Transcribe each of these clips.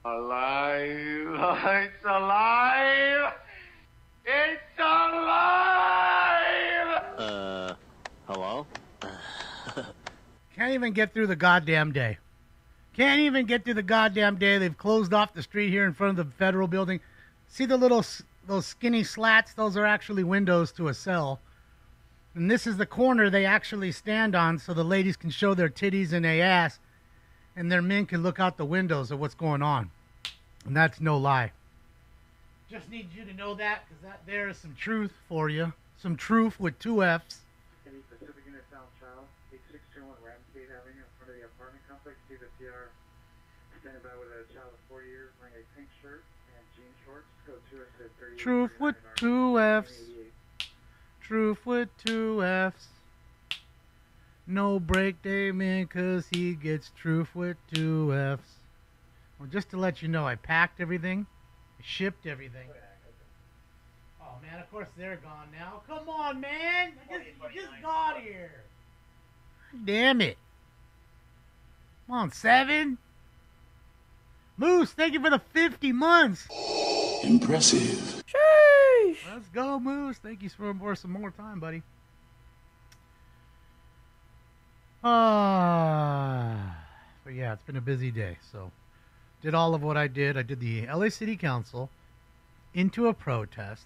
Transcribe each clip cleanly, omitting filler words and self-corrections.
Alive! It's alive! It's alive! Hello? Can't even get through the goddamn day. Can't even get through the goddamn day. They've closed off the street here in front of the federal building. See those skinny slats? Those are actually windows to a cell. And this is the corner they actually stand on so the ladies can show their titties and their ass, and their men can look out the windows of what's going on. And that's no lie. Just need you to know that, because that there is some truth for you. Some truth with 2 F's. Pacific Unit South Child, 8621 Ramsgate Avenue in front of the apartment complex. See the PR standing by with a child of 4 years wearing a pink shirt and jean shorts. Go to us at 38. Truth with 2 F's. Truth with 2 F's. No break day, man, because he gets truth with 2 F's. Well, just to let you know, I packed everything. I shipped everything. Oh, man, of course they're gone now. Come on, man. You just got here. Damn it. Come on, 7. Moose, thank you for the 50 months. Impressive. Sheesh. Let's go, Moose. Thank you for some more time, buddy. But yeah, it's been a busy day. So, did all of what I did. I did the LA City Council, into a protest,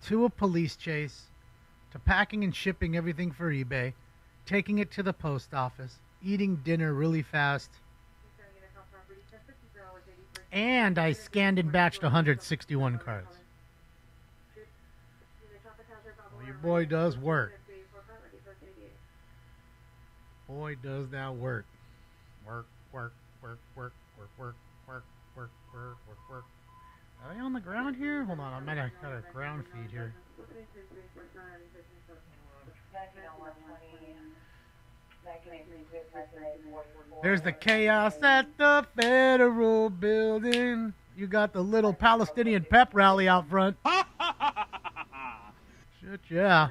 to a police chase, to packing and shipping everything for eBay, taking it to the post office, eating dinner really fast, and I scanned and batched 161 cards. Well, your boy does work. Boy, does that work. Work. Are they on the ground here? Hold on, I might have got a ground feed here. There's the chaos at the federal building. You got the little Palestinian pep rally out front. Shit, yeah.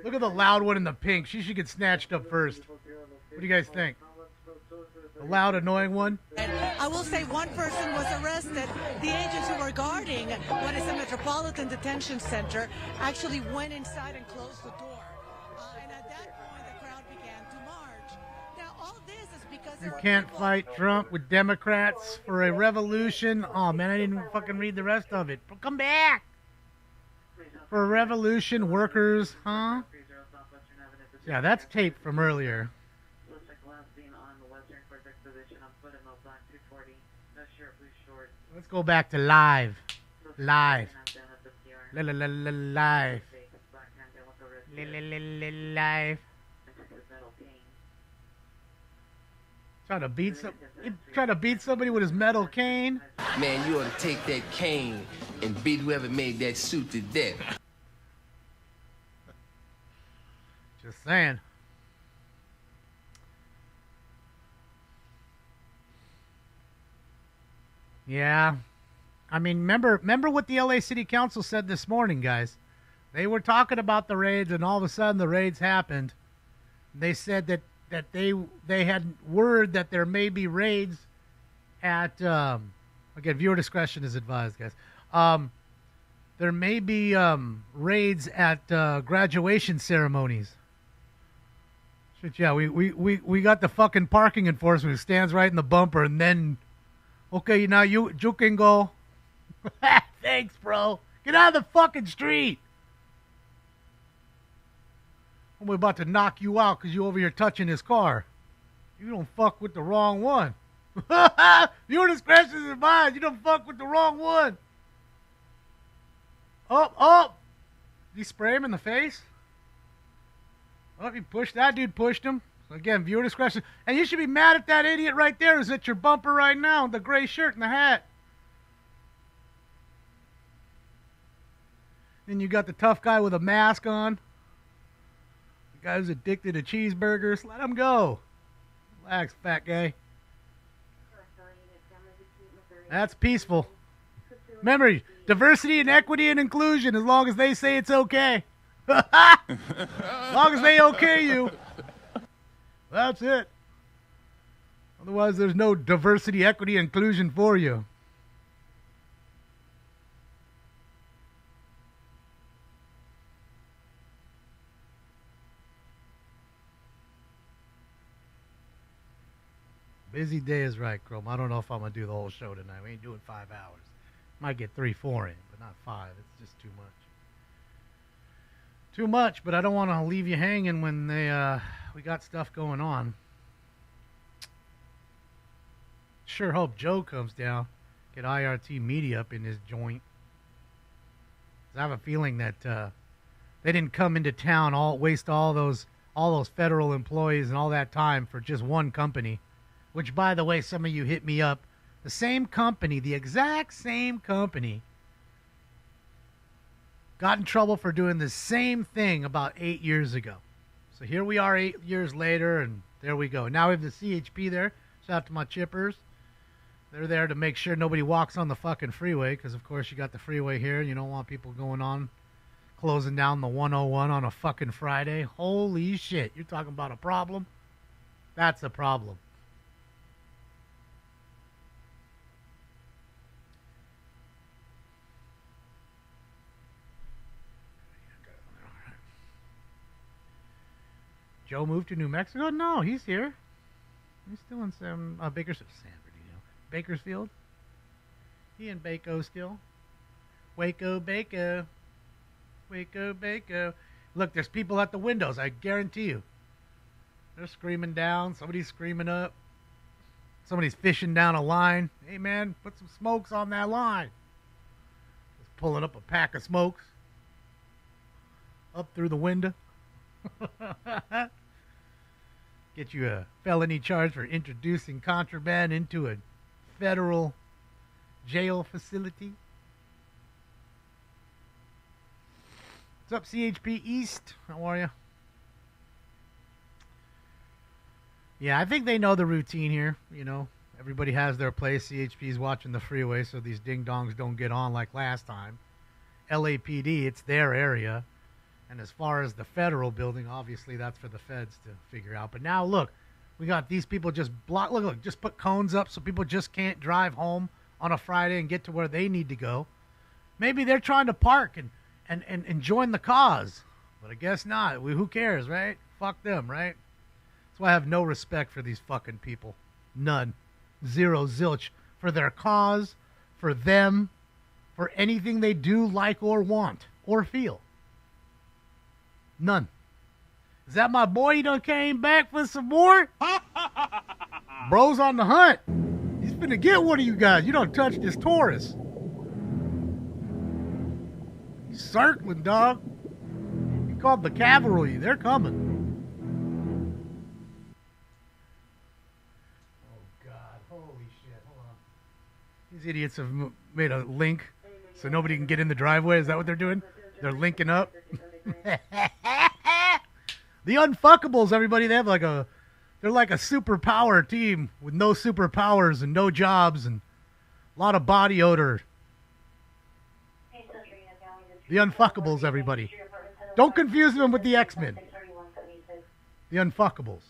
Look at the loud one in the pink. She should get snatched up first. What do you guys think? The loud, annoying one? I will say one person was arrested. The agents who were guarding what is a Metropolitan Detention Center actually went inside and closed the door. And at that point, the crowd began to march. Now, all this is because You can't fight Trump with Democrats for a revolution. Oh, man, I didn't fucking read the rest of it. Come back! For a revolution, workers, huh? Yeah, that's tape from earlier. Let's go back to live. Live. Live. Live. Trying to beat somebody with his metal cane? Man, you ought to take that cane and beat whoever made that suit to death. Just saying. Yeah. I mean, remember what the LA City Council said this morning, guys. They were talking about the raids, and all of a sudden the raids happened. They said that they had word that there may be raids at again, viewer discretion is advised, guys. There may be raids at graduation ceremonies. Shit, yeah, we got the fucking parking enforcement who stands right in the bumper, and then okay, now you can go. Thanks, bro. Get out of the fucking street. I'm about to knock you out because you over here touching his car. You don't fuck with the wrong one. Your discretion is advised. You don't fuck with the wrong one. Did he spray him in the face? Well, he pushed that dude. Pushed him. So again, viewer discretion. And you should be mad at that idiot right there who's at your bumper right now, the gray shirt and the hat. Then you got the tough guy with a mask on. The guy who's addicted to cheeseburgers. Let him go. Relax, fat guy. That's peaceful. Remember, diversity and equity and inclusion, as long as they say it's okay. As long as they okay you. That's it. Otherwise, there's no diversity, equity, inclusion for you. Busy day is right, Chrome. I don't know if I'm going to do the whole show tonight. We ain't doing 5 hours. Might get 3, 4 in, but not 5. It's just too much. Too much, but I don't want to leave you hanging when we got stuff going on. Sure hope Joe comes down. Get IRT Media up in his joint. I have a feeling that they didn't come into town, waste all those federal employees and all that time for just one company. Which, by the way, some of you hit me up. The same company, the exact same company, got in trouble for doing the same thing about 8 years ago. So here we are 8 years later, and there we go. Now we have the CHP there. Shout out to my chippers. They're there to make sure nobody walks on the fucking freeway, because, of course, you got the freeway here, and you don't want people going on, closing down the 101 on a fucking Friday. Holy shit. You're talking about a problem? That's a problem. Joe moved to New Mexico? No, he's here. He's still in Bakersfield. He in Baco still. Waco, Baco. Waco, Baco. Look, there's people at the windows, I guarantee you. They're screaming down. Somebody's screaming up. Somebody's fishing down a line. Hey, man, put some smokes on that line. Just pulling up a pack of smokes. Up through the window. Get you a felony charge for introducing contraband into a federal jail facility. What's up, CHP East? How are you? Yeah, I think they know the routine here. You know, everybody has their place. CHP's watching the freeway so these ding-dongs don't get on like last time. LAPD, it's their area. And as far as the federal building, obviously that's for the feds to figure out. But now, look, we got these people just block. Look, just put cones up so people just can't drive home on a Friday and get to where they need to go. Maybe they're trying to park and join the cause. But I guess not. Who cares, right? Fuck them, right? That's why I have no respect for these fucking people. None. Zero, zilch. For their cause, for them, for anything they do, like, or want, or feel. None. Is that my boy? He done came back for some more? Bro's on the hunt. He's finna get one of you guys. You done touched this Taurus. He's circling, dog. He called the cavalry. They're coming. Oh, God. Holy shit. Hold on. These idiots have made a link so nobody can get in the driveway. Is that what they're doing? They're linking up. The Unfuckables, everybody, they're like a superpower team with no superpowers and no jobs and a lot of body odor. The Unfuckables, everybody. Don't confuse them with the X-Men. The Unfuckables.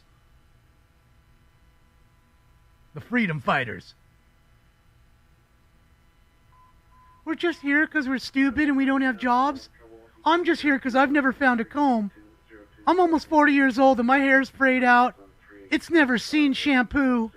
The Freedom Fighters. We're just here because we're stupid and we don't have jobs. I'm just here because I've never found a comb. I'm almost 40 years old and my hair's frayed out. It's never seen shampoo.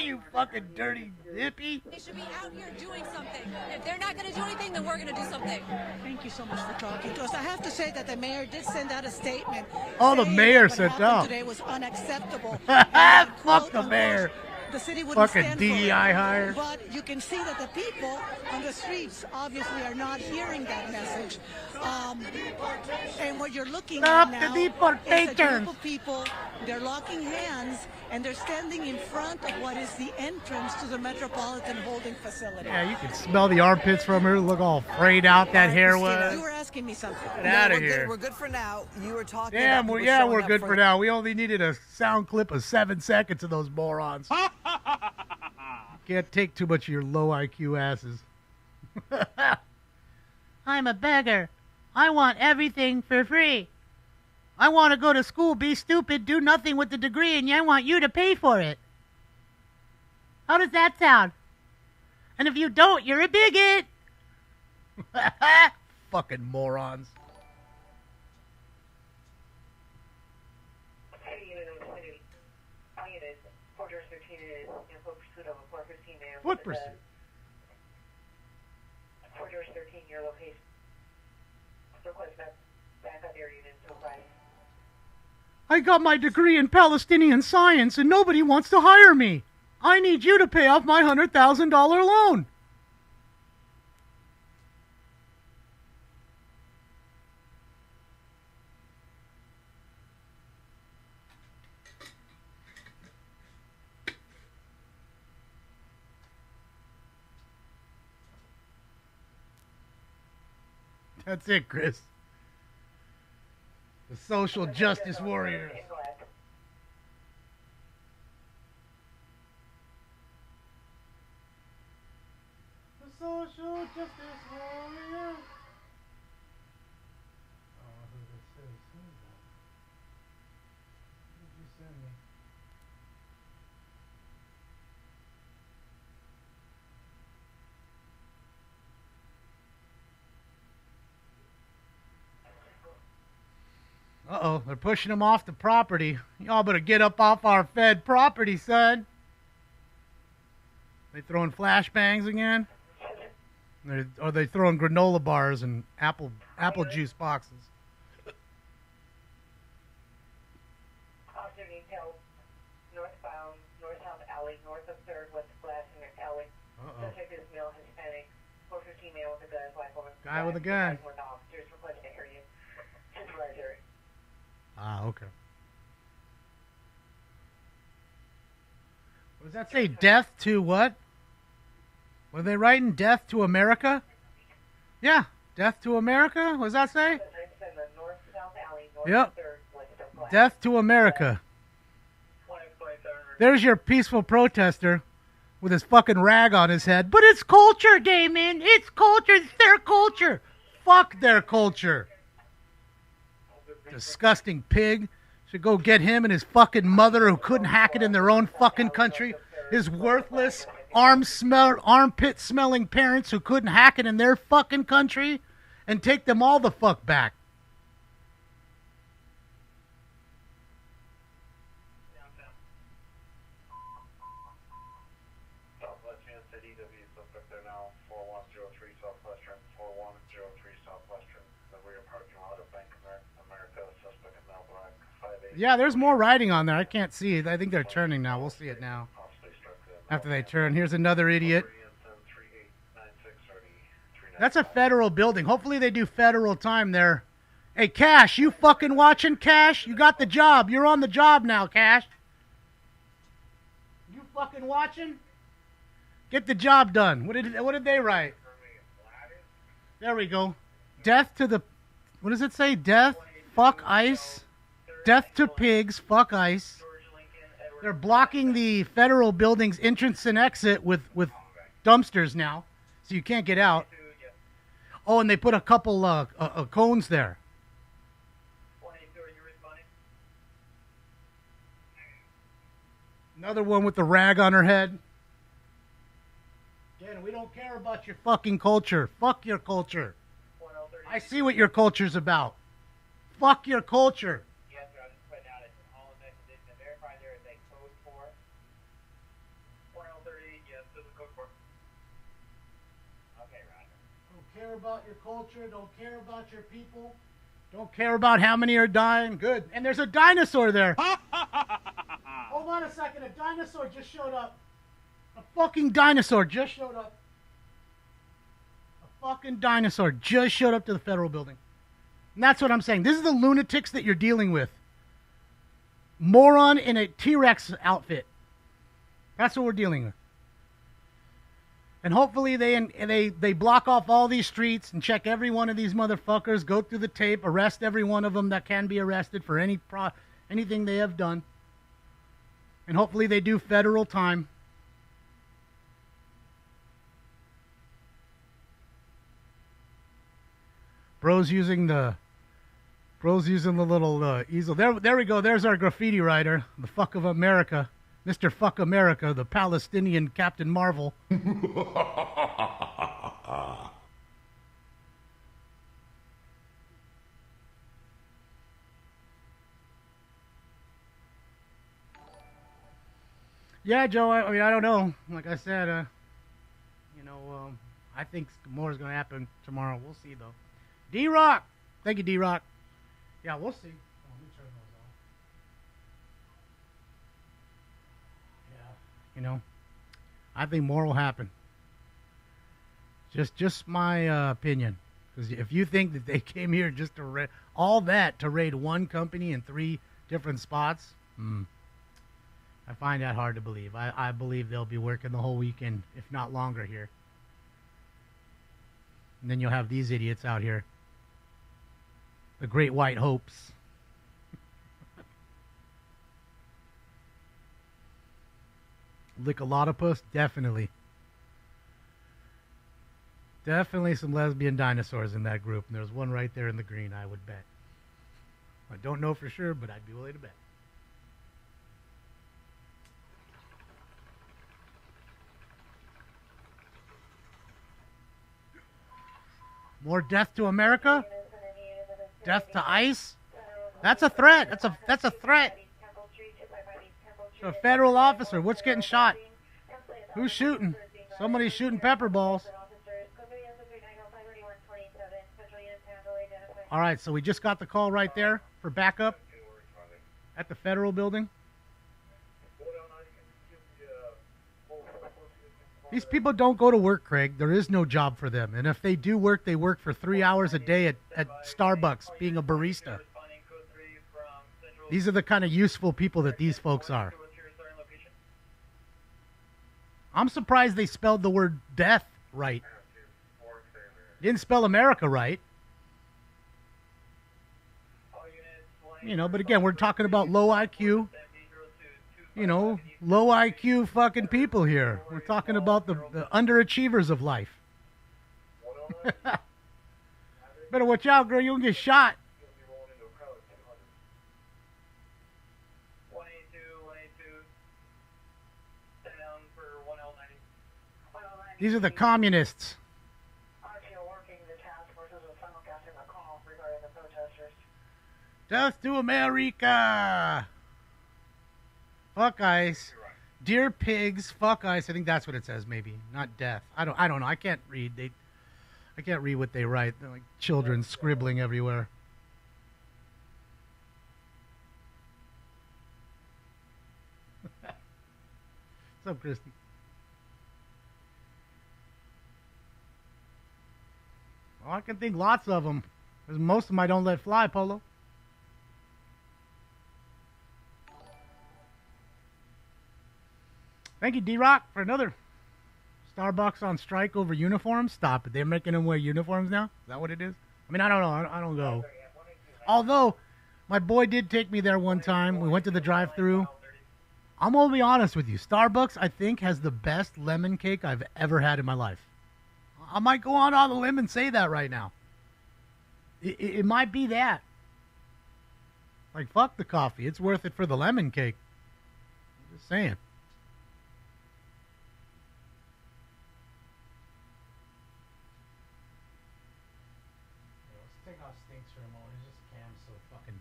You fucking dirty hippie. They should be out here doing something. If they're not going to do anything, then we're going to do something. Thank you so much for talking to us. I have to say that the mayor did send out a statement. Oh, the mayor sent out. Today was unacceptable. Fuck the mayor. The city wouldn't fucking stand DEI for it. hire. But you can see that the people on the streets obviously are not hearing that message. And what you're looking Stop at now the is a deportations. group of people. They're locking hands and they're standing in front of what is the entrance to the Metropolitan Holding Facility. Yeah, you can smell the armpits from her. Look all frayed out that hair was. You were asking me something. Get out of we're here. Good. We're good for now. You were talking Damn, about we're good for now. We only needed a sound clip of 7 seconds of those morons. Can't take too much of your low IQ asses. I'm a beggar. I want everything for free. I want to go to school, be stupid, do nothing with the degree, and I want you to pay for it. How does that sound? And if you don't, you're a bigot. Fucking morons. Foot pursuit. Fort George 13, your location. Request backup area until Friday. I got my degree in Palestinian science and nobody wants to hire me. I need you to pay off my $100,000 loan. That's it, Chris. The social justice warriors. The social justice warriors. Oh, who did it say? Who is that? What did you send me? Uh-oh, they're pushing him off the property. Y'all better get up off our Fed property, son. They throwing flashbangs again? Or they throwing granola bars and apple juice boxes? Officer detail northbound, north-south alley, north of 3rd, west of Glass in alley. Suspect is male, Hispanic, 415 male with a gun, black woman. Guy with a gun. Officers request an area. Supervisor. Ah, okay. What does that say? Death to what? Were they writing death to America? Yeah, death to America? What does that say? Yep. Death to America. There's your peaceful protester with his fucking rag on his head. But it's culture, Damon. It's culture. It's their culture. Fuck their culture. Disgusting pig. Should go get him and his fucking mother who couldn't hack it in their own fucking country. His worthless, armpit-smelling parents who couldn't hack it in their fucking country. And take them all the fuck back. Southwest Transit EW suspect there now, 4103 Southwestern, 4103 Southwestern, the rear parking lot of Bank of America, suspect is now black, 58. Yeah, there's more writing on there. I can't see it. I think they're turning now. We'll see it now. After they turn. Here's another idiot. That's a federal building. Hopefully they do federal time there. Hey, Cash, you fucking watching, Cash? You got the job. You're on the job now, Cash. You fucking watching? Get the job done. What did they write? There we go. Death to the... What does it say? Death, fuck ICE. Death to pigs, fuck ICE. They're blocking the federal building's entrance and exit with dumpsters now. So you can't get out. Oh, and they put a couple cones there. Another one with the rag on her head. Again, we don't care about your fucking culture. Fuck your culture. I see what your culture's about. Fuck your culture. Don't care about your culture. Don't care about your people. Don't care about how many are dying. Good. And there's a dinosaur there. Hold on a second. A dinosaur just showed up. A fucking dinosaur just showed up. A fucking dinosaur just showed up to the federal building. And that's what I'm saying. This is the lunatics that you're dealing with. Moron in a T-Rex outfit. That's what we're dealing with. And hopefully they block off all these streets and check every one of these motherfuckers, go through the tape, arrest every one of them that can be arrested for anything they have done. And hopefully they do federal time. Bro's using the Bro's using the little easel. There we go. There's our graffiti writer, the fuck of America, Mr. Fuck America, the Palestinian Captain Marvel. Yeah, Joe. I mean, I don't know. Like I said, I think more is going to happen tomorrow. We'll see, though. D-Rock. Thank you, D-Rock. Yeah, we'll see. Oh, let me turn those off. Yeah, I think more will happen. Just my opinion. Because if you think that they came here just to raid all that to raid one company in 3 different spots, I find that hard to believe. I believe they'll be working the whole weekend, if not longer, here. And then you'll have these idiots out here. The Great White Hopes. Lickalotopus? Definitely. Definitely some lesbian dinosaurs in that group. And there's one right there in the green, I would bet. I don't know for sure, but I'd be willing to bet. More death to America? Death to ICE? That's a threat. That's a threat. To a federal officer. What's getting shot? Who's shooting? Somebody's shooting pepper balls. All right, so we just got the call right there for backup at the federal building. These people don't go to work, Craig. There is no job for them. And if they do work, they work for 3 hours a day at Starbucks being a barista. These are the kind of useful people that these folks are. I'm surprised they spelled the word death right. Didn't spell America right. But again, we're talking about low IQ. Low IQ fucking people here. We're talking about the underachievers of life. Better watch out, girl. You'll get shot. These are the communists. Death to America. Fuck ICE. Dear pigs, fuck ICE. I think that's what it says, maybe. Not death. I don't know. I can't read. I can't read what they write. They're like children scribbling everywhere. What's up, Christy? Well, I can think lots of them. Because most of them I don't let fly, Polo. Thank you, D-Rock, for another Starbucks on strike over uniforms. Stop it. They're making them wear uniforms now? Is that what it is? I mean, I don't know. I don't go. Although, my boy did take me there one time. We went to the drive-thru. I'm going to be honest with you. Starbucks, I think, has the best lemon cake I've ever had in my life. I might go on the limb and say that right now. It might be that. Like, fuck the coffee. It's worth it for the lemon cake. I'm just saying.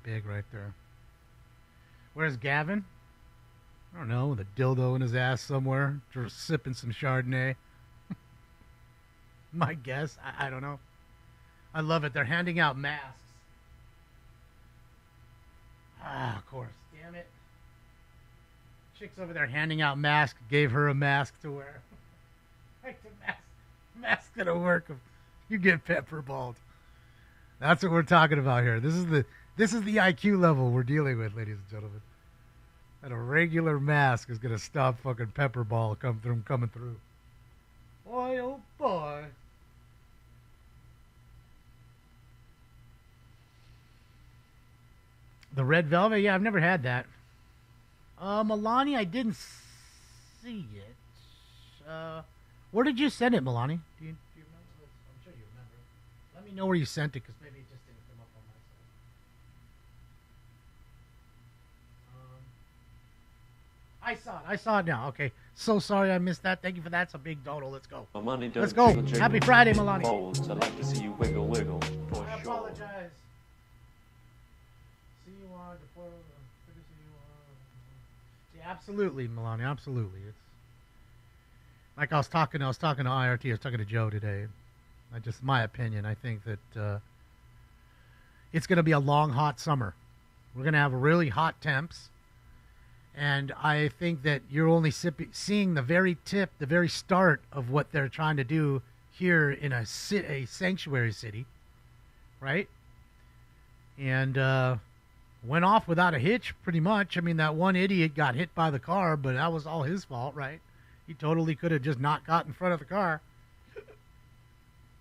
Big right there. Where's Gavin? I don't know, with a dildo in his ass somewhere, just sipping some Chardonnay. My guess. I don't know. I love it. They're handing out masks. Ah, of course. Damn it. Chick's over there handing out masks. Gave her a mask to wear. Like the mask's gonna work if you get pepper balled. That's what we're talking about here. This is the IQ level we're dealing with, ladies and gentlemen. And a regular mask is going to stop fucking Pepperball coming through. Boy, oh boy. The red velvet? Yeah, I've never had that. Milani, I didn't see it. Where did you send it, Milani? Do you remember? I'm sure you remember. Let me know where you sent it, because maybe it just didn't come up on my side. I saw it now. Okay. So sorry I missed that. Thank you for that. It's a big dono. Let's go. Money Let's go. Happy Friday, Melania. I'd like to see you wiggle, wiggle, for I sure. apologize. See you on the absolutely, Melania. Absolutely. It's like I was talking to IRT. I was talking to Joe today. My opinion. I think that it's going to be a long, hot summer. We're going to have really hot temps. And I think that you're only seeing the very tip, the very start of what they're trying to do here in a sanctuary city, right? And went off without a hitch, pretty much. I mean, that one idiot got hit by the car, but that was all his fault, right? He totally could have just not got in front of the car,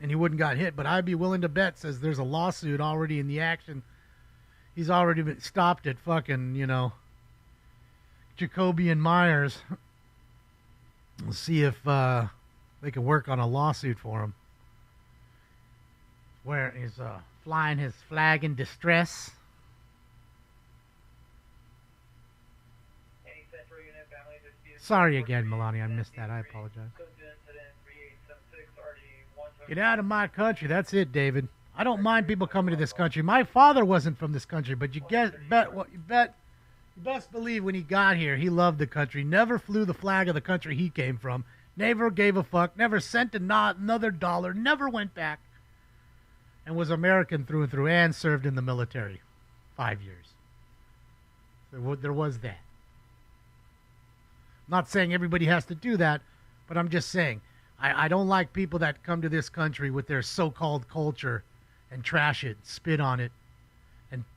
and he wouldn't got hit. But I'd be willing to bet, says there's a lawsuit already in the action. He's already been stopped at fucking, Jacoby and Myers. We'll see if they can work on a lawsuit for him. Where he's flying his flag in distress. Sorry again, Melania. I missed that. I apologize. Get out of my country. That's it, David. I don't mind people coming to this country. My father wasn't from this country, but you best believe when he got here, he loved the country. Never flew the flag of the country he came from. Never gave a fuck. Never sent another dollar. Never went back. And was American through and through, and served in the military 5 years. There was that. I'm not saying everybody has to do that, but I'm just saying I don't like people that come to this country with their so-called culture and trash it, spit on it,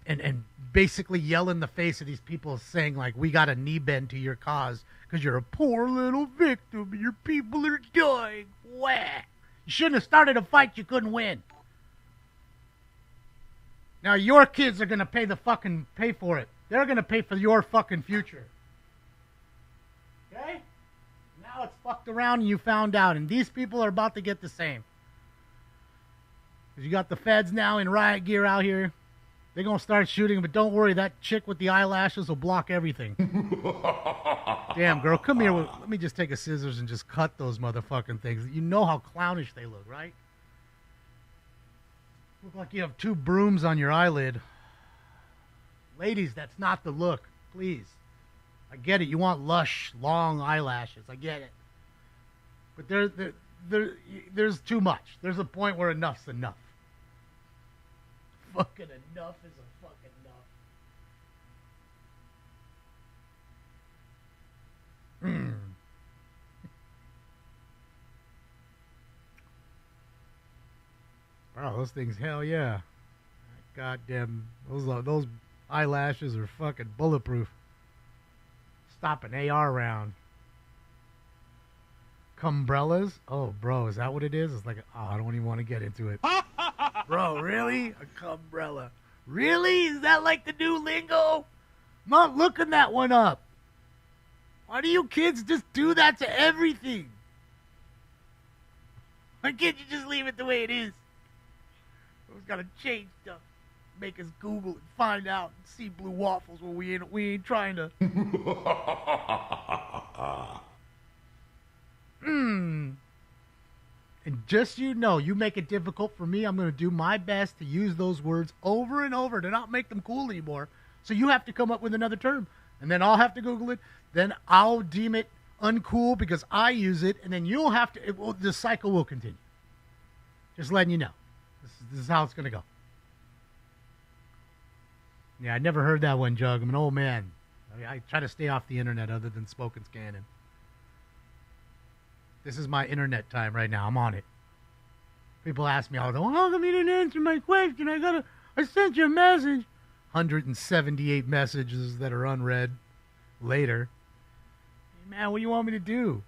and basically yell in the face of these people saying, like, we got a knee bend to your cause because you're a poor little victim and your people are dying. Wah! You shouldn't have started a fight you couldn't win. Now your kids are going to pay for it. They're going to pay for your fucking future. Okay? Now it's fucked around and you found out, and these people are about to get the same. Because you got the feds now in riot gear out here. They're going to start shooting, but don't worry, that chick with the eyelashes will block everything. Damn, girl, come here. Let me just take a scissors and just cut those motherfucking things. You know how clownish they look, right? Look like you have 2 brooms on your eyelid. Ladies, that's not the look. Please. I get it. You want lush, long eyelashes. I get it. But there's too much. There's a point where enough's enough. Fucking enough is a fucking enough. Wow, those things, hell yeah. Goddamn, those eyelashes are fucking bulletproof. Stop an AR round. Cumbrellas? Oh, bro, is that what it is? It's like, I don't even want to get into it. Bro, really? A cumbrella. Really? Is that like the new lingo? I'm not looking that one up. Why do you kids just do that to everything? Why can't you just leave it the way it is? It's got to change stuff. Make us Google and find out and see blue waffles when we ain't trying to. And just you make it difficult for me. I'm going to do my best to use those words over and over to not make them cool anymore. So you have to come up with another term. And then I'll have to Google it. Then I'll deem it uncool because I use it. And then you'll have to, the cycle will continue. Just letting you know. This is how it's going to go. Yeah, I never heard that one, Jug. I'm an old man. I try to stay off the internet other than smoking scanning. This is my internet time right now. I'm on it. People ask me all the time, how come you didn't answer my question? I sent you a message. 178 messages that are unread later. Hey, man, what do you want me to do?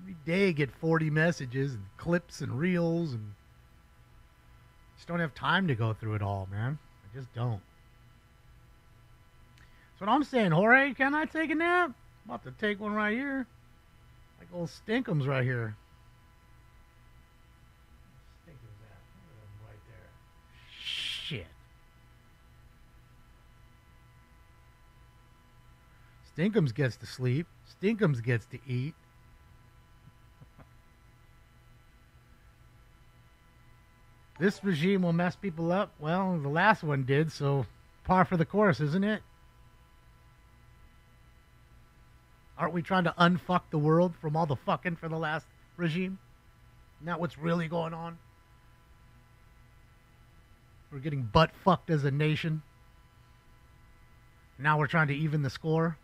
Every day I get 40 messages and clips and reels, and just don't have time to go through it all, man. I just don't. That's what I'm saying. Jorge, can I take a nap? I'm about to take one right here. Like old Stinkums right here. Stinkums at? Look at him right there. Shit. Stinkums gets to sleep. Stinkums gets to eat. This regime will mess people up. Well, the last one did, so par for the course, isn't it? Aren't we trying to unfuck the world from all the fucking for the last regime? Isn't that what's really going on? We're getting butt fucked as a nation. Now we're trying to even the score?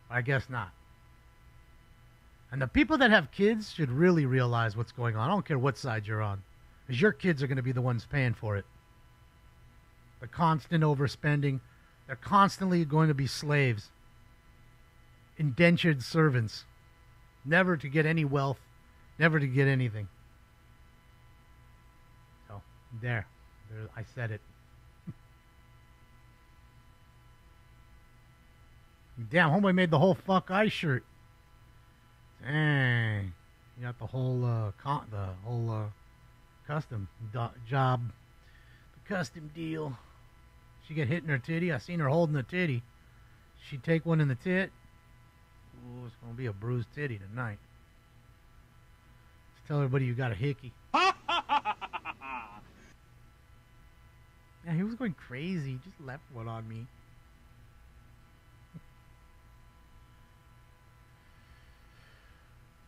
I guess not. And the people that have kids should really realize what's going on. I don't care what side you're on. Because your kids are going to be the ones paying for it. The constant overspending. They're constantly going to be slaves. Indentured servants. Never to get any wealth. Never to get anything. So, there I said it. Damn, homeboy made the whole fuck ice shirt. Dang. You got the whole, custom job. The custom deal. She get hit in her titty. I seen her holding the titty. She take one in the tit. Ooh, it's going to be a bruised titty tonight. Just tell everybody you got a hickey. Yeah, he was going crazy. He just left one on me.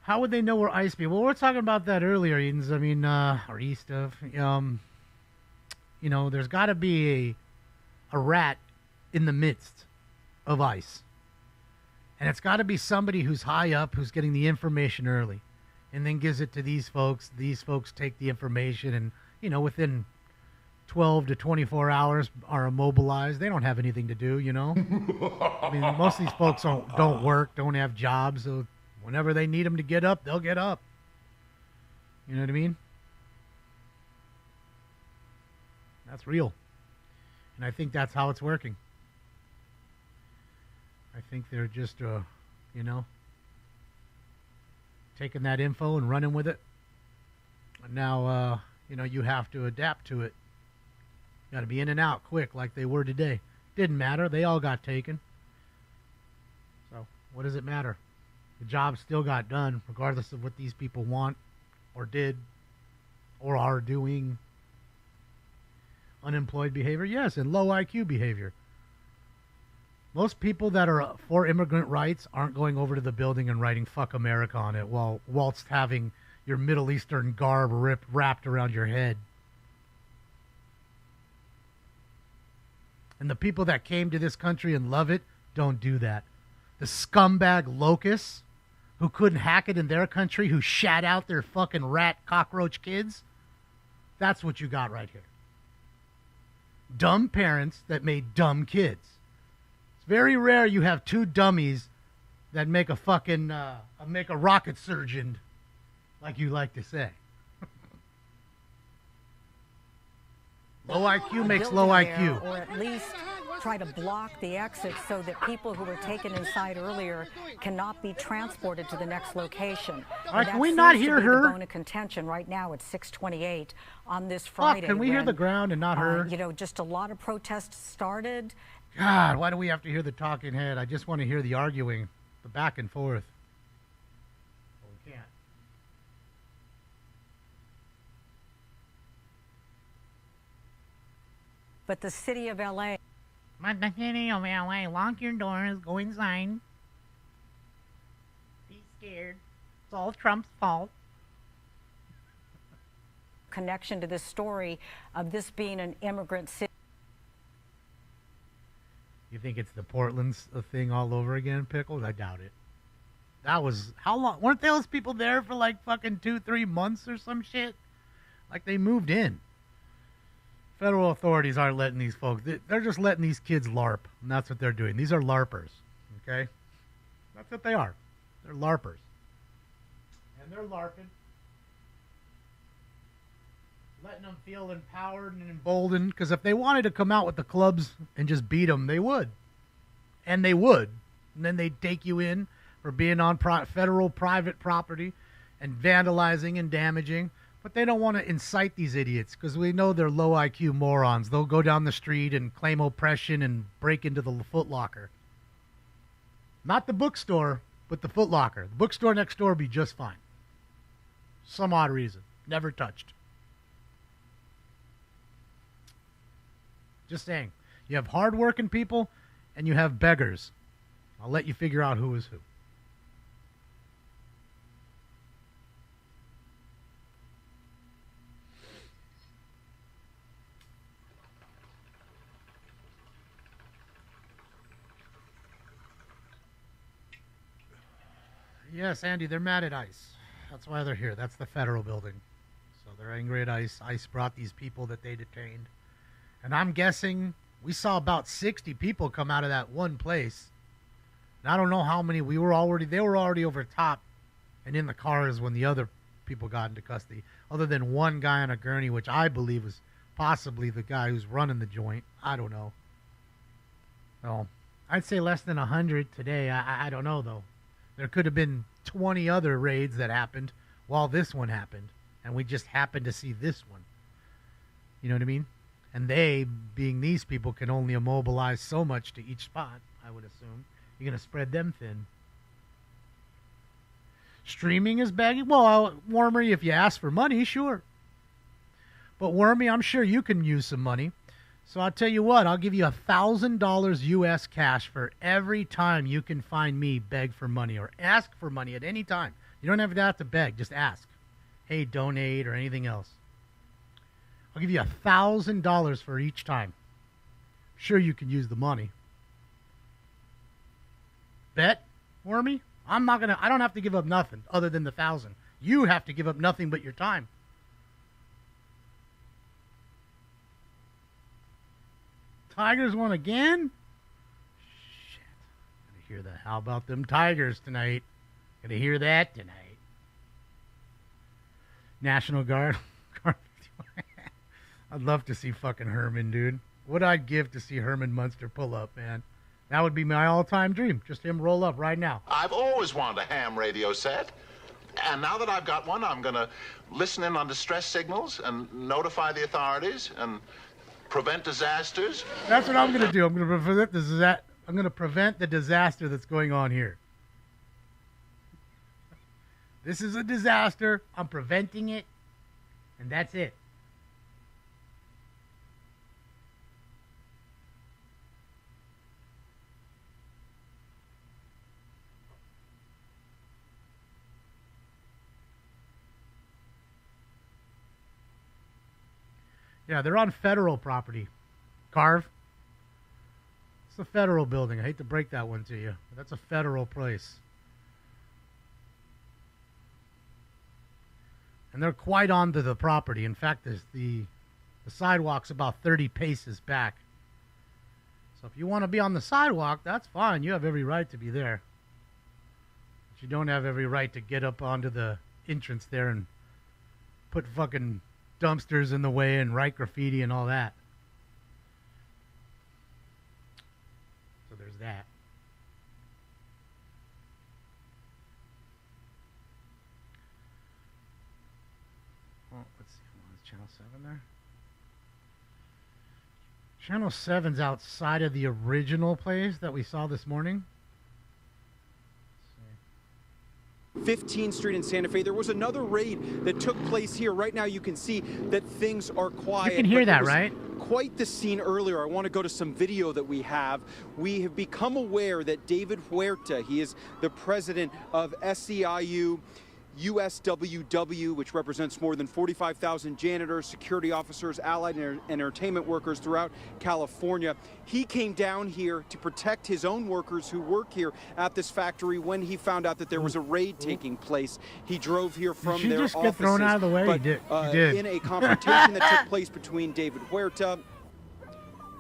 How would they know where ice be? Well, we were talking about that earlier, Edens. I mean, or east of. You know, there's got to be a rat in the midst of ice. And it's got to be somebody who's high up, who's getting the information early. And then gives it to these folks. These folks take the information and, you know, within 12 to 24 hours are immobilized. They don't have anything to do, you know. I mean, most of these folks don't work, don't have jobs. So whenever they need them to get up, they'll get up. You know what I mean? That's real. And I think that's how it's working. I think they're just, you know, taking that info and running with it. And now, you know, you have to adapt to it. Got to be in and out quick like they were today. Didn't matter. They all got taken. So what does it matter? The job still got done regardless of what these people want or did or are doing. Unemployed behavior? Yes, and low IQ behavior. Most people that are for immigrant rights aren't going over to the building and writing "fuck America" on it whilst having your Middle Eastern garb wrapped around your head. And the people that came to this country and love it don't do that. The scumbag locusts who couldn't hack it in their country, who shat out their fucking rat cockroach kids, that's what you got right here. Dumb parents that made dumb kids. It's very rare you have two dummies that make a fucking, make a rocket surgeon, like you like to say. Low IQ makes low IQ. Or at least try to block the exit so that people who were taken inside earlier cannot be transported to the next location. All right, can we not hear her? The bone of contention right now at 6:28 on this Friday. Can we hear the ground and not her? You know, just a lot of protests started. God, why do we have to hear the talking head? I just want to hear the arguing, the back and forth. Well, we can't. But the city of LA. But the city of LA, lock your doors, go inside. Be scared. It's all Trump's fault. Connection to this story of this being an immigrant city. You think it's the Portland's thing all over again, Pickles? I doubt it. That was, how long? Weren't those people there for like fucking 2-3 months or some shit? Like they moved in. Federal authorities aren't letting these folks, they're just letting these kids LARP. And that's what they're doing. These are LARPers. Okay? That's what they are. They're LARPers. And they're LARPing. Letting them feel empowered and emboldened. Because if they wanted to come out with the clubs and just beat them, they would. And they would. And then they'd take you in for being on federal private property and vandalizing and damaging. But they don't want to incite these idiots because we know they're low IQ morons. They'll go down the street and claim oppression and break into the Foot Locker. Not the bookstore, but the Foot Locker. The bookstore next door would be just fine. Some odd reason. Never touched. Just saying. You have hardworking people and you have beggars. I'll let you figure out who is who. Yes, Andy, they're mad at ICE. That's why they're here. That's the federal building. So they're angry at ICE. ICE brought these people that they detained. And I'm guessing we saw about 60 people come out of that one place. And I don't know how many. They were already over top and in the cars when the other people got into custody. Other than one guy on a gurney, which I believe was possibly the guy who's running the joint. I don't know. No, I'd say less than 100 today. I don't know, though. There could have been 20 other raids that happened while this one happened. And we just happened to see this one. You know what I mean? And they, being these people, can only immobilize so much to each spot, I would assume. You're going to spread them thin. Streaming is begging? Well, Wormy, if you ask for money, sure. But Wormy, I'm sure you can use some money. So I'll tell you what, I'll give you $1,000 U.S. cash for every time you can find me beg for money or ask for money at any time. You don't have to beg, just ask. Hey, donate or anything else. I'll give you $1,000 for each time. Sure, you can use the money. Bet, Wormy? I don't have to give up nothing other than the 1,000. You have to give up nothing but your time. Tigers won again? Shit. Gonna hear that. How about them Tigers tonight? Gonna hear that tonight. National Guard. I'd love to see fucking Herman, dude. What I'd give to see Herman Munster pull up, man. That would be my all-time dream. Just him roll up right now. I've always wanted a ham radio set. And now that I've got one, I'm going to listen in on distress signals and notify the authorities and prevent disasters. That's what I'm going to do. I'm going to prevent the disaster that's going on here. This is a disaster. I'm preventing it. And that's it. Yeah, they're on federal property. Carve. It's a federal building. I hate to break that one to you. But that's a federal place. And they're quite onto the property. In fact, the sidewalk's about 30 paces back. So if you want to be on the sidewalk, that's fine. You have every right to be there. But you don't have every right to get up onto the entrance there and put fucking dumpsters in the way and write graffiti and all that. So there's that. Well, let's see. Is Channel 7 there? Channel 7's outside of the original place that we saw this morning. 15th Street in Santa Fe. There was another raid that took place here. Right now you can see that things are quiet. You can hear that, right? Quite the scene earlier. I want to go to some video that we have. We have become aware that David Huerta, he is the president of SEIU, USWW, which represents more than 45,000 janitors, security officers, allied and entertainment workers throughout California. He came down here to protect his own workers who work here at this factory when he found out that there was a raid taking place. He drove here from their offices. Get thrown out of the way? But, you did. In a confrontation that took place between David Huerta,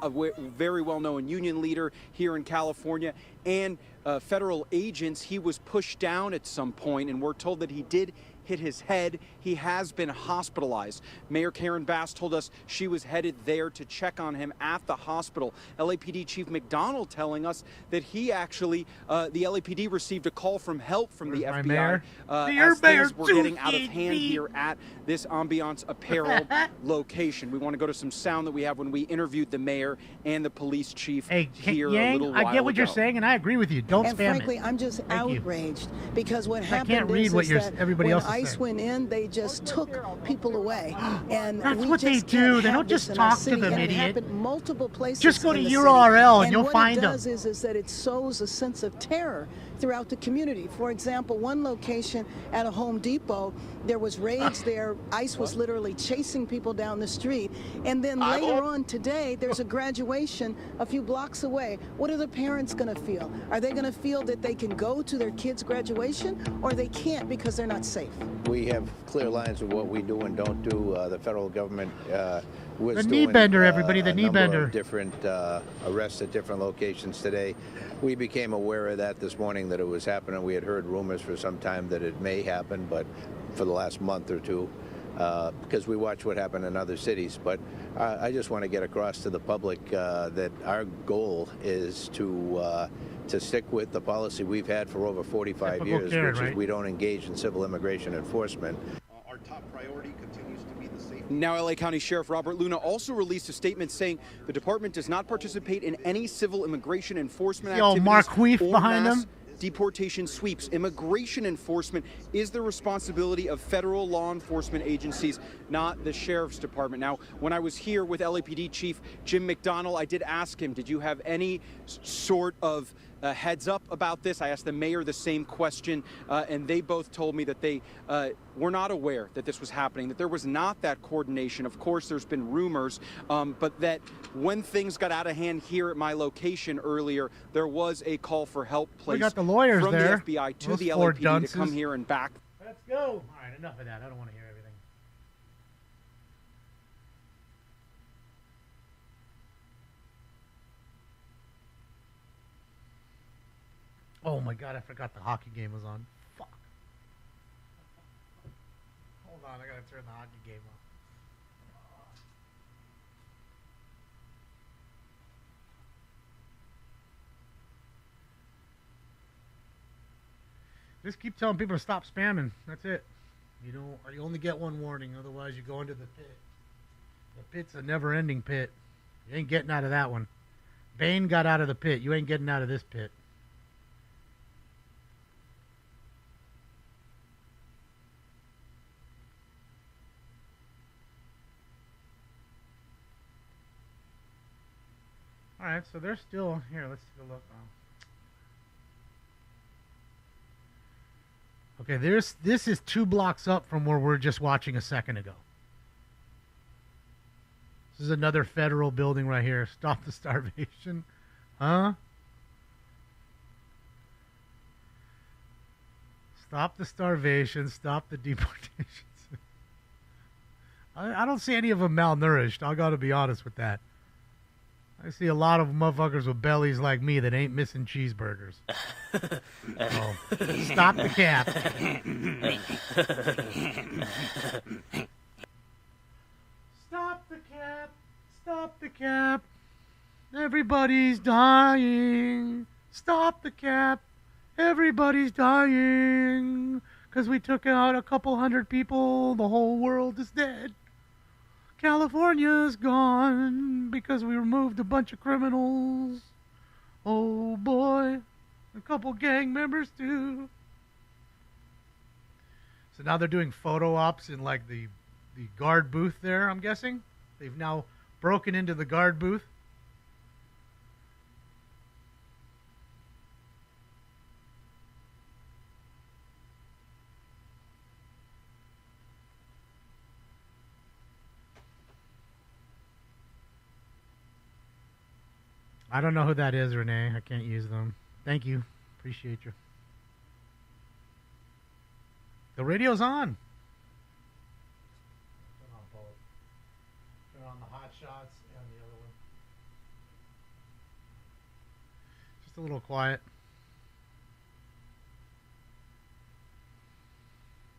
a very well-known union leader here in California, and federal agents, he was pushed down at some point, and we're told that he did hit his head. he has been hospitalized. Mayor Karen Bass told us she was headed there to check on him at the hospital. LAPD Chief McDonald telling us that he actually, the LAPD received a call from help from the FBI as things were getting out of hand here at this Ambiance Apparel location. We want to go to some sound that we have when we interviewed the mayor and the police chief here a little while ago. I get what you're saying, and I agree with you. Don't spam frankly, it. I'm just outraged because what I happened can't read is what that everybody when else is ICE saying. went in, they just took people away. And That's we what they just do. can't They have don't just this in our talk to city, them, and it idiot. happened multiple places. Just go to in the URL city. and you'll find them. What it does is that it sows a sense of terror throughout the community. For example, one location at a Home Depot, there was raids there. ICE was literally chasing people down the street. And then later on today, there's a graduation a few blocks away. What are the parents going to feel? Are they going to feel that they can go to their kids' graduation, or they can't because they're not safe? We have clear lines of what we do and don't do. The federal government was The doing knee bender, everybody, the knee bender. of different arrests at different locations today. We became aware of that this morning, that it was happening. We had heard rumors for some time that it may happen, but for the last month or two, because we watch what happened in other cities. But I just want to get across to the public that our goal is to stick with the policy we've had for over 45 years, which is we don't engage in civil immigration enforcement. Our top priority continues to be the safety. Now, LA County Sheriff Robert Luna also released a statement saying the department does not participate in any civil immigration enforcement activities Marqueef or behind mass him. deportation sweeps. Immigration enforcement is the responsibility of federal law enforcement agencies, not the sheriff's department. Now, when I was here with LAPD Chief Jim McDonald, I did ask him, did you have any sort of heads up about this? I asked the mayor the same question, and they both told me that they were not aware that this was happening, that there was not that coordination. Of course, there's been rumors, but that when things got out of hand here at my location earlier, there was a call for help placed got the lawyers from there. the FBI to Those the four LAPD dunces. to come here and back. Let's go. All right, enough of that. I don't want to hear everything. Oh my God, I forgot the hockey game was on. Fuck. Hold on, I gotta turn the hockey game on. Just keep telling people to stop spamming. That's it. You only get one warning, otherwise you go into the pit. The pit's a never-ending pit. You ain't getting out of that one. Bane got out of the pit. You ain't getting out of this pit. All right, so they're still here. Let's take a look. Okay, this is 2 blocks up from where we're just watching a second ago. This is another federal building right here. Stop the starvation. Huh? Stop the starvation. Stop the deportations. I don't see any of them malnourished. I got to be honest with that. I see a lot of motherfuckers with bellies like me that ain't missing cheeseburgers. Oh, stop the cap. Stop the cap. Stop the cap. Everybody's dying. Stop the cap. Everybody's dying. 'Cause we took out a couple hundred people. The whole world is dead. California's gone because we removed a bunch of criminals. Oh boy, a couple gang members too. So now they're doing photo ops in like the guard booth there, I'm guessing. They've now broken into the guard booth. I don't know who that is, Renee. I can't use them. Thank you. Appreciate you. The radio's on. Turn on both. Turn on the hot shots and the other one. Just a little quiet.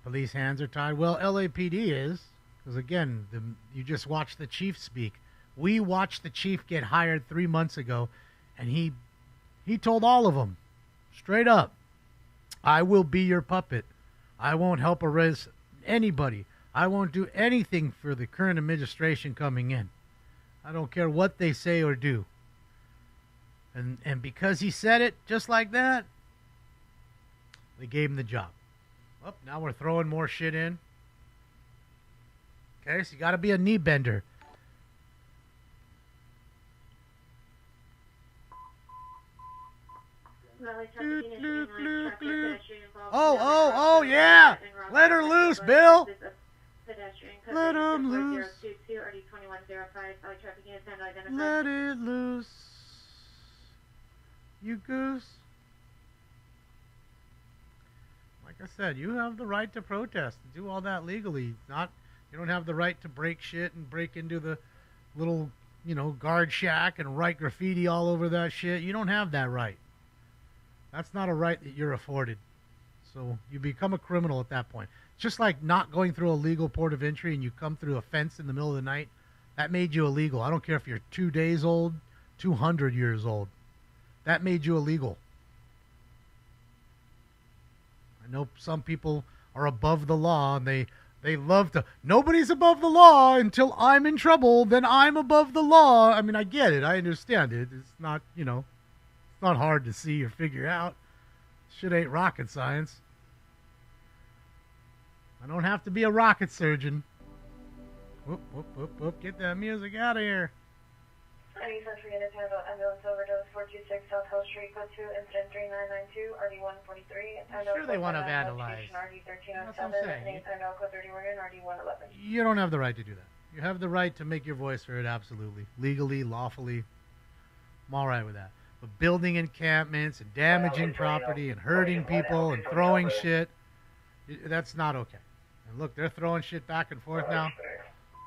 Police hands are tied. Well, LAPD is, because again, you just watched the chief speak. We watched the chief get hired 3 months ago, and he told all of them, straight up, I will be your puppet. I won't help arrest anybody. I won't do anything for the current administration coming in. I don't care what they say or do. And because he said it just like that, they gave him the job. Well, now we're throwing more shit in. Okay, so you got to be a knee bender. Oh, yeah. Let her loose, Bill. Let him loose. Let it loose. You goose. Like I said, you have the right to protest and do all that legally. You don't have the right to break shit and break into the little, guard shack and write graffiti all over that shit. You don't have that right. That's not a right that you're afforded. So you become a criminal at that point. It's just like not going through a legal port of entry and you come through a fence in the middle of the night. That made you illegal. I don't care if you're 2 days old, 200 years old. That made you illegal. I know some people are above the law and they love to, nobody's above the law until I'm in trouble, then I'm above the law. I mean, I get it. I understand it. It's not, it's not hard to see or figure out. Shit ain't rocket science. I don't have to be a rocket surgeon. Whoop, whoop, whoop, whoop. Get that music out of here. Ambulance overdose 426 South Hill Street, code 2, incident 3992, RD143. I'm sure they want to vandalize. That's what I'm saying. You don't have the right to do that. You have the right to make your voice heard, absolutely. Legally, lawfully. I'm all right with that. But building encampments and damaging property and hurting people and throwing shit, that's not okay. And look, they're throwing shit back and forth now.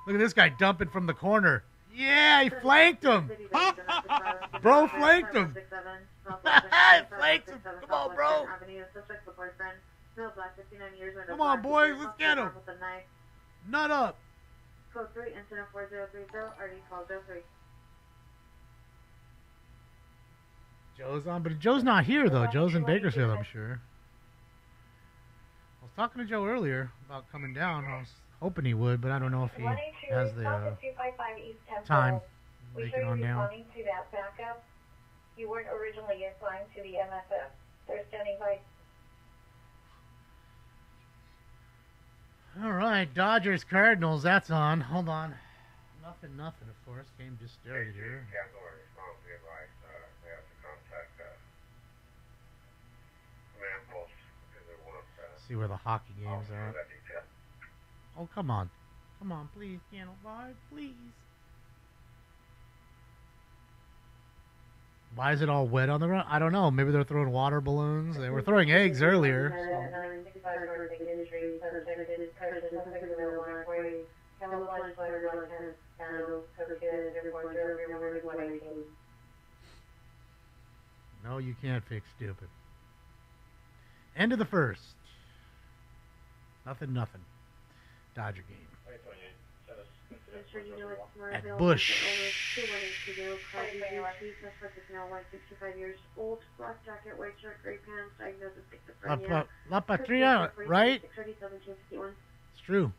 Look at this guy dumping from the corner. Yeah, he flanked him. Bro flanked him. Flanked him. Come on, bro. Come on, boys. Let's get him. Nut up. Code 3, incident 4030, RD1203. Joe's on, but Joe's not here, though. Joe's in Bakersfield, I'm sure. I was talking to Joe earlier about coming down. I was hoping he would, but I don't know if he has the time to make it on down. To that backup, you weren't originally assigned to the MSF. They're standing by. All right, Dodgers Cardinals. That's on. Hold on. Nothing. Of course, game just started here. See where the hockey games are. Oh, come on. Come on, please, Channel 5, please. Why is it all wet on the run? I don't know. Maybe they're throwing water balloons. They were throwing eggs earlier. No, you can't fix stupid. End of the first. Nothing. Dodger game. At Bush. La Patria, right? It's true.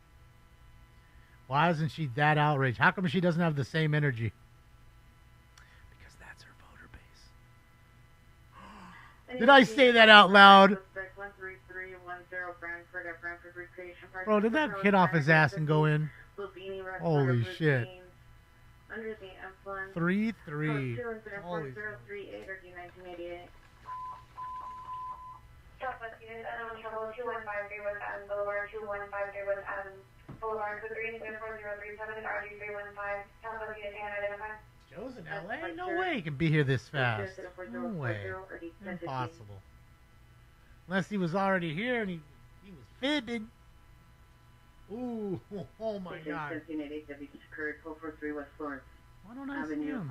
Why isn't she that outraged? How come she doesn't have the same energy? Because that's her voter base. Did I say that out loud? Bro, did that hit off his ass and go in? Holy shit. 3-3. Holy shit. Joe's in LA? No way he can be here this fast. No way. Impossible. Unless he was already here and he was fibbing. Ooh, oh my God. Why don't I see him?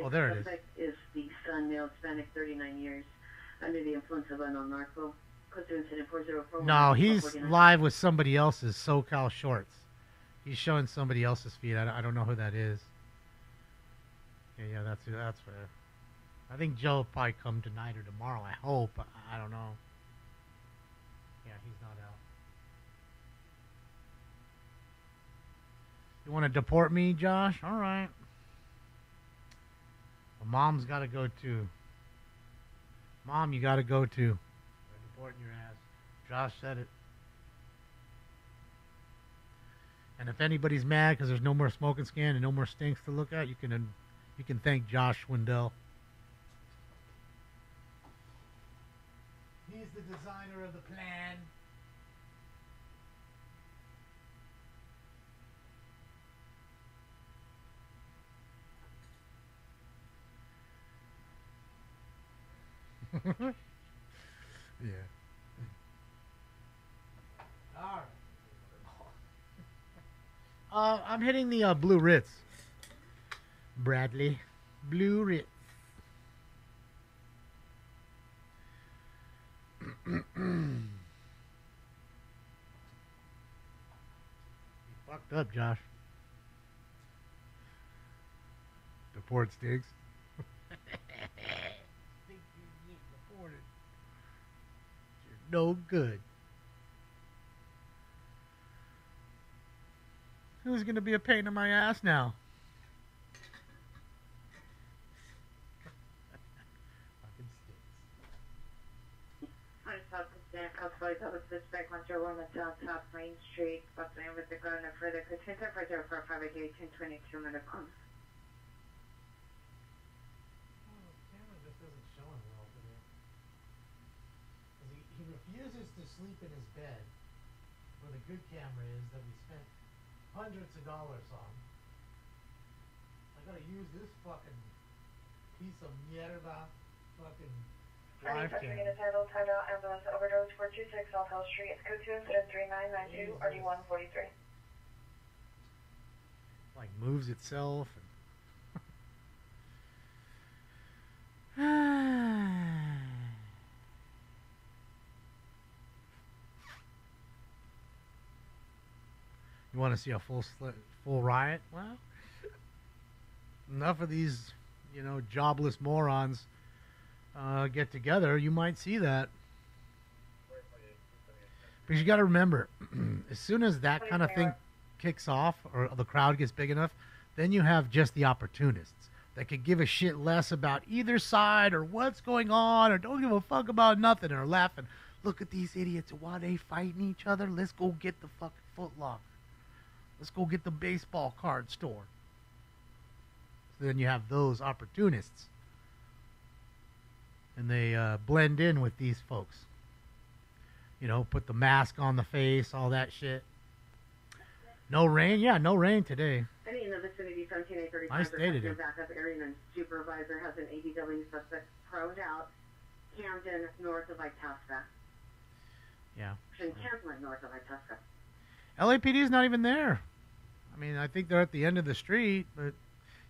Oh, there it is. Is the son, male, Hispanic, 39 years, under the influence of unknown narco. No, he's live with somebody else's SoCal Shorts. He's showing somebody else's feed. I don't know who that is. Yeah, that's fair. I think Joe will probably come tonight or tomorrow. I hope. I don't know. Yeah, he's not out. You want to deport me, Josh? All right. Well, Mom's got to go too. Mom, you got to go too. They're deporting your ass. Josh said it. And if anybody's mad because there's no more smoking scan and no more stinks to look at, you can thank Josh Wendell. He's the designer of the plan. Yeah. All right. I'm hitting the Blue Ritz. Bradley. Blue Ritz. You fucked up, Josh. Deport Stiggs. Think you get deported. You're no good. Who's going to be a pain in my ass now? Fucking Suspect 101 Top Main Street, bustling with the gun for the contender for 0458 1022 Minutes. He refuses to sleep in his bed. Where the good camera is that we spent hundreds of dollars on. I gotta use this fucking piece of mierda fucking live camera. Title, timeout, ambulance overdose 426 South Hill Street. It's code 2 incident 3992 RD143. Like moves itself. You want to see a full riot? Well, enough of these, jobless morons get together. You might see that. Because you got to remember, as soon as that kind of thing kicks off, or the crowd gets big enough, then you have just the opportunists that could give a shit less about either side or what's going on, or don't give a fuck about nothing, or laughing. Look at these idiots. Why they fighting each other? Let's go get the fucking Foot Locker. Let's go get the baseball card store. So then you have those opportunists. And they blend in with these folks. Put the mask on the face, all that shit. No rain? Yeah, no rain today. Any in the vicinity from 1035. I stated it. Backup airman supervisor has an ADW suspect prone out Camden north of Itasca. Yeah. Camden north of Itasca. LAPD is not even there. I mean, I think they're at the end of the street, but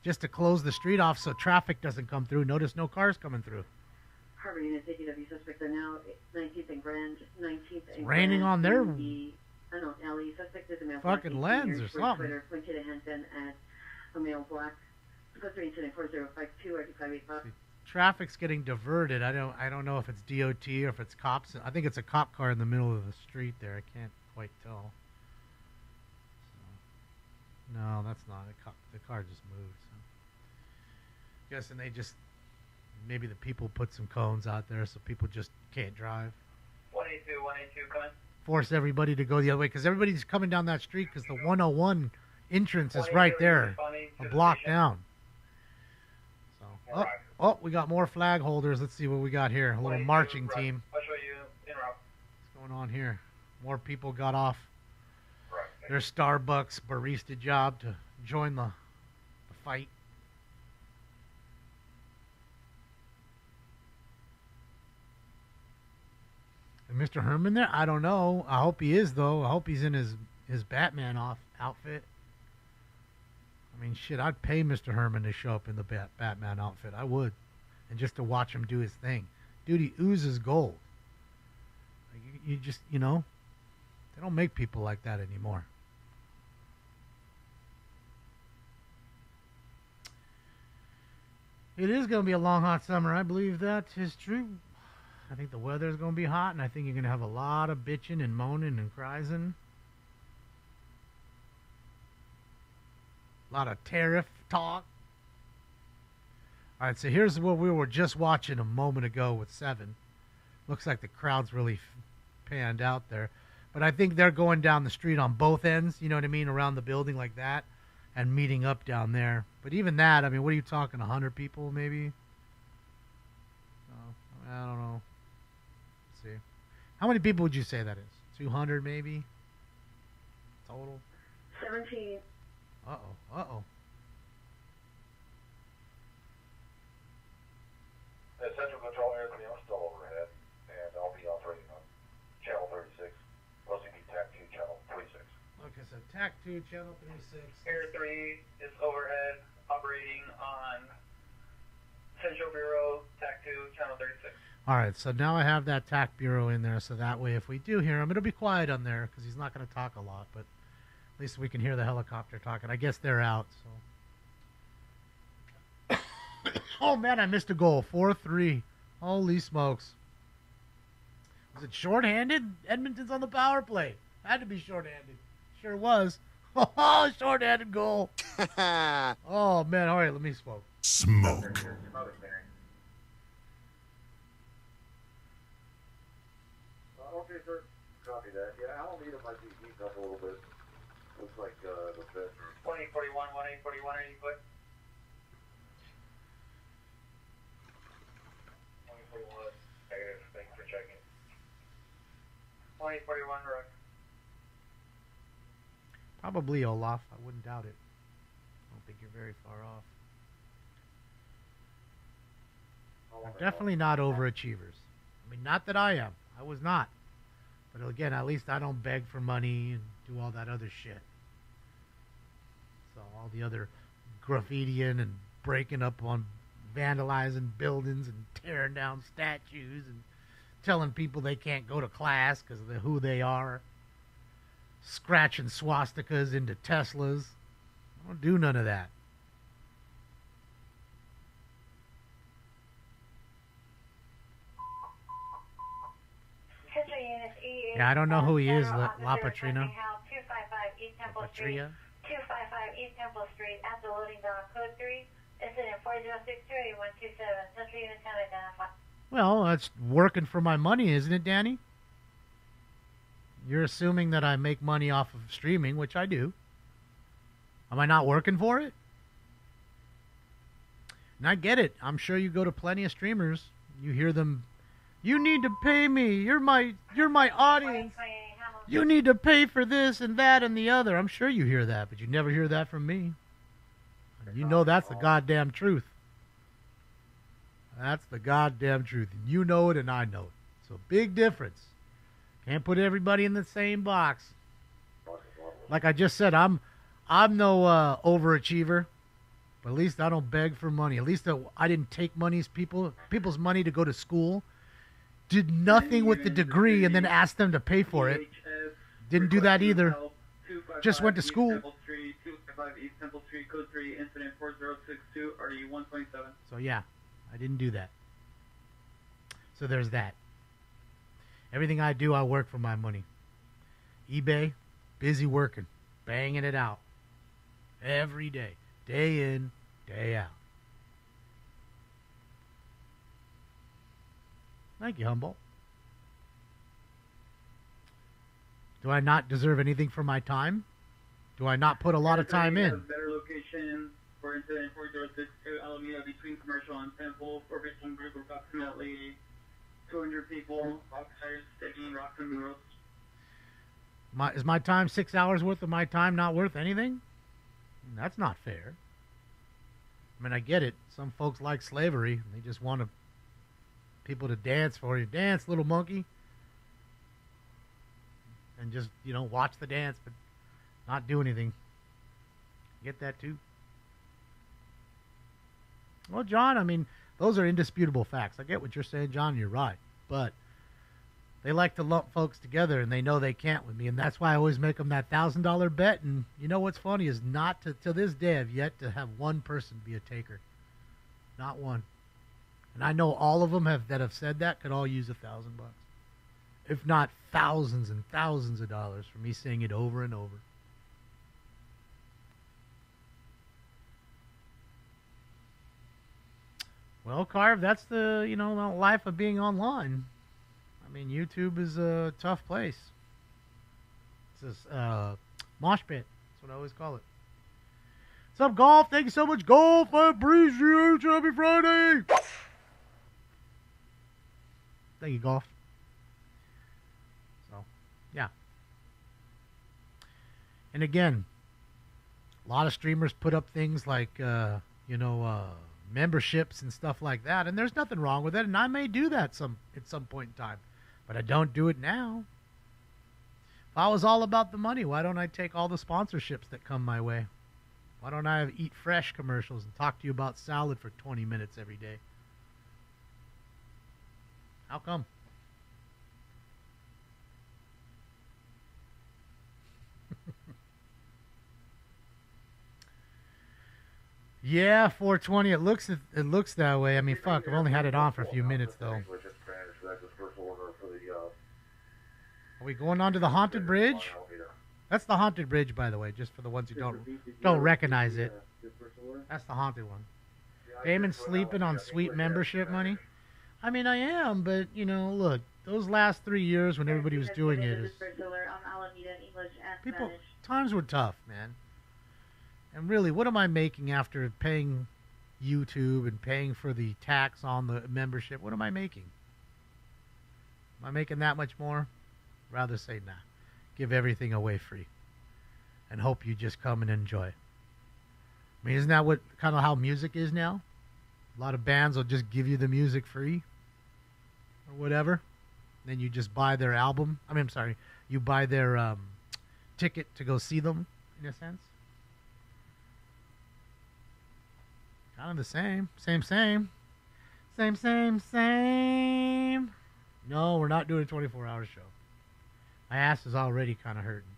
just to close the street off so traffic doesn't come through. Notice no cars coming through. Harbor units, ADW suspects are now 19th and Grand, 19th and raining on their LE suspect is a male fucking lens or something. Twitter pointed a handgun at a male black. Supposed incident 4052 585. Traffic's getting diverted. I don't know if it's DOT or if it's cops. I think it's a cop car in the middle of the street there. I can't quite tell. No, that's not. The car just moved. So. Guessing they just, maybe the people put some cones out there so people just can't drive. 182, coming. Force everybody to go the other way because everybody's coming down that street because the 101 entrance is right there, a block down. So, oh, we got more flag holders. Let's see what we got here. A little marching team. I'll show you in route. What's going on here? More people got off their Starbucks barista job to join the fight. Is Mr. Herman there? I don't know. I hope he is, though. I hope he's in his Batman outfit. I mean, shit, I'd pay Mr. Herman to show up in the Batman outfit. I would. And just to watch him do his thing. Dude, he oozes gold. Like, you just, you know, they don't make people like that anymore. It is going to be a long, hot summer. I believe that is true. I think the weather is going to be hot, and I think you're going to have a lot of bitching and moaning and crying. A lot of tariff talk. All right, so here's what we were just watching a moment ago with 7. Looks like the crowd's really panned out there. But I think they're going down the street on both ends, you know what I mean, around the building like that, and meeting up down there. But even that, I mean, what are you talking, 100 people maybe? Oh, I don't know. Let's see. How many people would you say that is? 200 maybe? Total? 17. Uh-oh, uh-oh. Central Control Area 3, I'm still overhead, and I'll be operating on Channel 36, mostly be TAC 2, Channel 36. Okay, so TAC 2, Channel 36. Area 3 is overhead, operating on Central Bureau, TAC 2, Channel 36. All right, so now I have that TAC Bureau in there, so that way if we do hear him, it'll be quiet on there because he's not going to talk a lot, but at least we can hear the helicopter talking. I guess they're out, so. Oh, man, I missed a goal. 4-3. Holy smokes. Was it shorthanded? Edmonton's on the power play. Had to be shorthanded. Sure was. Oh, shorthanded goal. Oh, man. All right, let me smoke. Smoke. Okay, sir. Copy that. Yeah, Alameda might be heating up a little bit. Looks like the best. 2041, 1841, are you put? 2041, negative, thanks for checking. 2041, correct. Probably Olaf. I wouldn't doubt it. I don't think you're very far off. They're definitely not overachievers. I mean, not that I am. I was not. But again, at least I don't beg for money and do all that other shit. So all the other graffitiing and breaking up on vandalizing buildings and tearing down statues and telling people they can't go to class because of who they are. Scratching swastikas into Teslas. I don't do none of that. Yeah, I don't know who he is, La Patrina. 255 East Temple Street. 255 East Temple Street at the loading dock. Code 3. Incident 40628127. Central Unit 10 identified. Well, that's working for my money, isn't it, Danny? You're assuming that I make money off of streaming, which I do. Am I not working for it? And I get it. I'm sure you go to plenty of streamers. You hear them, you need to pay me. You're my audience. You need to pay for this and that and the other. I'm sure you hear that, but you never hear that from me. You know that's the goddamn truth. That's the goddamn truth. And you know it and I know it. So big difference. Can't put everybody in the same box. Like I just said, I'm no overachiever. But at least I don't beg for money. At least I didn't take people's money to go to school. Did nothing with the degree and then asked them to pay for it. Didn't do that either. Just went to school. 255 East Temple Street, code 3, incident 4062, RE 127. So yeah, I didn't do that. So there's that. Everything I do, I work for my money. eBay, busy working, banging it out. Every day. Day in, day out. Thank you, Humboldt. Do I not deserve anything for my time? Do I not put a lot of time in? Better location for incident 4062 Alameda between Commercial and Temple. Formation group approximately 200 people. Officers taking rocks and murals. Is my time 6 hours worth of my time not worth anything? That's not fair. I mean, I get it. Some folks like slavery. They just want people to dance for you. Dance, little monkey. And just, watch the dance, but not do anything. Get that too? Well, John, I mean, those are indisputable facts. I get what you're saying, John. You're right. But They like to lump folks together, and they know they can't with me, and that's why I always make them that $1,000 bet. And you know what's funny is not to this day I've yet to have one person be a taker, not one. And I know all of them that have said that could all use $1,000, if not thousands and thousands of dollars for me saying it over and over. Well, Carve, that's the life of being online. I mean, YouTube is a tough place. It's a mosh pit. That's what I always call it. What's up, Golf? Thank you so much, Golf. I appreciate you. Happy Friday. Thank you, Golf. So, yeah. And again, a lot of streamers put up things like, memberships and stuff like that, and there's nothing wrong with it, and I may do that at some point in time. But I don't do it now. If I was all about the money, why don't I take all the sponsorships that come my way? Why don't I have Eat Fresh commercials and talk to you about salad for 20 minutes every day? How come? Yeah, 420. It looks that way. I mean, fuck. I've only had it on for a few minutes though. Are we going on to the haunted bridge? That's the haunted bridge, by the way, just for the ones who don't recognize it. That's the haunted one. Damon's sleeping on sweet membership money. I mean, I am, but look, those last 3 years when everybody was doing it, times were tough, man. And really, what am I making after paying YouTube and paying for the tax on the membership? What am I making? Am I making that much more? Rather say nah. Give everything away free. And hope you just come and enjoy. I mean, isn't that what kind of how music is now? A lot of bands will just give you the music free or whatever. Then you just buy their album. I'm sorry. You buy their ticket to go see them, in a sense. Kind of the same. Same. No, we're not doing a 24-hour show. My ass is already kind of hurting.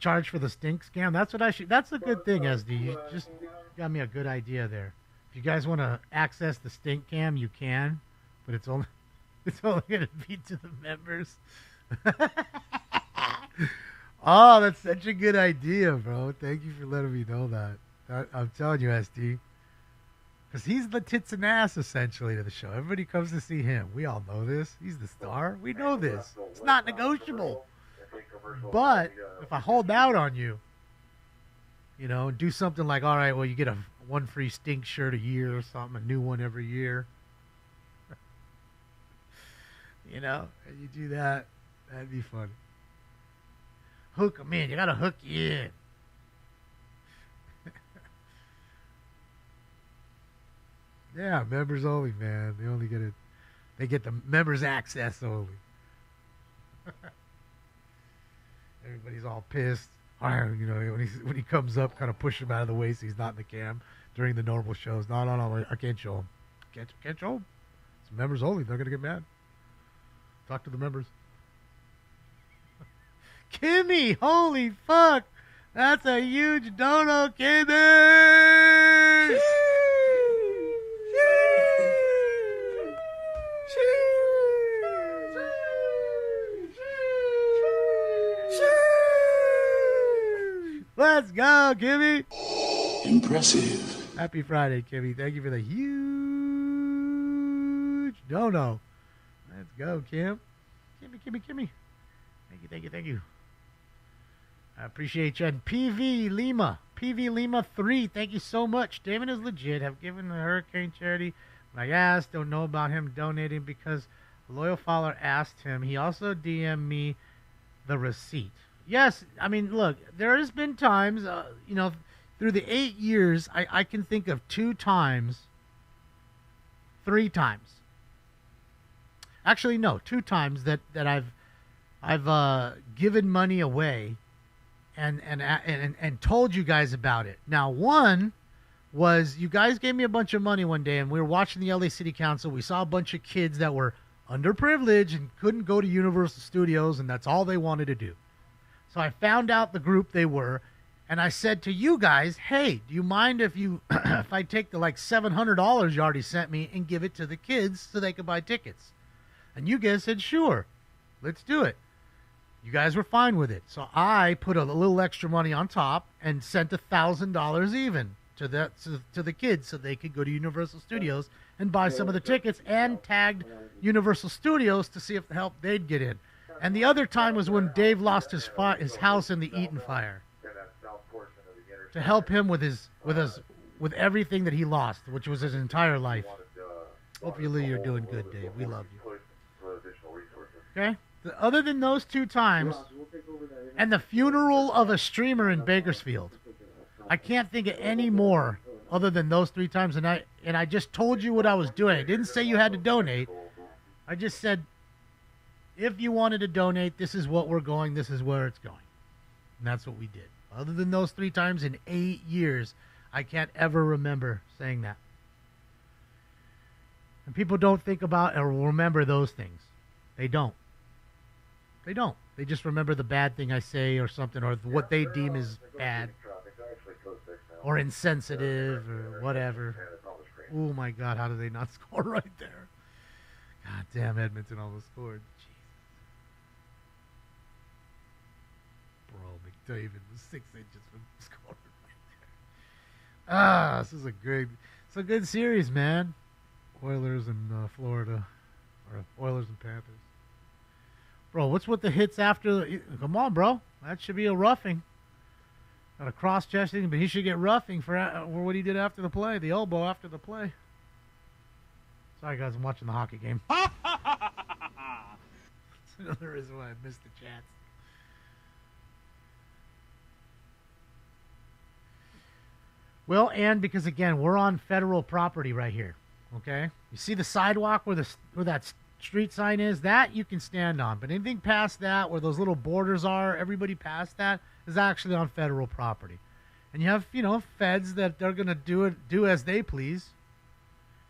Charge for the stink scam. That's what I should. That's a good thing, SD. You just got me a good idea there. If you guys want to access the stink cam, you can, but it's only going to be to the members. Oh, that's such a good idea, bro. Thank you for letting me know that. I'm telling you, SD. Because he's the tits and ass, essentially, to the show. Everybody comes to see him. We all know this. He's the star. We know this. It's not negotiable. But if I hold out on you, do something like, all right, well, you get one free stink shirt a year or something, a new one every year. And you do that, that'd be funny. Hook them in. You got to hook you in. Yeah, members only, man. They get the members access only. Everybody's all pissed. When he comes up, kind of push him out of the way so he's not in the cam during the normal shows. No, I can't show him. Can't show him. It's members only. They're gonna get mad. Talk to the members. Kimmy, holy fuck! That's a huge dono, Kimmy! Let's go, Kimmy! Impressive. Happy Friday, Kimmy. Thank you for the huge dono. Let's go, Kim. Kimmy. Thank you. I appreciate you. And PV Lima 3, thank you so much. Damon is legit. Have given the hurricane charity. When I asked, don't know about him donating because a loyal follower asked him. He also DM'd me the receipt. Yes, I mean, look, there has been times, through the 8 years, I can think of 2 times, 3 times. Actually, no, 2 times that I've given money away and told you guys about it. Now, one was you guys gave me a bunch of money one day, and we were watching the LA City Council. We saw a bunch of kids that were underprivileged and couldn't go to Universal Studios, and that's all they wanted to do. So I found out the group they were, and I said to you guys, hey, do you mind if you if I take the like $700 you already sent me and give it to the kids so they could buy tickets? And you guys said, sure, let's do it. You guys were fine with it. So I put a little extra money on top and sent $1,000 even to the kids so they could go to Universal Studios and buy some of the tickets, and tagged Universal Studios to see if the help they'd get in. And the other time was when Dave lost his house in the Eaton fire, to help him with everything that he lost, which was his entire life. Hopefully you're doing good, Dave. We love you. Okay? Other than those 2 times, and the funeral of a streamer in Bakersfield, I can't think of any more other than those 3 times. And I just told you what I was doing. I didn't say you had to donate. I just said, if you wanted to donate, this is what we're going, this is where it's going. And that's what we did. Other than those 3 times in 8 years, I can't ever remember saying that. And people don't think about or remember those things. They don't. They don't. They just remember the bad thing I say or something, or what they deem as bad or insensitive or whatever. Oh my God, how did they not score right there? God damn, Edmonton almost scored. Jeez. Bro, McDavid was 6 inches from scoring right there. This is it's a good series, man. Oilers and Florida, or Oilers and Panthers. Bro, what's with the hits after? Come on, bro. That should be a roughing. Got a cross-chesting, but he should get roughing for what he did after the play, the elbow after the play. Sorry, guys, I'm watching the hockey game. That's another reason why I missed the chats. Well, and because, again, we're on federal property right here, okay? You see the sidewalk where that street sign is? That you can stand on. But anything past that, where those little borders are, everybody past that is actually on federal property. And you have, feds that they're going to do as they please.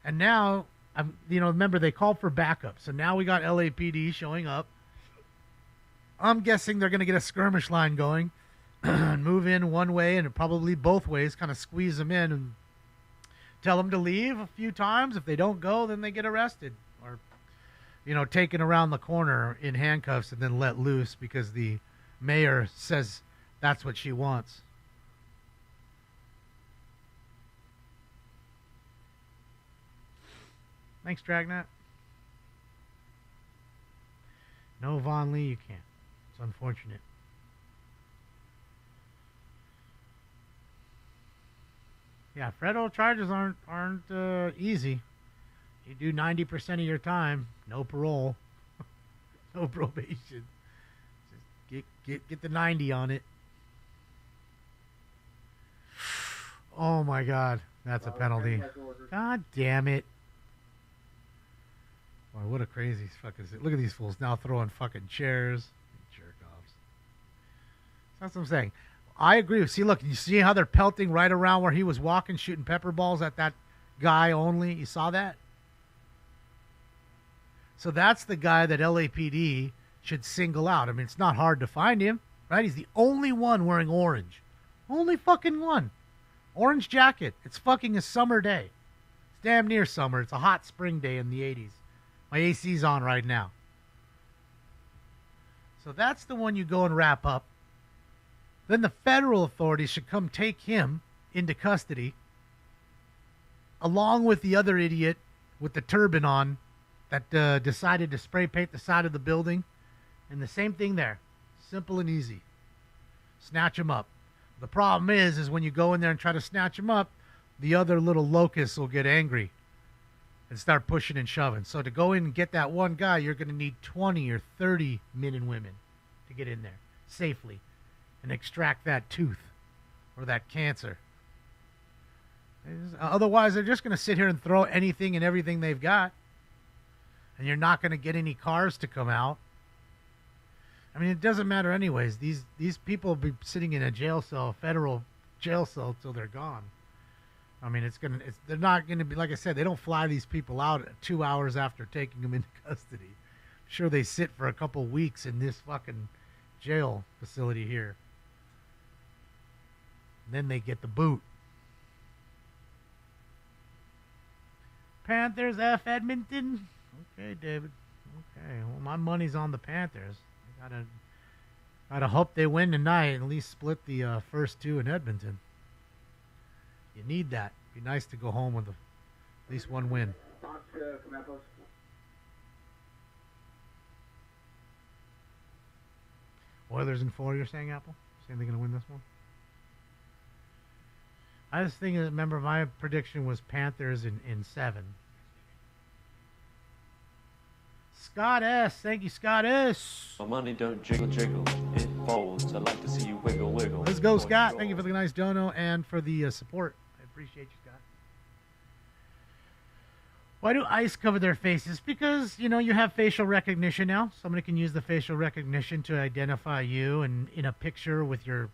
And now, remember, they called for backup. So now we got LAPD showing up. I'm guessing they're going to get a skirmish line going and move in one way and probably both ways, kind of squeeze them in and tell them to leave a few times. If they don't go, then they get arrested or, taken around the corner in handcuffs and then let loose because the mayor says that's what she wants. Thanks, Dragnet. No, Von Lee, you can't. It's unfortunate. Yeah, federal charges aren't easy. You do 90% of your time, no parole, no probation. Just get the 90 on it. Oh my God, that's a penalty. God damn it. Boy, what a crazy fucking... Look at these fools now throwing fucking chairs. Jerk-offs. That's what I'm saying. I agree. See, look, you see how they're pelting right around where he was walking, shooting pepper balls at that guy only? You saw that? So that's the guy that LAPD should single out. I mean, it's not hard to find him, right? He's the only one wearing orange. Only fucking one. Orange jacket. It's fucking a summer day. It's damn near summer. It's a hot spring day in the 80s. My AC's on right now. So that's the one you go and wrap up. Then the federal authorities should come take him into custody, along with the other idiot with the turban on that decided to spray paint the side of the building. And the same thing there. Simple and easy. Snatch him up. The problem is when you go in there and try to snatch him up, the other little locusts will get angry and start pushing and shoving. So to go in and get that one guy, you're going to need 20 or 30 men and women to get in there safely and extract that tooth or that cancer. Otherwise, they're just going to sit here and throw anything and everything they've got. And you're not going to get any cars to come out. I mean, it doesn't matter anyways. These people will be sitting in a jail cell, a federal jail cell, till they're gone. I mean, they're not gonna be, like I said, they don't fly these people out 2 hours after taking them into custody. I'm sure they sit for a couple weeks in this fucking jail facility here. Then they get the boot. Panthers F Edmonton. Okay, David. Okay, well, my money's on the Panthers. I gotta hope they win tonight and at least split the first two in Edmonton. You need that. Be nice to go home with at least one win. Oilers in 4, you're saying, Apple? Saying they're going to win this one? I was thinking, remember, my prediction was Panthers in 7. Scott S. Thank you, Scott S. My money don't jiggle, jiggle. It folds. I'd like to see you wiggle, wiggle. Let's go, Scott. Thank you for the nice dono and for the support. I appreciate you, Scott. Why do ICE cover their faces? Because, you know, you have facial recognition now. Somebody can use the facial recognition to identify you and in a picture with your,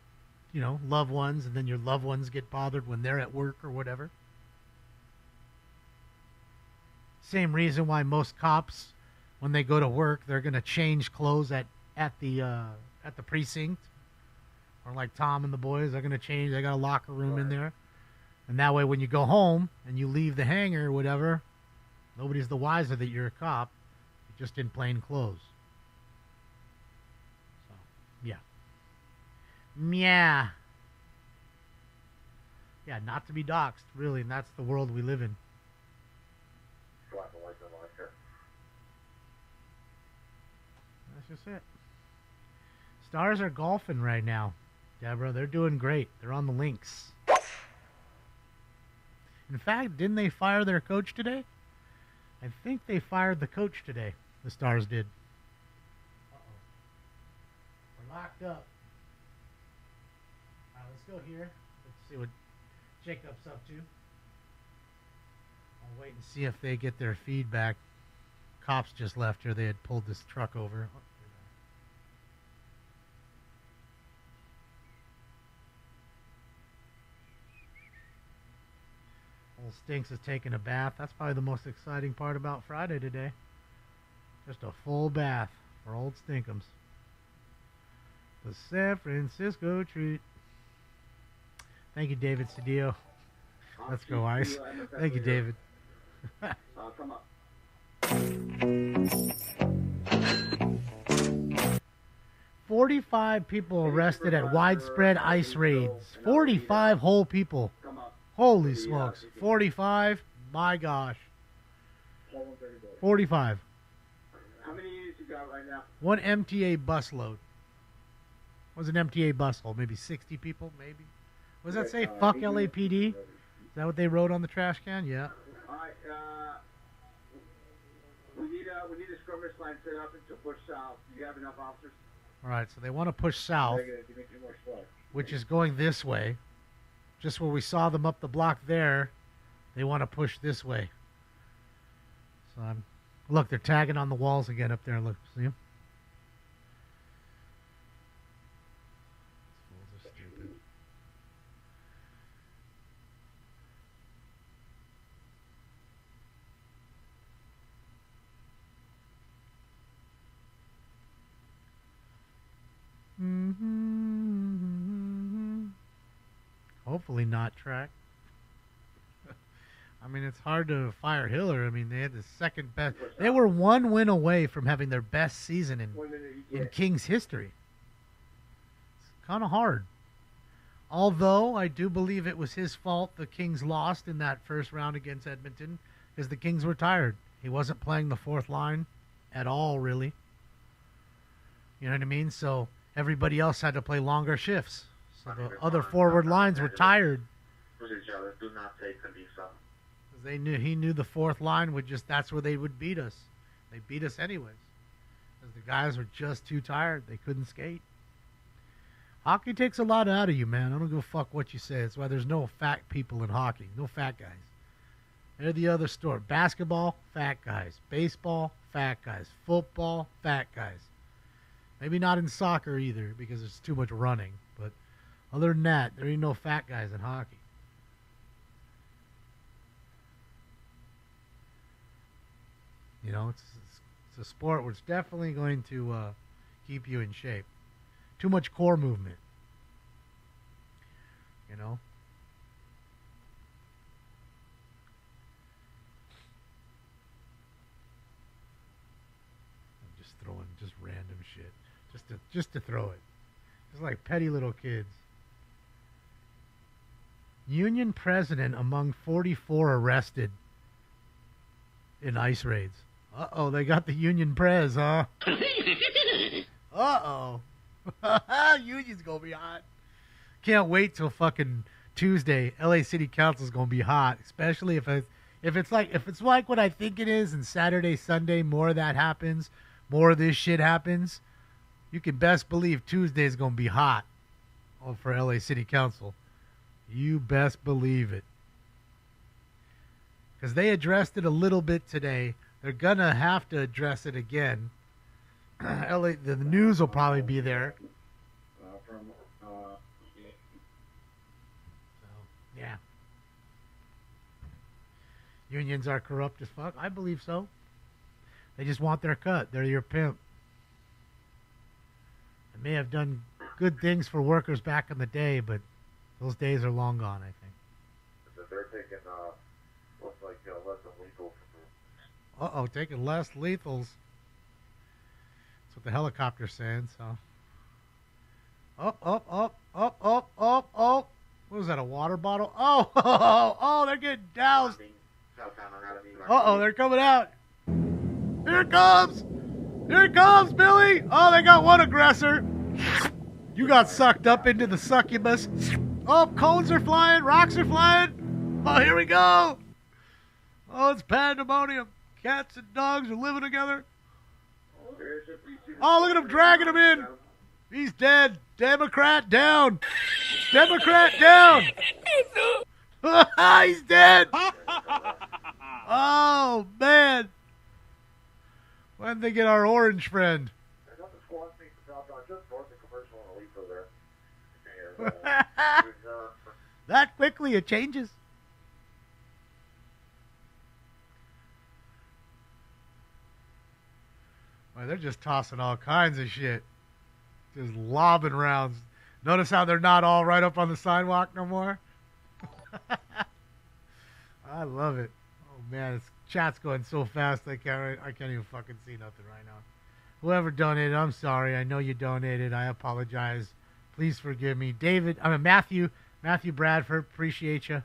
you know, loved ones, and then your loved ones get bothered when they're at work or whatever. Same reason why most cops, when they go to work, they're going to change clothes at the precinct. Or like Tom and the boys, they're going to change. They got a locker room in there. And that way when you go home and you leave the hangar or whatever, nobody's the wiser that you're a cop. You're just in plain clothes. So, yeah. Yeah. Yeah, not to be doxxed, really, and that's the world we live in. That's just it. Stars are golfing right now, Deborah. They're doing great. They're on the links. In fact, didn't they fire their coach today? I think they fired the coach today. The Stars did. Uh-oh. We're locked up. All right, let's go here. Let's see what Jacob's up to. I'll wait and see if they get their feedback. Cops just left here. They had pulled this truck over. Old Stinks is taking a bath. That's probably the most exciting part about Friday today. Just a full bath for Old Stinkums. The San Francisco treat. Thank you, David Cedillo. Let's go, Ice. Thank you, David. Come up. 45 people arrested at widespread ICE raids. 45 whole people. Holy smokes. 45? My gosh. 45. How many units you got right now? One MTA busload. What was an MTA busload? Maybe 60 people, maybe? What does that say? Fuck LAPD? Is that what they wrote on the trash can? Yeah. All right, we need a skirmish line set up to push south. Do you have enough officers? All right, so they want to push south, which is going this way. Just where we saw them up the block there, they want to push this way. So look, they're tagging on the walls again up there. Look, see them? These fools are stupid. Hopefully not track. I mean, it's hard to fire Hiller. I mean, they had the second best. They were one win away from having their best season in Kings history. It's kind of hard. Although I do believe it was his fault the Kings lost in that first round against Edmonton because the Kings were tired. He wasn't playing the fourth line at all, really. You know what I mean? So everybody else had to play longer shifts. So the other forward lines were tired. Do not take Lisa. He knew the fourth line would that's where they would beat us. They beat us anyways. Because the guys were just too tired. They couldn't skate. Hockey takes a lot out of you, man. I don't give a fuck what you say. That's why there's no fat people in hockey. No fat guys. They're the other story. Basketball, fat guys. Baseball, fat guys. Football, fat guys. Maybe not in soccer either because there's too much running. But other than that, there ain't no fat guys in hockey. You know, it's a sport where it's definitely going to keep you in shape. Too much core movement. You know? I'm just throwing just random shit. Just to throw it. Just like petty little kids. Union president among 44 arrested in ICE raids. Uh-oh, they got the Union Prez, huh? Uh-oh. Union's gonna be hot. Can't wait till fucking Tuesday. LA City Council's gonna be hot, especially if it's like what I think it is, and Saturday, Sunday, more of that happens, more of this shit happens. You can best believe Tuesday's gonna be hot for LA City Council. You best believe it. Because they addressed it a little bit today. They're going to have to address it again. The news will probably be there. Yeah. Unions are corrupt as fuck. I believe so. They just want their cut. They're your pimp. They may have done good things for workers back in the day, but those days are long gone, I think. They're taking, looks like less than lethal. Uh-oh, taking less lethals. That's what the helicopter's saying, so. Up. What was that, a water bottle? Oh, they're getting doused. Uh-oh, they're coming out. Here it comes. Here it comes, Billy. Oh, they got one aggressor. You got sucked up into the succubus. Oh, cones are flying. Rocks are flying. Oh, here we go. Oh, it's pandemonium. Cats and dogs are living together. Oh, look at him dragging him in. He's dead. Democrat down. Democrat down. He's dead. Oh, man. When did they get our orange friend? That quickly it changes. Well, they're just tossing all kinds of shit. Just lobbing rounds. Notice how they're not all right up on the sidewalk no more? I love it. Oh, man, this chat's going so fast I can't even fucking see nothing right now. Whoever donated, I'm sorry. I know you donated. I apologize. Please forgive me. Matthew Bradford, appreciate you.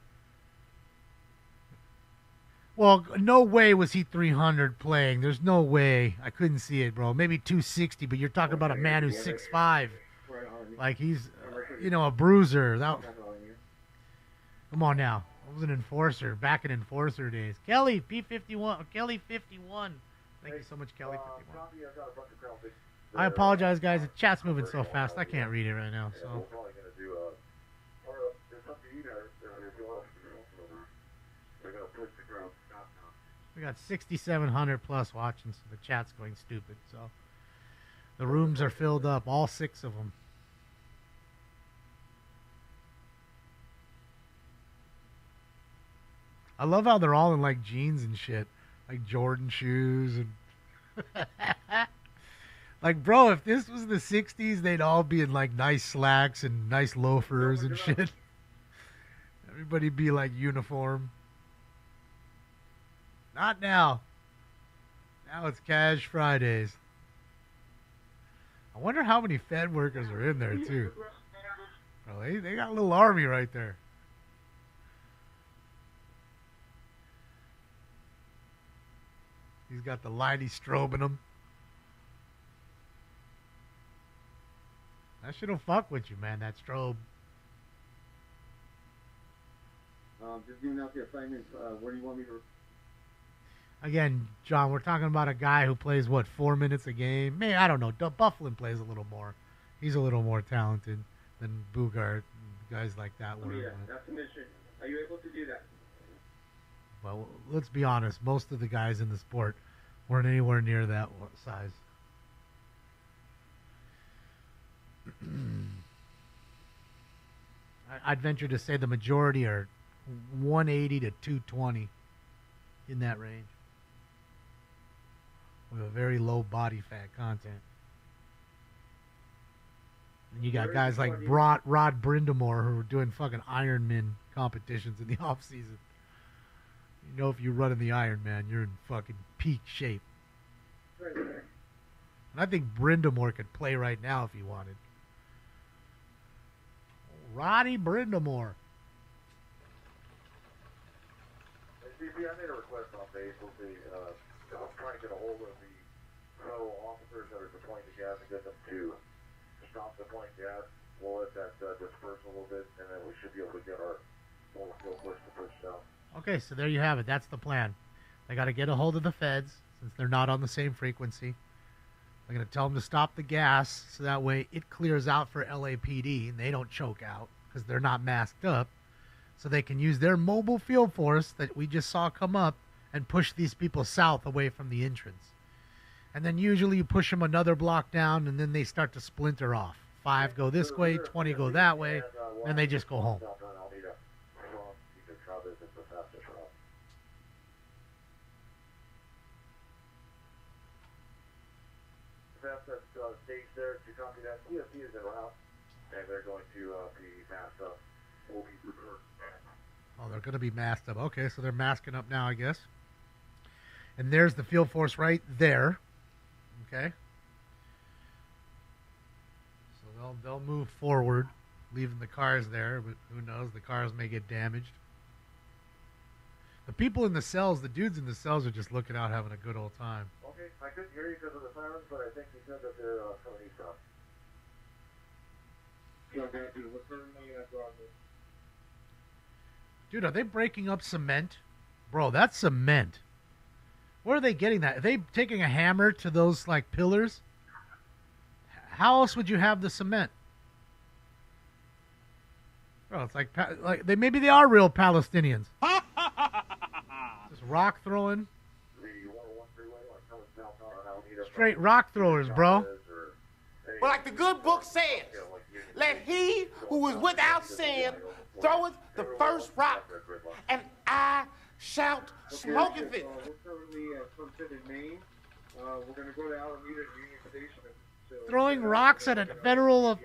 Well, no way was he 300 playing. There's no way. I couldn't see it, bro. Maybe 260, but you're talking about a man who's 6'5". Like he's, a bruiser. Come on now. I was an enforcer, back in enforcer days. Kelly, P51, Kelly 51. Thank you so much, Kelly 51. I apologize, guys. The chat's moving so fast. I can't read it right now. So. We got 6,700 plus watching, so the chat's going stupid. So the rooms are filled up, all 6 of them. I love how they're all in like jeans and shit, like Jordan shoes and. Like, bro, if this was the 60s, they'd all be in, like, nice slacks and nice loafers and shit. Everybody'd be, like, uniform. Not now. Now it's Cash Fridays. I wonder how many Fed workers are in there, too. Bro, they got a little army right there. He's got the lighty strobing him. That shit'll fuck with you, man, that strobe. Just giving out the assignments. Where do you want me to... Again, John, we're talking about a guy who plays, 4 minutes a game? Maybe, I don't know. Bufflin plays a little more. He's a little more talented than Bugart and guys like that. Yeah, that's the mission. Are you able to do that? Well, let's be honest. Most of the guys in the sport weren't anywhere near that size. I'd venture to say the majority are 180 to 220 in that range. with a very low body fat content. And you got guys like Rod Brindamore who are doing fucking Ironman competitions in the off season. You know, if you run in the Ironman, you're in fucking peak shape. And I think Brindamore could play right now if he wanted. Roddy Brindamore. CP, I made a request on Facebook. I'm trying to get a hold of the fellow officers that are deploying the gas and get them to stop deploying gas. We'll let that disperse a little bit, and then we should be able to get our full push to push down. Okay, so there you have it. That's the plan. They got to get a hold of the feds since they're not on the same frequency. They're going to tell them to stop the gas so that way it clears out for LAPD and they don't choke out because they're not masked up. So they can use their mobile field force that we just saw come up and push these people south away from the entrance. And then usually you push them another block down and then they start to splinter off. 5 go this way, 20 go that way, and they just go home. That stage there to copy that. CSC is in route, and they're going to be masked up. We'll be prepared. Oh, they're going to be masked up. Okay, so they're masking up now, I guess. And there's the field force right there. Okay. So they'll move forward, leaving the cars there, but who knows? The cars may get damaged. The people in the cells, the dudes in the cells are just looking out, having a good old time. Okay, I couldn't hear you because of the sirens, but I think you said that they're coming eastbound. Dude, are they breaking up cement? Bro, that's cement. Where are they getting that? Are they taking a hammer to those, like, pillars? How else would you have the cement? Bro, it's like maybe they are real Palestinians. Just rock throwing. Straight rock throwers, bro. Well, like the good book says, let he who is without sin throweth the first rock, and I shout smoketh it. We're currently at Sunset in Maine. We're going to go to Alameda Union Station. Throwing rocks at a federal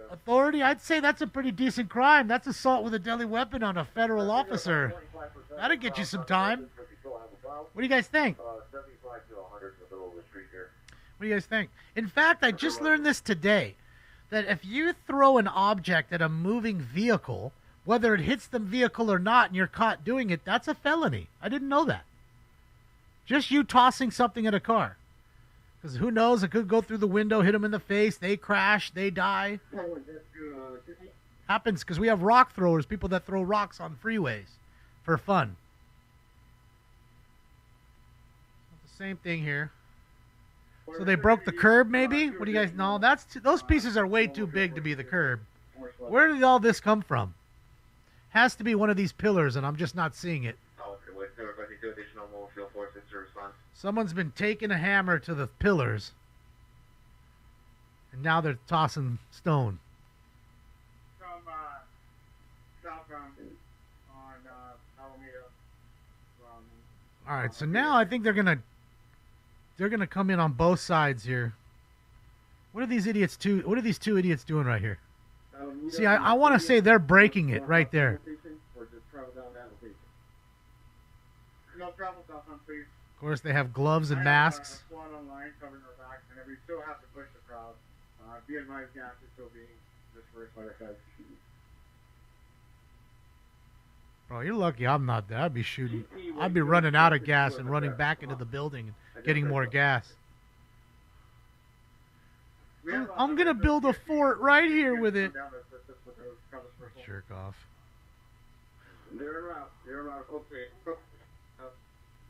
authority? I'd say that's a pretty decent crime. That's assault with a deadly weapon on a federal officer. That'll get you some time. What do you guys think? 75 to 100 in the middle of the street here. What do you guys think? In fact, I just learned this today, that if you throw an object at a moving vehicle, whether it hits the vehicle or not, and you're caught doing it, that's a felony. I didn't know that. Just you tossing something at a car. Because who knows, it could go through the window, hit them in the face, they crash, they die. Happens because we have rock throwers, people that throw rocks on freeways for fun. The same thing here. So they broke the curb, maybe? What do you guys know? Those pieces are way too big to be the curb. Where did all this come from? Has to be one of these pillars, and I'm just not seeing it. Someone's been taking a hammer to the pillars, and now they're tossing stone. From southbound on Alameda. All right, so now I think they're gonna come in on both sides here. What are these idiots What are these two idiots doing right here? See, I want to say they're breaking it right there. No travel southbound, please. Of course, they have gloves and masks. Squad online covering our backs, and we still have to push the crowd. Be advised, gas is still being dispersed by the feds. Bro, you're lucky I'm not there. I'd be shooting. I'd be running out of gas and running back into the building and getting more gas. I'm going to build a fort right here with it. Jerk off. They're around. Okay.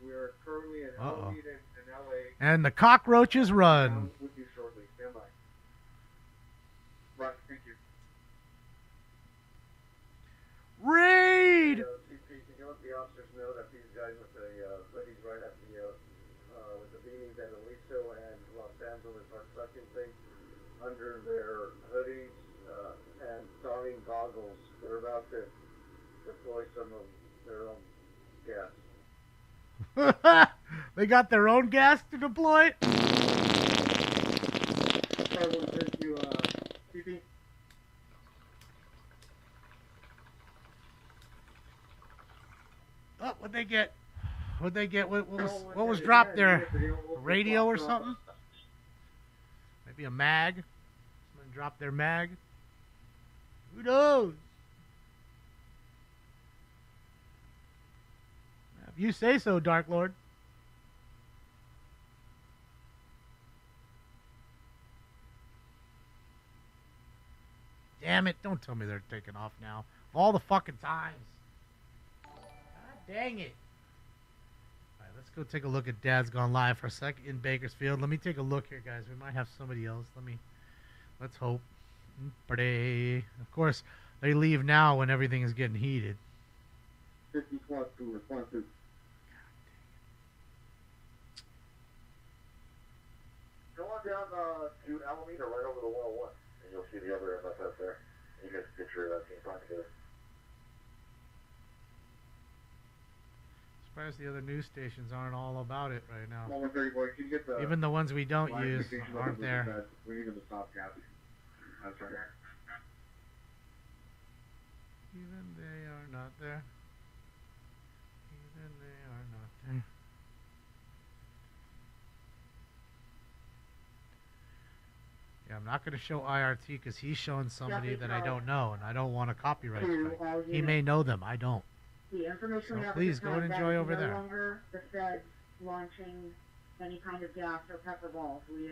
We are currently in Alameda in LA. And the cockroaches run. With you shortly. Stand by. Right, thank you. Raid! CP, can you let the officers know that these guys with the hoodies right at the with the beanies and the Liso and Los Angeles are sucking things under their hoodies and donning goggles. They're about to deploy some of their own gas. They got their own gas to deploy? Oh, what'd they get? What'd they get? What was dropped there? A radio or something? Maybe a mag? Someone dropped their mag? Who knows? If you say so, Dark Lord. Damn it, don't tell me they're taking off now. Of all the fucking times. God dang it. Alright, let's go take a look at Dad's Gone Live for a second in Bakersfield. Let me take a look here, guys. We might have somebody else. Let's hope. Pray. Of course, they leave now when everything is getting heated. 50 plus to responses. Go on down to Alameda right over the 101, and you'll see the other MFS there. You guys can get your team plan together. Surprised the other news stations aren't all about it right now. 130 boy, can you get the even the ones we don't use aren't there. We need them to stop gas. That's right. Even they are not there. Even they are not there. Yeah, I'm not going to show IRT because he's showing somebody that I don't know, and I don't want a copyright strike. He may know them, I don't. The information So please go and enjoy over no there. longer the feds launching any kind of gas or pepper balls. We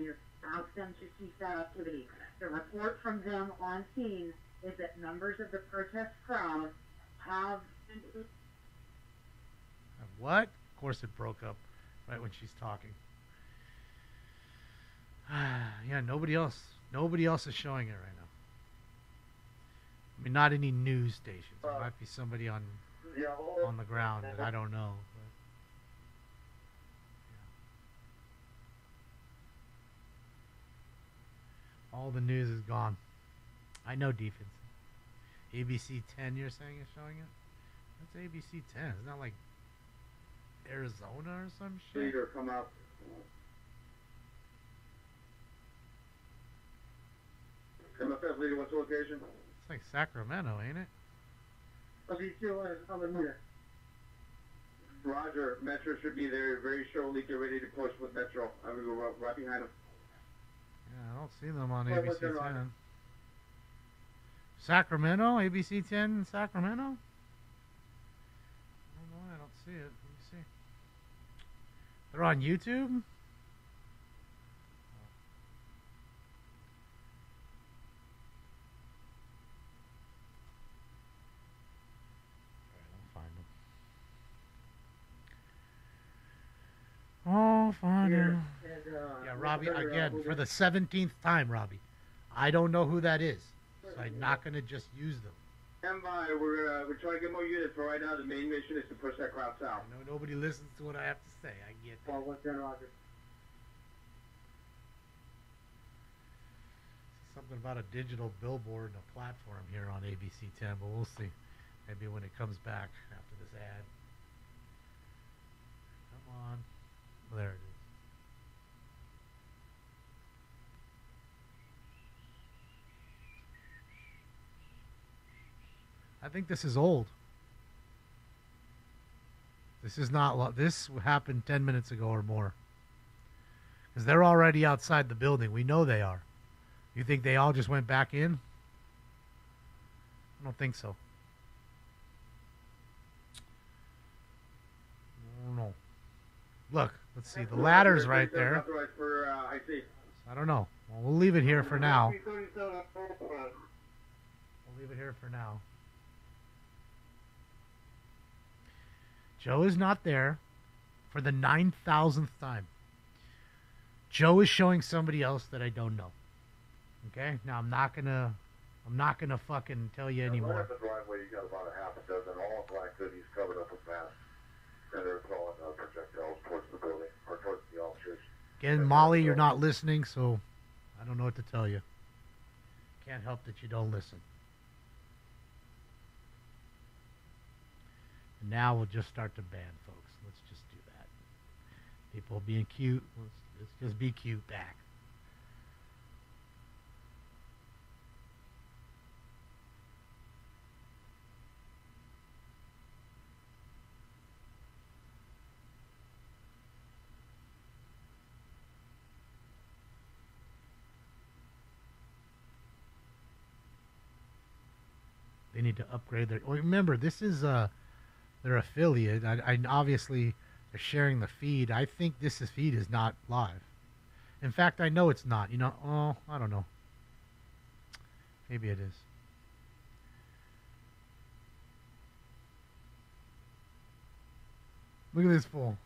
have asked them to cease that activity. The report from them on scene is that members of the protest crowd have... What? Of course it broke up right when she's talking. Yeah, nobody else is showing it right now. I mean, not any news stations. There might be somebody on the ground that I don't know. But, yeah. All the news is gone. I know defense. ABC 10, you're saying is showing it? That's ABC 10. It's not like Arizona or some shit. Leader, come up. MFS leader, what's the location? It's like Sacramento, ain't it? Roger, Metro should be there very shortly. Get ready to push with Metro. I'm going to go right behind him. Yeah, I don't see them on ABC 10. Sacramento? ABC 10 in Sacramento? I don't know why I don't see it. Let me see. They're on YouTube? Oh, fine. Yeah, Robbie, again, for the 17th time, Robbie. I don't know who that is, so I'm not going to just use them. Stand by. We're trying to get more units, but right now the main mission is to push that crowd south. I know nobody listens to what I have to say. I get that. Something about a digital billboard and a platform here on ABC 10, but we'll see. Maybe when it comes back after this ad. Come on. There it is. I think this is old. This is not. This happened 10 minutes ago or more. Because they're already outside the building. We know they are. You think they all just went back in? I don't think so. I don't know. Look, let's see. The ladder's right there. I don't know. Well, we'll leave it here for now. We'll leave it here for now. Joe is not there for the 9,000th time. Joe is showing somebody else that I don't know. Okay? Now I'm not gonna fucking tell you anymore. Right at the driveway, you got about a half a dozen, all in black hoodies covered up with masks. And they're throwing projectiles towards the building, or towards the officers. Again, Molly, you're not listening, so I don't know what to tell you. Can't help that you don't listen. And now we'll just start to ban, folks. Let's just do that. people being cute. Let's just be cute back. They need to upgrade their. Well, remember, this is their affiliate. I obviously they're sharing the feed. I think this feed is not live. In fact, I know it's not. You know, oh, I don't know. Maybe it is. Look at this fool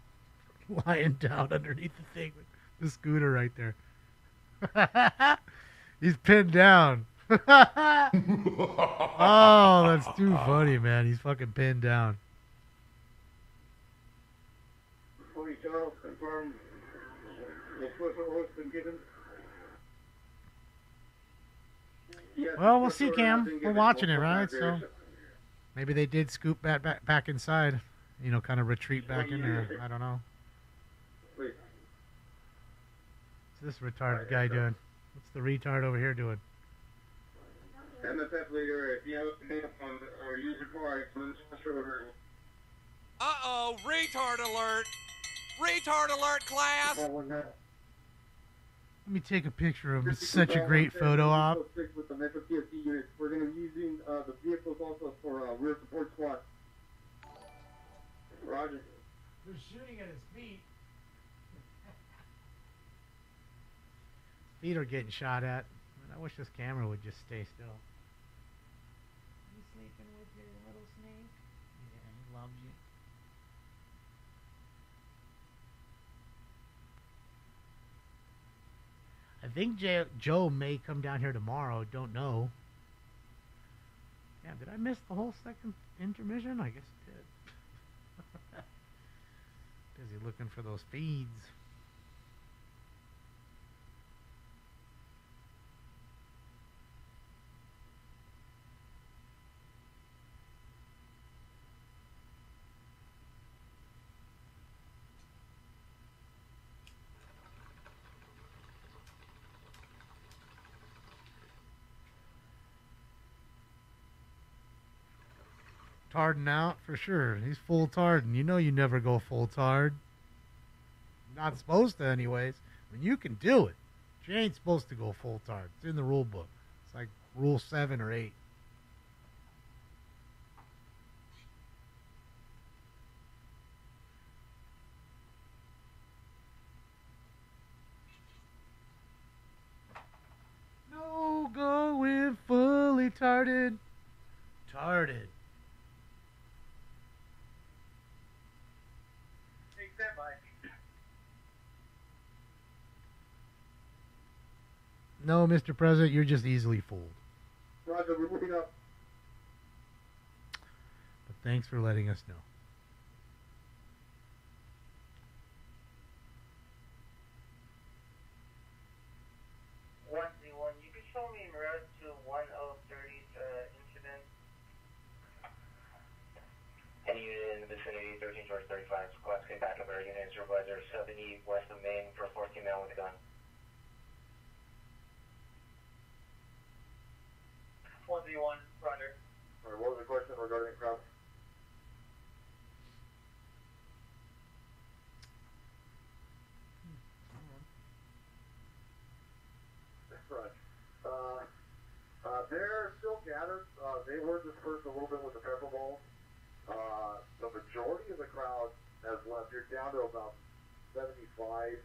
lying down underneath the thing with the scooter right there. He's pinned down. Oh, that's too funny, man. He's fucking pinned down. Confirm the first order's been given. Well, we'll see, Cam. We're watching it, right? So maybe they did scoop back inside. You know, kind of retreat back in there. I don't know. What's this retarded guy doing? What's the retard over here doing? MFF leader, if you have a name on or user card, please order. Uh-oh, retard alert! Retard alert, class! Let me take a picture of him. It's such a great photo op. With the Metro PSC units. We're going to be using the vehicles also for rear support squad. Roger. They're shooting at his feet. Feet are getting shot at. I wish this camera would just stay still. Are you sleeping with your little snake? Yeah, he loves you. I think Joe may come down here tomorrow. Don't know. Yeah, did I miss the whole second intermission? I guess I did. Busy looking for those feeds. Tarding out for sure. He's full tarding. You know you never go full tard. Not supposed to anyways. I mean, you can do it. But you ain't supposed to go full tard. It's in the rule book. It's like rule 7 or 8. No going fully tarded. Tarded. No, Mr. President, you're just easily fooled. Roger, we're moving up. But thanks for letting us know. You can show me in regards to 1030's incident. Any unit in the vicinity, 13 George 35, collapsing back of our unit, supervisor 70 west of Main for 14 man with a gun. 1Z1, Roger. Alright, what was the question regarding the crowd? Right. They're still gathered. They were dispersed a little bit with the pepper balls. The majority of the crowd has left. You're down to about 75,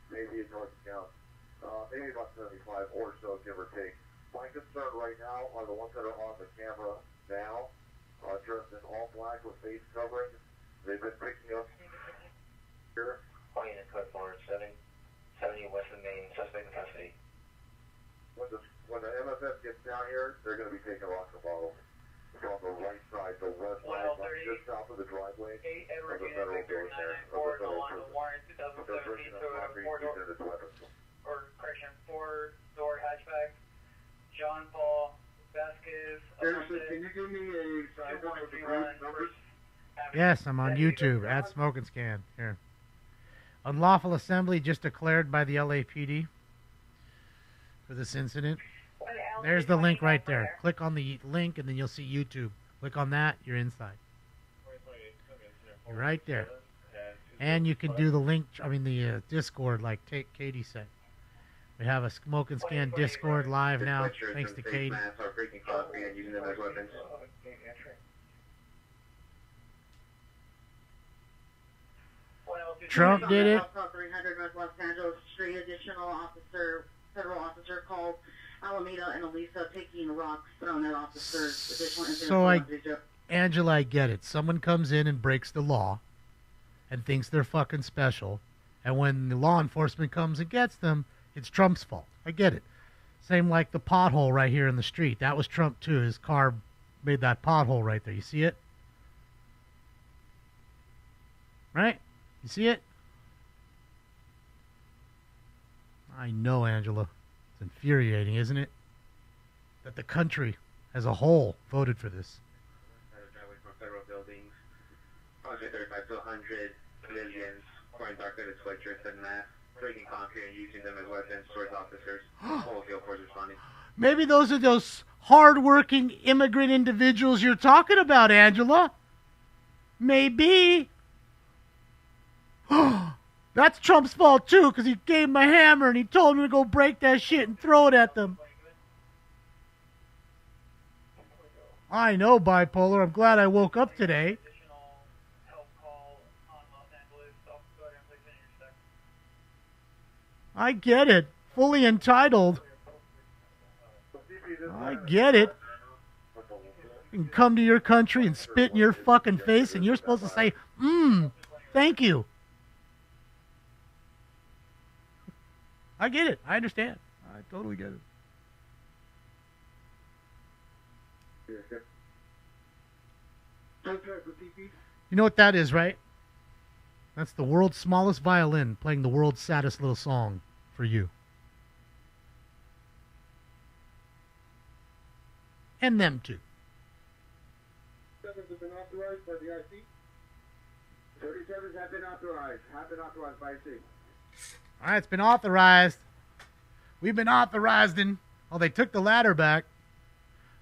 maybe in North Count. Maybe about 75 or so, give or take. My concern right now are the ones that are on the camera now, dressed in all black with face coverings. They've been picking up here. All unit code forward, 70 west of Main, suspect in custody. When the MFF gets down here, they're going to be taking rocket bottles from the right side, the west side, just south of the driveway. 8 Edward Unit Victor 994, no on the warrant 2017, so 4-door hatchback. John Paul Vasquez. Anderson, can you give me a size of the group numbers? Yes, I'm on YouTube at Smoke and Scan. Here. Unlawful assembly just declared by the LAPD for this incident. There's the link right there. Click on the link and then you'll see YouTube. Click on that, you're inside. You're right there. And you can do the link, the Discord like Katie said. We have a Smoke and Scan Discord live now, thanks to Katie. Trump did it. 300 North Los Angeles Street, federal officer called Alameda and Elisa taking rocks thrown at officers. Angela, I get it. Someone comes in and breaks the law and thinks they're fucking special. And when the law enforcement comes and gets them, it's Trump's fault. I get it. Same like the pothole right here in the street. That was Trump too. His car made that pothole right there. You see it? Right? You see it? I know, Angela. It's infuriating, isn't it? That the country as a whole voted for this. Driveway from federal buildings, 35 to 100 civilians pouring dark-hooded sweatshirts and masks, breaking concrete and using them as weapons towards officers. Whole field force responding. Maybe those are those hard-working immigrant individuals you're talking about, Angela. Maybe. That's Trump's fault, too, because he gave him a hammer and he told him to go break that shit and throw it at them. I know, bipolar. I'm glad I woke up today. I get it. Fully entitled. I get it. You can come to your country and spit in your fucking face and you're supposed to say, thank you. I get it. I understand. I totally get it. You know what that is, right? That's the world's smallest violin playing the world's saddest little song for you. And them too. 37s have been authorized by the IC. 37s have been authorized. By IC. All right, it's been authorized. We've been authorizing. Oh, they took the ladder back.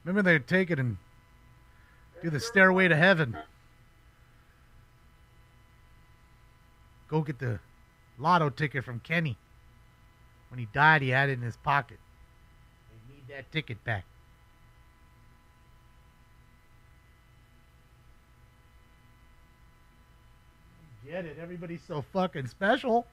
Remember they'd take it and do the stairway to heaven. Go get the lotto ticket from Kenny. When he died, he had it in his pocket. They need that ticket back. Get it? Everybody's so fucking special.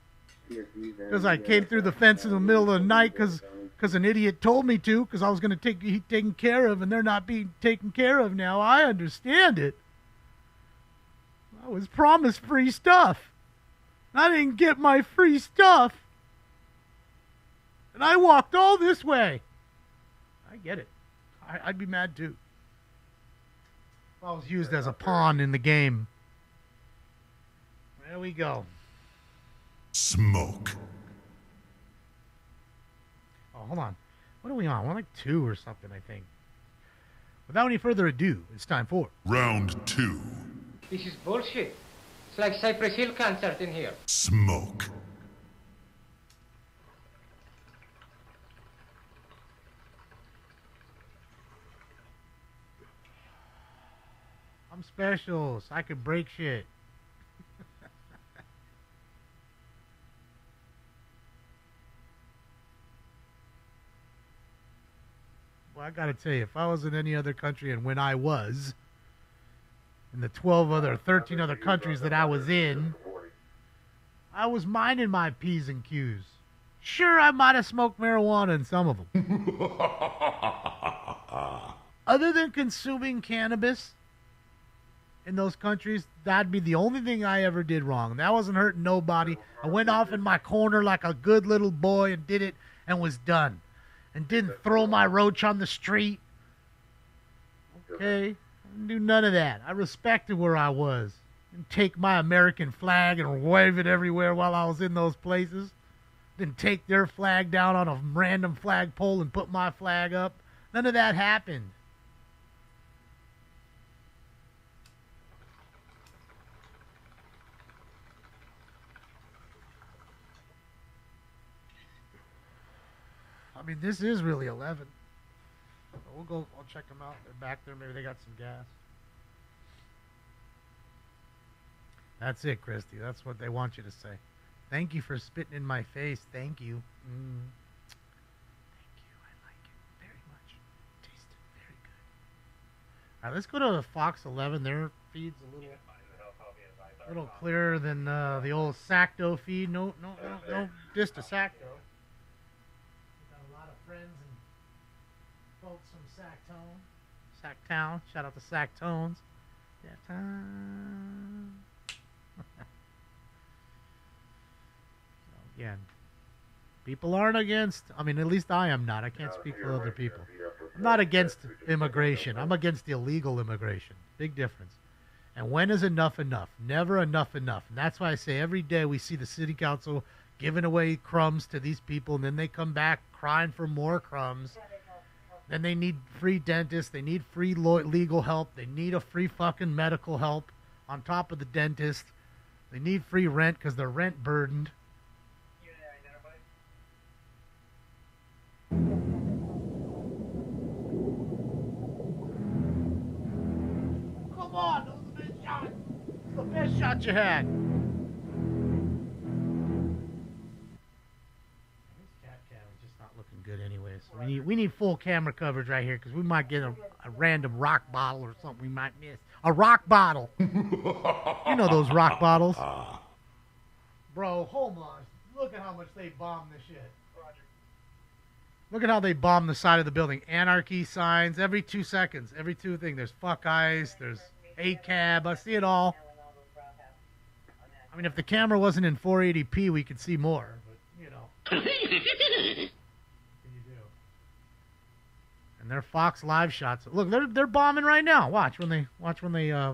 Because I came through the fence in the middle of the night because an idiot told me to, because I was going to be taken care of, and they're not being taken care of now. I understand it. I was promised free stuff. I didn't get my free stuff. And I walked all this way. I get it. I'd be mad too. If I was used as a pawn in the game. There we go. Smoke. Oh, hold on. What are we on? We're like 2 or something, I think. Without any further ado, it's time for Round 2. This is bullshit. It's like Cypress Hill concert in here. Smoke. I'm special, so I can break shit. Well, I gotta tell you, if I was in any other country, and when I was in the 13 other countries that I was in, I was minding my P's and Q's. Sure, I might have smoked marijuana in some of them. Other than consuming cannabis in those countries, that'd be the only thing I ever did wrong. That wasn't hurting nobody. I went off in my corner like a good little boy and did it and was done. And didn't throw my roach on the street. Okay? I didn't do none of that. I respected where I was. Didn't take my American flag and wave it everywhere while I was in those places. Didn't take their flag down on a random flagpole and put my flag up. None of that happened. I mean, this is really 11. But we'll go. I'll check them out. They're back there. Maybe they got some gas. That's it, Christy. That's what they want you to say. Thank you for spitting in my face. Thank you. Thank you. I like it very much. Tasted very good. All right, let's go to Fox 11. Their feed's a little clearer than the old Sacto feed. No, just a Sacto. We've got a lot of friends and folks from Sacktown. Shout out to Sacktones. Again, people aren't against, I mean, at least I am not. I can't speak for other people. I'm not against immigration. I'm against illegal immigration. Big difference. And when is enough enough? Never enough enough. And that's why I say every day we see the city council giving away crumbs to these people, and then they come back crying for more crumbs. Then they need free dentists. They need free legal help. They need a free fucking medical help on top of the dentist. They need free rent because they're rent burdened. Come on, that was the best shot. It's the best shot you had. This cat cam is just not looking good anyway. So we need full camera coverage right here because we might get a random rock bottle or something we might miss. A rock bottle. You know those rock bottles. Bro, hold on. Look at how much they bombed this shit. Look at how they bomb the side of the building. Anarchy signs every 2 seconds. Every two things. There's fuck eyes. There's ACAB. I see it all. I mean, if the camera wasn't in 480p, we could see more. But, you know. What can you do? And they're Fox Live shots. Look, they're bombing right now. Watch when they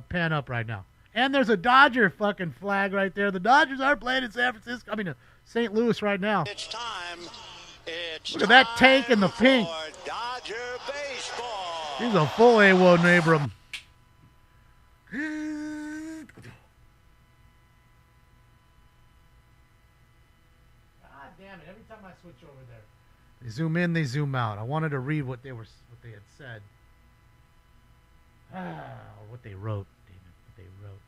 pan up right now. And there's a Dodger fucking flag right there. The Dodgers are playing in San Francisco. I mean, St. Louis right now. It's time. Look at that tank in the pink. Dodger baseball. He's a full A1 Abram. God damn it! Every time I switch over there, they zoom in, they zoom out. I wanted to read what they had said. Or what they wrote, David. What they wrote.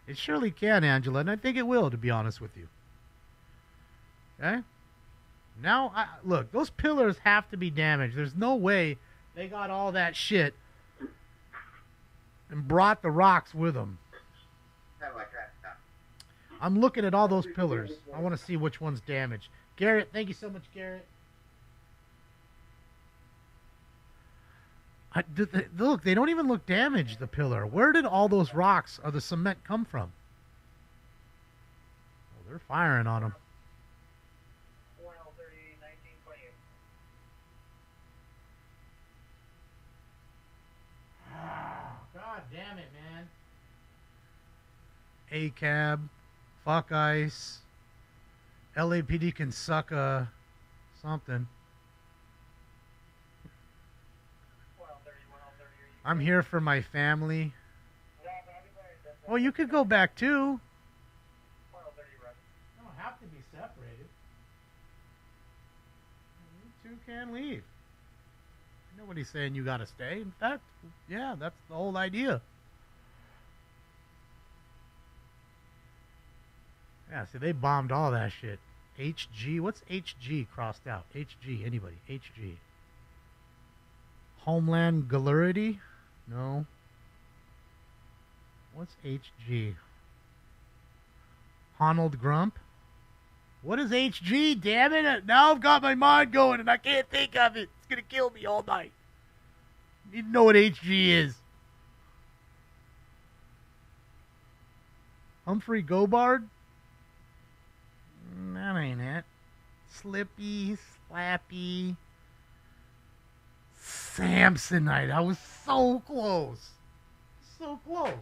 It surely can, Angela, and I think it will, to be honest with you. Okay? Now, look, those pillars have to be damaged. There's no way they got all that shit and brought the rocks with them. I'm looking at all those pillars. I want to see which one's damaged. Garrett, thank you so much, Garrett. Look, they don't even look damaged, the pillar. Where did all those rocks or the cement come from? Well, they're firing on them. God damn it, man. ACAB, fuck ice, LAPD can suck something. I'm here for my family. Well, you could go back too. You don't have to be separated. You two can leave. Nobody's saying you gotta stay. In fact, yeah, that's the whole idea. Yeah, see, they bombed all that shit. HG, what's HG crossed out? HG, anybody? HG. Homeland Galerity? No. What's HG? Honnold Grump? What is HG? Damn it! Now I've got my mind going and I can't think of it. It's gonna kill me all night. I need to know what HG is. Humphrey Gobard? That ain't it. Slippy, Slappy. Samsonite. I was so close. So close.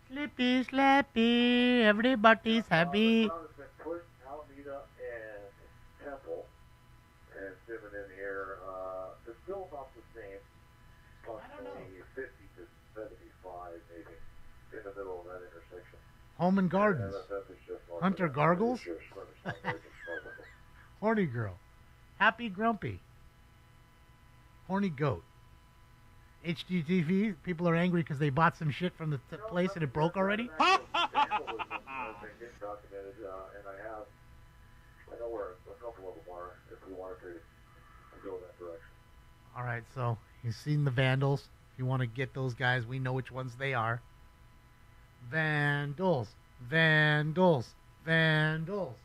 Slippy, Slappy. Everybody's happy. Alameda and Temple, and Simon in here. The still about the Home and Gardens. Hunter Gargles. Horny Girl. Happy Grumpy. Horny Goat. HGTV, people are angry because they bought some shit from the place and it broke already. I know where a couple of them are if we wanted to go in that direction. All right, so you've seen the Vandals. If you want to get those guys, we know which ones they are. Vandals. Vandals. Vandals.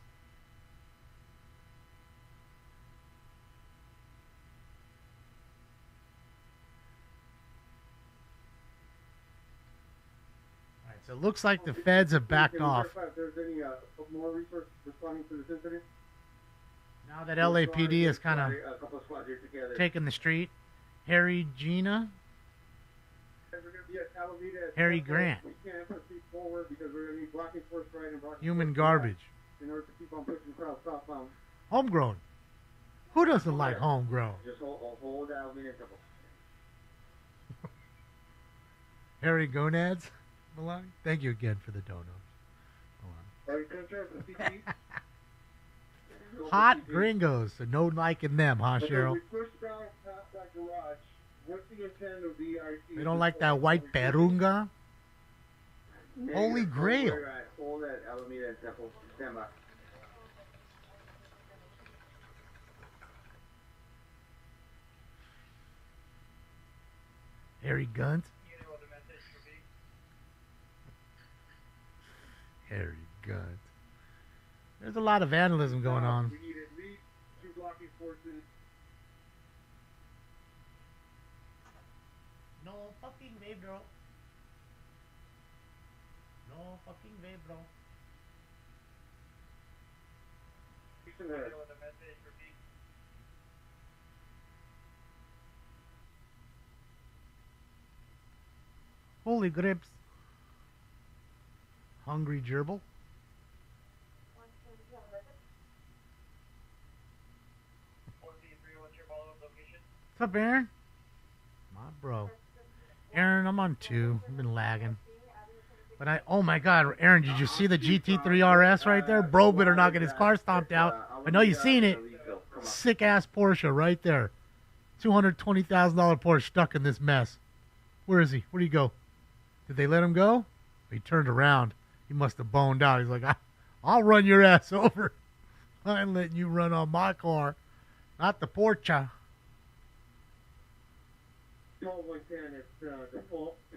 All right, so it looks like the feds have backed off. If there's any more resources responding to this incident? Now that LAPD is kind of taking the street. Harry Gina. Harry Grant. We can't proceed forward because we're going to be blocking force right and blocking Human Garbage. in order to keep on pushing crowds southbound. Homegrown. Who doesn't like homegrown? Just hold that with me in couple. Harry Gonads. Maloney. Thank you again for the donos. Hot gringos, so no liking them, huh, Cheryl? They don't like that white perunga. Holy Grail. Harry Gunt. Harry Gunt. There's a lot of vandalism going on. We need at least 2 blocking forces. No fucking way, bro. No fucking way, bro. Holy grips. Hungry gerbil. What's up, Aaron? My bro. Aaron, I'm on 2. I've been lagging. But oh my God, Aaron, did you see the GT3 RS right there? Bro better not get his car stomped out. I know you seen it. Sick ass Porsche right there. $220,000 Porsche stuck in this mess. Where is he? Where'd he go? Did they let him go? He turned around. He must have boned out. He's like, I'll run your ass over. I ain't letting you run on my car. Not the Porsche. Paul 110, it's the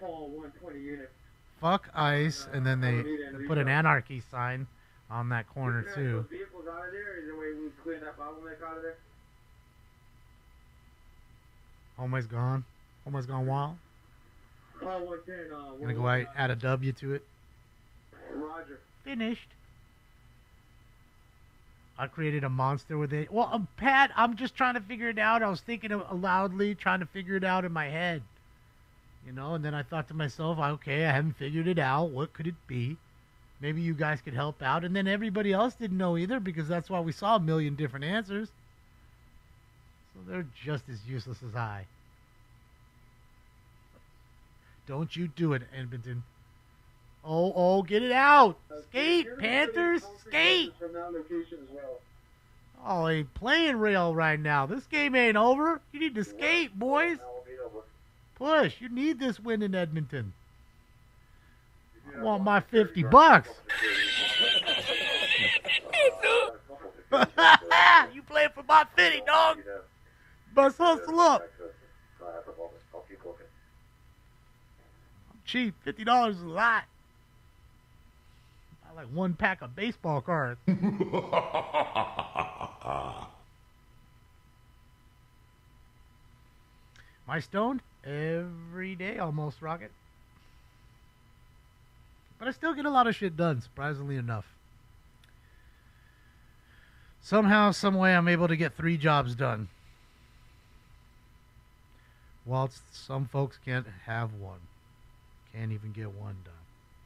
Paul 120 unit. Fuck ICE, and then they put an anarchy sign on that corner too. Vehicles out of there? Is there a way we clear that bottleneck out of there? Almost gone. Almost gone wild. Paul 110. Gonna go out, add a W to it. Roger. Finished. I created a monster with it. Well, Pat, I'm just trying to figure it out. I was thinking loudly, trying to figure it out in my head. You know, and then I thought to myself, okay, I haven't figured it out. What could it be? Maybe you guys could help out. And then everybody else didn't know either, because that's why we saw a million different answers. So they're just as useless as I. Don't you do it, Edmonton. Oh, get it out. Skate, Panthers, skate. From that location as well. Oh, a playing rail right now. This game ain't over. You need to skate, boys. Push. You need this win in Edmonton. I want my $50. You playing for my 50, dog. Bust hustle up. I'm cheap. $50 is a lot. I like 1 pack of baseball cards. Am I stoned? Every day almost, Rocket. But I still get a lot of shit done, surprisingly enough. Somehow, some way, I'm able to get 3 jobs done. Whilst some folks can't have 1. Can't even get 1 done.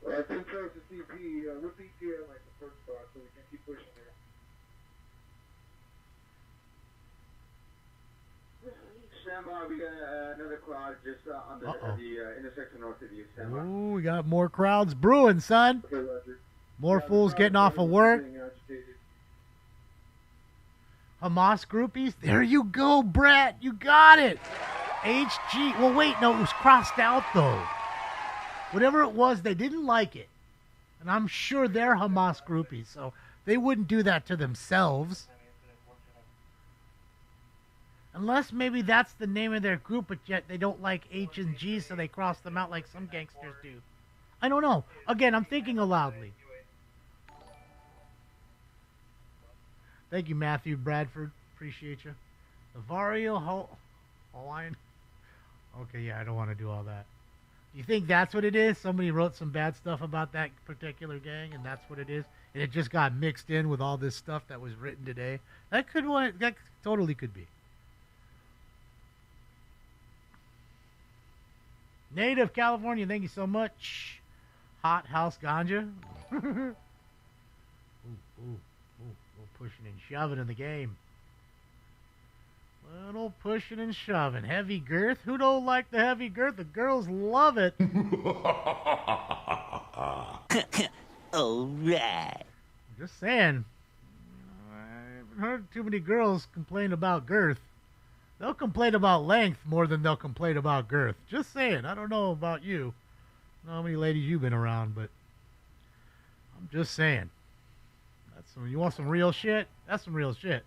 I think that was the CP. Repeat here like the first spot so we can keep pushing here. stand by. We got another crowd just on the intersection north of you. Stand by. Ooh, we got more crowds brewing, son. Okay, Roger. More fools getting off of work. Hamas groupies. There you go, Brett. You got it. HG. Well, wait. No, it was crossed out, though. Whatever it was, they didn't like it. And I'm sure they're Hamas groupies, so they wouldn't do that to themselves. Unless maybe that's the name of their group, but yet they don't like H and G, so they cross them out like some gangsters do. I don't know. Again, I'm thinking aloudly. Thank you, Matthew Bradford. Appreciate you. The Hawaiian. Okay, yeah, I don't want to do all that. You think that's what it is? Somebody wrote some bad stuff about that particular gang, and that's what it is? And it just got mixed in with all this stuff that was written today? That totally could be. Native California, thank you so much. Hot House Ganja. Ooh, pushing and shoving in the game. Little pushing and shoving. Heavy girth. Who don't like the heavy girth? The girls love it. All right. Just saying. I haven't heard too many girls complain about girth. They'll complain about length more than they'll complain about girth. Just saying. I don't know about you. I don't know how many ladies you've been around, but I'm just saying. You want some real shit? That's some real shit.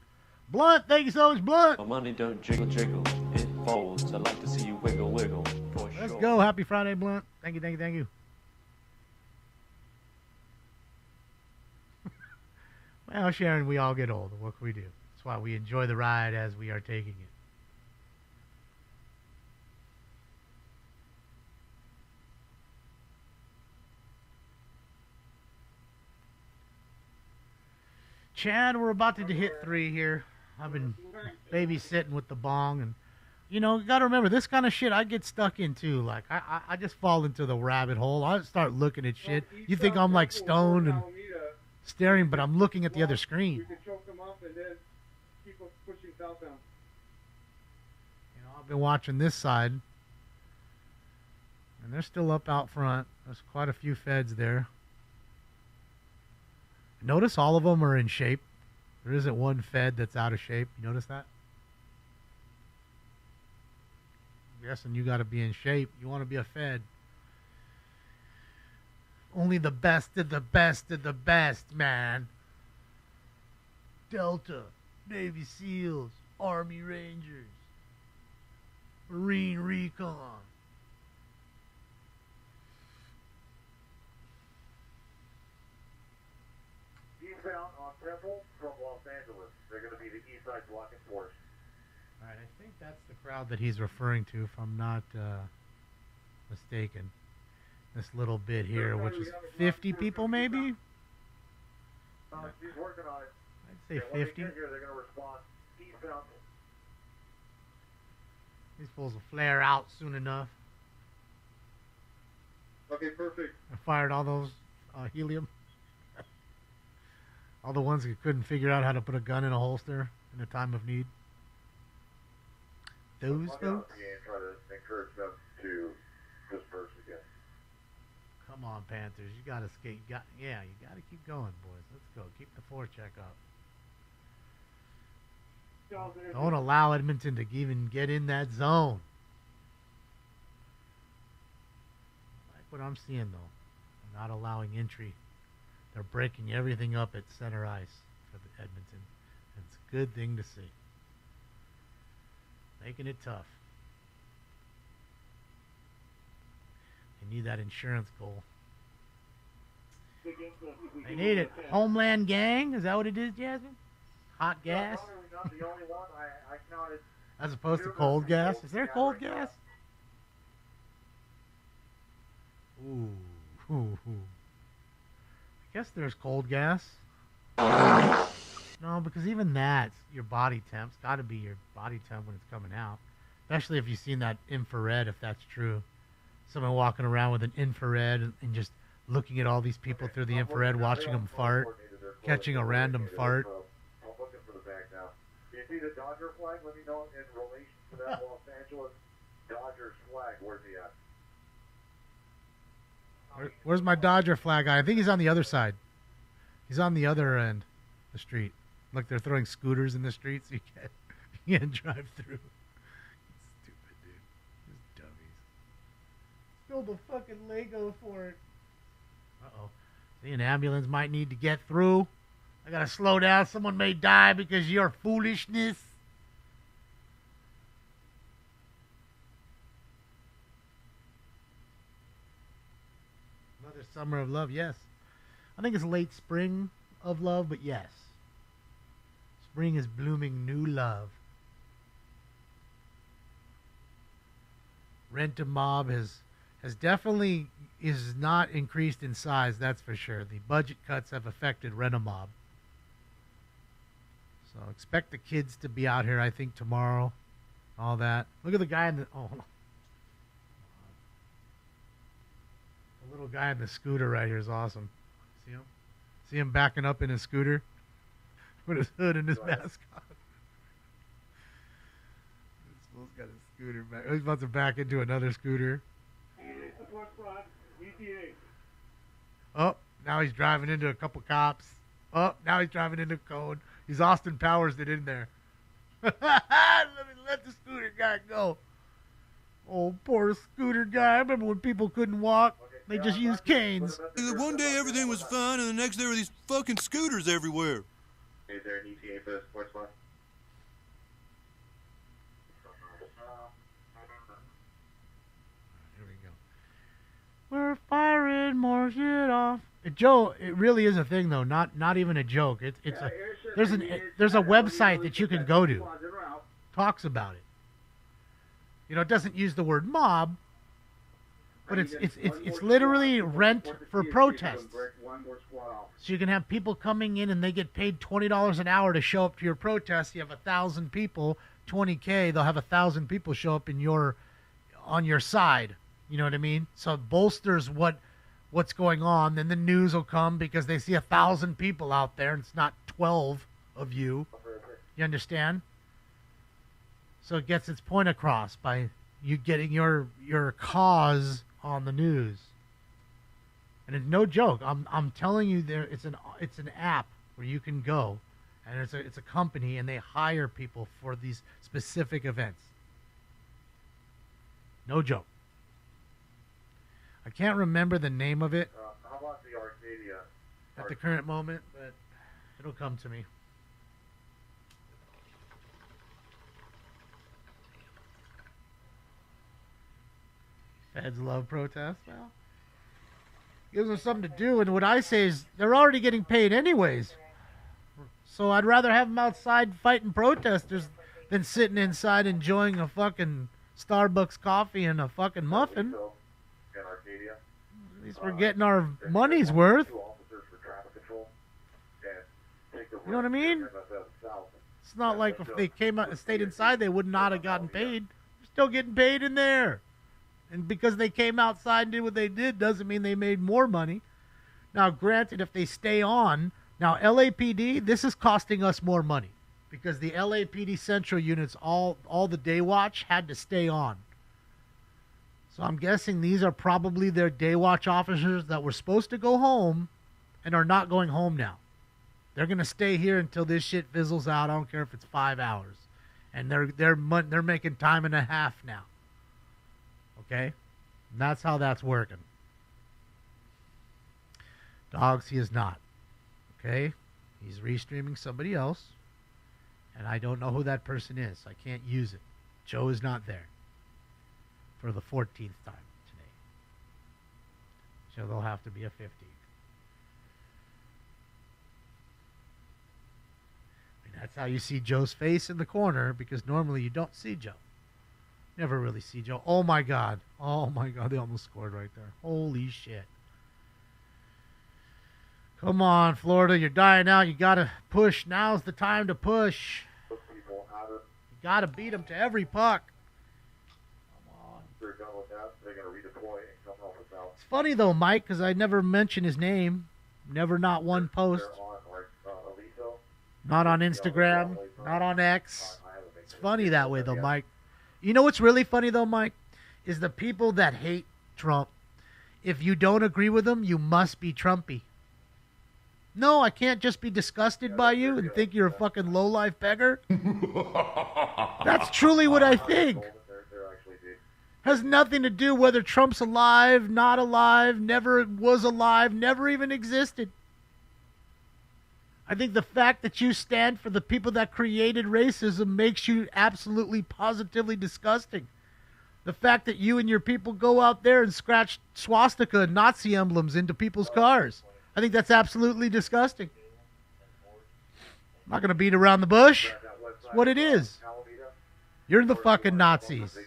Blunt, thank you so much, Blunt. My money don't jiggle jiggle, it folds. I like to see you wiggle wiggle. Let's go. Happy Friday, Blunt. Thank you, thank you, thank you. Well, Sharon, we all get older. What can we do? That's why we enjoy the ride as we are taking it. Chad, we're about to hit 3 here. I've been babysitting with the bong, and you got to remember this kind of shit I get stuck into. Like I just fall into the rabbit hole. I start looking at shit. You think I'm like stoned and staring, but I'm looking at the other screen. You can choke them up and then keep pushing southbound. I've been watching this side, and they're still up out front. There's quite a few feds there. Notice all of them are in shape. There isn't one fed that's out of shape. You notice that? I'm guessing you got to be in shape. You want to be a fed. Only the best of the best of the best, man. Delta, Navy SEALs, Army Rangers, Marine Recon. Eastbound on Temple from Los Angeles. They're going to be the east side blocking force. All right, I think that's the crowd that he's referring to, if I'm not mistaken. This little bit here, which is 50 people, maybe? He's working on it. I'd say 50. Here, they're going to respond eastbound. These fools will flare out soon enough. Okay, perfect. I fired all those helium. All the ones that couldn't figure out how to put a gun in a holster in a time of need. Those folks? Try to encourage them to disperse again. Come on, Panthers. You got to skate. You got to keep going, boys. Let's go. Keep the forecheck up. Don't allow Edmonton to even get in that zone. I like what I'm seeing, though. They're not allowing entry. They're breaking everything up at center ice for the Edmonton. It's a good thing to see. Making it tough. They need that insurance goal. They need it. Homeland Gang? Is that what it is, Jasmine? Hot gas? Not the only one. I counted. As opposed to cold gas? Is there cold gas? Ooh. I guess there's cold gas. No, because even that's your body temp's got to be your body temp when it's coming out. Especially if you've seen that infrared, if that's true. Someone walking around with an infrared and just looking at all these people through the infrared, watching them fart, catching a random fart. I'm looking for the bag now. You see the Dodger flag? Let me know in relation to that Los Angeles Dodgers flag. Where's he at? Where's my Dodger flag guy? I think he's on the other side. He's on the other end of the street. Look, they're throwing scooters in the street so you can't drive through. Stupid, dude. Just dummies. Build a fucking Lego for it. Uh-oh. See, an ambulance might need to get through. I gotta slow down. Someone may die because of your foolishness. Another summer of love, yes. I think it's late spring of love, but yes. Spring is blooming new love. Rent-a-Mob has definitely is not increased in size, that's for sure. The budget cuts have affected Rent-a-Mob. So expect the kids to be out here, I think, tomorrow. All that. Look at the guy in the... Oh, hold on. The little guy in the scooter right here is awesome. See him? See him backing up in his scooter? With his hood and his mask on. This fool's got his scooter back. He's about to back into another scooter. Oh, now he's driving into a couple cops. Oh, now he's driving into code. He's Austin Powers it in there. Let the scooter guy go. Oh, poor scooter guy. I remember when people couldn't walk. They just used canes. One day everything was fine, and the next day there were these fucking scooters everywhere. Is there an ETA for the sports bus? Here we go. We're firing more shit off. Joe, it really is a thing though. Not even a joke. There's a website that you can go to. Talks about it. You know, it doesn't use the word mob, but it's literally rent for protests. So you can have people coming in and they get paid $20 an hour to show up to your protest. You have 1,000 people, $20K. They'll have 1,000 people show up on your side. You know what I mean? So it bolsters what's going on. Then the news will come because they see 1,000 people out there and it's not 12 of you. You understand? So it gets its point across by you getting your cause on the news. And it's no joke. I'm telling you, it's an app where you can go, and it's a company, and they hire people for these specific events. No joke. I can't remember the name of it How about the Arcadia? at the current moment, but it'll come to me. Feds love protests. Well, gives them something to do, and what I say is they're already getting paid anyways. So I'd rather have them outside fighting protesters than sitting inside enjoying a fucking Starbucks coffee and a fucking muffin. At least we're getting our money's worth. You know what I mean? It's not like if they came out and stayed inside, they would not have gotten paid. They're still getting paid in there. And because they came outside and did what they did doesn't mean they made more money. Now, granted, if they stay on, now LAPD, this is costing us more money because the LAPD Central units, all the day watch had to stay on. So I'm guessing these are probably their day watch officers that were supposed to go home and are not going home now. They're going to stay here until this shit fizzles out. I don't care if it's 5 hours. And they're making time and a half now. Okay? And that's how that's working. Dogs, he is not. Okay? He's restreaming somebody else. And I don't know who that person is. I can't use it. Joe is not there. For the 14th time today. So there'll have to be a 15th. I mean, that's how you see Joe's face in the corner, because normally you don't see Joe. Never really see Joe. Oh my God. Oh my God. They almost scored right there. Holy shit. Come on, Florida. You're dying out. You got to push. Now's the time to push. You got to beat them to every puck. It's funny though, Mike, because I never mention his name. Never, not one post. Not on Instagram. Not on X. It's funny that way, though, Mike. You know what's really funny, though, Mike? Is the people that hate Trump. If you don't agree with them, you must be Trumpy. No, I can't just be disgusted by you and think you're a fucking lowlife beggar. That's truly what I think. Has nothing to do whether Trump's alive, not alive, never was alive, never even existed. I think the fact that you stand for the people that created racism makes you absolutely positively disgusting. The fact that you and your people go out there and scratch swastika and Nazi emblems into people's cars. I think that's absolutely disgusting. I'm not going to beat around the bush. It's what it is. You're the fucking Nazis.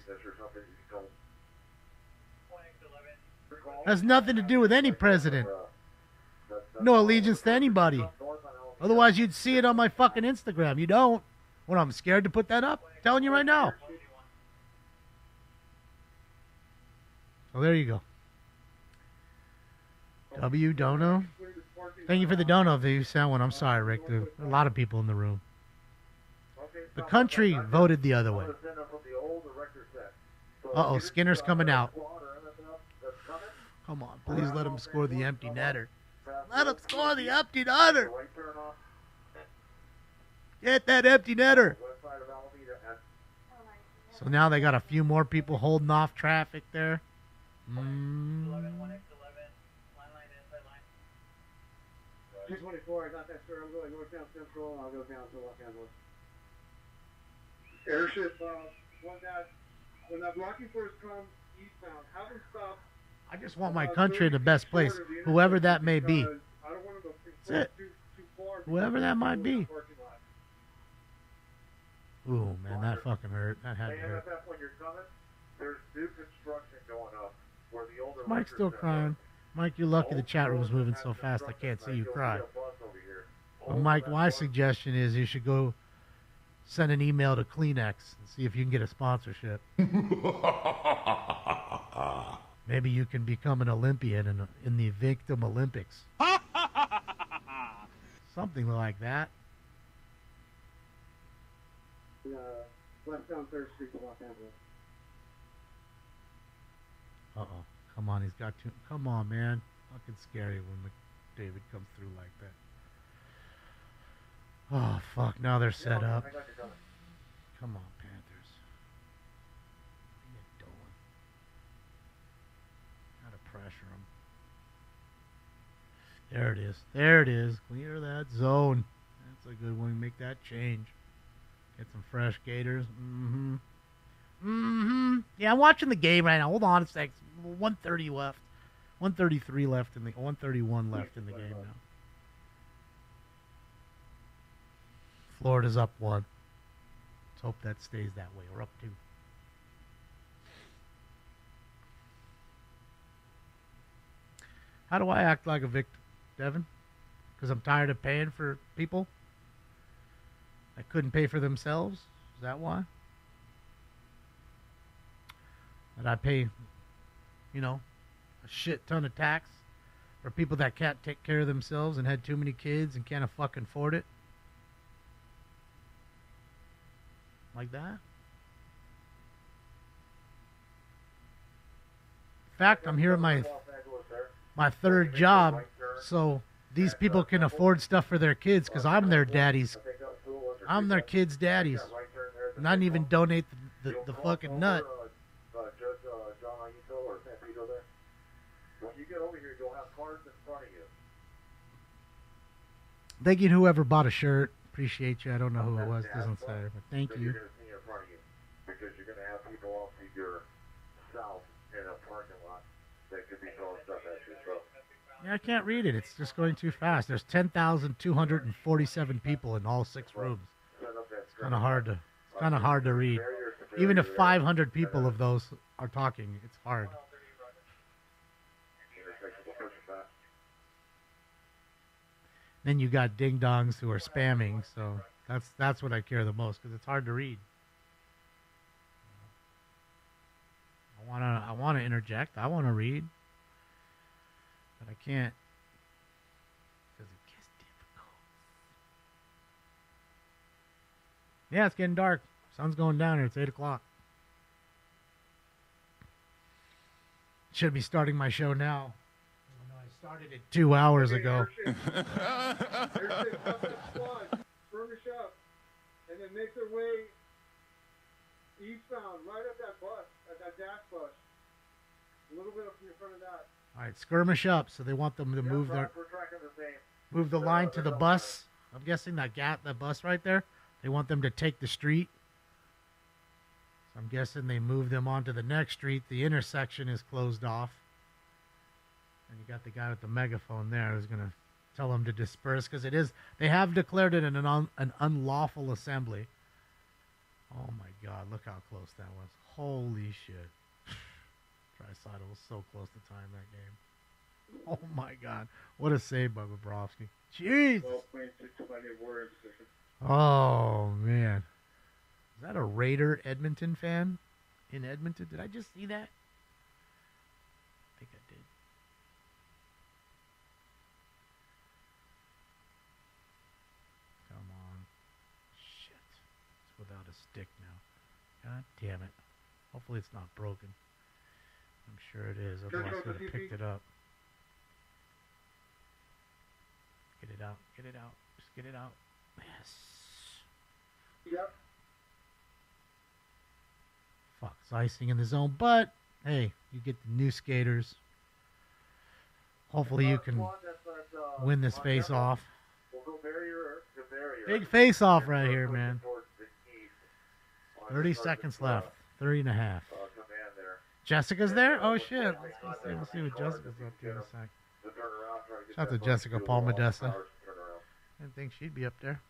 Has nothing to do with any president. No allegiance to anybody. Otherwise, you'd see it on my fucking Instagram. You don't. Well, I'm scared to put that up. I'm telling you right now. So there you go. W. Dono. Thank you for the dono if you sound one. I'm sorry, Rick. There are a lot of people in the room. The country voted the other way. Uh-oh, Skinner's coming out. Come on, please let him score the empty netter. Let him score the empty netter. Get that empty netter. So now they got a few more people holding off traffic there. 224, I got that, sir. I'm going north, south, central, and I'll go down to Los Angeles. Airship, when that blocking force comes eastbound, have them stop. I just want my country in the best place, whoever that may be. That's it. Whoever that might be. Ooh, man, that fucking hurt. That had to hurt. There's new construction going up where the older Mike's still crying. Mike, you're lucky the chat room is moving so fast I can't see you cry. Well, Mike, my suggestion is you should go send an email to Kleenex and see if you can get a sponsorship. Maybe you can become an Olympian in the Victim Olympics. Something like that. West down 3rd Street to Los Angeles. Uh-oh. Come on, he's got to... Come on, man. Fucking scary when David comes through like that. Oh, fuck. Now they're set up. Come on, Panthers. What are you doing? Gotta pressure them. There it is. There it is. Clear that zone. That's a good one. Make that change. Get some fresh gators. Yeah, I'm watching the game right now. Hold on a sec. 130 left. 133 left in the 131 left in the game now. Florida's up 1. Let's hope that stays that way. We're up 2. How do I act like a victim, Devin? Because I'm tired of paying for people that couldn't pay for themselves? Is that why? That I pay, you know, a shit ton of tax for people that can't take care of themselves and had too many kids and can't fucking afford it? Like that? In fact, I'm here at my 3rd job, so these people can afford stuff for their kids because I'm their daddies. I'm their kids' daddies. And I didn't even donate the fucking nut. When you get over here, you'll have cars in front of you. Thank you to whoever bought a shirt. Appreciate you. I don't know who it was. Doesn't say, but thank you. You're going to see in front of you because you're going to have people off to your south in a parking lot that could be throwing stuff at you. So. Yeah, I can't read it. It's just going too fast. There's 10,247 people in all 6 rooms. It's kind of hard to read. Even if 500 people of those are talking, it's hard. Then you got ding-dongs who are spamming, so that's what I care the most, because it's hard to read. I wanna interject. I want to read, but I can't because it gets difficult. Yeah, it's getting dark. Sun's going down here. It's 8 o'clock. Should be starting my show now. Oh, no, I started it 2 hours ago. Skirmish up, and then make their way eastbound, right at that bus, at that dash bus. A little bit up in front of that. All right, skirmish up. So they want them to move We're tracking the same. move the line to the bus. I'm guessing that bus right there. They want them to take the street. So I'm guessing they move them onto the next street. The intersection is closed off. And you got the guy with the megaphone there who's going to tell them to disperse because they have declared it an unlawful assembly. Oh my God, look how close that was. Holy shit. Tricidal was so close to tying that game. Oh my God. What a save by Bobrovsky. Jeez. Oh man. Is that a Raider Edmonton fan in Edmonton? Did I just see that? I think I did. Come on. Shit. It's without a stick now. God damn it. Hopefully it's not broken. I'm sure it is. Otherwise I would have picked it up. Get it out. Get it out. Just get it out. Yes. Yep. Fuck, it's icing in the zone. But, hey, you get the new skaters. Hopefully you can win this face-off. We'll go barrier to barrier. Big face-off right here, man. 30 seconds left. 3.5. Jessica's there? Oh, shit. Let's see what Jessica's up to in a sec. Shout out to Jessica Palmadessa. Didn't think she'd be up there.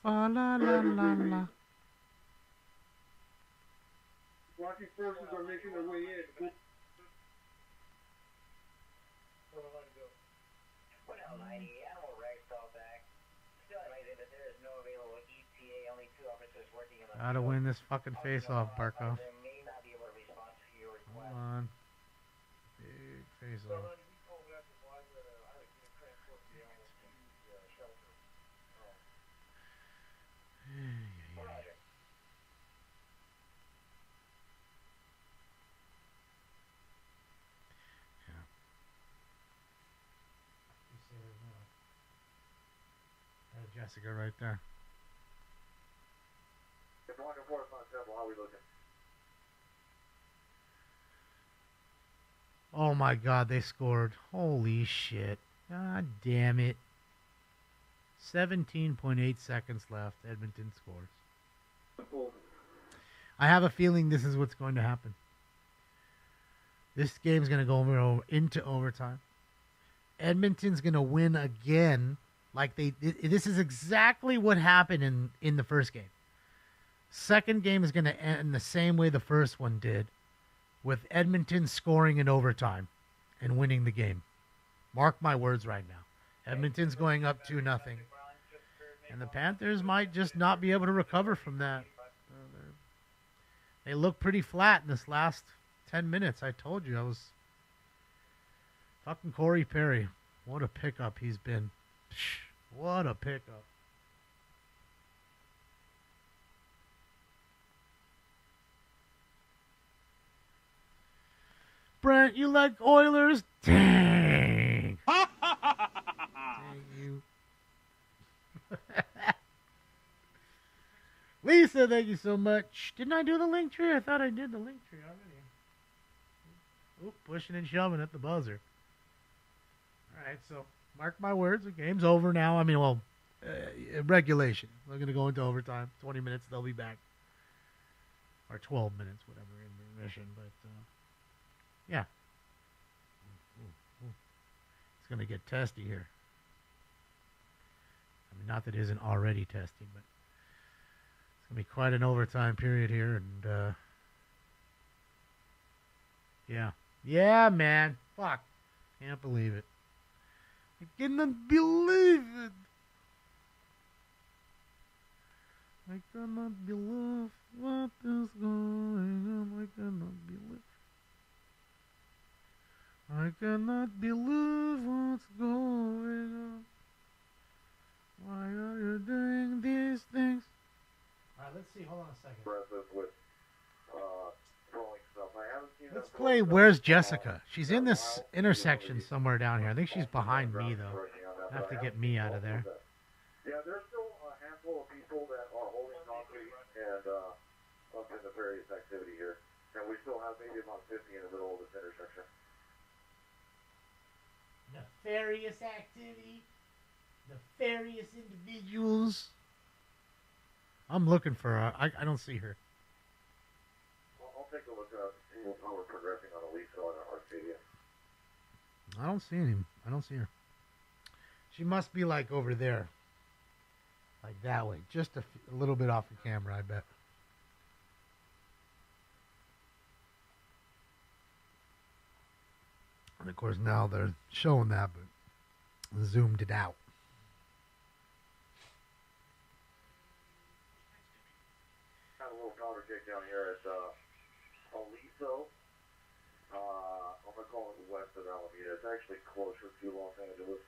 Fa la la la la. Blocking forces are making their way in. Gotta win this fucking face-off, Barkov. Come on. Big face-off. Jessica right there. How are we looking? Oh my God, they scored. Holy shit. God damn it. 17.8 seconds left. Edmonton scores. I have a feeling this is what's going to happen. This game's going to go into overtime. Edmonton's going to win again. Like this is exactly what happened in the first game. Second game is going to end the same way the first one did, with Edmonton scoring in overtime and winning the game. Mark my words right now. Edmonton's going up 2-0. And the Panthers might just not be able to recover from that. They look pretty flat in this last 10 minutes. I told you I was fucking Corey Perry. What a pickup he's been. What a pickup. Brent, you like Oilers? Dang. Thank you. Lisa, thank you so much. Didn't I do the link tree? I thought I did the link tree already. Oop, pushing and shoving at the buzzer. All right, so mark my words. The game's over now. I mean, well, regulation. We're going to go into overtime. 20 minutes, they'll be back. Or 12 minutes, whatever, in remission. But, yeah. It's going to get testy here. I mean, not that it isn't already testy, but it's going to be quite an overtime period here. And, yeah. Yeah, man. Fuck. Can't believe it. I cannot believe it. I cannot believe what is going on. I cannot believe. I cannot believe what's going Let's see. Hold on a second. With throwing stuff. I haven't seen Let's them play Where's Jessica? She's in this intersection somewhere down here. I think she's behind me, though. I have to get me out of there. Yeah, there's still a handful of people that are holding concrete and up in the various activity here. And we still have maybe about 50 in the middle of this intersection. Nefarious activity. Nefarious individuals. I'm looking for her. I don't see her. I'll take a look at see how we're progressing on Elisa and Arcadia. I don't see him. I don't see her. She must be like over there. Like that way. Just a little bit off the camera, I bet. And of course now they're showing that, but zoomed it out. Had a little powder kick down here at Aliso. I'm going to call it west of Alameda. It's actually closer to Los Angeles.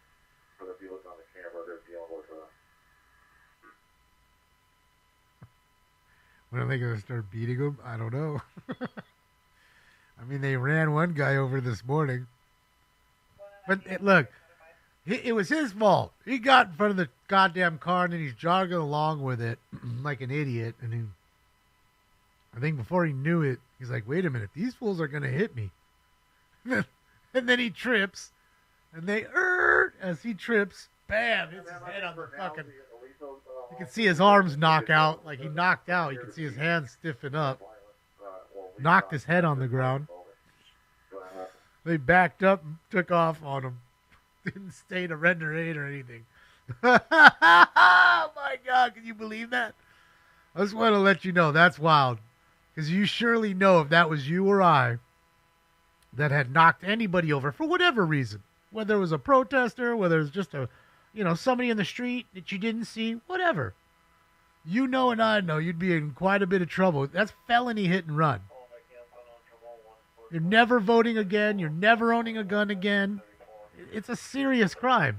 But if you look on the camera, they're dealing with When are they going to start beating them? I don't know. I mean, they ran one guy over this morning. But look, it was his fault. He got in front of the goddamn car and then he's jogging along with it like an idiot. And I think before he knew it, he's like, wait a minute, these fools are going to hit me. And then he trips. And they, as he trips, bam, hits his head on the fucking... You can see his arms knock out. Like he knocked out. You can see his hands stiffen up. Knocked his head on the ground. They backed up and took off on him. Didn't stay to render aid or anything. Oh my God, can you believe that? I just want to let you know that's wild. Because you surely know if that was you or I that had knocked anybody over for whatever reason. Whether it was a protester, whether it was just somebody in the street that you didn't see, whatever. You know and I know you'd be in quite a bit of trouble. That's felony hit and run. You're never voting again. You're never owning a gun again. It's a serious crime.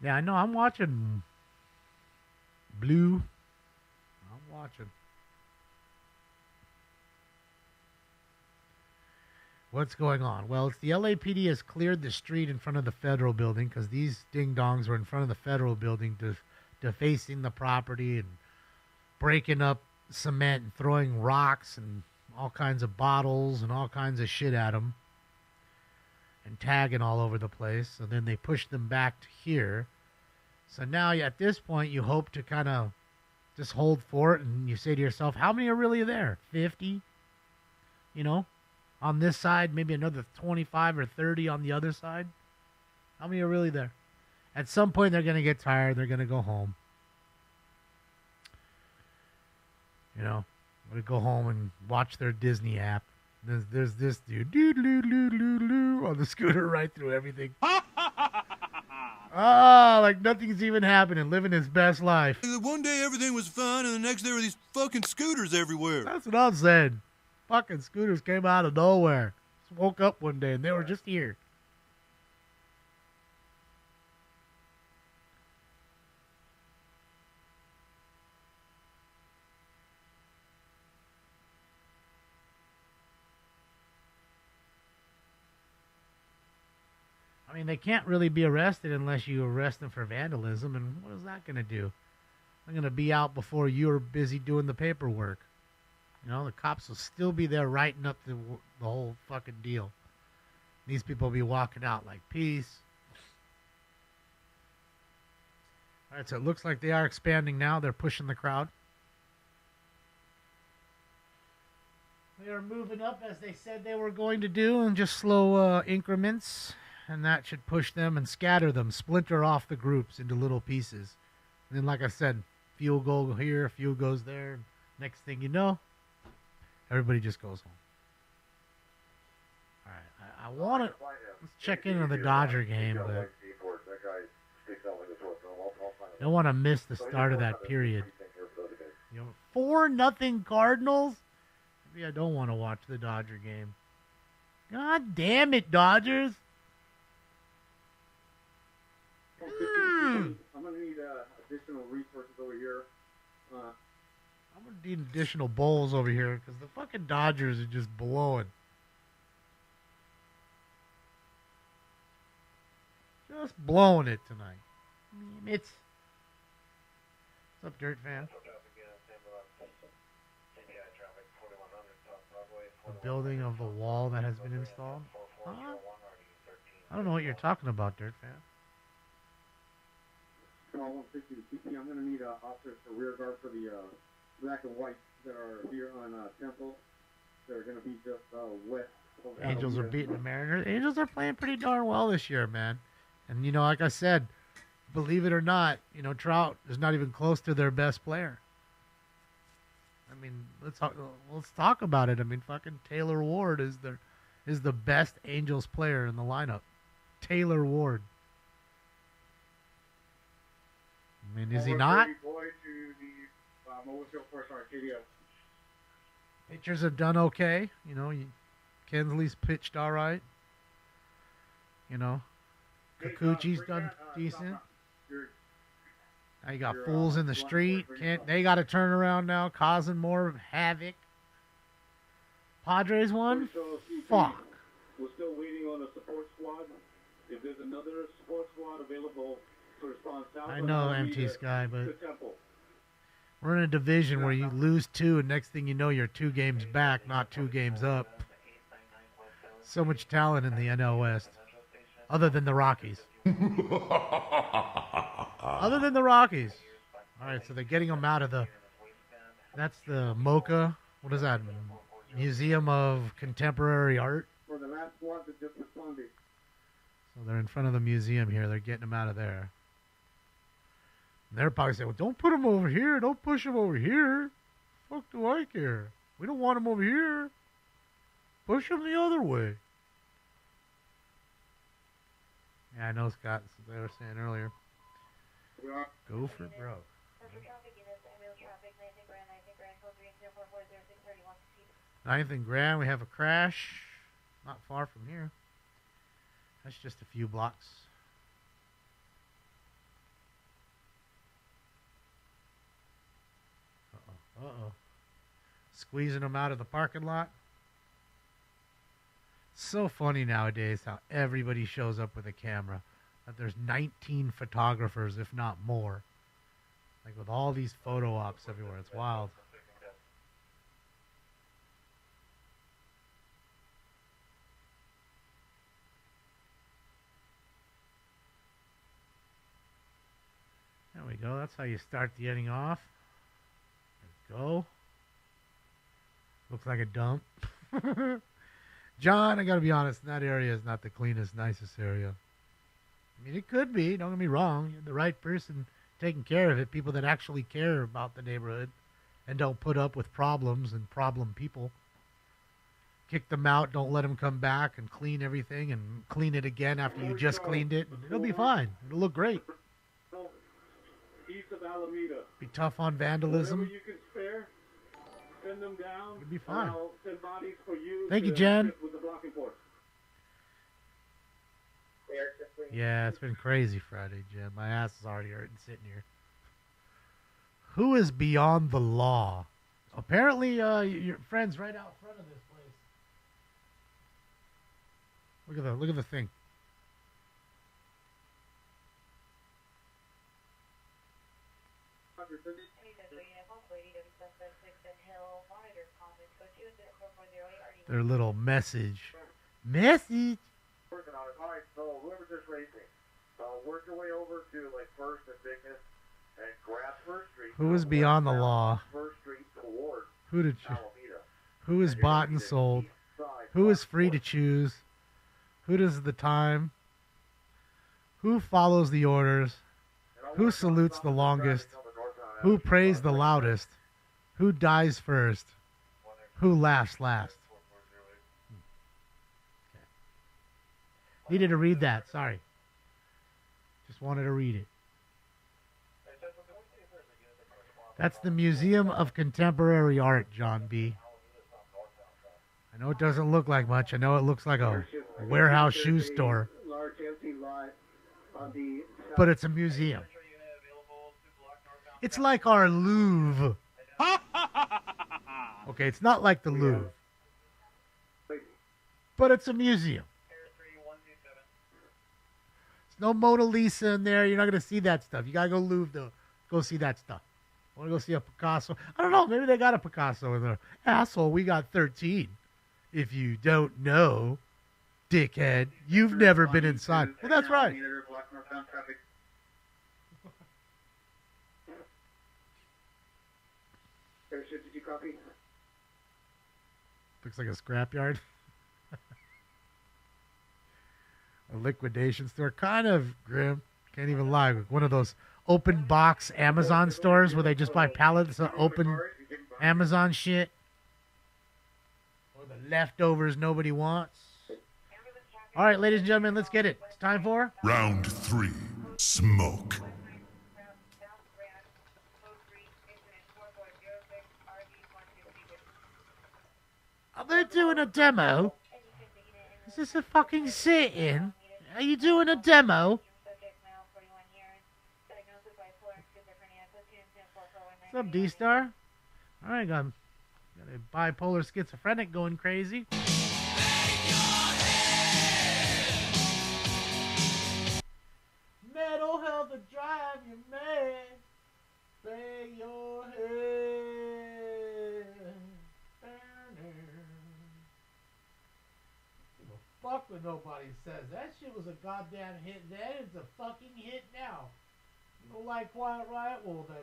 Yeah, I know. I'm watching Blue. I'm watching. What's going on? Well, it's the LAPD has cleared the street in front of the federal building because these ding-dongs were in front of the federal building defacing the property and breaking up cement and throwing rocks and all kinds of bottles and all kinds of shit at them and tagging all over the place. So then they pushed them back to here. So now at this point you hope to kind of just hold fort and you say to yourself, how many are really there? 50? On this side, maybe another 25 or 30 on the other side. How many are really there? At some point, they're going to get tired. They're going to go home. Going to go home and watch their Disney app. There's this dude on the scooter right through everything. Like nothing's even happening, living his best life. One day everything was fun, and the next day were these fucking scooters everywhere. That's what I'm saying. Fucking scooters came out of nowhere. Just woke up one day and they were just here. I mean, they can't really be arrested unless you arrest them for vandalism. And what is that going to do? They're going to be out before you're busy doing the paperwork. The cops will still be there writing up the whole fucking deal. These people will be walking out like, peace. All right, so it looks like they are expanding now. They're pushing the crowd. They are moving up as they said they were going to do in just slow increments. And that should push them and scatter them, splinter off the groups into little pieces. And then, like I said, fuel goal here, fuel goes there. Next thing you know, everybody just goes home. All right, I want to let's check in on the Dodger game, but I don't want to miss the start of that period. 4-0 Cardinals. Maybe I don't want to watch the Dodger game. God damn it, Dodgers! additional resources over here. I'm going to need additional bowls over here because the fucking Dodgers are just blowing. Just blowing it tonight. I mean, it's... What's up, Dirt Fan? The building of the wall that has been installed? Huh? I don't know what you're talking about, Dirt Fan. Small 160 to CP. I'm going to need officers for rear guard for the black and white that are here on Temple. They're going to be just wet. Angels are beating the Mariners. Angels are playing pretty darn well this year, man. And, you know, like I said, believe it or not, you know, Trout is not even close to their best player. I mean, let's talk about it. I mean, fucking Taylor Ward is the best Angels player in the lineup. Taylor Ward. I mean, is he not? Pitchers have done okay. You know, Kensley's pitched all right. You know, Kikuchi's done decent. Now you got fools in the street. They got to turn around now, causing more havoc. Padres won? Fuck. We're still waiting on a support squad. If there's another support squad available to respond south, I know, MT Sky, but we're in a division where you lose 2, and next thing you know, you're 2 games back, not 2 games up. So much talent in the NL West, other than the Rockies. Other than the Rockies. All right, so they're getting them out of the... That's the MoCA. What is that? Museum of Contemporary Art. For the last squad that just responded. So they're in front of the museum here. They're getting them out of there. And they're probably saying, well, don't put them over here. Don't push them over here. Fuck do I care? We don't want them over here. Push them the other way. Yeah, I know, Scott. That's what they were saying earlier. Go for broke. 9th and Grand, we have a crash. Not far from here. That's just a few blocks. Uh-oh. Uh-oh. Squeezing them out of the parking lot. So funny nowadays how everybody shows up with a camera. That there's 19 photographers, if not more. Like with all these photo ops everywhere. It's wild. There we go. That's how you start the inning off. There we go. Looks like a dump. John, I got to be honest, that area is not the cleanest, nicest area. I mean, it could be. Don't get me wrong. You're the right person taking care of it. People that actually care about the neighborhood and don't put up with problems and problem people. Kick them out. Don't let them come back and clean everything and clean it again after you just cleaned it. It'll be fine. It'll look great. East of Alameda. Be tough on vandalism. Whatever you can spare, send them down. It'll be fine. I'll send bodies for you. Thank you, Jen. With the blocking force. Yeah, it's been crazy Friday, Jen. My ass is already hurting sitting here. Who is beyond the law? Apparently, your friend's right out front of this place. Look at the thing. Their little message. Message. Working on it. All right, so whoever's just racing, work your way over to like First and Bigness and grab First Street. Who is beyond the law? First Street towards Who did you? Alameda. Who is bought and sold? Who is free to choose? Who does the time? Who follows the orders? Who salutes the longest? Who prays the loudest? Who dies first? Who laughs last? Needed to read that. Sorry. Just wanted to read it. That's the Museum of Contemporary Art, John B. I know it doesn't look like much. I know it looks like a warehouse shoe store. But it's a museum. It's like our Louvre. Okay, it's not like the Louvre. But it's a museum. There's no Mona Lisa in there. You're not going to see that stuff. You got to go Louvre to go see that stuff. Want to go see a Picasso? I don't know. Maybe they got a Picasso in there. Asshole, we got 13. If you don't know, dickhead, you've never been inside. Well, that's right. Did you copy? Looks like a scrapyard. A liquidation store. Kind of grim. Can't even lie. One of those open box Amazon stores where they just buy pallets of open Amazon shit. Or the leftovers nobody wants. All right, ladies and gentlemen, let's get it. It's time for Round 3. Smoke. Are they doing a demo? Is this a fucking sit-in? Are you doing a demo? What's up, D-Star? All right, got a bipolar schizophrenic going crazy. Mental health will drive you mad. Lay your head. Fuck when nobody says that shit was a goddamn hit then. It's a fucking hit now. You don't like Quiet Riot? Well then,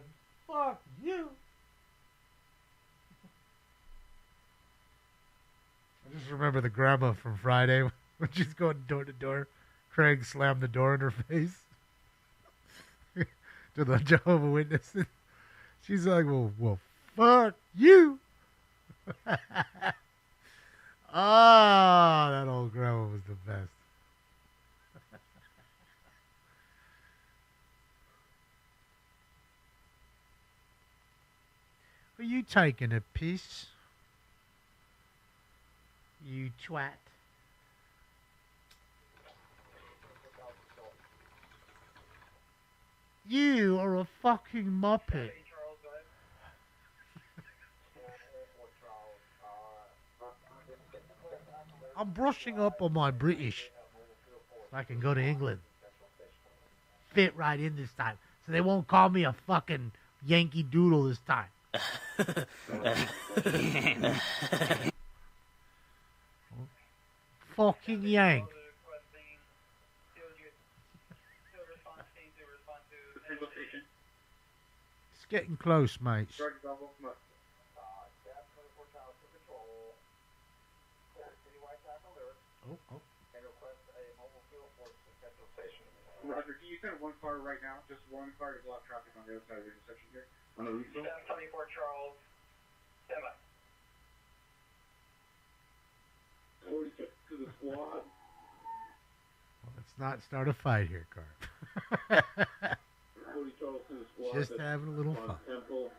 fuck you. I just remember the grandma from Friday when she's going door to door. Craig slammed the door in her face to the Jehovah's Witnesses. She's like, well, fuck you. Ah, that old grandma was the best. Are you taking a piss? You twat. You are a fucking muppet. I'm brushing up on my British so I can go to England. Fit right in this time. So they won't call me a fucking Yankee Doodle this time. Fucking Yank. It's getting close, mates. Oh. Roger, can you send one car right now? Just one car to block traffic on the other side of the intersection here? On the roof? 724 Charles, stand by. 46 to the squad. Well, let's not start a fight here, Carp. 40 Charles to the squad. Just having a little fun. Temple,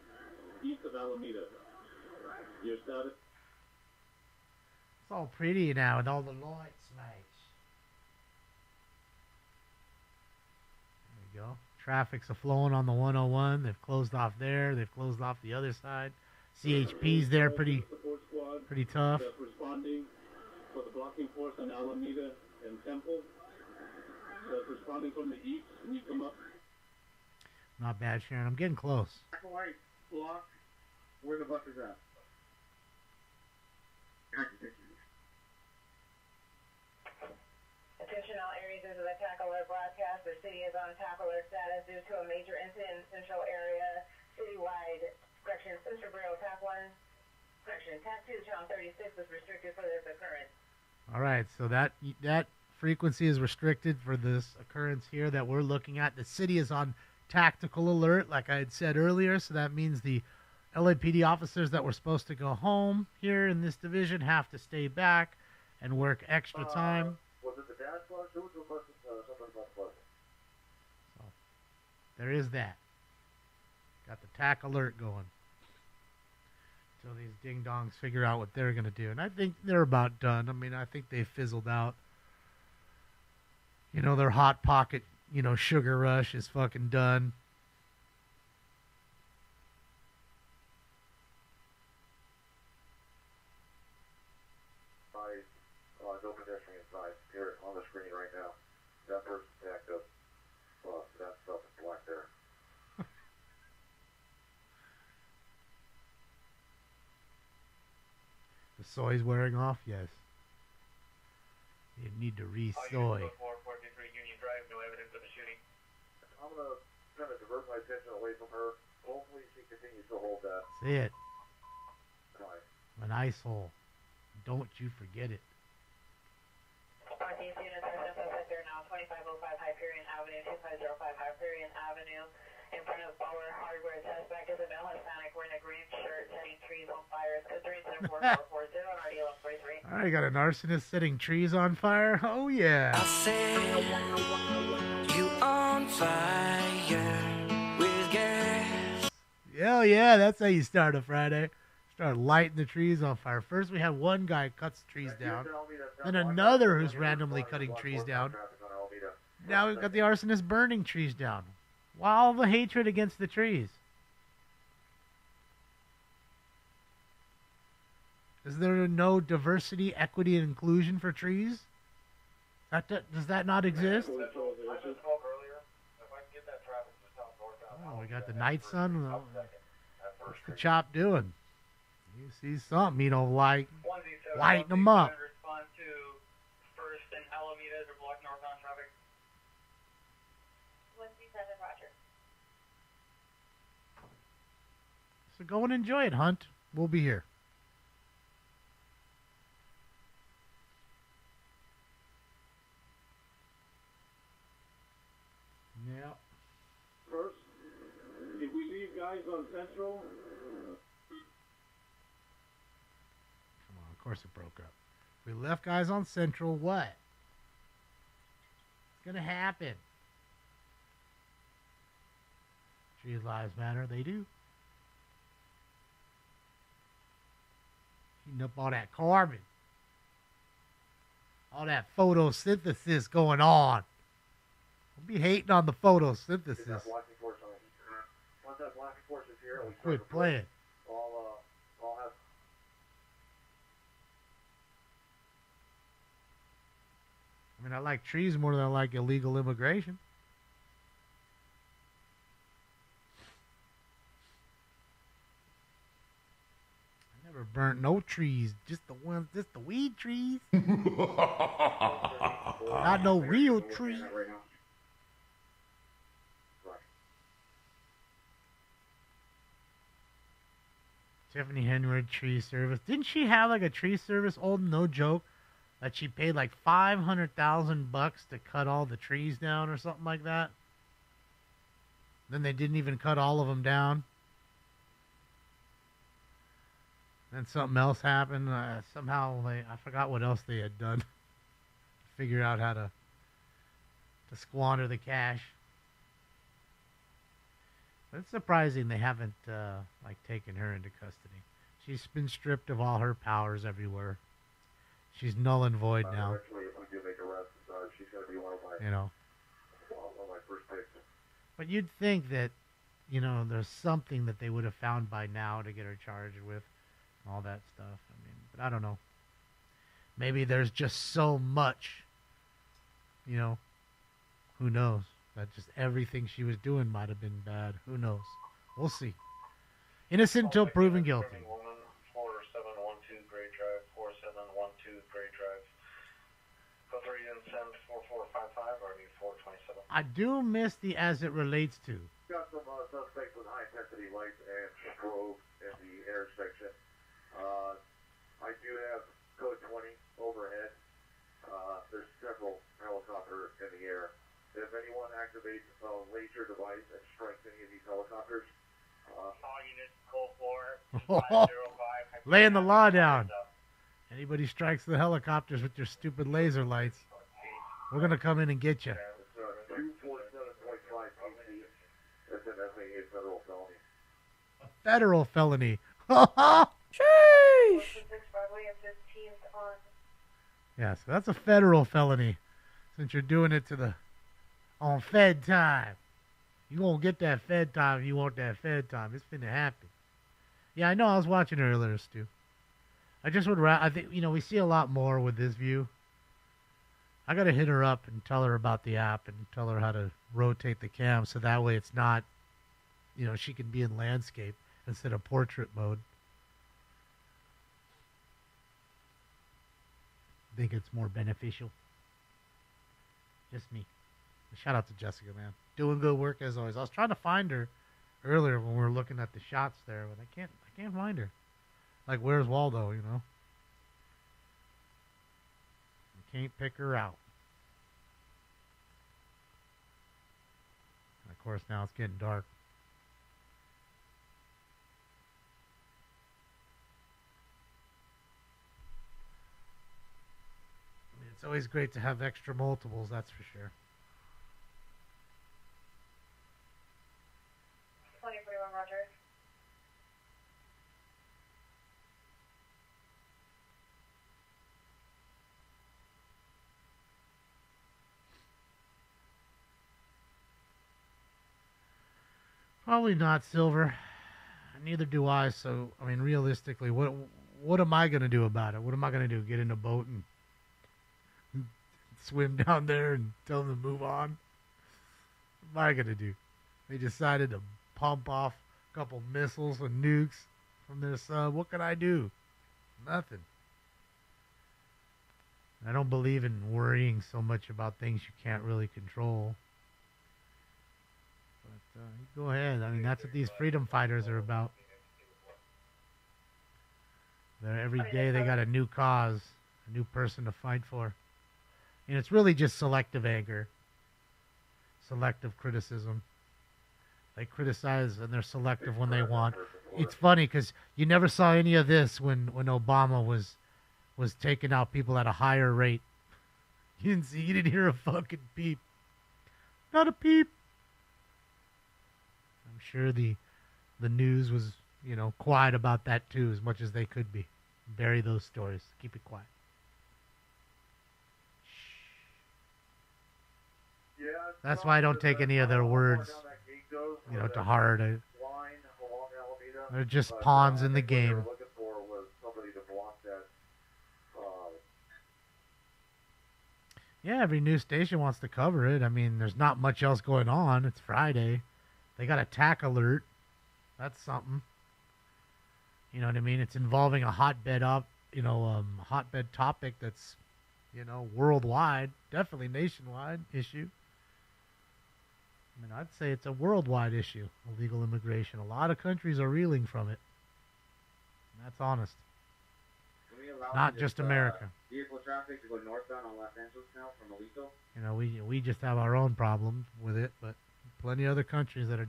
east of Alameda. Your status? It's all pretty now with all the lights, mates. There you go. Traffic's a-flowing on the 101. They've closed off there. They've closed off the other side. CHP's there pretty tough. Responding for the blocking force on Alameda and Temple. Responding from the east. Can you come up? Not bad, Sharon. I'm getting close. Light block where the bus is at. Attention all areas of the attack alert broadcast. The city is on attack alert status due to a major incident in central area. Citywide. Correction, Central Bureau attack 1. Correction, attack 2, channel 36 is restricted for this occurrence. All right, so that frequency is restricted for this occurrence here that we're looking at. The city is on tactical alert, like I had said earlier, so that means the LAPD officers that were supposed to go home here in this division have to stay back and work extra time. Was it the dash bus? Who was the bus? Somebody's bus. So there is that. Got the TAC alert going. Until these ding-dongs figure out what they're going to do. And I think they're about done. I mean, I think they fizzled out. You know, their Hot Pocket, sugar rush is fucking done. eyes, no pedestrian signs here on the screen right now. That person's active. That stuff is black there. The soy's wearing off? Yes. You need to re-soy. I'm going to kind of divert my attention away from her. Hopefully she continues to hold that. See it. Right. An ice hole. Don't you forget it. Northeast units are suspect now 2505 Hyperion Avenue, 2505 Hyperion Avenue. In front of Bauer Hardware, suspect is a male Hispanic wearing a green shirt, setting trees on fire. Code 37440 on RDL 43. All right, got an arsonist setting trees on fire. Oh, yeah. I said you on fire with gas. Hell yeah, that's how you start a Friday. Start lighting the trees on fire. First, we have one guy cuts trees down, then another who's randomly cutting trees down. Now we've got the arsonist burning trees down. Why all the hatred against the trees? Is there no diversity, equity, and inclusion for trees? Does that not exist? Oh, we got the night sun. What's the chop doing? You see something you don't like. Lighten them up. Respond to First and Alameda to block northbound traffic. 127, Roger. So go and enjoy it, Hunt. We'll be here. Yeah. First, did we leave guys on Central? Come on, of course it broke up. We left guys on Central. What? It's going to happen. Trees lives matter. They do. Heating up all that carbon. All that photosynthesis going on. Don't be hating on the photosynthesis. Quit playing. I mean, I like trees more than I like illegal immigration. I never burnt no trees, just the weed trees. Not no real tree. Tiffany Henry tree service. Didn't she have like a tree service, old no joke, that she paid like $500,000 to cut all the trees down or something like that? Then they didn't even cut all of them down. Then something else happened. Somehow I forgot what else they had done. Figure out how to squander the cash. But it's surprising they haven't taken her into custody. She's been stripped of all her powers everywhere. She's null and void now. Eventually, if we do make arrests, she's going to be one of my, one of my first picks. But you'd think that, there's something that they would have found by now to get her charged with, all that stuff. I mean, but I don't know. Maybe there's just so much, who knows? That just everything she was doing might have been bad. Who knows? We'll see. Innocent until proven guilty. Woman, 4712 Gray Drive, 4712 Gray Drive. Go 3 and send 4455 or need 427. I do miss the as it relates to. Got some suspects with high intensity lights and strobe in the intersection. I do have code 20 overhead. There's several helicopters in the air. If anyone activates a laser device and strikes any of these helicopters, all units, cold floor, 505. Laying the law down. Anybody strikes the helicopters with your stupid laser lights, we're going to come in and get you. it's 247.5 PC. That's an FAA federal felony. A federal felony. Sheesh! Yeah, so that's a federal felony. Since you're doing it on Fed time. You won't get that Fed time if you want that Fed time. It's finna happen. Yeah, I know. I was watching earlier, Stu. I just would I think, we see a lot more with this view. I got to hit her up and tell her about the app and tell her how to rotate the cam so that way it's not, she can be in landscape instead of portrait mode. I think it's more beneficial. Just me. Shout out to Jessica, man. Doing good work as always. I was trying to find her earlier when we were looking at the shots there, but I can't find her. Like, where's Waldo, I can't pick her out. And of course, now it's getting dark. It's always great to have extra multiples, that's for sure. 2041, Roger. Probably not Silver. Neither do I. So, I mean, realistically, what am I going to do about it? What am I going to do? Get in a boat and swim down there and tell them to move on? What am I going to do? They decided to pump off a couple missiles and nukes from their sub. What can I do? Nothing. I don't believe in worrying so much about things you can't really control. But go ahead. I mean, that's what these freedom fighters are about. Every day they got a new cause, a new person to fight for. And it's really just selective anger, selective criticism. They criticize and they're selective when they want. It's funny because you never saw any of this when Obama was taking out people at a higher rate. You didn't hear a fucking peep. Not a peep. I'm sure the news was, quiet about that too, as much as they could be. Bury those stories. Keep it quiet. That's why I don't take any of their words, to heart. They're just pawns in the game. Yeah, every news station wants to cover it. I mean, there's not much else going on. It's Friday. They got attack alert. That's something. You know what I mean? It's involving a hotbed hotbed topic that's, worldwide, definitely nationwide issue. I mean, I'd say it's a worldwide issue, illegal immigration. A lot of countries are reeling from it. And that's honest. Not just America. Vehicle traffic to go northbound on Los Angeles now from Alito? We just have our own problems with it, but plenty of other countries that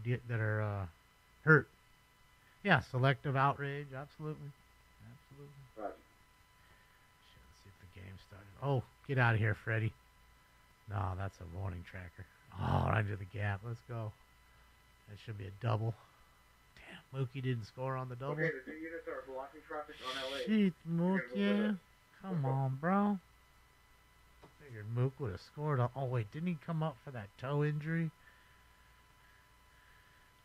are hurt. Yeah, selective outrage, absolutely. Right. Let's see if the game started. Oh, get out of here, Freddy. No, that's a warning tracker. Oh, right into the gap. Let's go. That should be a double. Damn, Mookie didn't score on the double. Okay, the 2 units are blocking traffic on LA. Shit, Mookie. Come on, bro. Figured Mook would have scored. Oh, wait, didn't he come up for that toe injury?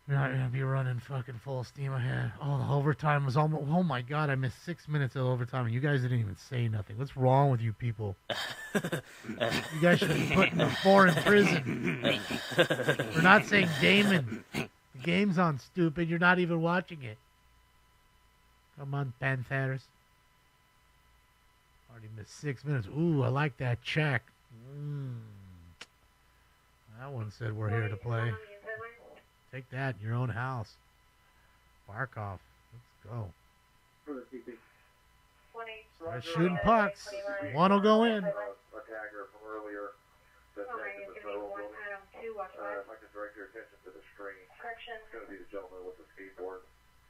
We're not going to be running fucking full steam ahead. Oh, the overtime was almost... Oh, my God, I missed 6 minutes of overtime, and you guys didn't even say nothing. What's wrong with you people? You guys should be put in 4 in prison. We're not saying Damon. The game's on, stupid. You're not even watching it. Come on, Panthers. Already missed 6 minutes. Ooh, I like that check. That one said we're here to play. Take that in your own house. Bark off. Let's go. Start shooting pucks. One will go in. Attacker from earlier. If I can direct your attention to the screen. It's going to be the gentleman with the skateboard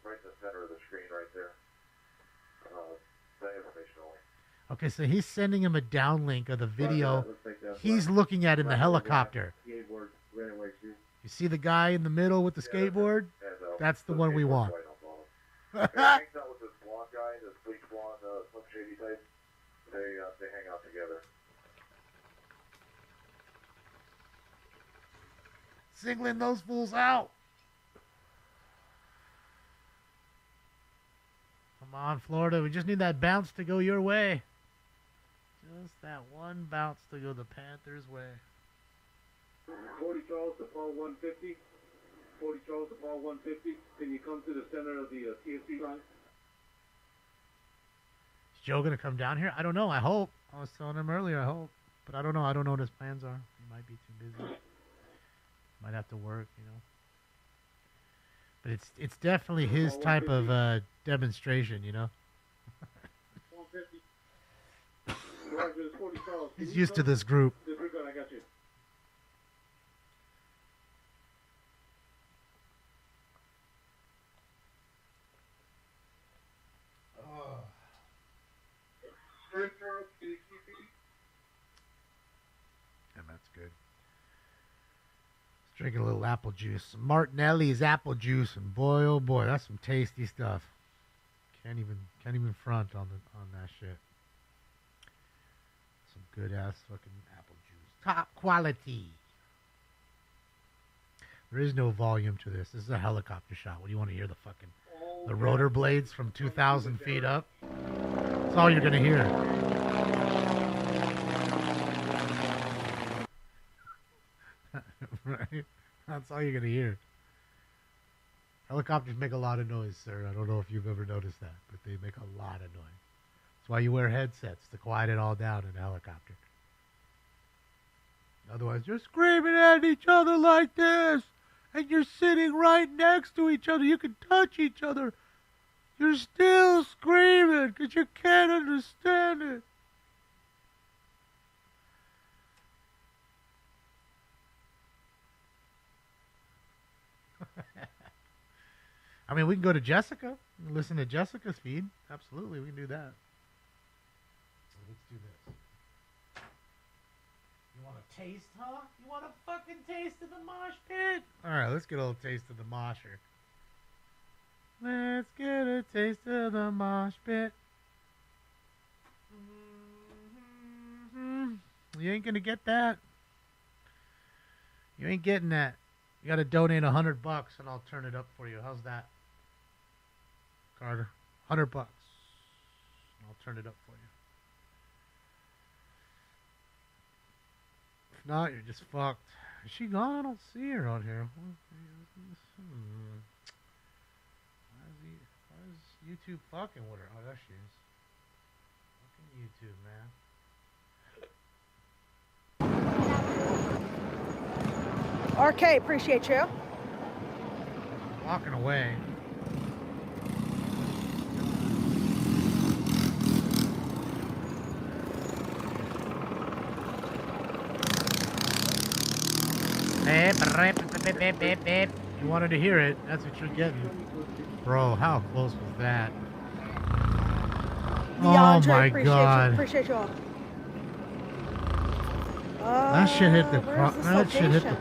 right in the center of the screen right there. That information only. Okay, so he's sending him a downlink of the video he's looking at in the helicopter. You see the guy in the middle with the skateboard? That's the one we want. Hangs out with this blonde guy, this bleach blonde, Slim Shady type. They hang out together. Singling those fools out. Come on, Florida. We just need that bounce to go your way. Just that one bounce to go the Panthers' way. 40 Charles to Paul 150. 40 Charles to Paul 150. Can you come to the center of the TSC line? Is Joe going to come down here? I don't know. I hope. I was telling him earlier, I hope. But I don't know. I don't know what his plans are. He might be too busy. Might have to work, you know. But it's definitely his type of demonstration, you know. 150. Roger, it's 40 Charles. He's used to this group. Disregard, I got you. And that's good. Drinking a little apple juice. Some Martinelli's apple juice, and boy, oh boy, that's some tasty stuff. Can't even front on that shit. Some good ass fucking apple juice, top quality. There is no volume to this. This is a helicopter shot. What do you want to hear? The rotor blades from 2,000 feet up. That's all you're gonna hear. Right? That's all you're going to hear. Helicopters make a lot of noise, sir. I don't know if you've ever noticed that, but they make a lot of noise. That's why you wear headsets, to quiet it all down in a helicopter. Otherwise, you're screaming at each other like this, and you're sitting right next to each other. You can touch each other. You're still screaming because you can't understand it. I mean, we can go to Jessica and listen to Jessica's feed. Absolutely, we can do that. So let's do this. You want a taste, huh? You want a fucking taste of the mosh pit? All right, let's get a little taste of the mosher. Let's get a taste of the mosh pit. You ain't gonna get that. You ain't getting that. You gotta donate $100 and I'll turn it up for you. How's that, Carter? $100. I'll turn it up for you. If not, you're just fucked. Is she gone? I don't see her on here. Why is YouTube fucking with her? Oh, there she is. Fucking YouTube, man. RK, appreciate you. Walking away. You wanted to hear it. That's what you're getting. Bro, how close was that? Oh my God. Appreciate you all. That shit hit the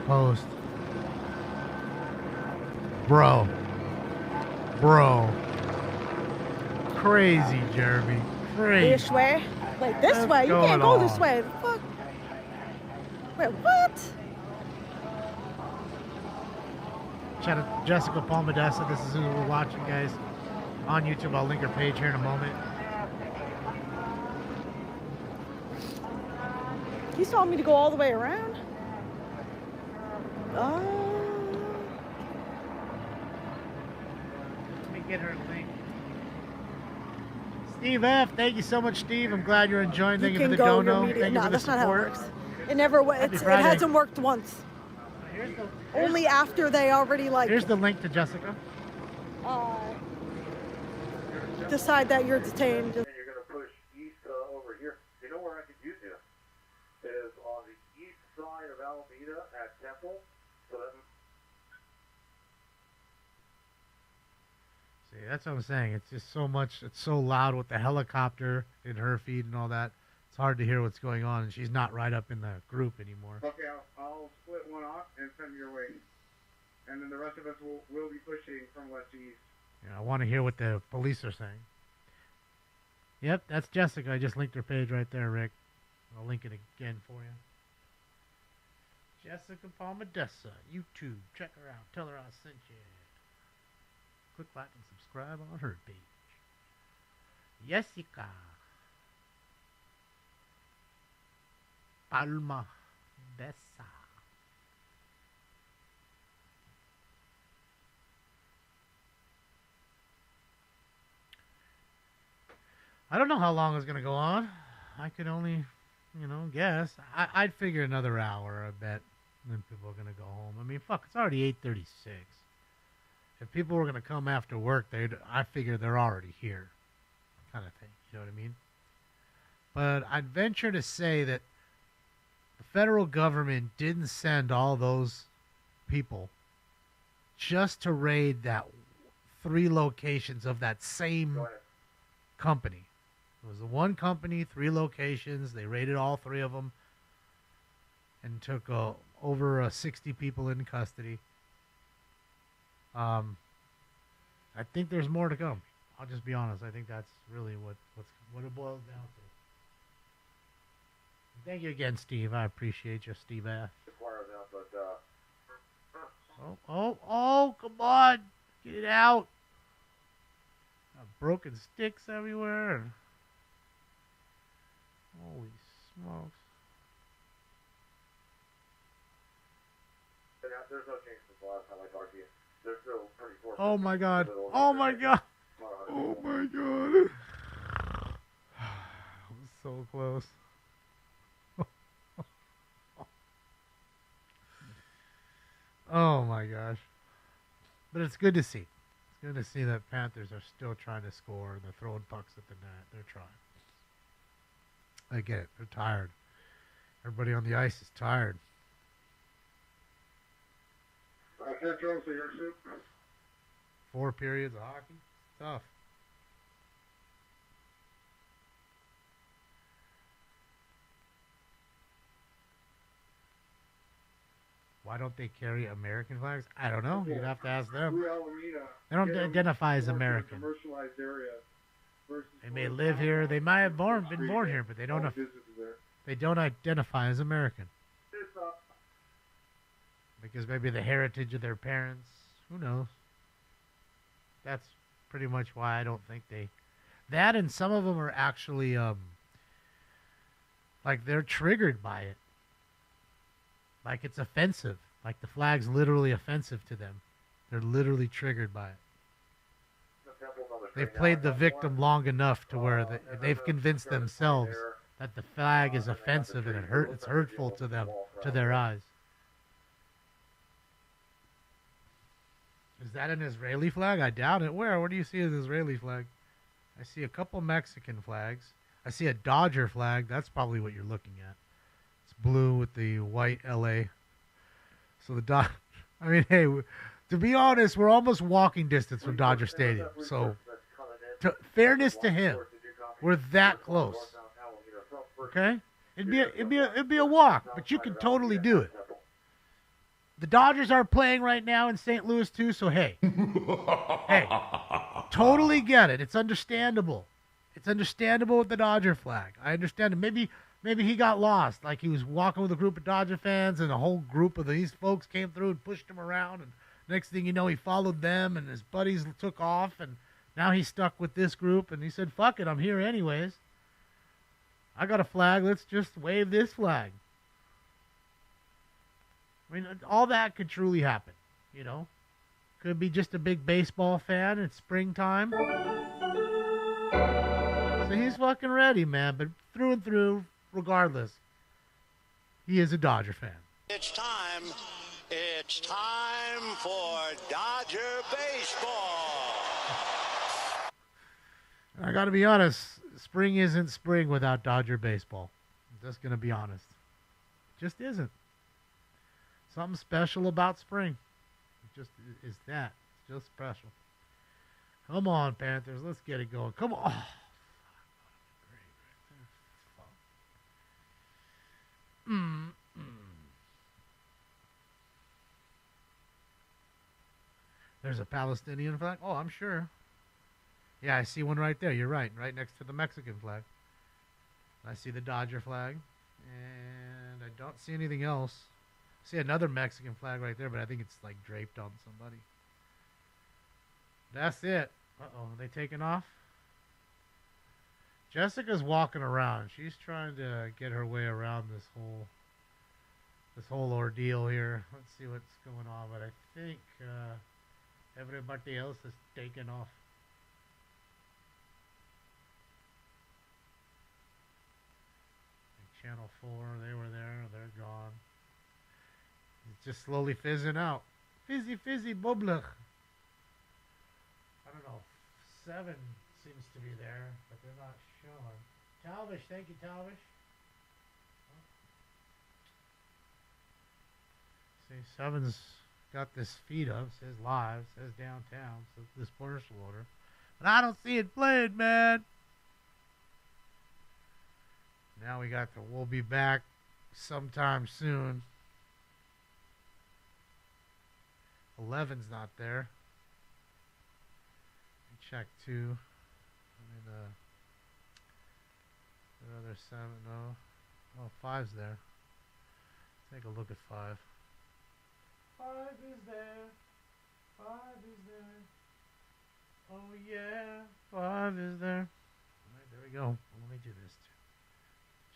post. Bro. Crazy, Jeremy. Crazy. This way? Like this way? You can't go this way. Fuck. Wait, what? Shout out to Jessica Palmadessa. This is who we're watching, guys. On YouTube. I'll link her page here in a moment. He's telling me to go all the way around? Let me get her link. Steve F, thank you so much, Steve. I'm glad you're enjoying. Thank you for the dono. Thank you for the support. That's not how it works. It never. It hasn't worked once. Only after they already like. Here's the link to Jessica. Decide that you're detained. And you're going to push east over here. You know where I could use you? Is on the east side of Alameda at Temple. So that. See, that's what I'm saying. It's just so much. It's so loud with the helicopter in her feed and all that. It's hard to hear what's going on, and she's not right up in the group anymore. Okay, I'll split one off and send your way. And then the rest of us will be pushing from west to east. Yeah, I want to hear what the police are saying. Yep, that's Jessica. I just linked her page right there, Rick. I'll link it again for you. Jessica Palmadessa, YouTube. Check her out. Tell her I sent you. Click like and subscribe on her page. Jessica. Palma. Bessa. I don't know how long it's going to go on. I could only, guess. I'd figure another hour, I bet. Then people are going to go home. I mean, fuck, it's already 8:36. If people were going to come after work, I figure they're already here, kind of thing. You know what I mean? But I'd venture to say that the federal government didn't send all those people just to raid that 3 locations of that same company. It was the one company, 3 locations. They raided all 3 of them and took over 60 people in custody. I think there's more to come. I'll just be honest. I think that's really what it boils down to. Thank you again, Steve. I appreciate you, Steve F. Oh, come on. Get it out. Broken sticks everywhere. Holy smokes. There's no change since the last time I talked to you. They're still pretty fortunate. Oh my god. Oh my god. Oh my god. I was so close. Oh my gosh. But it's good to see. It's good to see that Panthers are still trying to score. They're throwing pucks at the net. They're trying. I get it. They're tired. Everybody on the ice is tired. Central, so your soup? 4 periods of hockey. Tough. Why don't they carry American flags? I don't know. You'd have to ask them. They don't identify as American. They may live here. They might have been born here, but they don't identify as American. Because maybe the heritage of their parents. Who knows? That's pretty much why I don't think they... That and some of them are actually, like, they're triggered by it. Like, it's offensive. Like, the flag's literally offensive to them. They're literally triggered by it. They've played the victim long enough to where they've convinced themselves that the flag is offensive and it's hurtful to them, to their eyes. Is that an Israeli flag? I doubt it. Where do you see an Israeli flag? I see a couple Mexican flags. I see a Dodger flag. That's probably what you're looking at. It's blue with the white LA. So I mean, hey, to be honest, we're almost walking distance from Dodger Stadium. So, fairness to him, we're that close. Okay? It'd be a walk, but you can totally do it. The Dodgers are playing right now in St. Louis too, so hey, totally get it. It's understandable. It's understandable with the Dodger flag. I understand it. Maybe he got lost, like he was walking with a group of Dodger fans, and a whole group of these folks came through and pushed him around, and next thing you know, he followed them, and his buddies took off, and now he's stuck with this group, and he said, "Fuck it, I'm here anyways. I got a flag. Let's just wave this flag." I mean, all that could truly happen, you know. Could be just a big baseball fan. It's springtime. So he's fucking ready, man. But through and through, regardless, he is a Dodger fan. It's time for Dodger baseball. I got to be honest, spring isn't spring without Dodger baseball. I'm just going to be honest. It just isn't. Something special about spring. It just is that. It's just special. Come on, Panthers. Let's get it going. Come on. Oh, great. There's a Palestinian flag? Oh, I'm sure. Yeah, I see one right there. You're right. Right next to the Mexican flag. I see the Dodger flag. And I don't see anything else. I see another Mexican flag right there, but I think it's like draped on somebody. That's it. Uh-oh, are they taking off? Jessica's walking around. She's trying to get her way around this whole ordeal here. Let's see what's going on. But I think everybody else is taken off. Channel 4, they were there. They're gone. It's just slowly fizzing out. Fizzy, bubbler. I don't know. 7 seems to be there, but they're not showing. Talvish, thank you, Talvish. See, 7's got this feed up, says live, says downtown, so this commercial order. But I don't see it played, man. Now we got the we'll be back sometime soon. 11's not there. Check 2. Another 7. No. Oh, 5's there. Take a look at 5. 5 is there. 5 is there. Oh yeah. 5 is there. Alright, there we go. Let me do this too.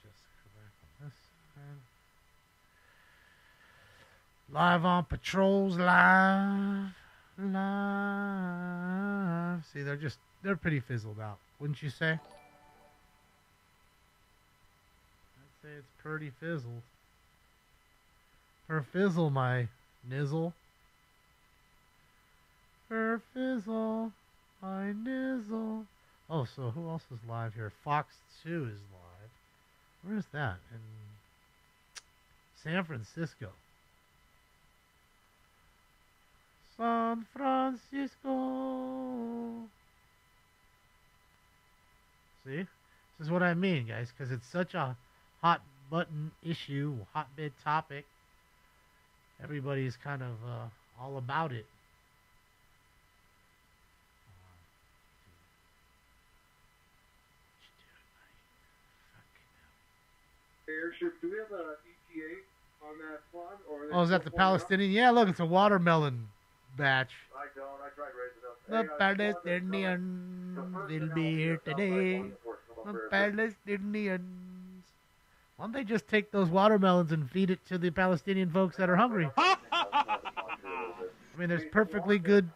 Just go back on this side. Live on patrols, live. See, they're pretty fizzled out, wouldn't you say? I'd say it's pretty fizzled. Per fizzle, my nizzle. Per fizzle, my nizzle. Oh, so who else is live here? Fox 2 is live. Where is that? In San Francisco. San Francisco. See? This is what I mean, guys, because it's such a hot button issue, hotbed topic. Everybody's kind of all about it. Airship, do we have a ETA on that plot? Oh, is that the Palestinian? Yeah, look, it's a watermelon batch. I don't. I tried raising up. The Palestinians will be here today. The Palestinians. Why don't they just take those watermelons and feed it to the Palestinian folks that are hungry? I mean, there's perfectly good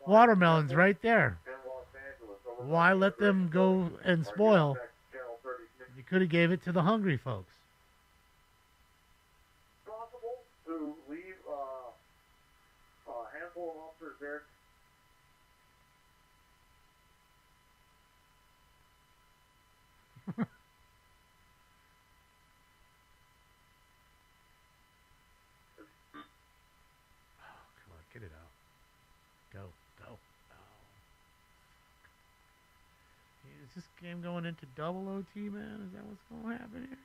watermelons right there. Why let them go and spoil? You could have gave it to the hungry folks. Possible to leave a handful of officers there. Come on, get it out. Go. Is this game going into double OT, man? Is that what's going to happen here?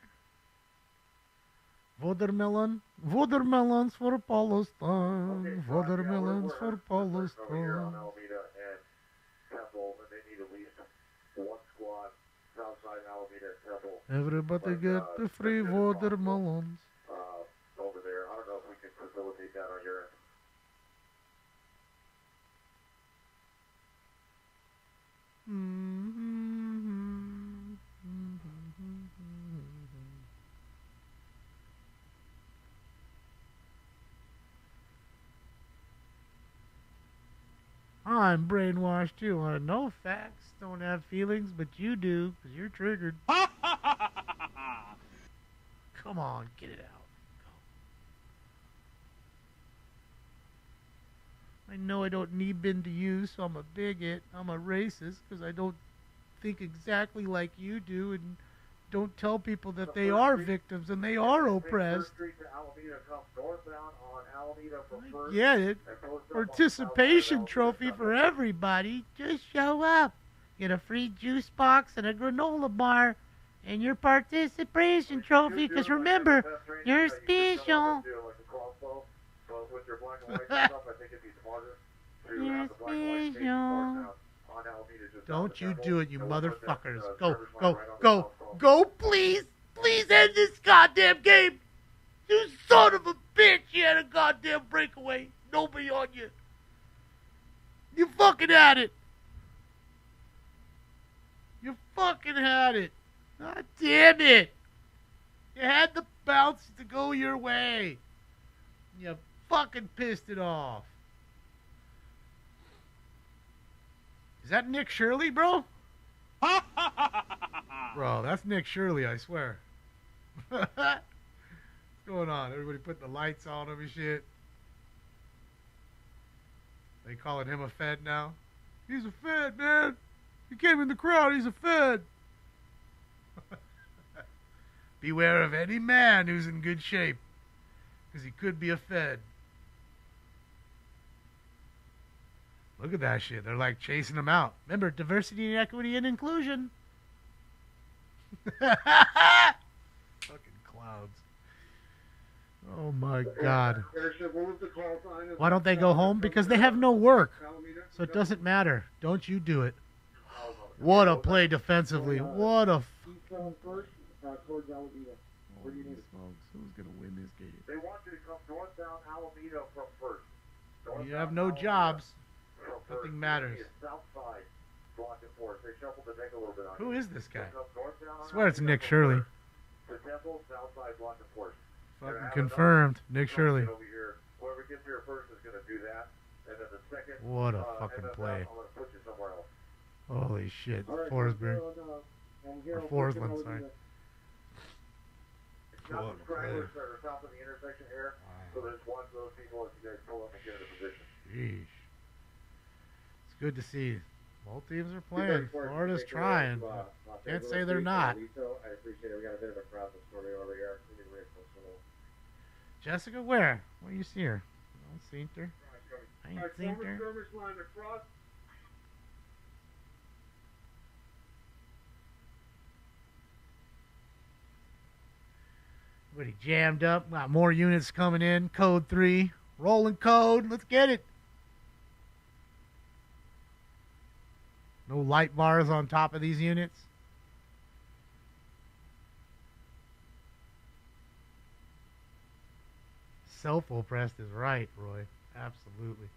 Watermelons for Palestine. Watermelons for Palestine. Alameda and Temple, and they need at least one squad outside Alameda and Temple. Everybody get the free watermelons. Over there. I don't know if we can facilitate that on your end. I'm brainwashed too. I know facts don't have feelings, but you do, because you're triggered. Come on, get it out. Go. I know I don't need bin to you, so I'm a bigot. I'm a racist, because I don't think exactly like you do, and don't tell people that they are victims and they are oppressed. I get it. Participation trophy for everybody. Just show up. Get a free juice box and a granola bar and your participation trophy, because remember, you're special. You're special. Don't you do it, you motherfuckers. Go, please. Please end this goddamn game. You son of a bitch. You had a goddamn breakaway. Nobody on you. You fucking had it. You fucking had it. God damn it. You had the bounce to go your way. You fucking pissed it off. Is that Nick Shirley, bro? Bro, that's Nick Shirley, I swear. What's going on? Everybody putting the lights on him and shit. They calling him a Fed now? He's a Fed, man. He came in the crowd. He's a Fed. Beware of any man who's in good shape, because he could be a Fed. Look at that shit. They're like chasing him out. Remember, diversity, equity, and inclusion. Fucking clouds. Oh my God. Why don't they go home? Because they have no work. So it doesn't matter. Don't you do it. What a play defensively. What a... Towards Alameda. Where do you need it? Who's going to win this game? They want you to come northbound Alameda from first. You have no jobs. Nothing matters. South side, block and forth. They shuffled the deck a little bit on Who you. is this guy? I swear it's Nick Shirley. The temple, south side, block and forth. Fucking confirmed. Nick Shirley. Whoever gets here first is going to do that. And then the second, what a fucking play. I'm going to put you somewhere else. Holy shit. Right, Forsberg. Or Forsland, sorry. Got some stragglers that are south of the intersection here, so there's one of those people as you guys pull up and get into position. Sheesh. It's good to see. Both teams are playing. Florida's trying. Can't say they're not. I appreciate it. We got a bit of a crowd this story over here. Jessica, where? Where you see her? I don't see her. I ain't seen her. Everybody jammed up. Got more units coming in. Code 3. Rolling code. Let's get it. No light bars on top of these units. Self-oppressed is right, Roy. Absolutely.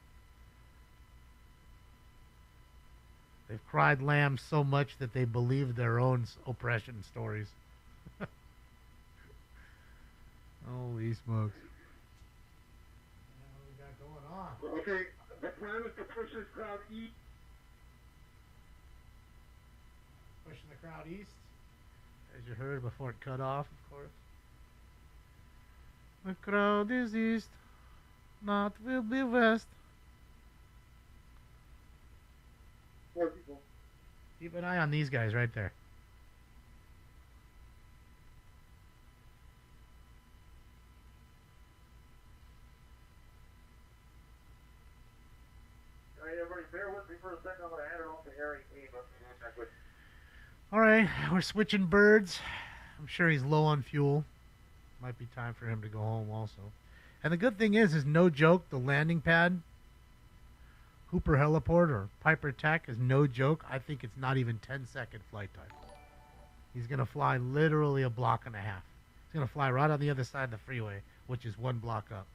They've cried lamb so much that they believe their own oppression stories. Holy smokes. What we got going on? Okay, the plan is to push this crowd east. Pushing the crowd east. As you heard before it cut off, of course. The crowd is east, not will be west. Four people. Keep an eye on these guys right there. Bear with me for a second. I'm going to hand it off to Harry. All right, we're switching birds. I'm sure he's low on fuel. Might be time for him to go home also. And the good thing is no joke, the landing pad, Hooper Heliport or Piper Tech is no joke. I think it's not even 10-second flight time. He's going to fly literally a block and a half. He's going to fly right on the other side of the freeway, which is one block up.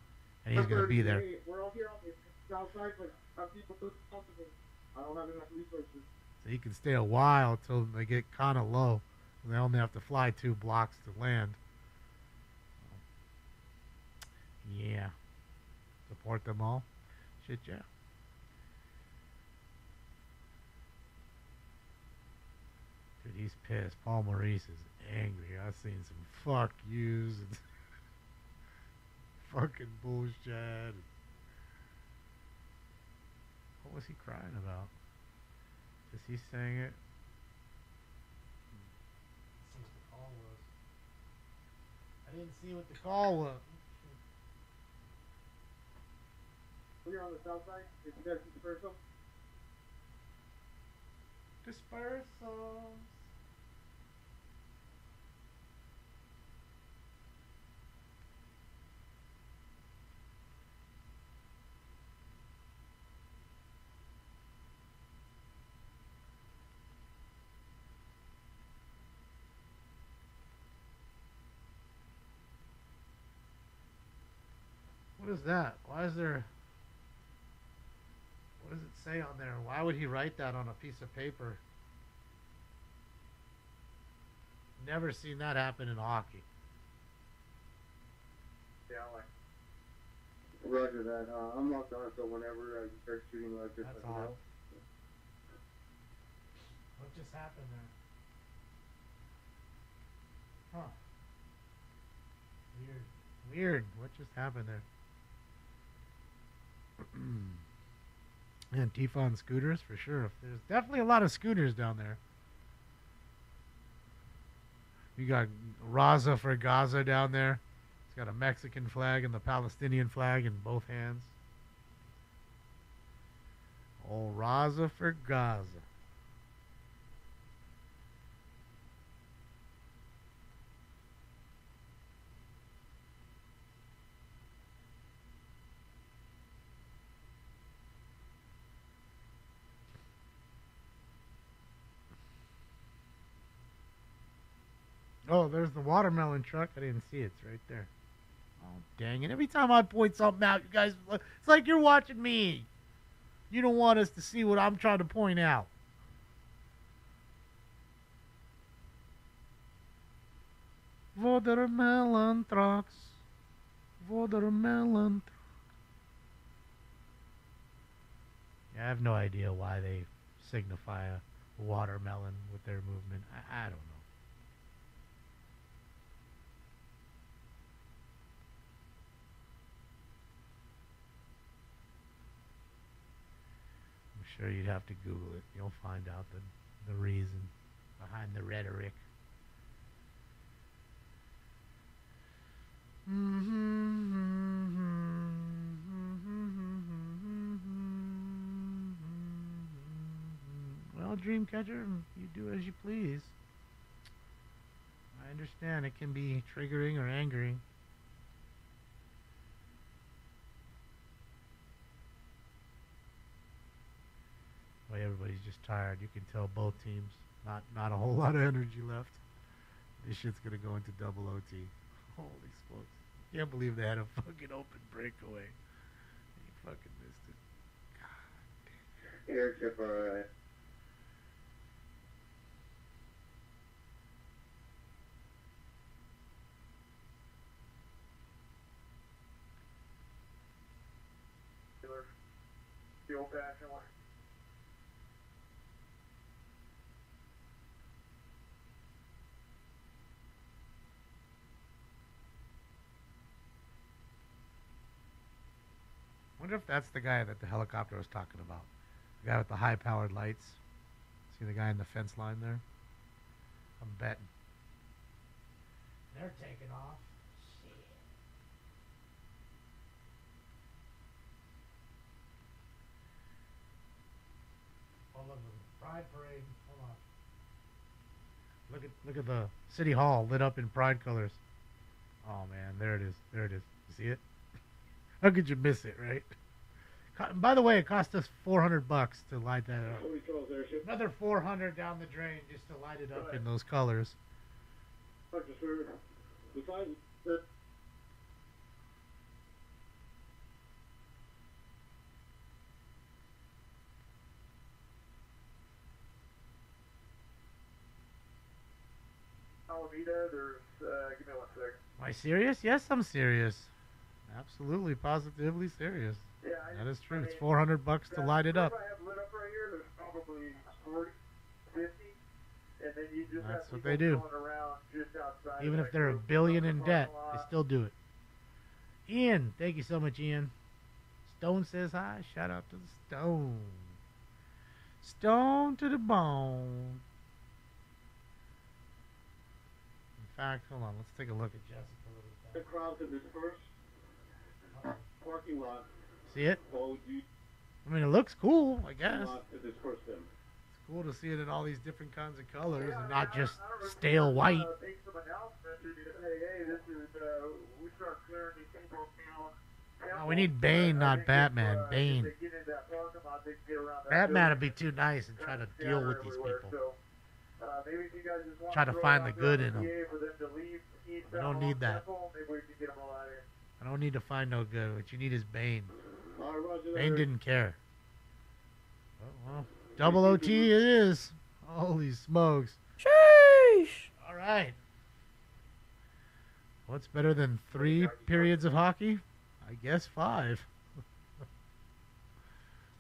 And he's going to be there. We're all here on the south side, but have people responsible. I don't have enough resources. So he can stay a while until they get kind of low. And they only have to fly 2 blocks to land. Yeah. Support them all. Shit, yeah. Dude, he's pissed. Paul Maurice is angry. I've seen some fuck yous and fucking bullshit. What was he crying about? Is he saying it? What the call was? I didn't see what the call was. We're on the south side. If you guys disperse them. Dispersals. What is that? Why is there... What does it say on there? Why would he write that on a piece of paper? Never seen that happen in hockey. Yeah, like. Roger that. I'm locked on, so whenever you start shooting, just That's let me odd. know. What just happened there? Huh. Weird. What just happened there? Antifa on scooters, for sure. There's definitely a lot of scooters down there. You got Raza for Gaza down there. It's got a Mexican flag and the Palestinian flag in both hands. Oh, Raza for Gaza. Oh, there's the watermelon truck. I didn't see it. It's right there. Oh, dang it. Every time I point something out, you guys, it's like you're watching me. You don't want us to see what I'm trying to point out. Watermelon trucks. Watermelon trucks. Yeah, I have no idea why they signify a watermelon with their movement. I don't know. Sure, you'd have to Google it. You'll find out the reason behind the rhetoric. Well, Dreamcatcher, you do as you please. I understand it can be triggering or angering. Everybody's just tired. You can tell both teams not a whole lot of energy left. This shit's gonna go into double OT. Holy smokes! Can't believe they had a fucking open breakaway. He fucking missed it. God damn. Airship, alright. The old-fashioned one. I wonder if that's the guy that the helicopter was talking about. The guy with the high-powered lights. See the guy in the fence line there? I'm betting. They're taking off. Shit. Oh, look, Pride Parade. Hold on. Look at the City Hall lit up in Pride colors. Oh, man. There it is. There it is. You see it? How could you miss it, right? By the way, it cost us $400 to light that up. Another $400 down the drain just to light it up in those colors. Alameda, there's, give me 1 sec. Am I serious? Yes, I'm serious. Absolutely, positively serious. Yeah, that is true. It's $400 to light it up. I have lit up right here, there's probably 40, 50, and then you just That's have what people they do. going around just outside. Even if they're $1 billion in debt, they still do it. Ian, thank you so much, Ian. Stone says hi. Shout out to the Stone. Stone to the bone. In fact, hold on. Let's take a look at Jessica a little bit. The crowd to disperse. Parking lot. See it? Oh, I mean, it looks cool, I guess. to disperse them. It's cool to see it in all these different kinds of colors and not just stale white. Make some announcement to hey, this is, we start clearing these people down. Oh, we need Bane, not Batman. Bane. Batman would be too nice and try to deal with these people. Try to find the good in them. We don't need that. I don't need to find no good. What you need is Bane. Bane didn't care. Oh, well, double OT it is. Holy smokes. Sheesh. All right. What's better than 3 periods of hockey? I guess 5.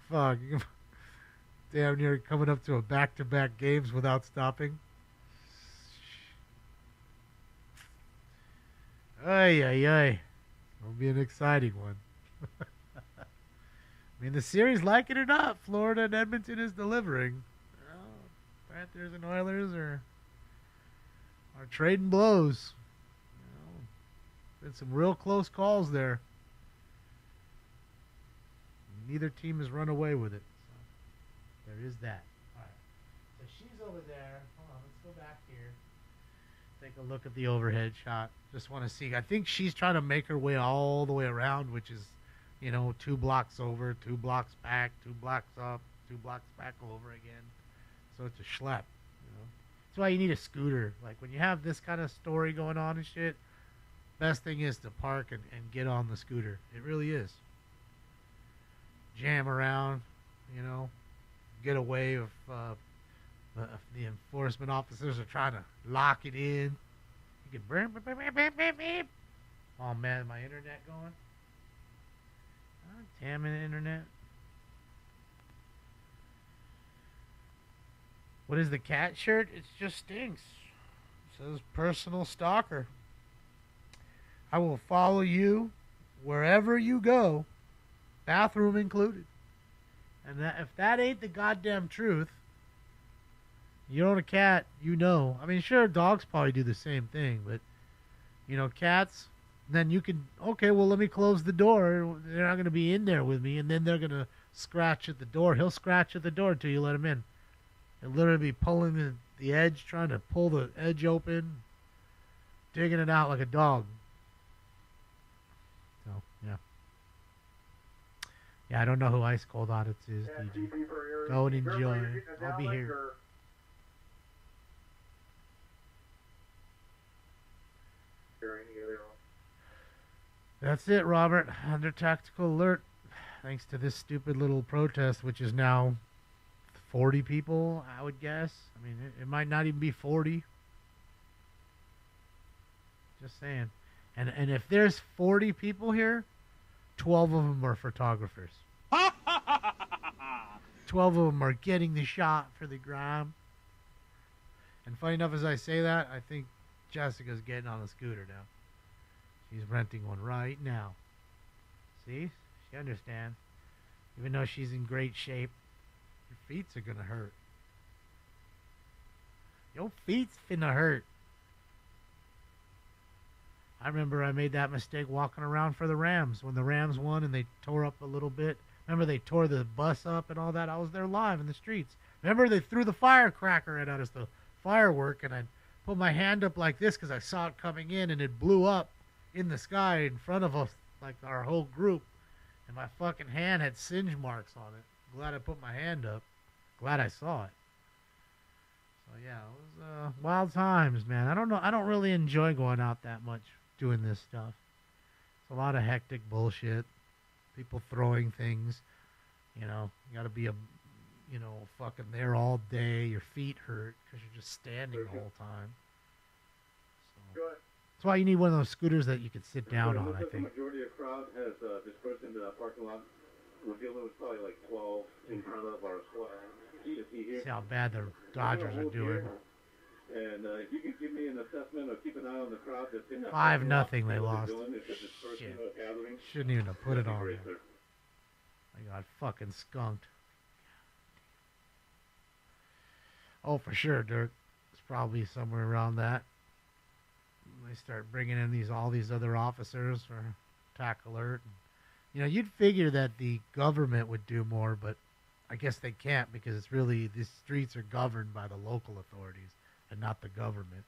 Fuck. Damn near coming up to a back-to-back games without stopping. Ay, ay, ay. It'll be an exciting one. I mean, the series, like it or not, Florida and Edmonton is delivering. Panthers and Oilers are trading blows. Been some real close calls there. Neither team has run away with it. So there is that. All right. So she's over there. Hold on, let's go back here. Take a look at the overhead shot. Just want to see. I think she's trying to make her way all the way around, which is, 2 blocks over, 2 blocks back, 2 blocks up, 2 blocks back over again. So it's a schlep. That's why you need a scooter. Like when you have this kind of story going on and shit, best thing is to park and get on the scooter. It really is. Jam around, get away if the enforcement officers are trying to lock it in. You can oh man, my internet going? Oh, damn it, internet. What is the cat shirt? It just stinks. It says personal stalker. I will follow you wherever you go, bathroom included. And if that ain't the goddamn truth, you own a cat, I mean, sure, dogs probably do the same thing, but, cats, then you can, okay, well, let me close the door. They're not going to be in there with me, and then they're going to scratch at the door. He'll scratch at the door until you let him in. He'll literally be pulling the edge, trying to pull the edge open, digging it out like a dog. So, yeah. Yeah, I don't know who Ice Cold Audits is, DG. Go and enjoy. I'll be here. That's it, Robert. Under tactical alert. Thanks to this stupid little protest, which is now 40 people, I would guess. I mean, it might not even be 40. Just saying. And if there's 40 people here, 12 of them are photographers. 12 of them are getting the shot for the gram. And funny enough, as I say that, I think Jessica's getting on a scooter now. She's renting one right now. See? She understands. Even though she's in great shape, your feet's are gonna hurt. Your feet's finna hurt. I remember I made that mistake walking around for the Rams. When the Rams won and they tore up a little bit. Remember they tore the bus up and all that? I was there live in the streets. Remember they threw the firecracker at us, the firework, and I put my hand up like this because I saw it coming in, and it blew up in the sky in front of us, like our whole group. And my fucking hand had singe marks on it. Glad I put my hand up. Glad I saw it. So yeah, it was wild times, man. I don't know. I don't really enjoy going out that much doing this stuff. It's a lot of hectic bullshit. People throwing things. You got to be fucking there all day. Your feet hurt because you're just standing the whole time. So. That's why you need one of those scooters that you could sit down on, I think. The majority of the crowd has dispersed into the parking lot. We're dealing with probably like 12 in front of our squad. See how bad the Dodgers are doing. And if you can give me an assessment or keep an eye on the crowd that's in the 5-0 they lost. Shit. Shouldn't even have put it on there. I got fucking skunked. Oh, for sure, Dirk. It's probably somewhere around that. They start bringing in all these other officers for attack alert. You'd figure that the government would do more, but I guess they can't because it's really, these streets are governed by the local authorities and not the government.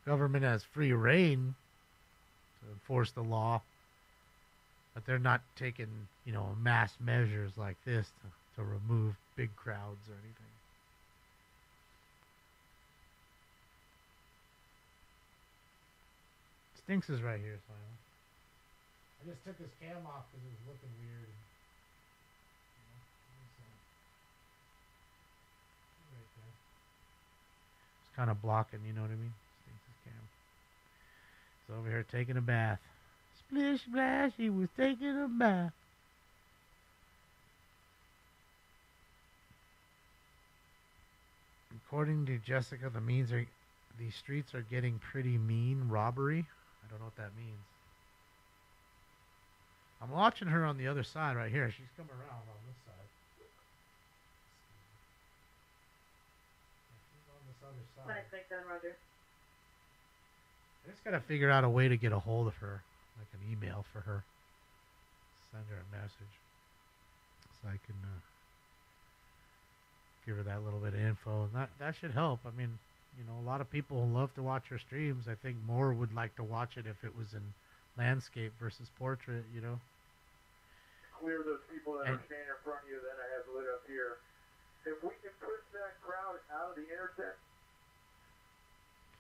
Government has free reign to enforce the law, but they're not taking, mass measures like this to remove big crowds or anything. Stinks is right here, Simon. I just took his cam off because it was looking weird. Right there. It's kind of blocking, you know what I mean? Stinks is He's over here taking a bath. Splish splash, he was taking a bath. According to Jessica, the streets are getting pretty mean. Robbery. I don't know what that means. I'm watching her on the other side right here. She's coming around on this side. She's on this other side. Roger. I just gotta figure out a way to get a hold of her, like an email for her. Send her a message so I can give her that little bit of info. And that should help. I mean, you know, a lot of people love to watch her streams. I think more would like to watch it if it was in landscape versus portrait, you know. Clear those people that are standing in front of you, then I have lit up here. If we can push that crowd out of the intersection.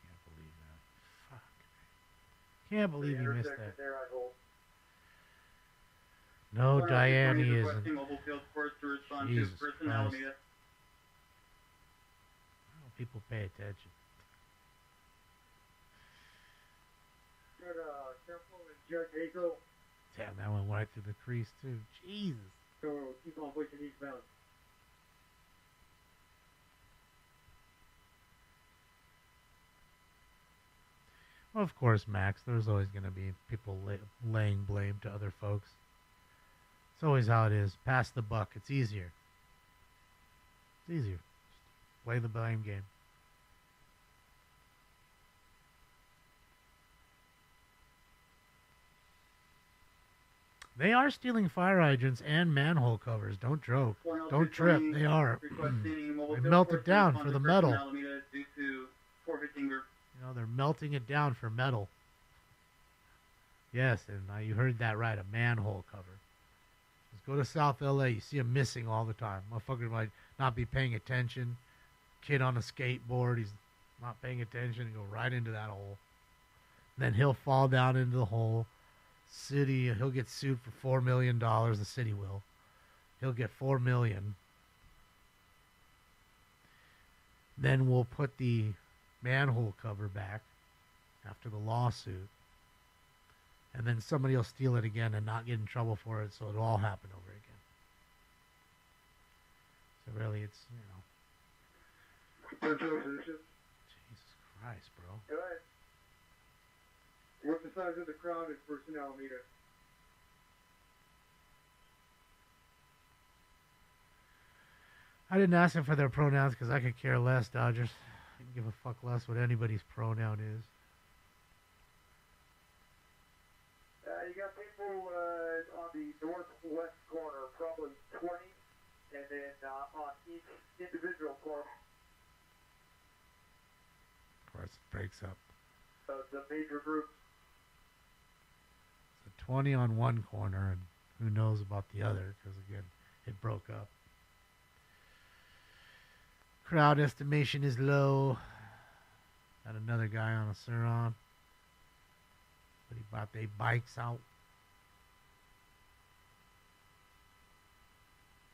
Can't believe that. Fuck. Can't believe you missed that. There I hold. No, Diane isn't. Jesus Christ. People pay attention. Good, careful and Judge Hazel. Damn, that went right through the crease, too. Jesus. So keep on pushing eastbound. Well, of course, Max, there's always going to be people laying blame to other folks. It's always how it is. Pass the buck. It's easier. It's easier. Just play the blame game. They are stealing fire hydrants and manhole covers. Don't joke. Don't trip. They are. They melt it down for the metal. You know, they're melting it down for metal. Yes, and you heard that right. A manhole cover. Let's go to South LA. You see them missing all the time. Motherfucker might not be paying attention. Kid on a skateboard. He's not paying attention and go right into that hole. Then he'll fall down into the hole. City, he'll get sued for $4 million. The city will. He'll get $4 million. Then we'll put the manhole cover back after the lawsuit. And then somebody will steal it again and not get in trouble for it, so it'll all happen over again. So really, it's, you know. Jesus Christ, bro. Go ahead. What's the size of the crowd at First and Alameda? I didn't ask them for their pronouns because I could care less, Dodgers. I can give a fuck less what anybody's pronoun is. You got people on the northwest corner, probably 20, and then on each individual corner. Of course, it breaks up. The major groups. 20 on one corner, and who knows about the other, because, again, it broke up. Crowd estimation is low. Got another guy on a Suron. But he bought their bikes out.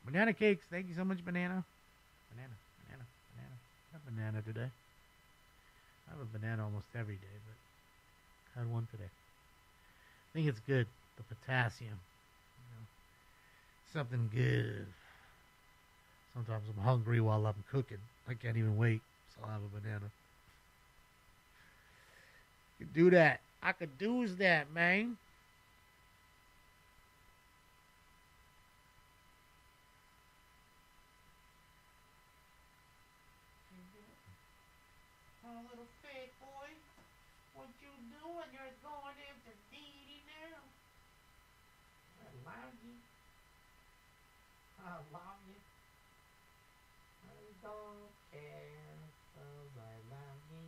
Banana cakes. Thank you so much, Banana. Banana. I have banana today. I have a banana almost every day, but I had one today. I think it's good, the potassium. You know, something good. Sometimes I'm hungry while I'm cooking. I can't even wait, so I'll have a banana. You can do that. I could do that, man. Oh, little fake boy. What you doing? You're going into Dtla now. I love you. I love you. I don't care, 'cause I love you.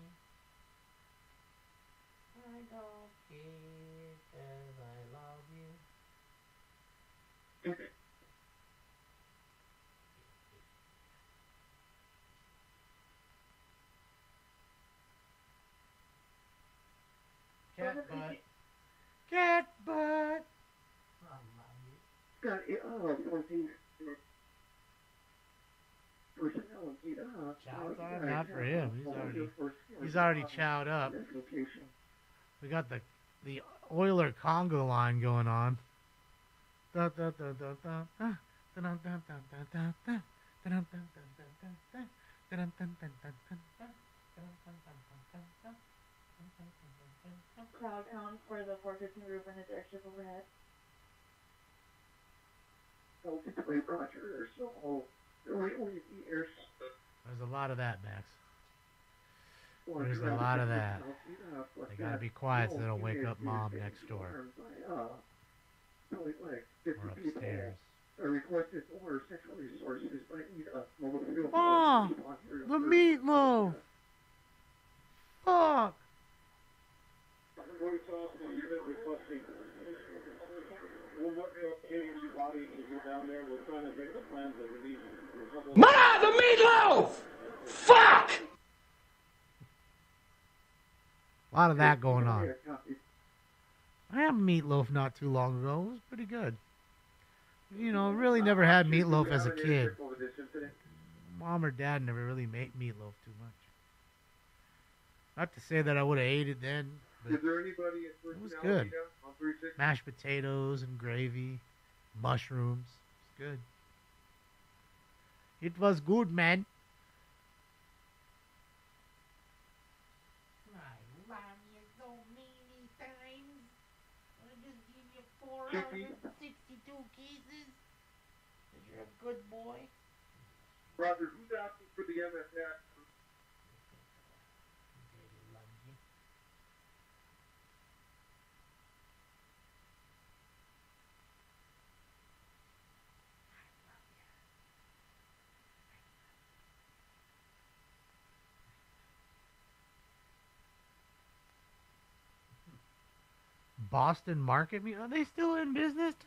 I don't care, 'cause I love you. Cat butt. Cat butt. Got it. Oh, 14. Chow time? Not for him. He's already chowed up. We got the the Euler Congo line going on. Crowd count for the 415 group and its airship overhead. There's a lot of that, Max. There's a lot of that. They gotta be quiet so they don't wake up Mom next door. Or upstairs. Oh, the meatloaf! Fuck! Ma, the meatloaf! Fuck! A lot of that going on. I had meatloaf not too long ago. It was pretty good. You know, really never had meatloaf as a kid. Mom or Dad never really made meatloaf too much. Not to say that I would have ate it then, but it was good. Mashed potatoes and gravy, mushrooms. It's good. It was good, man. I love you so many times. I just give you 462 kisses. You're a good boy. Roger, who's asking for the MSX? Boston Market? Are they still in business? I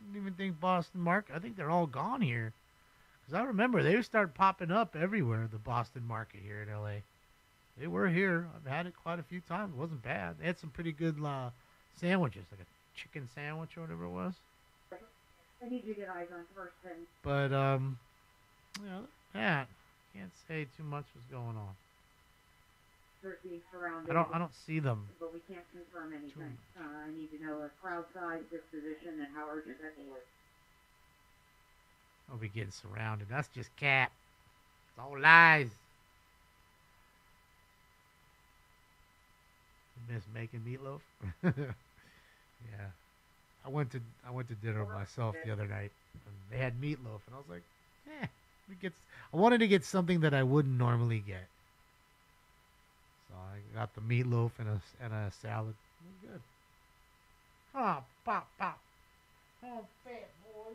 don't even think Boston Market. I think they're all gone here. Because I remember they start popping up everywhere, the Boston Market here in LA. They were here. I've had it quite a few times. It wasn't bad. They had some pretty good sandwiches, like a chicken sandwich or whatever it was. I need you to get eyes on first thing. But, you know, that can't say too much was going on. They're being surrounded. I don't see them. But we can't confirm anything. I need to know a crowd size, disposition, and how urgent that is. I'll be getting surrounded. That's just cap. It's all lies. You miss making meatloaf? Yeah. I went to dinner with myself the other night, and they had meatloaf, and I was like, I wanted to get something that I wouldn't normally get. So I got the meatloaf and a salad. It was good. Oh, pop, pop. Oh, fat boy.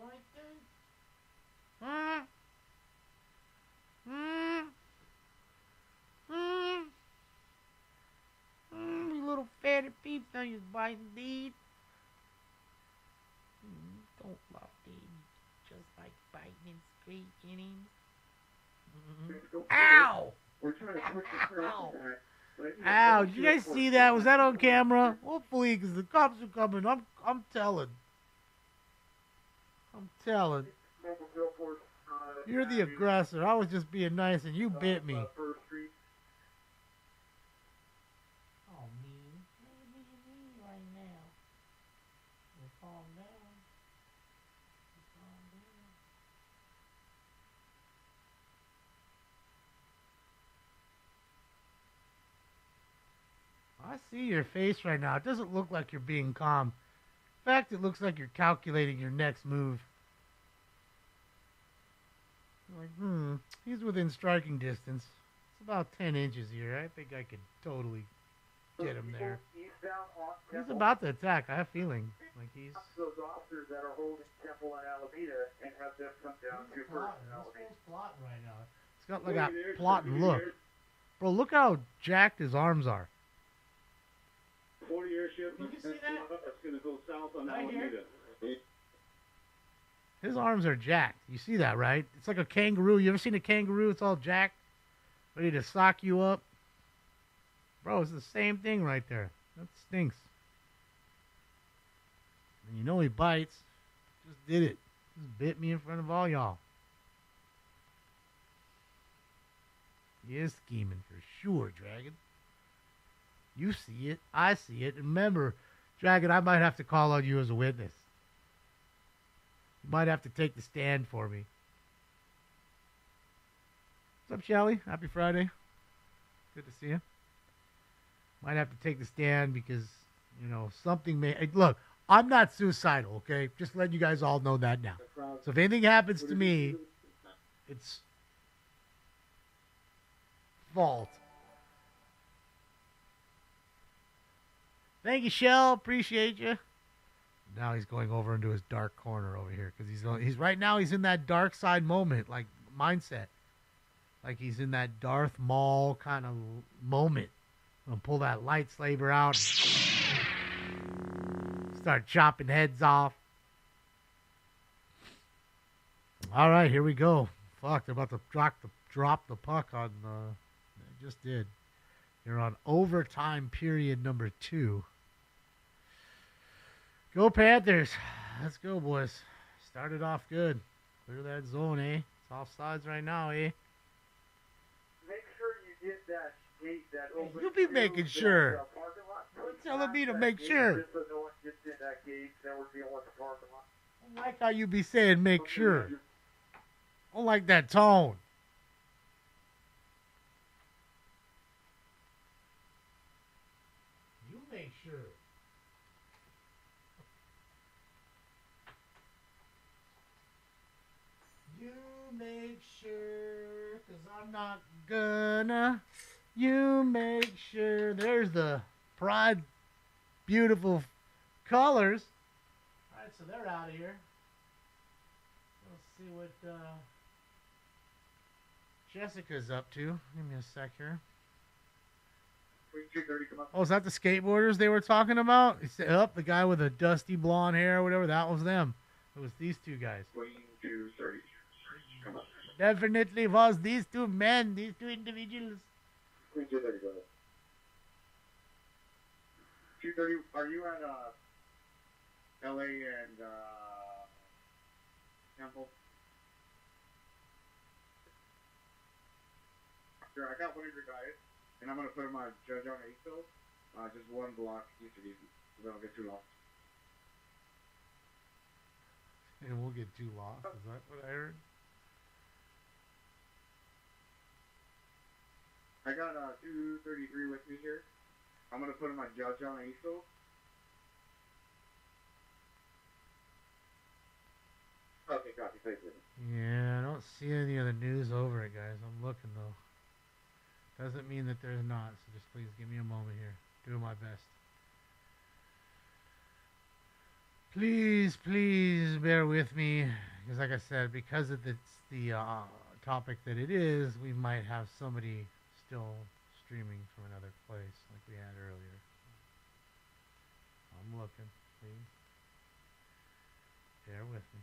Right there. You little fatty peeps, now you're biting deed. Don't love deed. Just like biting and squeaking him. Ow! Ow! Ow! Did you guys see that? Was that on camera? Hopefully, because the cops are coming. I'm telling. I'm telling. You're the aggressor. I was just being nice, and you bit me. Oh, me. What are you mean right now? Well, calm down. Calm down. I see your face right now. It doesn't look like you're being calm. In fact, it looks like you're calculating your next move. You're like, he's within striking distance. It's about 10 inches here. I think I could totally get him there. He's about to attack. I have a feeling. Like he's... Those officers that are holding Temple and Alameda and have them come down to First and Alameda. He's plotting right now. He's got like a plotting look. Bro, look how jacked his arms are. 40 airship. Did you see that? That's going to go south on Right here? Alameda. His arms are jacked. You see that, right? It's like a kangaroo. You ever seen a kangaroo? It's all jacked, ready to sock you up. Bro, it's the same thing right there. That stinks. And you know he bites. Just did it. Just bit me in front of all y'all. He is scheming for sure, Dragon. You see it. I see it. And remember, Dragon, I might have to call on you as a witness. You might have to take the stand for me. What's up, Shelly? Happy Friday. Good to see you. Might have to take the stand because, you know, something may... Look, I'm not suicidal, okay? Just letting you guys all know that now. So if anything happens to me, it's fault. Thank you, Shell. Appreciate you. Now he's going over into his dark corner over here because he's right now he's in that dark side moment, like mindset. Like he's in that Darth Maul kind of moment. Gonna pull that lightsaber out. Start chopping heads off. All right, here we go. Fuck, they're about to drop the puck on. They just did. They're on overtime period number 2. Go Panthers. Let's go, boys. Started off good. Clear that zone, eh? It's offsides right now, eh? Make sure you get that gate that opens. You'll be making sure. You're telling me to make sure. Just so no one gets in that gate, then we're dealing with the parking lot. I like how you be saying make sure. I don't like that tone. You make sure. You make sure, 'cause I'm not gonna. You make sure. There's the Pride beautiful colors. All right, so they're out of here. Let's see what Jessica's up to. Give me a sec here. Oh, is that the skateboarders they were talking about? He said, the guy with the dusty blonde hair or whatever. That was them. It was these two guys. Definitely was these two men, these two individuals. 230. Are you at LA and Temple? Sure, I got one of your guys, and I'm gonna put him on Judge on April. Just one block east of you, so don't get too lost. And we'll get too lost. Is that what I heard? I got 233 with me here. I'm gonna put him on Judge on April. Okay, copy. Thank you. Yeah, I don't see any of the news over it, guys. I'm looking though. Doesn't mean that there's not, so just please give me a moment here. Doing my best. Please bear with me, because like I said, because of the topic that it is, we might have somebody still streaming from another place like we had earlier. I'm looking, please. Bear with me.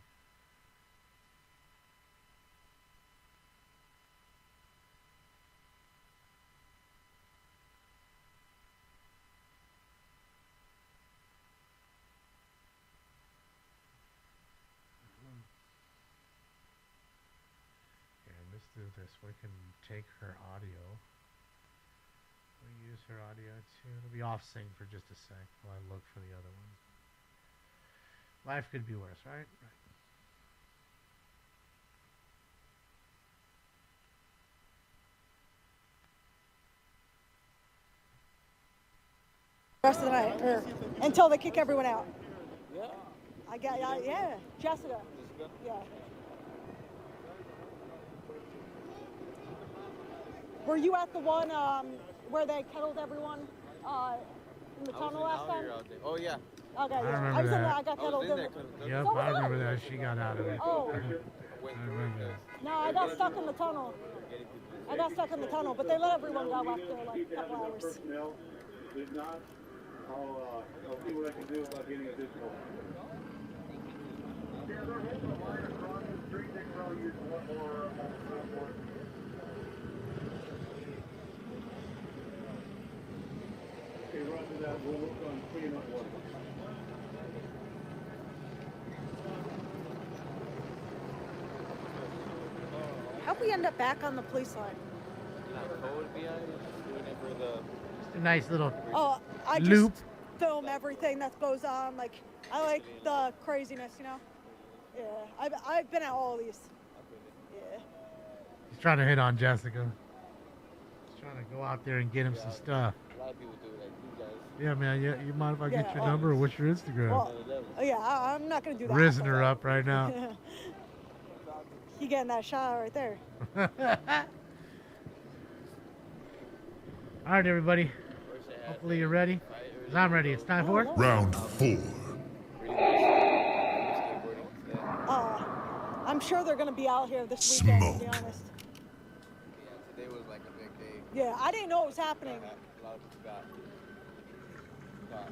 Do this. We can take her audio. We use her audio too. It'll be off sync for just a sec while I look for the other one. Life could be worse, right? Rest of the night, or until they kick everyone out. Yeah. Yeah. Jessica. Yeah. Were you at the one where they kettled everyone in the tunnel last time? Oh, yeah. Okay, I yeah. remember I was in that. there. I got kettled in there. Yep, So I was remember that. She got out of it. Oh. I remember that. No, I got stuck in the tunnel. But they let everyone go after like a couple hours. If not, I'll see what I can do about getting additional. Yeah, they're hitting the line across the street. They can probably use one more. Okay, roger that. We'll work on cleaning up one. How'd we end up back on the police line? Whenever the a nice little I loop. just film everything that goes on. Like, I like the craziness, you know? Yeah, I've been at all these. Yeah. He's trying to hit on Jessica. He's trying to go out there and get him some stuff. A lot of people do like you guys. Yeah, man. Yeah, you mind if I get your number or what's your Instagram? Well, yeah, I'm not going to do that. Risen her up right now. You getting that shot right there. All right, everybody. Hopefully you're ready. 'Cause I'm ready. It's time for Round 4. I'm sure they're going to be out here this weekend, to be honest. Yeah, today was like a big day. Yeah, I didn't know it was happening. A lot of people got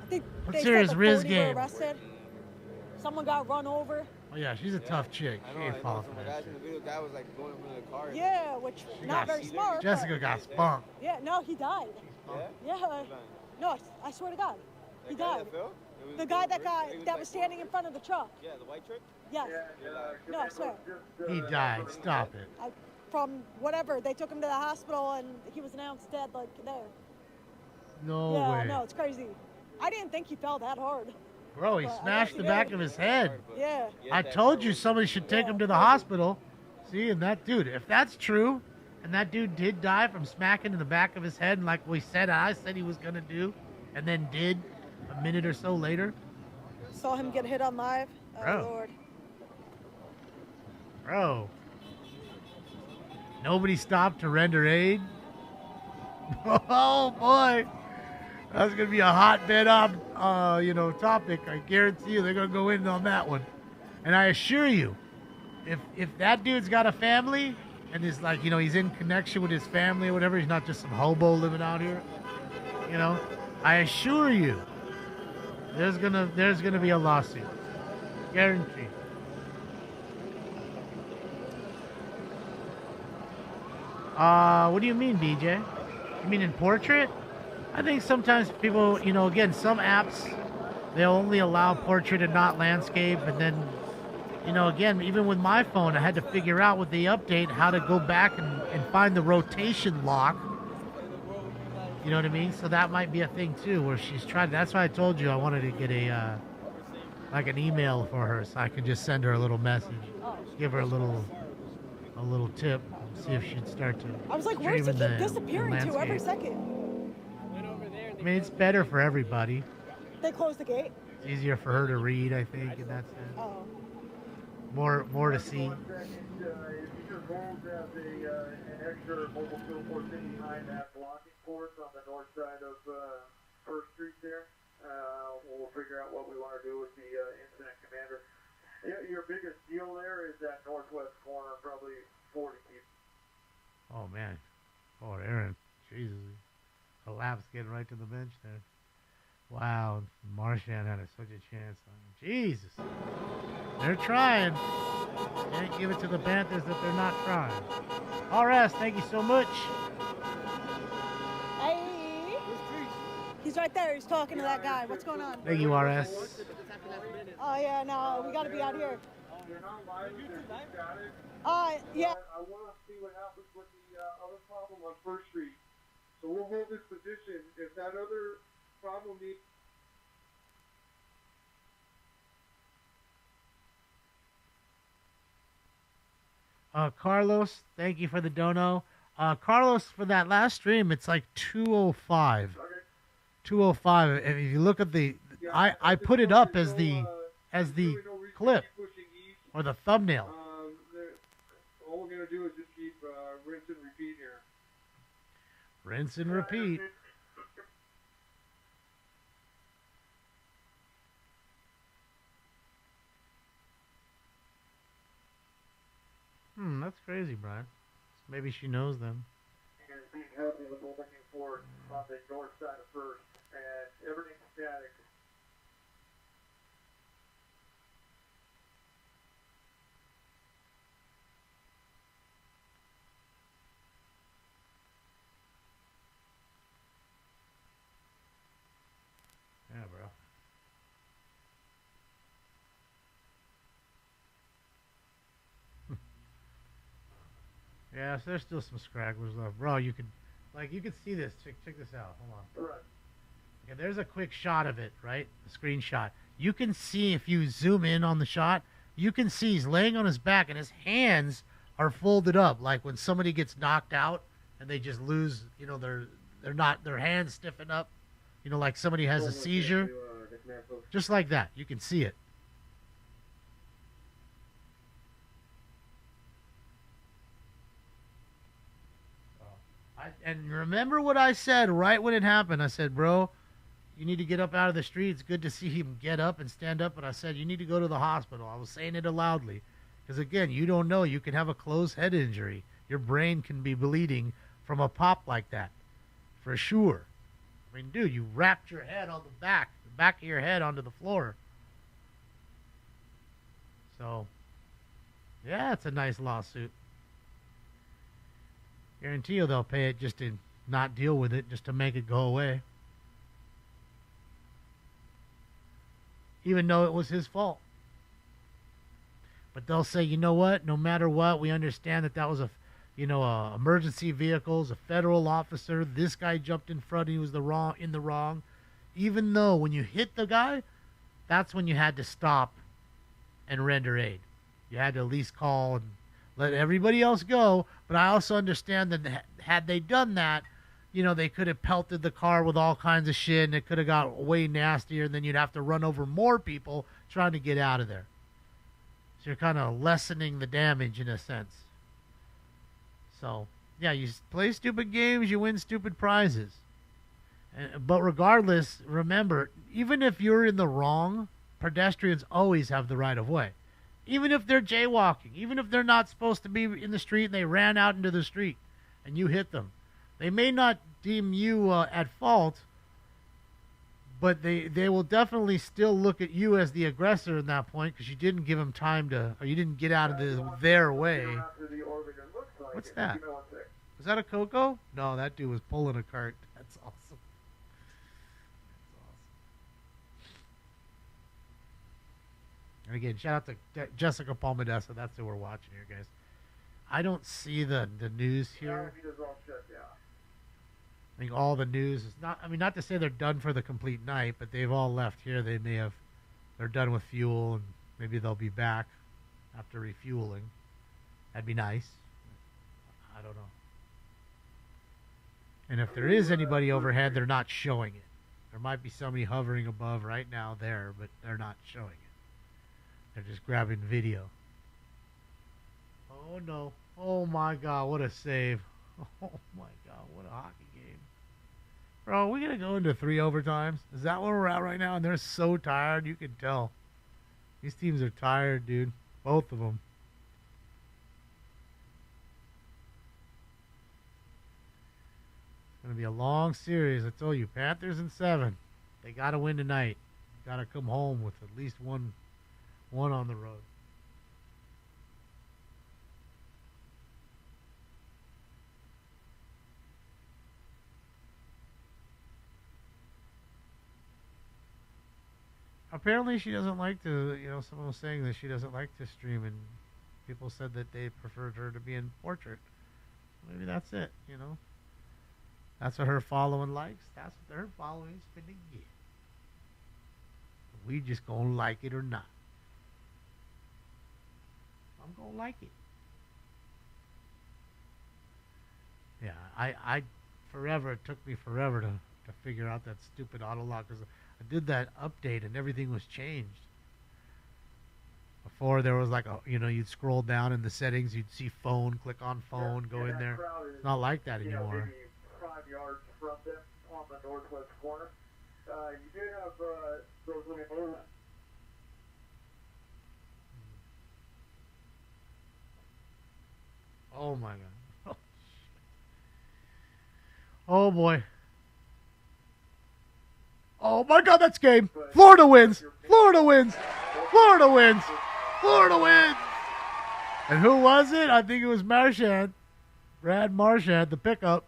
I think What's they serious said Riz 40 game? were arrested. Someone got run over. Oh yeah, she's a tough chick. She ain't falling for some that guys shit. in the video, guy was like going over the car. Yeah, which not very smart. Jessica but- got spunked. Yeah, no, he died. Yeah? Yeah. No, I swear to God, he That guy died. that fell? It was- The guy that it got that was standing in front of the truck. Yeah, the white truck? Yes. No, I swear. He died. Stop it. From whatever, they took him to the hospital and he was announced dead like there. No yeah, way. no, it's crazy. I didn't think he fell that hard. Bro, he But I smashed guess the he back did. of his head. Yeah. I told you somebody should take him to the hospital. See, and that dude, if that's true, and that dude did die from smacking in the back of his head, and like we said, I said he was gonna do, and then did a minute or so later. Saw him get hit on live. Oh Bro. Lord. Bro, nobody stopped to render aid. Oh boy, that's gonna be a hotbed topic. I guarantee you, they're gonna go in on that one. And I assure you, if that dude's got a family and is like, he's in connection with his family or whatever, he's not just some hobo living out here. I assure you, there's gonna be a lawsuit, guaranteed. What do you mean, DJ? You mean in portrait? I think sometimes people, again, some apps, they'll only allow portrait and not landscape. And then, again, even with my phone, I had to figure out with the update how to go back and find the rotation lock. You know what I mean? So that might be a thing too, where she's trying. That's why I told you I wanted to get like an email for her, so I could just send her a little message, give her a little tip, see if she'd start to. I was like, stream where's he in keep the disappearing to every landscape. second? I mean, it's better for everybody. They closed the gate. It's easier for her to read, I think, in that sense. Oh. More to see. An extra mobile field force sitting behind that blocking force on the north side of First Street there. We'll figure out what we want to do with the incident commander. Your biggest deal there is that northwest corner, probably 40 feet. Oh man, oh Aaron, Jesus, collapsed getting right to the bench there. Wow, Marshan had such a chance on him. Jesus, they're trying. Can't give it to the Panthers that they're not trying. RS, thank you so much. Hey. He's right there. He's talking to that guy. What's going on? Thank you, RS. Oh yeah, no, we got to be out here. You're not live, you got it. Yeah. I want to see what happens with the other problem on First Street. So we'll hold this position. If that other problem needs. Carlos, thank you for the dono. Carlos, for that last stream, it's like 205. 205. If you look at the, I put it up as the clip or the thumbnail. All we're gonna do is just keep rinse and repeat here. Rinse and repeat. That's crazy, Brian. Maybe she knows them. And it's being heavily looking for on the north side of First, and everything's static. Yeah, bro. Yeah, so there's still some scragglers left. Bro, you could Like, you can see this. Check this out. Hold on. Right. Okay, there's a quick shot of it, right? A screenshot. You can see, if you zoom in on the shot, you can see he's laying on his back and his hands are folded up, like when somebody gets knocked out and they just lose, you know, their hands stiffen up, you know, like somebody has a seizure. Just like that. You can see it. And remember what I said right when it happened. I said, bro, you need to get up out of the street. It's good to see him get up and stand up. But I said, you need to go to the hospital. I was saying it loudly. Because, again, you don't know. You can have a closed head injury. Your brain can be bleeding from a pop like that. For sure. I mean, dude, you wrapped your head on the back of your head onto the floor. So, yeah, it's a nice lawsuit. Guarantee you they'll pay it just to not deal with it, just to make it go away. Even though it was his fault. But they'll say, you know what? No matter what, we understand that was a emergency vehicles, a federal officer. This guy jumped in front. He was in the wrong. Even though when you hit the guy, that's when you had to stop and render aid. You had to at least call and let everybody else go. But I also understand that had they done that, you know, they could have pelted the car with all kinds of shit, and it could have got way nastier, and then you'd have to run over more people trying to get out of there. So you're kind of lessening the damage in a sense. So, yeah, you play stupid games, you win stupid prizes. But regardless, remember, even if you're in the wrong, pedestrians always have the right of way. Even if they're jaywalking, even if they're not supposed to be in the street and they ran out into the street and you hit them. They may not deem you at fault, but they will definitely still look at you as the aggressor in that point because you didn't give them time to, or you didn't get out of their way. What's that? Was that a Coco? No, that dude was pulling a cart. That's awesome. And again, shout out to Jessica Palmadessa. That's who we're watching here, guys. I don't see the news here. I think all the news is not, I mean, not to say they're done for the complete night, but they've all left here. They're done with fuel, and maybe they'll be back after refueling. That'd be nice. I don't know. And if there is anybody overhead, they're not showing it. There might be somebody hovering above right now there, but they're not showing it. They're just grabbing video. Oh, no. Oh, my God. What a save. Oh, my God. What a hockey game. Bro, are we going to go into 3 overtimes? Is that where we're at right now? And they're so tired. You can tell. These teams are tired, dude. Both of them. It's going to be a long series. I told you, Panthers in 7. They got to win tonight. Got to come home with at least one on the road. Apparently she doesn't like to, someone was saying that she doesn't like to stream, and people said that they preferred her to be in portrait. Maybe that's it, That's what her following likes. That's what her following's finna get. We just gonna like it or not. I'm gonna like it. Yeah, I forever, it took me forever to figure out that stupid auto lock, because I did that update and everything was changed. Before there was like you'd scroll down in the settings, you'd see phone, click on phone, go in there. It's not like that anymore. Maybe 5 yards from them on the northwest corner. You do have those little moves. Oh my God. Oh boy. Oh my God, that's game. Florida wins. Florida wins. Florida wins. Florida wins. And who was it? I think it was Marchand. Brad Marchand, the pickup.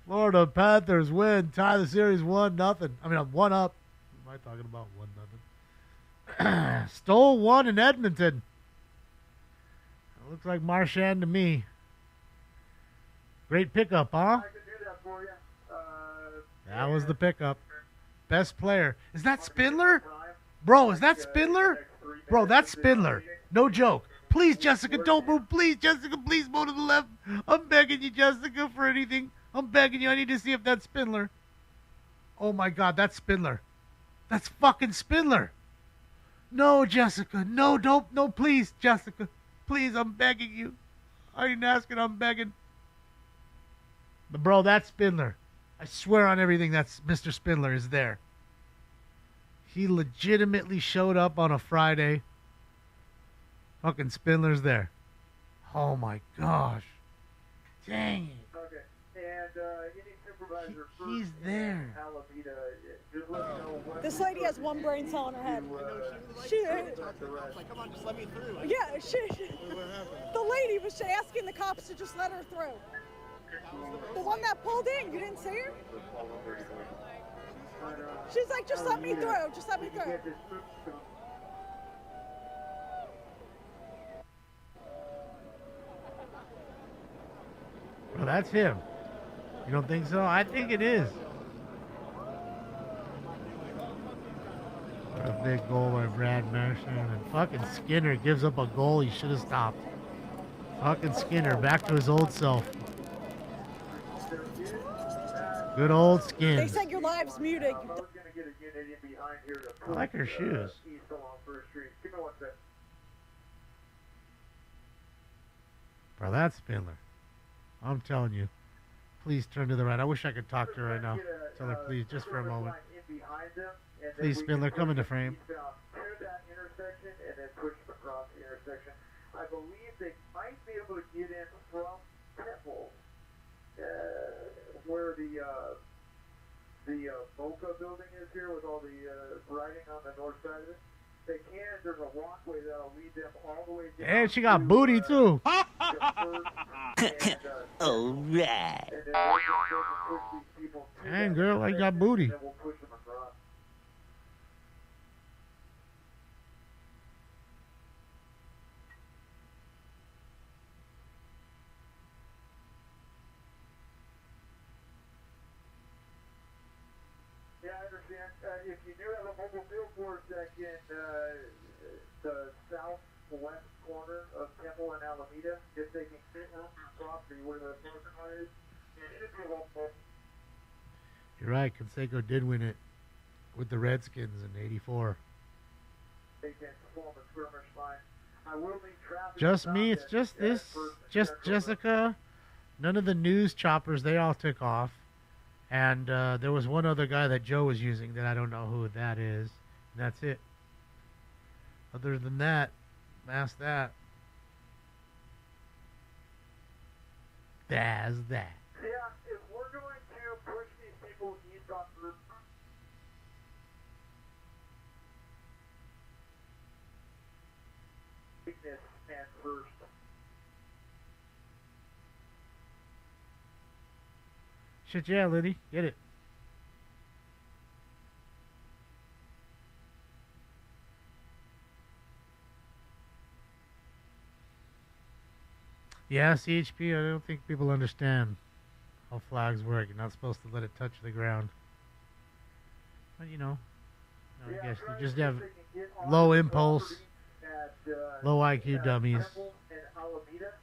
Florida Panthers win. Tie the series 1-0. I mean, 1 up. What am I talking about? 1-0. Stole 1 in Edmonton. Looks like Marchand to me. Great pickup, huh? for you. That was the pickup. Best player. Is that Spindler? Bro, is that Spindler? Bro, that's Spindler. No joke. Please, Jessica, don't move. Please, Jessica, please move to the left. I'm begging you, Jessica, for anything. I'm begging you. I need to see if that's Spindler. Oh, my God, that's Spindler. That's fucking Spindler. No, Jessica. No, don't. No, please, Jessica. Please, I'm begging you. I ain't asking, I'm begging. But, bro, that's Spindler. I swear on everything that's Mr. Spindler is there. He legitimately showed up on a Friday. Fucking Spindler's there. Oh, my gosh. Dang it. Okay. And any supervisor He's there. Alameda, just let me know what. This lady has one brain cell in her head. She, Like, come on, just let me through. yeah, the lady was asking the cops to just let her through. The one that pulled in, you didn't see her? She's like, just let me through, just let me through. Well, that's him. You don't think so? I think it is. What a big goal by Brad Marshall. And fucking Skinner gives up a goal he should have stopped. Fucking Skinner back to his old self. Good old Skin. They said your live's muted. I like her shoes. Bro, that's Spindler. I'm telling you. Please turn to the right. I wish I could talk to her right now. Tell her, please, just for a moment. Please, Spindler, come into frame. To that intersection and then push them across the intersection. I believe they might be able to get in from Temple, where the Boca building is here with all the writing on the north side of it. They can. There's a walkway that'll lead them all the way down. And she got booty, too. All right. Dang, girl, I got booty. Yeah, I understand. If you do have a mobile field force that can the southwest corner of Temple and Alameda, if they can fit on your property where the parking lot is, it should be helpful. You're right. Canseco did win it with the Redskins in '84. They can form a skirmish line. I will need traffic. Just me. It's just this. Just Jessica. None of the news choppers. They all took off. And there was one other guy that Joe was using that I don't know who that is. And that's it. Other than that, ask that. That's that. Yeah, if we're going to push these people east on Route weakness and first. Shit, yeah, Liddy. Get it. Yeah, CHP, I don't think people understand how flags work. You're not supposed to let it touch the ground. But, you know, I guess you just have low impulse, low IQ dummies. And Alameda,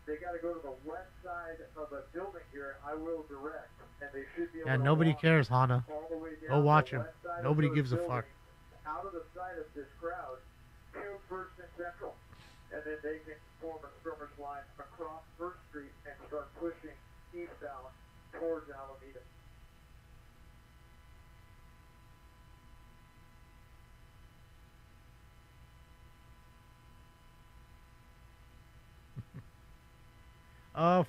they got to go to the west side of a building here. I will direct, and they should be able Yeah, to nobody walk cares, Hana. all the way down Go watch the him. west side of Nobody those gives a fuck. buildings, out of the sight of this crowd, to First and Central, and then they can form a skirmish line across First Street and start pushing eastbound towards Alameda.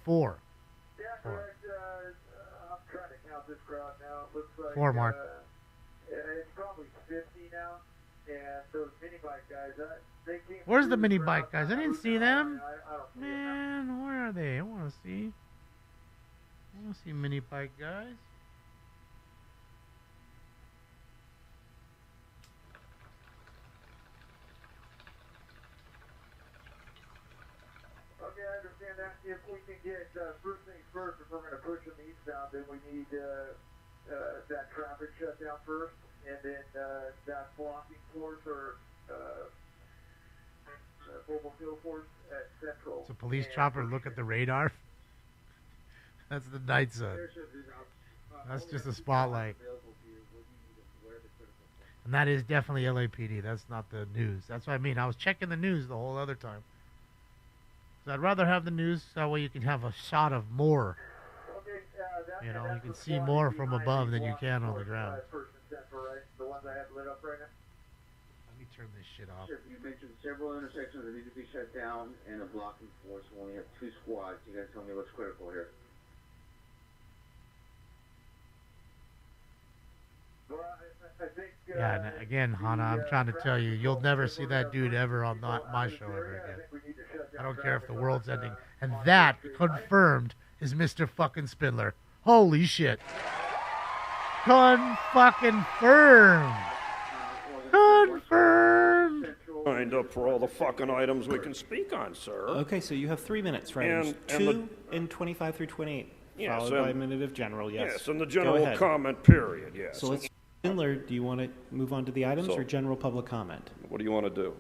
Four. Yeah, correct. I'm trying to count this crowd now. It looks like 4, Mark. It's probably 50 now, and those mini bike guys, they came. Where's the through mini crowd. bike guys? I didn't see them. I don't see them. Man, where are they? I want to see. I want to see mini bike guys. Okay, I understand that. If we can get first things first, if we're going to pushing these down, then we need that traffic shut down first, and then that blocking force or mobile field force at Central. It's a police chopper. Look at the radar. That's the night sun. That's just a spotlight. And that is definitely LAPD. That's not the news. That's what I mean. I was checking the news the whole other time. So I'd rather have the news. That way you can have a shot of more. You know, you can see more from above than you can on the ground. The ones I have lit up right now. Let me turn this shit off. You mentioned several intersections that need to be shut down and a blocking force. We only have 2 squads. You guys tell me what's critical here. Well, I think, yeah, and again, Hana, I'm trying to tell you, you'll never see that dude ever on my show ever again. I don't care if the world's ending. And that, confirmed, is Mr. fucking Spindler. Holy shit. Confirmed. Confirmed. Signed up for all the fucking items we can speak on, sir. Okay, so you have 3 minutes, right? And 2 in 25 through 28. Yes, followed by a minute of general, yes. Yes, and the general comment period, yes. So let's, Spindler, do you want to move on to the items or general public comment? What do you want to do?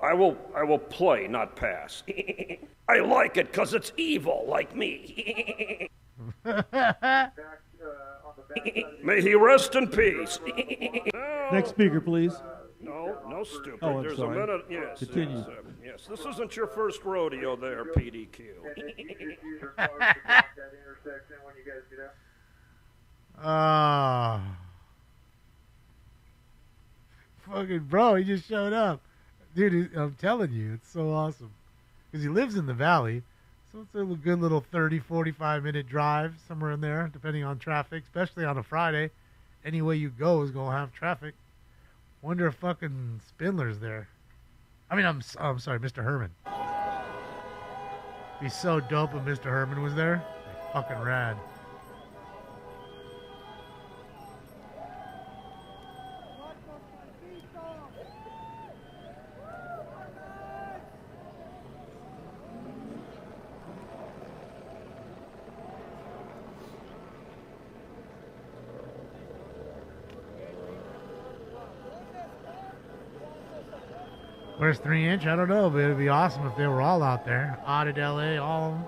I will play, not pass. I like it because it's evil, like me. May he rest in peace. Next speaker, please. No, stupid. Oh, I'm There's sorry. a minute. Yes. Continue. Yes, this isn't your first rodeo there, PDQ. Fucking bro, he just showed up. Dude, I'm telling you, it's so awesome. Because he lives in the valley, so it's a good little 30, 45-minute drive, somewhere in there, depending on traffic, especially on a Friday. Any way you go is going to have traffic. Wonder if fucking Spindler's there. I mean, I'm sorry, Mr. Herman. It'd be so dope if Mr. Herman was there. Like, fucking rad. Where's 3-inch? I don't know, but it'd be awesome if they were all out there. Audit LA, all of them.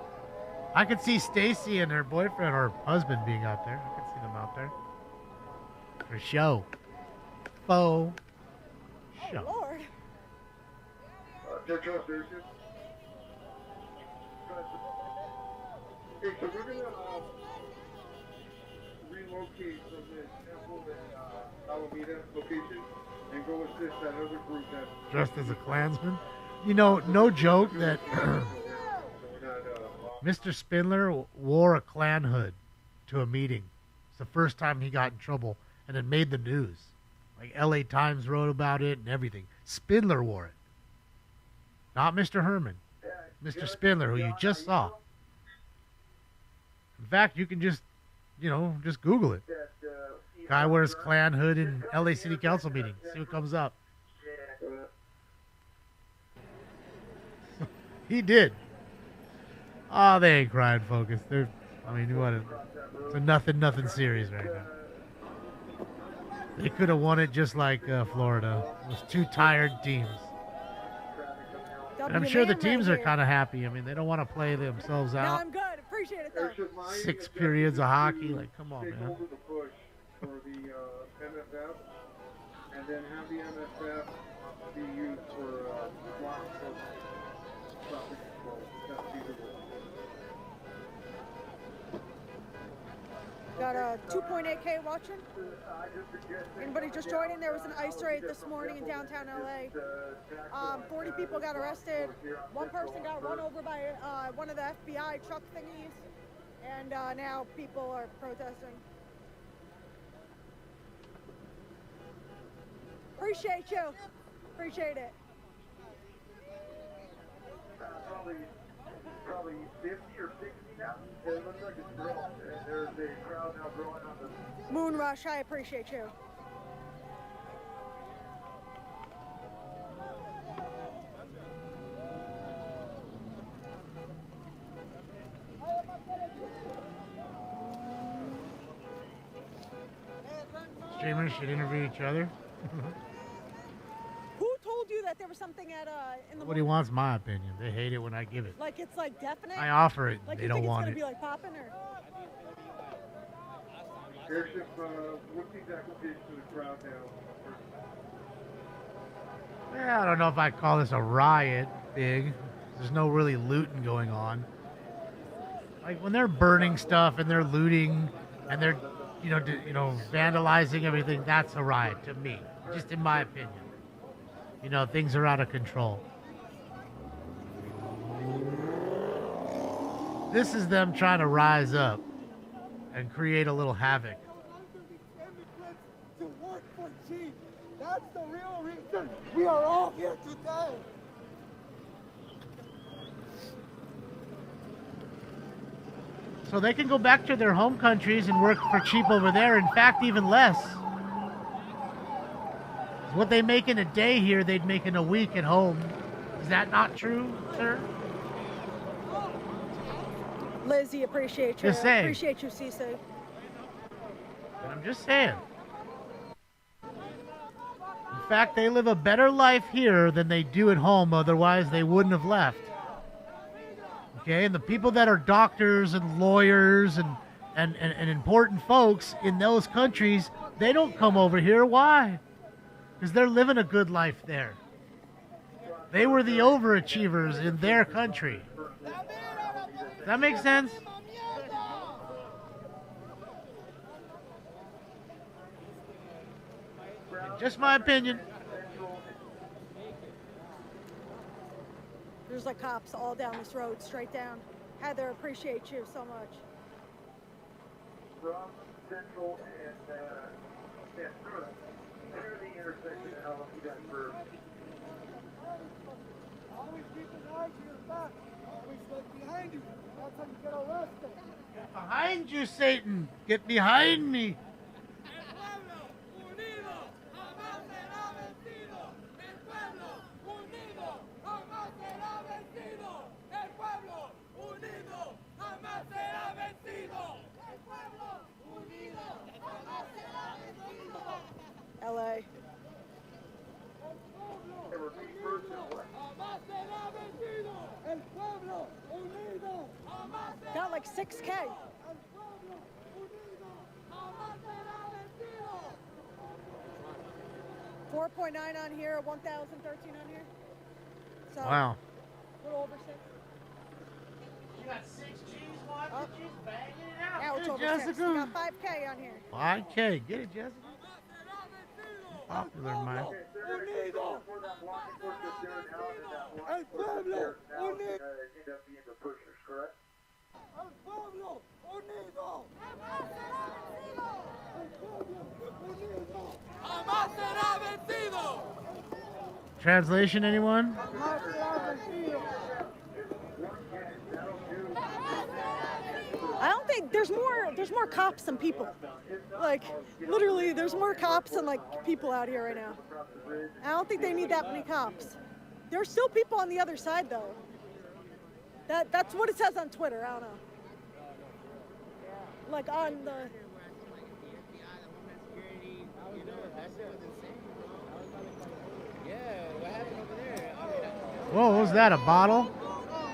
I could see Stacy and her boyfriend or husband being out there. I could see them out there. For show. Faux show. Lord. Hey, so we're going to relocate from this temple and Alameda location and go assist that other group that... Dressed as a Klansman. You know, no joke that Mr. Spindler wore a Klan hood to a meeting. It's the first time he got in trouble, and it made the news. Like, LA Times wrote about it and everything. Spindler wore it. Not Mr. Herman. Mr. Spindler, who you just saw. In fact, you can just, just Google it. Guy wears Klan hood in LA City Council meeting. See what comes up. He did. Oh, they ain't crying, Focus. They're, it's a nothing series right now. They could have won it just like Florida. It was 2 tired teams. And I'm sure the teams are kind of happy. I mean, they don't want to play themselves No, out. I'm good. Appreciate it, though. 6 periods of hockey. Like, come on, Take man. over the push for the MFF, and then have the MFF be used for block traffic control. That's feasible. Got a 2.8K watching. Anybody just joining? There was an ICE raid this morning in downtown LA. 40 people got arrested. 1 person got run over by one of the FBI truck thingies. And now people are protesting. Appreciate you. Appreciate it. Probably 50 or 60 now. It looks like it's growing. There's a crowd now growing on the... Moon Rush, I appreciate you. Streamers should interview each other. Who told you that there was something at in the Nobody wants my opinion. They hate it when I give it. Like it's like definite? I offer it. Like They you don't think want it's it. gonna be like popping or? Airship, what's the exact location of the crowd now? Yeah, I don't know if I call this a riot big. There's no really looting going on. Like when they're burning stuff and they're looting and they're, vandalizing everything, that's a riot to me, just in my opinion. Things are out of control. This is them trying to rise up and create a little havoc. That's the real reason we are all here today. So they can go back to their home countries and work for cheap over there. In fact, even less. What they make in a day here, they'd make in a week at home. Is that not true, sir? Lizzie, appreciate you. Just saying. Appreciate you, Cece. I'm just saying. In fact, they live a better life here than they do at home. Otherwise, they wouldn't have left. Okay, and the people that are doctors and lawyers and important folks in those countries, they don't come over here. Why? Because they're living a good life there. They were the overachievers in their country. Does that make sense? Just my opinion. There's like cops all down this road, straight down. Heather, appreciate you so much. From Central and through the intersection of Elm, you got for. Always keep an eye to your back. Always look behind you. That's how you get arrested. Get behind you, Satan. Get behind me. LA. Got like 6K. 4.9 on here, 1,013 on here. So, Wow. A little over 6. You got 6 G's watching, she's banging it out. Yeah, it's Get over it, 6. Jessica. We got 5K on here. 5K. Get it, Jessica. Popular, man. Unido. El pueblo unido. El pueblo unido. Jamás será vencido. Translation, anyone? I don't think there's more cops than people. Like literally there's more cops than like people out here right now. I don't think they need that many cops. There's still people on the other side though. That's what it says on Twitter. I don't know. Like on the Whoa, what was that? A bottle?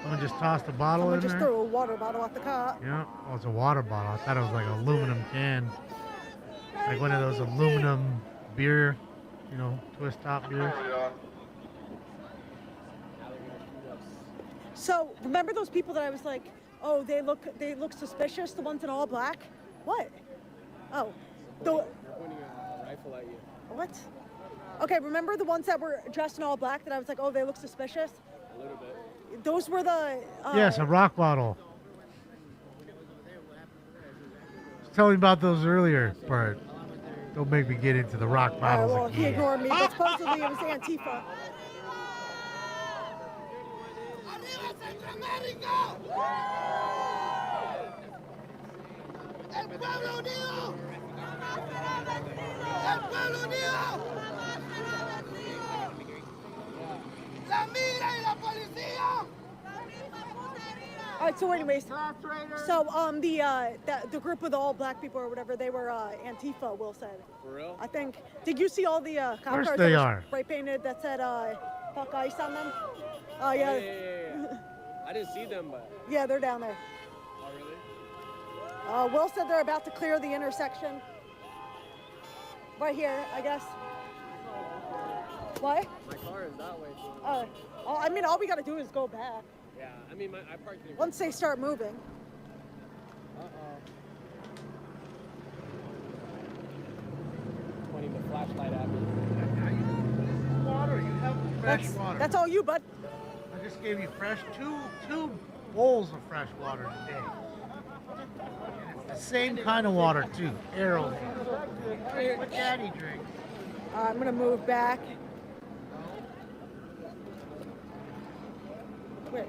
Someone just tossed a bottle someone in just there? threw a water bottle at the cop. Yeah. Oh, it's a water bottle. I thought it was like an aluminum can. Like one of those aluminum beer, twist top beers. So remember those people that I was like, oh, they look suspicious, the ones in all black? What? Oh, They're pointing a rifle at you. What? Okay, remember the ones that were dressed in all black that I was like, oh, they look suspicious? A little bit. Those were the... Yes, a rock bottle. Tell me about those earlier, Bert. Don't make me get into the rock bottles well, he again. ignored me, but supposedly it was Antifa. El pueblo unido. El pueblo unido. La mira y la policía. All right, so anyways, so the group with all black people or whatever, they were Antifa, Will said. For real? I think. Did you see all the cop course cars they that are. were spray painted that said fuck ICE on them? Oh, yeah. I didn't see them, but. Yeah, they're down there. Oh, really? Will said they're about to clear the intersection. Right here, I guess. What? My car is that way. I mean, all we got to do is go back. Yeah, I mean, I parked in. Once they start moving. Pointing the flashlight at me. Water, you have fresh water. That's all you, bud. I just gave you fresh two bowls of fresh water today. And it's the same kind of water too. Arrow. What Daddy drinks. I'm gonna move back. Where?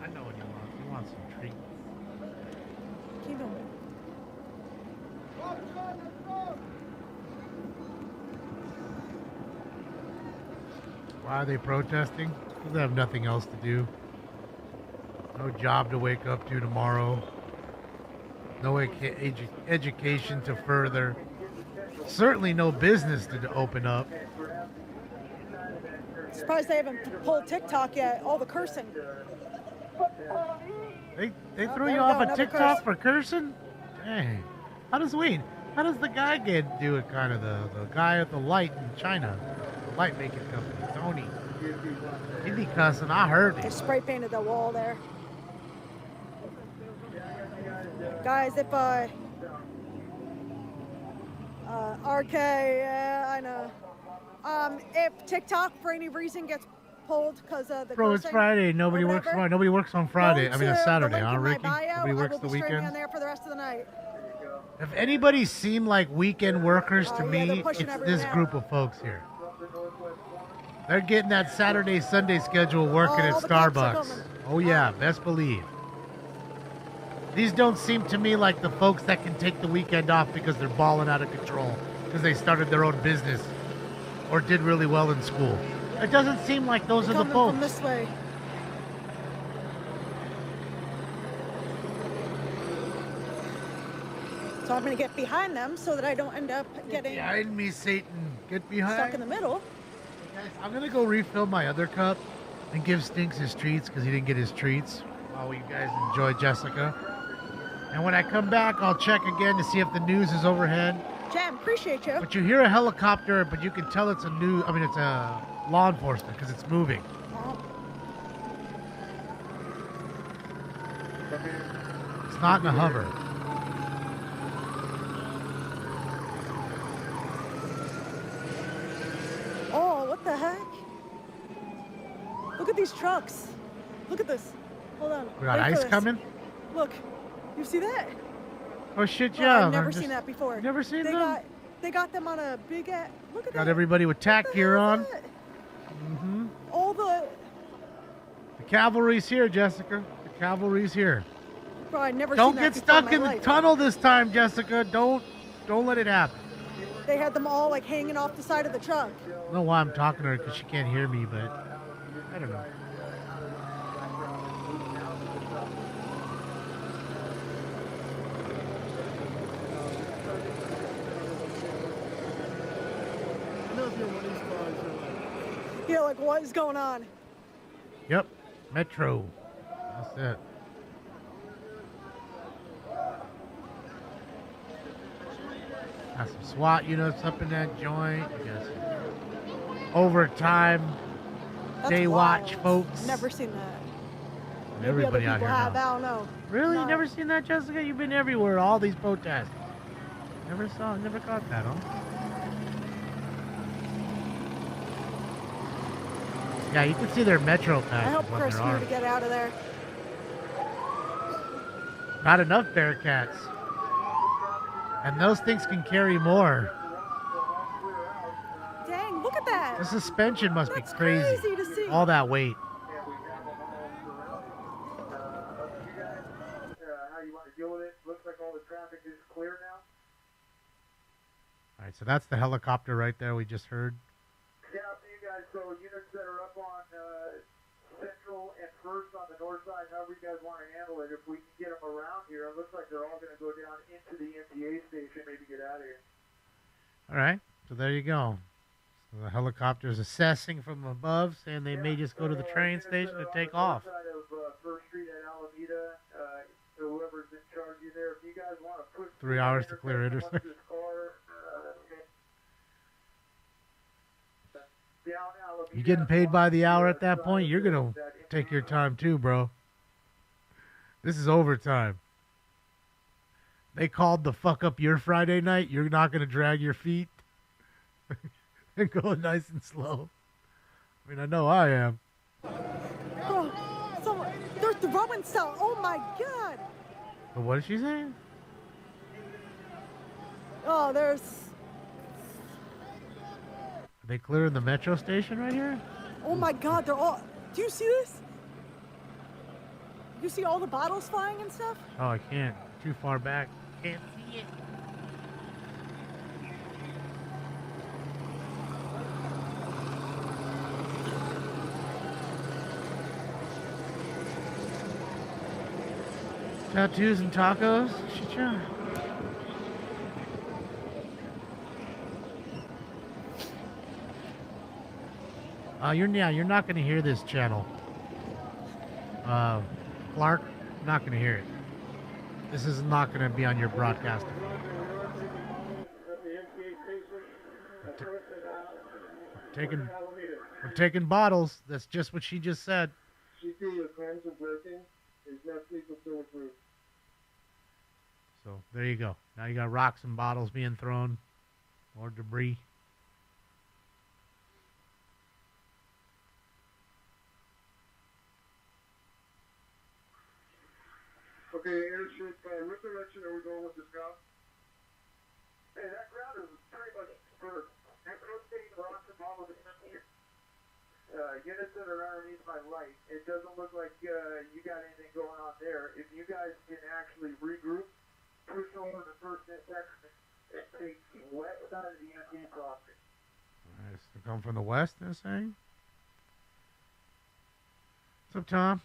I know what he wants. He wants some treats. Keep him. Why are they protesting? Because they have nothing else to do. No job to wake up to tomorrow. No education to further. Certainly no business to open up. Surprised they haven't pulled TikTok yet. All the cursing. They threw you off of TikTok for cursing? Dang. How does the guy do it kind of the guy at the light in China? The light making company, Tony. He be cussing, I heard They it. spray painted the wall there. Guys, if RK, yeah, I know. If TikTok for any reason gets pulled because of the Bro, it's cursing Friday. Nobody or works whatever, Friday. Nobody works on Friday. go I mean, it's to Saturday, the link huh, in my Ricky? bio. Nobody I works will the be streaming weekends. on there for the rest of the night. If anybody seemed like weekend workers to Yeah, me, they're it's pushing everyone this out. group of folks here. They're getting that Saturday, Sunday schedule working at all the cops are Starbucks. coming. Oh, yeah, best believe. These don't seem to me like the folks that can take the weekend off because they're balling out of control because they started their own business or did really well in school. It doesn't seem like those are the Coming folks. from this way. So I'm going to get behind them so that I don't end up getting Behind me, Satan. Get behind. stuck in the middle. Guys, I'm going to go refill my other cup and give Stinks his treats because he didn't get his treats while you guys enjoy Jessica. And when I come back, I'll check again to see if the news is overhead. Jam, appreciate you. But you hear a helicopter, but you can tell it's it's a law enforcement because it's moving. It's not in a hover. Oh, what the heck? Look at these trucks. Look at this. Hold on. We got Wait for ice this. coming? Look. You see that? Oh, shit, Oh, yeah. I've never I'm seen just- that before. Never seen they them? They got them on a big look at Got that. everybody with tack gear on. Mm-hmm. All the The cavalry's here, Jessica. The cavalry's here. bro, I never Don't seen that get before stuck in in my the life. tunnel this time, Jessica. Don't let it happen. They had them all like hanging off the side of the truck. I don't know why I'm talking to her because she can't hear me, but I don't know. Yeah, like what is going on? Yep, Metro. That's it. Got some SWAT units up in that joint. You got some overtime, That's day wild. watch folks. Never seen that. Maybe Everybody other out people here have. now. I don't know. Really? No. You never seen that, Jessica? You've been everywhere, all these protests. Never caught that, huh? Yeah, you can see their Metro I passes hope on Chris their knew to arms. get out of there. Not enough Bearcats. And those things can carry more. Dang, look at that. The suspension must be crazy. crazy to see. All that weight. How you want to deal with it? Looks like all the traffic is clear now. All right, so that's the helicopter right there we just heard. Yeah, I'll see you guys. So units that are up on Central and First on the north side, however you guys want to handle it. If we can get them around here, it looks like they're all going to go down into the MTA station, maybe get out of here. All right, so there you go. So the helicopter is assessing from above, saying they may just go to the train station and take off. Side of First Street at Alameda, whoever's in charge of you there, if you guys want to push 3 hours to clear intersection. You're getting paid by the hour at that point. You're gonna take your time too, bro. This is overtime. They called the fuck up your Friday night. You're not gonna drag your feet and go nice and slow. I mean, I know I am. Oh, they're throwing stuff. Oh my god. But what is she saying? Oh, there's. Are they clearing the metro station right here? Oh my god, they're all. Do you see this? You see all the bottles flying and stuff? Oh, I can't. Too far back. Can't see it. Tattoos and tacos? Shit. You're not going to hear this channel. Clark, not going to hear it. This is not going to be on your broadcast. We're taking bottles. That's just what she just said. She see your friends are breaking. There's no people still approved. So there you go. Now you got rocks and bottles being thrown, more debris. Okay, airship, what direction are we going with this ground? Hey, that ground is pretty much spurred. That's rotating the rocks and bottles here. Units that are underneath my light, it doesn't look like you got anything going on there. If you guys can actually regroup, push over the first section, and take the west side of the empty crossing. Alright, so come from the west, they're saying? What's up, Tom?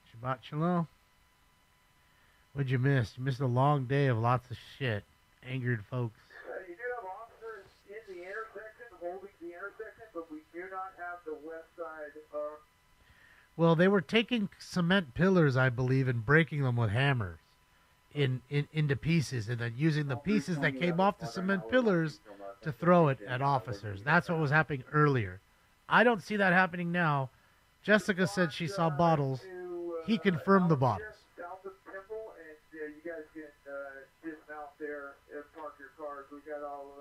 Shabbat Shalom. What'd you miss? You missed a long day of lots of shit. Angered folks. You do have officers in the intersection, holding the intersection, but we do not have the west side of... Well, they were taking cement pillars, I believe, and breaking them with hammers into pieces, and then using the pieces that came off the cement pillars to throw it at officers. That's what was happening earlier. I don't see that happening now. Jessica said she saw bottles. He confirmed the bottles. South of Temple, and you guys can dismount there and park your cars. We got all,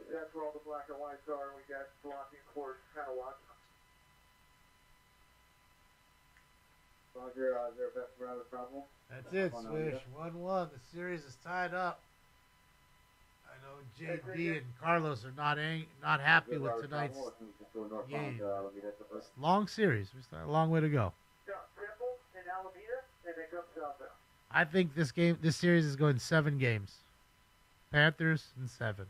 that's where all the black and whites are. We got blocking course, kind of watching them. Roger, is there a best round of problem? That's it, Swish. 1-1. The series is tied up. I know JD and Carlos are not happy with tonight's game. Long series. We still have a long way to go. Alameda, and then come southbound. I think this series is going 7 games. Panthers in 7.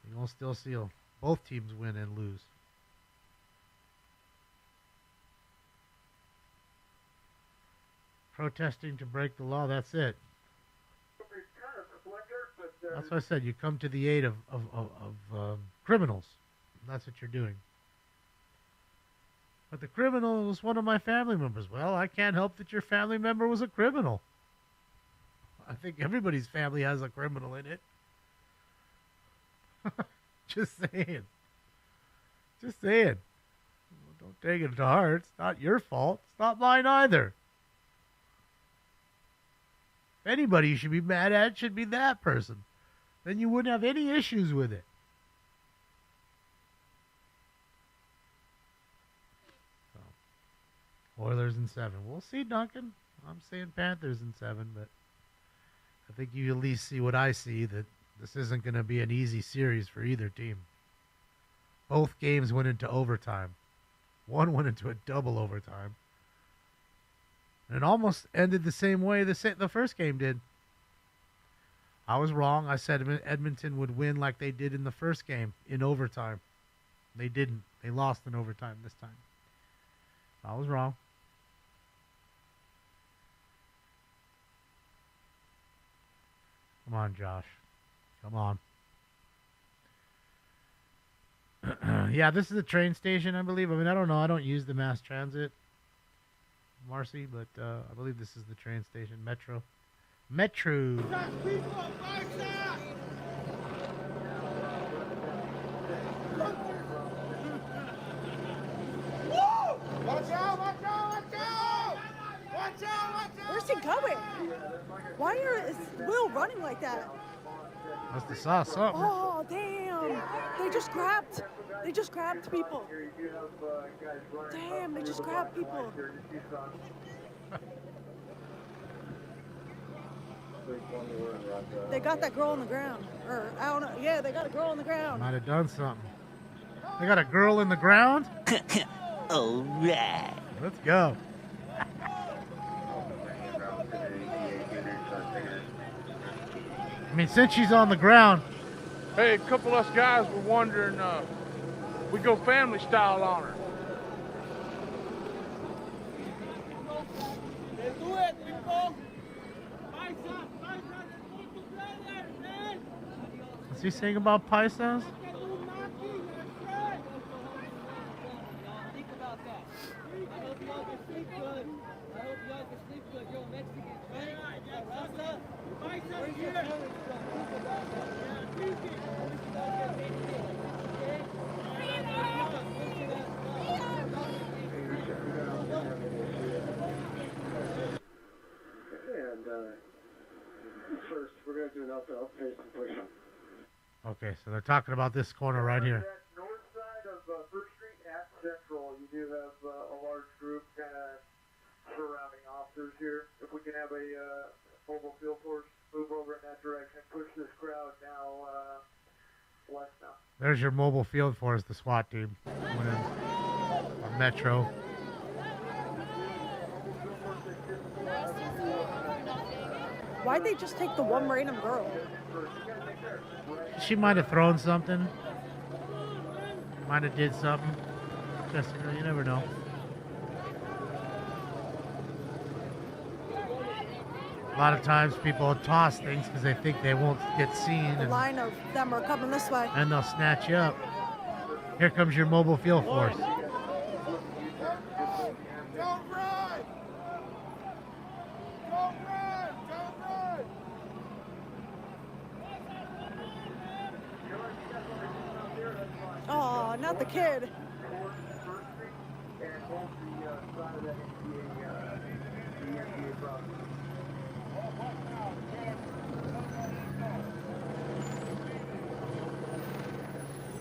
You're going to still see both teams win and lose. Protesting to break the law, that's it. That's what I said. You come to the aid of criminals. That's what you're doing. But the criminal was one of my family members. Well, I can't help that your family member was a criminal. I think everybody's family has a criminal in it. Just saying. Just saying. Don't take it to heart. It's not your fault. It's not mine either. If anybody you should be mad at should be that person. Then you wouldn't have any issues with it. Oilers in 7. We'll see, Duncan. I'm saying Panthers in 7, but I think you at least see what I see, that this isn't going to be an easy series for either team. Both games went into overtime. One went into a double overtime. And it almost ended the same way the first game did. I was wrong. I said Edmonton would win like they did in the first game, in overtime. They didn't. They lost in overtime this time. I was wrong. Come on, Josh. Come on. Yeah, this is a train station, I believe. I mean, I don't know. I don't use the mass transit, Marcy, but I believe this is the train station. Metro. Metro. Watch out! Watch out! Watch out! Watch out! Watch out! Where's he going? Why is Will running like that? Must have saw something. Oh, damn. They just grabbed people. Damn, they just grabbed people. They got that girl on the ground. Or, I don't know. Yeah, they got a girl on the ground. Might have done something. They got a girl in the ground? All right. Let's go. I mean, since she's on the ground. Hey, a couple of us guys were wondering, we go family style on her. Is he saying about paisas? First, we're going to do an up-face and push them. Okay, so they're talking about this corner right here. North side of First Street at Central, you do have a large group kind of surrounding officers here. If we can have a mobile field force move over in that direction, push this crowd now west now. There's your mobile field force, the SWAT team. On Metro. Why'd they just take the one random girl? She might have thrown something. Might have did something. Just, you never know. A lot of times people toss things because they think they won't get seen. The line of them are coming this way. And they'll snatch you up. Here comes your mobile field force. Oh, not the kid.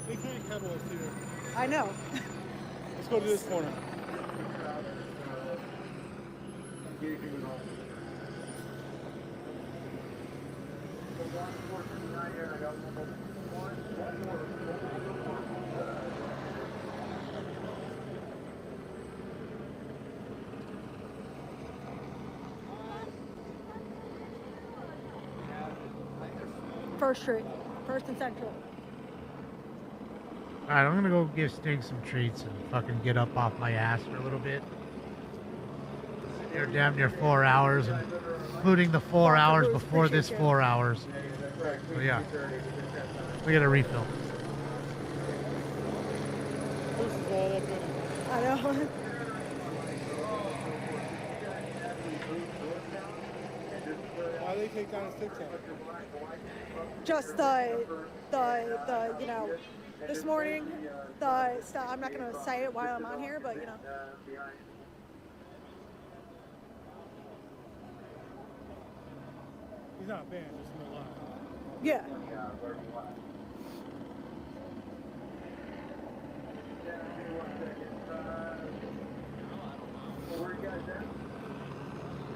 They can't cuddle us here. I know. Let's go to this corner. First Street. First and Central. Alright, I'm gonna go give Sting some treats and fucking get up off my ass for a little bit. They're damn near 4 hours, including the 4 hours before this 4 hours. So yeah, we get a refill. I know. Why they take down his TikTok? Just the you know, this morning, the stuff. I'm not gonna say it while I'm on here, but you know. He's not banned, just no lie. Yeah.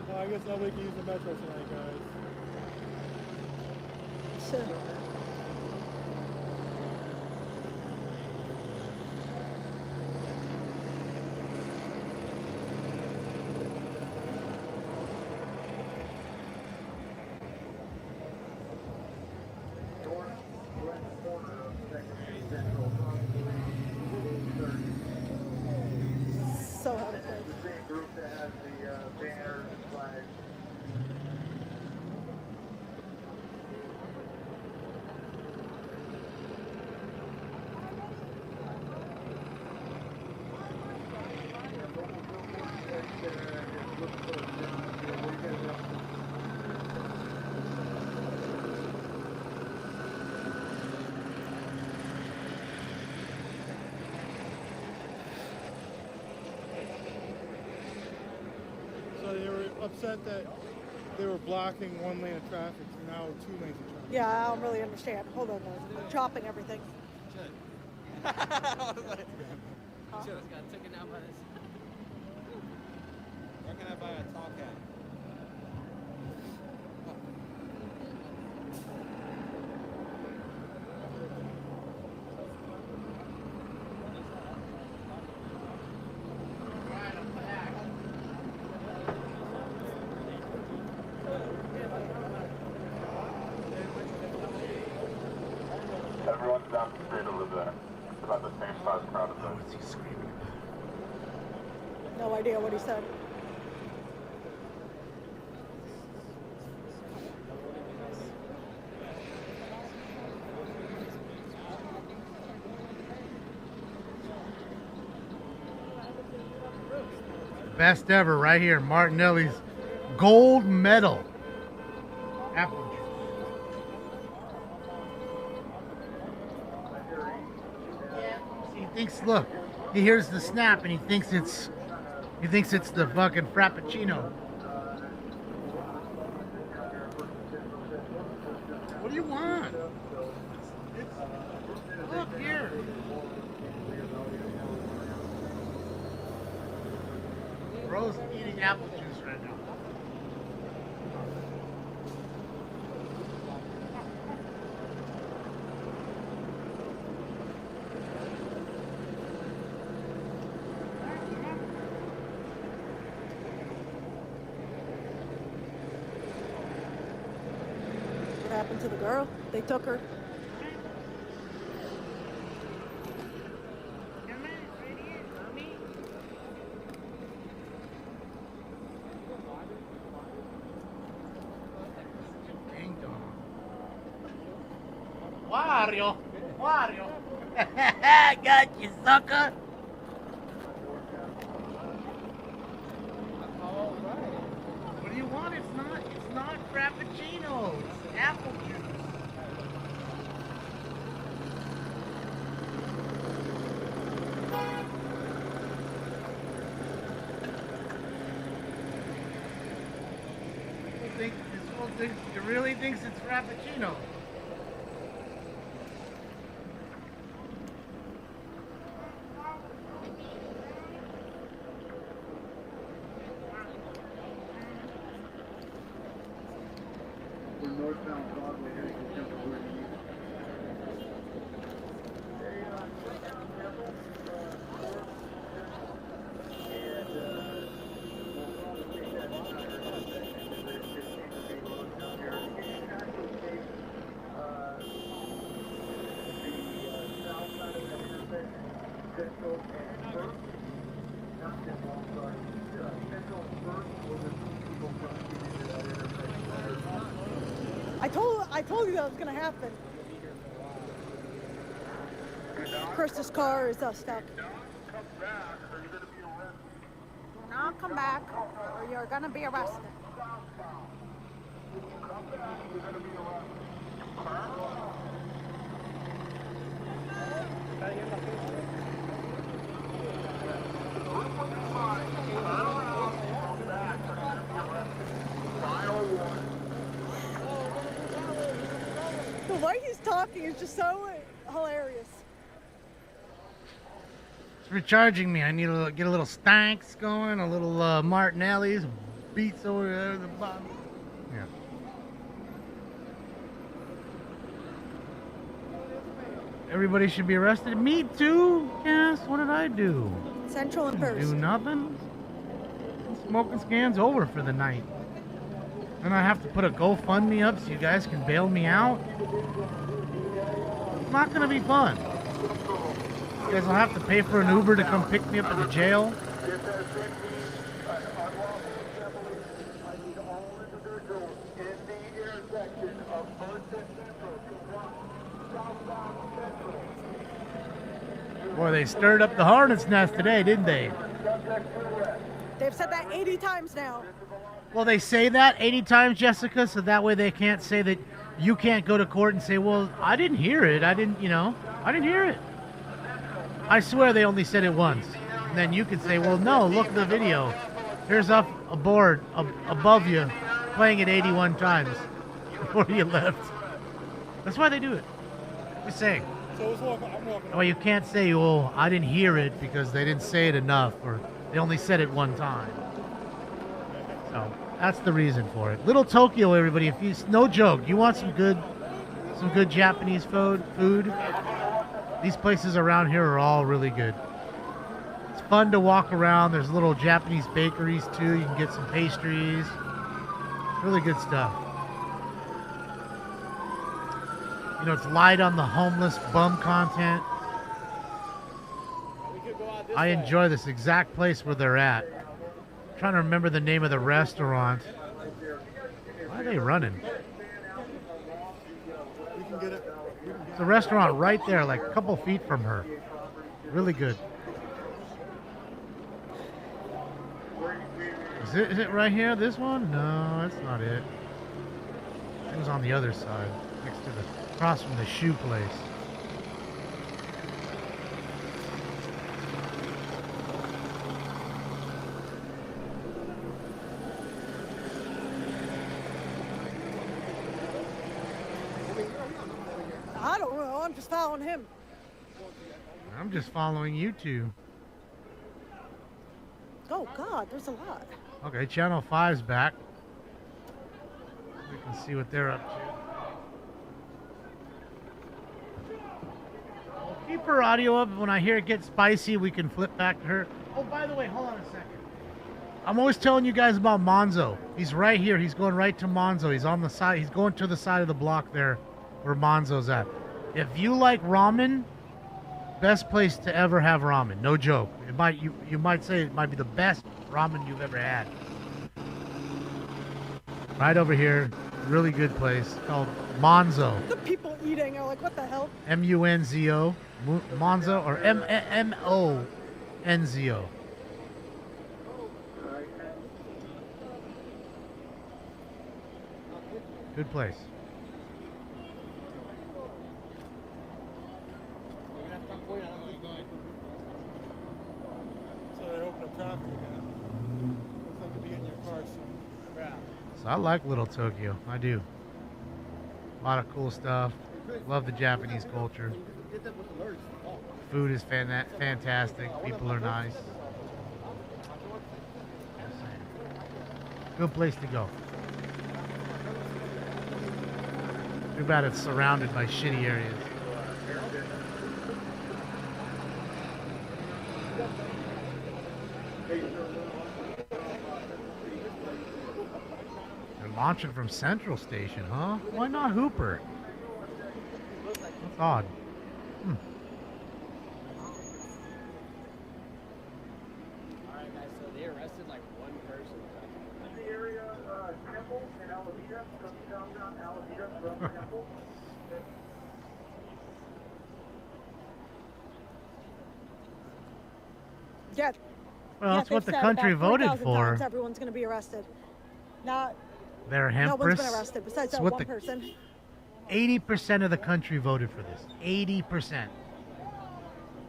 Well, I guess nobody can use the metro tonight, guys. So. said that they were blocking one lane of traffic, so now 2 lanes of traffic. Yeah, I don't really understand. Hold on, guys. I'm chopping everything. I was like, shit, I got taken out by this. Where can I buy a tall cat? Everyone's down the street over there. It's about the same size crowd as us. What's he screaming about? No idea what he said. Best ever right here. Martinelli's gold medal. Apple juice. He thinks, look, he hears the snap and he thinks it's the fucking Frappuccino. What do you want? Look here. Bro's eating apple juice right now. What happened to the girl? They took her. Wario! Wario! Got you, sucker! What do you want? It's not Frappuccino. It's apple juice. This whole thing, it really thinks it's Frappuccino. Northbound Broadway heading to Temple Buliding. I told you that was gonna happen. Chris's car is stuck. Do not come back, or you're gonna be arrested. The way he's talking is just so hilarious. It's recharging me. I need to get a little Stanks going, a little Martinelli's, beats over there at the bottom. Yeah. Everybody should be arrested. Me too. Yes. What did I do? Central and First. Do nothing. Smoking scan's over for the night. Then I have to put a GoFundMe up so you guys can bail me out. It's not gonna be fun. You guys will have to pay for an Uber to come pick me up at the jail. Boy, they stirred up the hornet's nest today, didn't they? They've said that 80 times now. Well, they say that 80 times, Jessica, so that way they can't say that you can't go to court and say, well, I didn't hear it. I didn't hear it. I swear they only said it once. And then you can say, well, no, look at the video. Here's up aboard above you, playing it 81 times before you left. That's why they do it. Just saying. So I'm walking. Well, you can't say, "Oh, I didn't hear it" because they didn't say it enough, or they only said it one time. So that's the reason for it. Little Tokyo, everybody. If you, no joke, you want some good Japanese food. These places around here are all really good. It's fun to walk around. There's little Japanese bakeries too. You can get some pastries. Really good stuff. You know, it's light on the homeless bum content. I enjoy this exact place where they're at. I'm trying to remember the name of the restaurant. Why are they running? It's a restaurant right there, like a couple feet from her. Really good. Is it right here, this one? No, that's not it. It was on the other side, next to across from the shoe place. I don't know. I'm just following him. I'm just following you two. Oh, God, there's a lot. Okay, Channel 5's back. We can see what they're up to. Well, keep her audio up. When I hear it get spicy, we can flip back to her. Oh, by the way, hold on a second. I'm always telling you guys about Monzo. He's right here. He's going right to Monzo. He's on the side. He's going to the side of the block there where Monzo's at. If you like ramen, best place to ever have ramen. No joke. It might you might say it might be the best ramen you've ever had. Right over here, really good place called Monzo. The people eating are like, what the hell? M-U-N-Z-O. Monzo or M-O-N-Z-O. Good place. So I like Little Tokyo. I do. A lot of cool stuff. Love the Japanese culture. Food is fantastic. People are nice. Good place to go. Too bad it's surrounded by shitty areas. They're launching from Central Station, huh? Why not Hooper? That's odd. Alright guys, so they arrested like one person. In the area, Temple and Alameda, downtown Alameda, from Temple. Yeah. Well, that's what the they've said country about voted 3,000 for. times everyone's going to be arrested. Not. They're No one's Empress. been arrested besides It's that what one the- person. 80% of the country voted for this. 80%.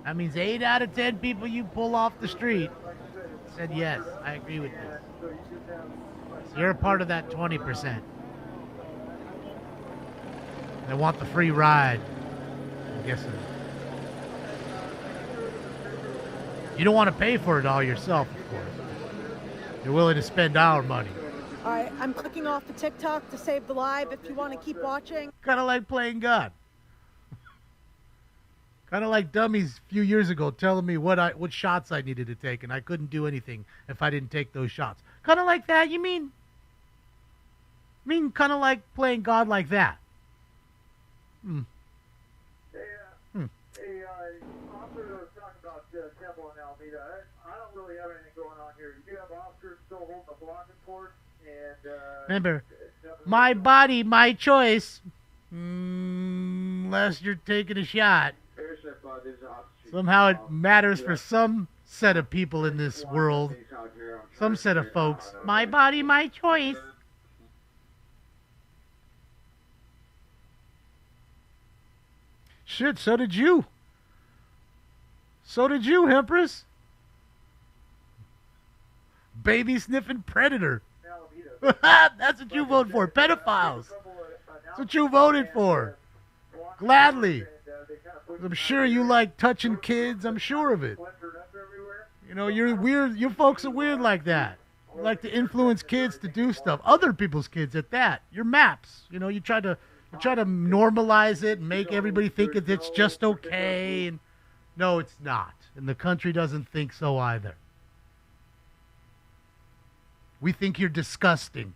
That means 8 out of 10 people you pull off the street said yes, I agree with you. So you're a part of that 20%. They want the free ride, I'm guessing. You don't want to pay for it all yourself, of course. You're willing to spend our money. All right, I'm clicking off the TikTok to save the live if you want to keep watching. Kind of like playing God. Kind of like dummies a few years ago telling me what shots I needed to take, and I couldn't do anything if I didn't take those shots. Kind of like that, you mean? Kind of like playing God like that. Hey, officer was talking about Temple and Alameda. I don't really have anything going on here. You do have officers still holding the blocking fort, and Remember, my body, my choice. Unless you're taking a shot. Somehow it matters for some set of people in this world. Some set of folks. My body, my choice. Shit, so did you. So did you, Empress. Baby sniffing predator. That's what you voted for. Pedophiles. That's what you voted for. Gladly. I'm sure you like touching kids. I'm sure of it. You know, you're weird. You folks are weird like that. You like to influence kids to do stuff. Other people's kids at that. You're maps. You know, you try to normalize it and make everybody think that it's just okay. And no, it's not. And the country doesn't think so either. We think you're disgusting.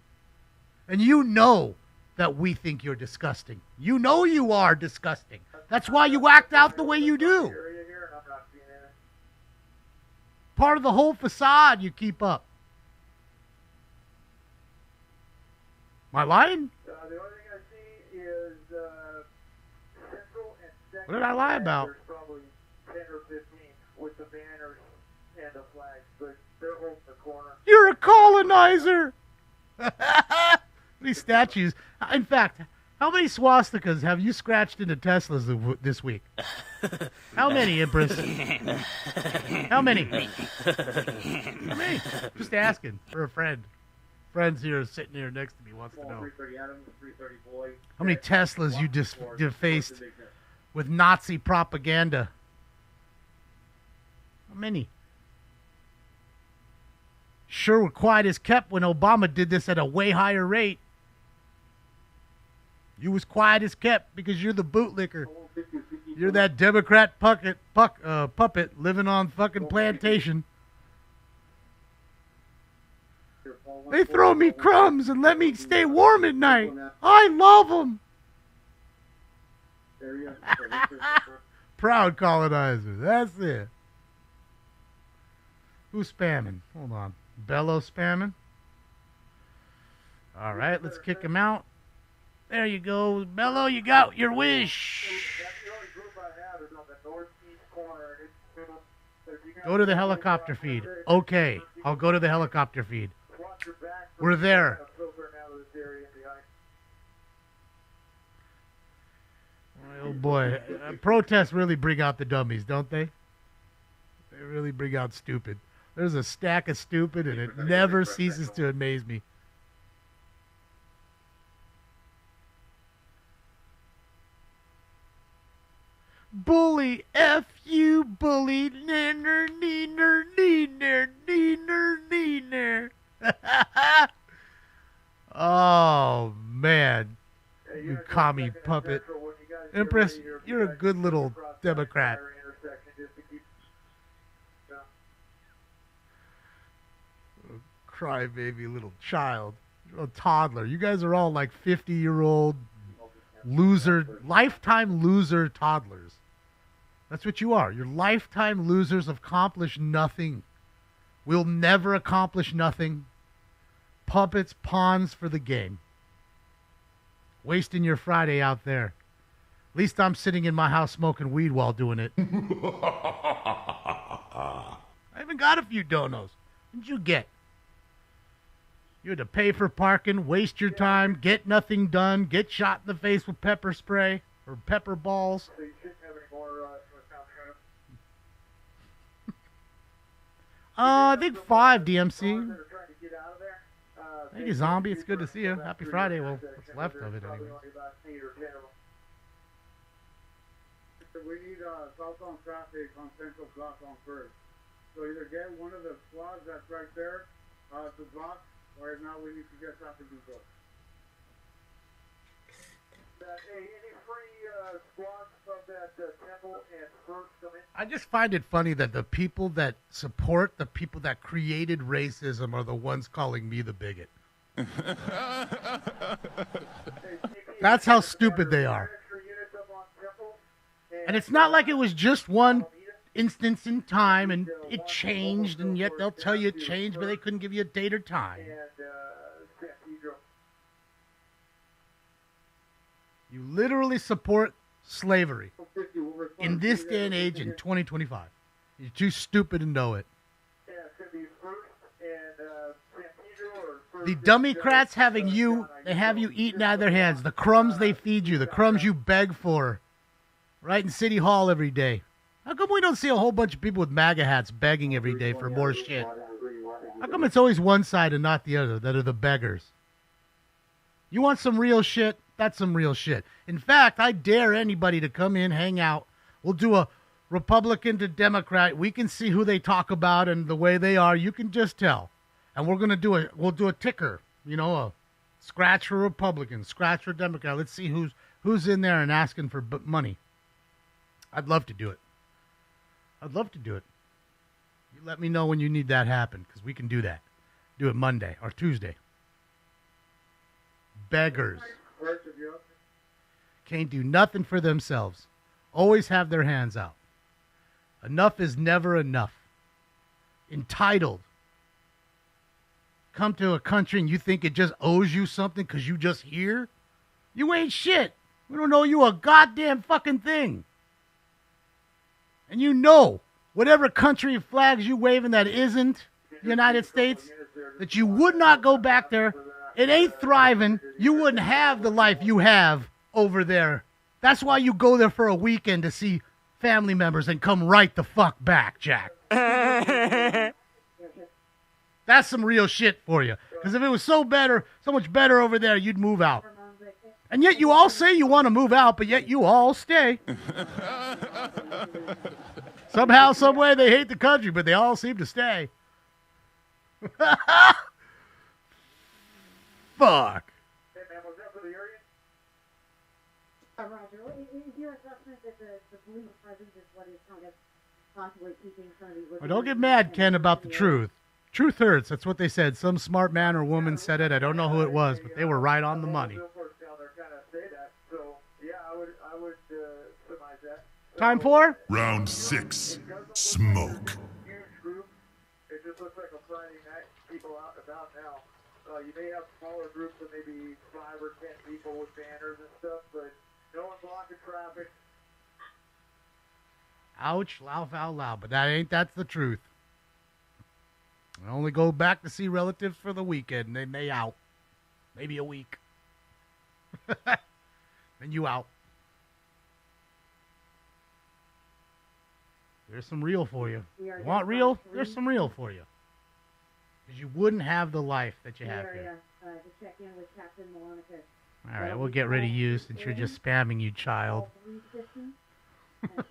And you know that we think you're disgusting. You know you are disgusting. That's why you act out the way you do. Part of the whole facade you keep up. Am I lying? The only thing I see is Central and Second. What did I lie about? There's probably 10 or 15 with the banners and the flags, but they're holding the corner. You're a colonizer. These statues. In fact, how many swastikas have you scratched into Teslas this week? How many, Empress? How many? How many? Just asking for a friend. Friends here sitting here next to me wants to know. How many Teslas you defaced with Nazi propaganda? How many? Sure were quiet as kept when Obama did this at a way higher rate. You was quiet as kept because you're the bootlicker. You're that Democrat puppet living on fucking plantation. They throw me crumbs and let me stay warm at night. I love them. Proud colonizer. That's it. Who's spamming? Hold on. Bello spamming? All right, let's kick him out. There you go. Bello, you got your wish. Go to the helicopter feed. Okay, I'll go to the helicopter feed. We're there. Oh boy, protests really bring out the dummies, don't they? They really bring out stupid. There's a stack of stupid, and it never ceases to amaze me. Bully, F you, bully, neener, neener, neener, neener, neener. Oh, man. You commie puppet. Empress, you're a good little Democrat. Crybaby little child. You're a toddler. You guys are all like 50-year-old loser, lifetime loser toddlers. That's what you are. You're lifetime losers, accomplish nothing. We'll never accomplish nothing. Puppets, pawns for the game. Wasting your Friday out there. At least I'm sitting in my house smoking weed while doing it. I even got a few donos. What'd you get? You had to pay for parking, waste your time, get nothing done, get shot in the face with pepper spray or pepper balls. So you shouldn't have any more I think 5 DMC. Thank you, Zombie. It's good to see you. Happy Friday. Well, what's left of it anyway. We need southbound traffic on Central block on first. So either get one of the squads that's right there to block, or if not, we need to get traffic control. Any free squads from that temple and first come in? I just find it funny that the people that support the people that created racism are the ones calling me the bigot. That's how stupid they are. And it's not like it was just one instance in time and it changed, and yet they'll tell you it changed, but they couldn't give you a date or time. You literally support slavery in this day and age in 2025. You're too stupid to know it. The Democrats have you eating out of their hands. The crumbs they feed you, the crumbs you beg for, right in City Hall every day. How come we don't see a whole bunch of people with MAGA hats begging every day for more shit? How come it's always one side and not the other that are the beggars? You want some real shit? That's some real shit. In fact, I dare anybody to come in, hang out. We'll do a Republican to Democrat. We can see who they talk about and the way they are. You can just tell. And we'll do a ticker, a scratch for Republican, scratch for Democrat. Let's see who's in there and asking for money. I'd love to do it. I'd love to do it. You let me know when you need that happen, because we can do that. Do it Monday or Tuesday. Beggars. Can't do nothing for themselves. Always have their hands out. Enough is never enough. Entitled. Come to a country and you think it just owes you something because you just here? You ain't shit. We don't owe you a goddamn fucking thing. And you know, whatever country flags you waving that isn't the United States, that you would not go back there. It ain't thriving. You wouldn't have the life you have over there. That's why you go there for a weekend to see family members and come right the fuck back, Jack. That's some real shit for you. Because if it was so much better over there, you'd move out. And yet you all say you want to move out, but yet you all stay. Somehow, some way, they hate the country, but they all seem to stay. Fuck. Hey, man, was that for the area? Roger. Is your assessment that the police presence is what is kind of possibly keeping some of these... Well, don't get mad, Ken, about the truth. Truth hurts. That's what they said. Some smart man or woman said it. I don't know who it was, but they were right on the money. Time for? Round 6. Smoke. Huge group. It just looks like a Friday night. People out and about now. You may have smaller groups of maybe 5 or 10 people with banners and stuff, but no one's blocking traffic. Ouch, laugh out loud, but that's the truth. I only go back to see relatives for the weekend, and then they out. Maybe a week. Then you out. There's some real for you. You want real? There's some real for you. Because you wouldn't have the life that you have here. All right, we'll get rid of you since you're just spamming, you child.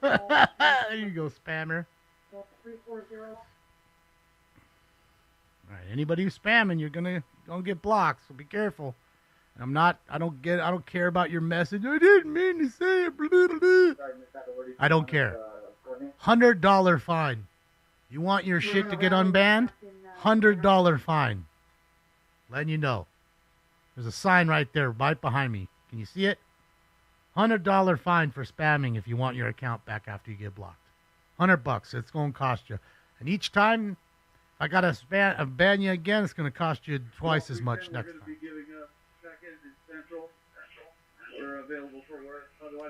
There you go, spammer. All right, anybody who's spamming, you're gonna get blocked. So be careful. I don't care about your message. I didn't mean to say it. Blah, blah, blah. I don't care. $100 fine. You want your shit to get unbanned? $100 fine. Letting you know. There's a sign right there, right behind me. Can you see it? $100 fine for spamming if you want your account back after you get blocked. $100. It's going to cost you. And each time I got to ban you again, it's going to cost you twice as much next time.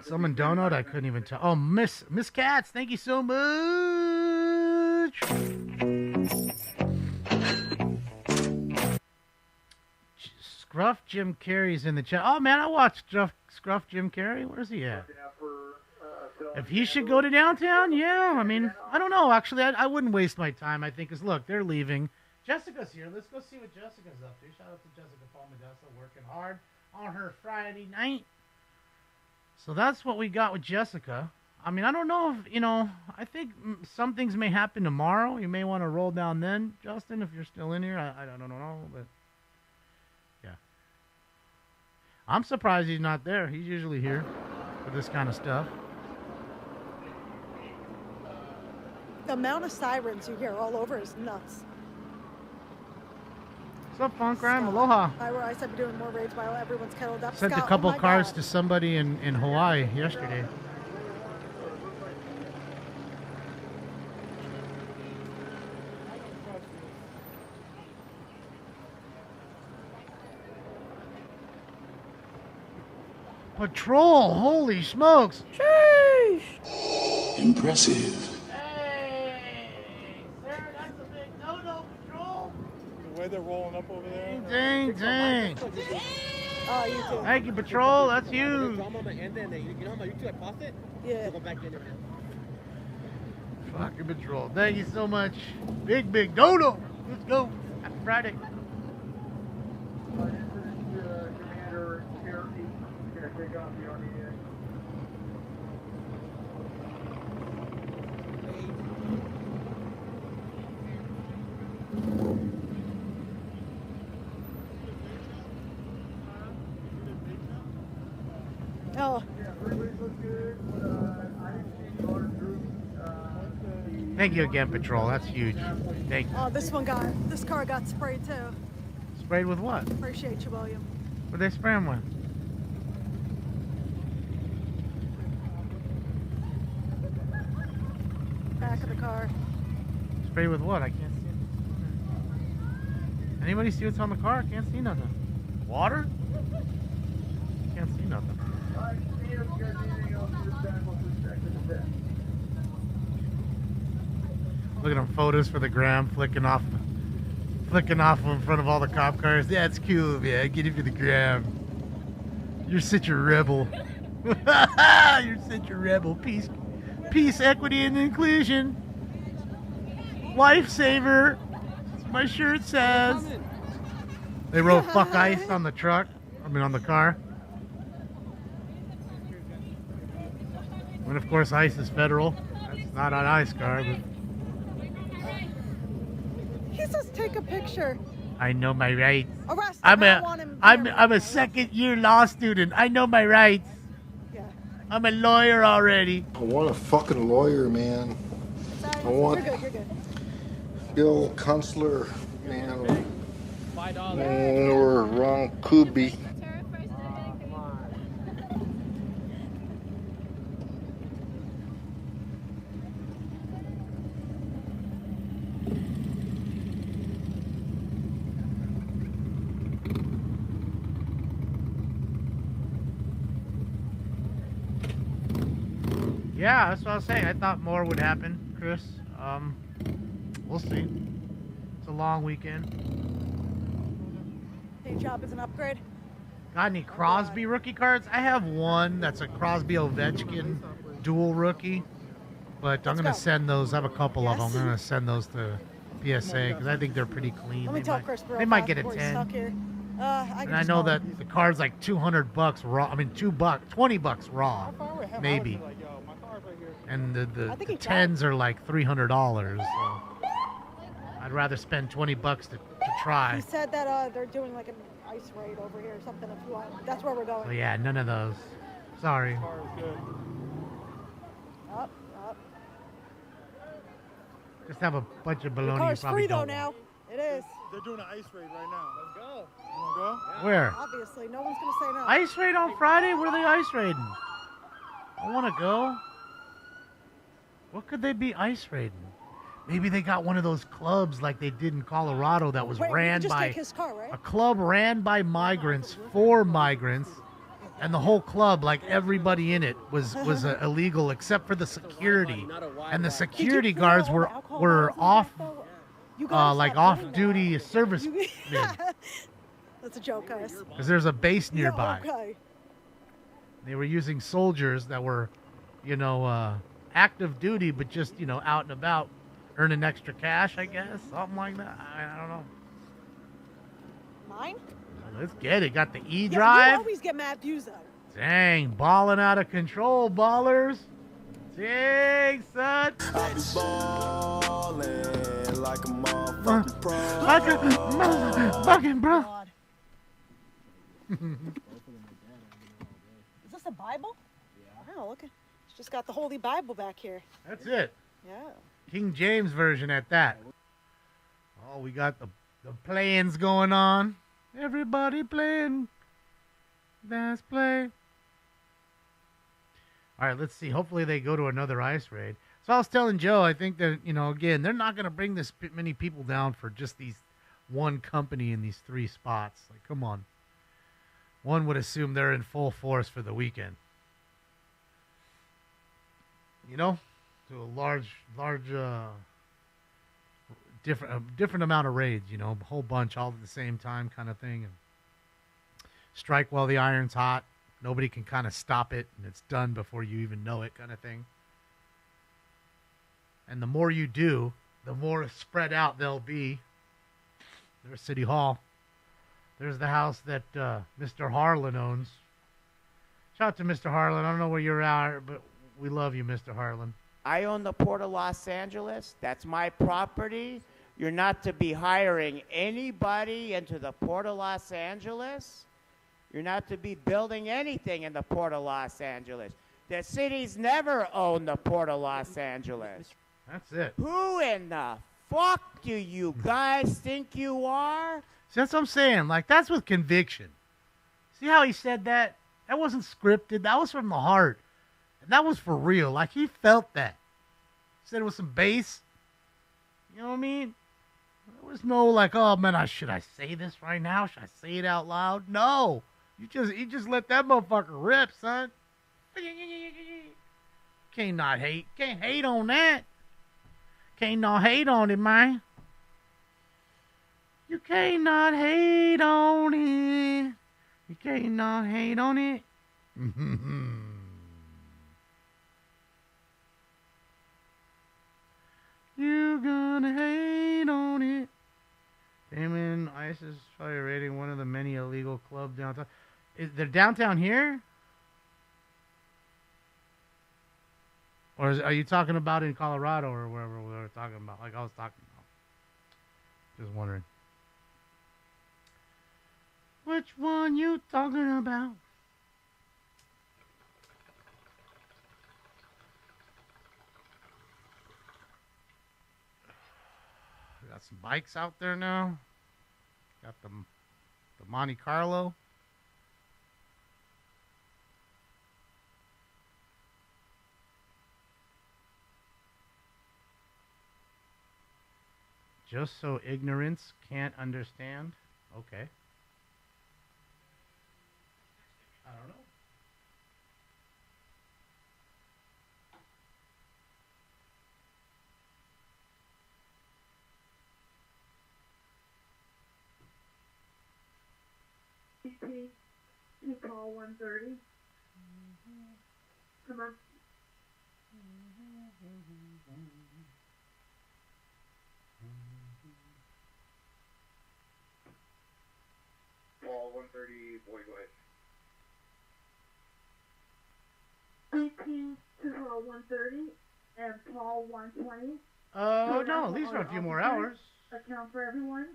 Someone donut? I couldn't even tell. Oh, Miss Katz, thank you so much. Scruff Jim Carrey's in the chat. Oh, man, I watched Scruff Jim Carrey. Where's he at? If he should go to downtown, yeah. I mean, I don't know. Actually, I wouldn't waste my time, I think, because, look, they're leaving. Jessica's here. Let's go see what Jessica's up to. Shout out to Jessica Palmadessa, working hard on her Friday night. So that's what we got with Jessica. I mean, I don't know if, I think some things may happen tomorrow. You may want to roll down then, Justin, if you're still in here. I don't know, but yeah. I'm surprised he's not there. He's usually here for this kind of stuff. The amount of sirens you hear all over is nuts. What's up, Funk Rhyme? Aloha. I said we're doing more raids while everyone's kettled up. Sent Scott, a couple oh cards God. to somebody in Hawaii yesterday. Patrol, holy smokes. Sheesh. Impressive. The way they're rolling up over there. Dang. Oh, you too. Thank you, Patrol. That's huge. You know how my YouTube I paused it? Yeah. So go back in there. Fucking Patrol. Thank you so much. Big dodo. Let's go. Friday. Commander Air 8 is going to take off the RDA. Oh. Thank you again, Patrol. That's huge. Thank you. Oh, this car got sprayed too. Sprayed with what? Appreciate you, William. What they spray him with? Back of the car. Sprayed with what? I can't see it. Anybody see what's on the car? I can't see nothing. Water? Can't see nothing. Look at them photos for the gram, flicking off in front of all the cop cars. That's cool, man. Get it for the gram. You're such a rebel. You're such a rebel. Peace, equity, and inclusion. Lifesaver. That's what my shirt says. They wrote "fuck ICE" on the truck. On the car. And of course, ICE is federal. That's not an ICE car, but. He says take a picture. I know my rights. Arrest him. I'm a second-year law student. I know my rights. Yeah. I'm a lawyer already. I want a fucking lawyer, man. I want You're good. Bill Kunstler, man. Or Ron Kubi. Yeah, that's what I was saying. I thought more would happen, Chris. We'll see. It's a long weekend. Hey, job is an upgrade. Got any Crosby rookie cards? I have one that's a Crosby Ovechkin dual rookie, but I'm gonna send those. I have a couple of them. I'm gonna send those to PSA because I think they're pretty clean. Let me tell Chris They might get a 10. And I know that the card's like $200 raw. I mean, $20 raw, maybe. And the 10s are like $300. So I'd rather spend $20 to try. He said that they're doing like an ice raid over here or something. If you want, that's where we're going. Oh yeah, none of those. Sorry. Up. Just have a bunch of baloney. The car's You probably free though don't. now. It is. They're doing an ice raid right now. Let's go. You want to go? Where? Obviously, no one's gonna say no. Ice raid on Friday? Where are they ice raiding? I want to go. What could they be ice raiding? Maybe they got one of those clubs like they did in Colorado that was ran by his car, right? a club ran by migrants for migrants, and the whole club, like everybody in it, was illegal except for the security, and the security guards were off, like off-duty servicemen. That's a joke, guys. Because there's a base nearby. Yeah, okay. They were using soldiers that were, active duty, but just, out and about, earning extra cash, I guess. Something like that. I don't know. Mine? Let's get it. Got the You E-Drive. always get mad views out of it. Dang, balling out of control, ballers. Dang, son. I be ballin' like a motherfucking pro. Like a motherfucking bro. Is this a Bible? Yeah. Wow, look at it's just got the Holy Bible back here. That's it. Yeah. King James version at that. Oh, we got the playings going on. Everybody playing. Let's play. All right, let's see. Hopefully they go to another ice raid. So I was telling Joe, I think that, again, they're not going to bring this many people down for just these one company in these 3 spots. Like, come on. One would assume they're in full force for the weekend. To a large, different amount of raids, a whole bunch all at the same time kind of thing. And strike while the iron's hot. Nobody can kind of stop it, and it's done before you even know it kind of thing. And the more you do, the more spread out they'll be. There's City Hall. There's the house that Mr. Harlan owns. Shout out to Mr. Harlan. I don't know where you're at, but we love you, Mr. Harlan. I own the Port of Los Angeles. That's my property. You're not to be hiring anybody into the Port of Los Angeles. You're not to be building anything in the Port of Los Angeles. The city's never owned the Port of Los Angeles. That's it. Who in the fuck do you guys think you are? See, that's what I'm saying. Like, that's with conviction. See how he said that? That wasn't scripted. That was from the heart. And that was for real. Like, he felt that. Said it was some bass. You know what I mean? There was no like, oh man, should I say this right now? Should I say it out loud? No. You just let that motherfucker rip, son. Can't not hate. Can't hate on that. Can't not hate on it, man. You can't not hate on it. You can't not hate on it. You gonna hate on it. Damon, ICE is probably raiding one of the many illegal clubs downtown. Is there downtown here? Or are you talking about in Colorado or wherever we were talking about? Like I was talking about. Just wondering. Which one you talking about? Got some bikes out there now. Got the Monte Carlo. Just so ignorance can't understand. Okay. I don't know. You call 130. Come on. Call 130, boy, go ahead. BP to call 130 and call 120. Oh, no, these are a few more hours. Account for everyone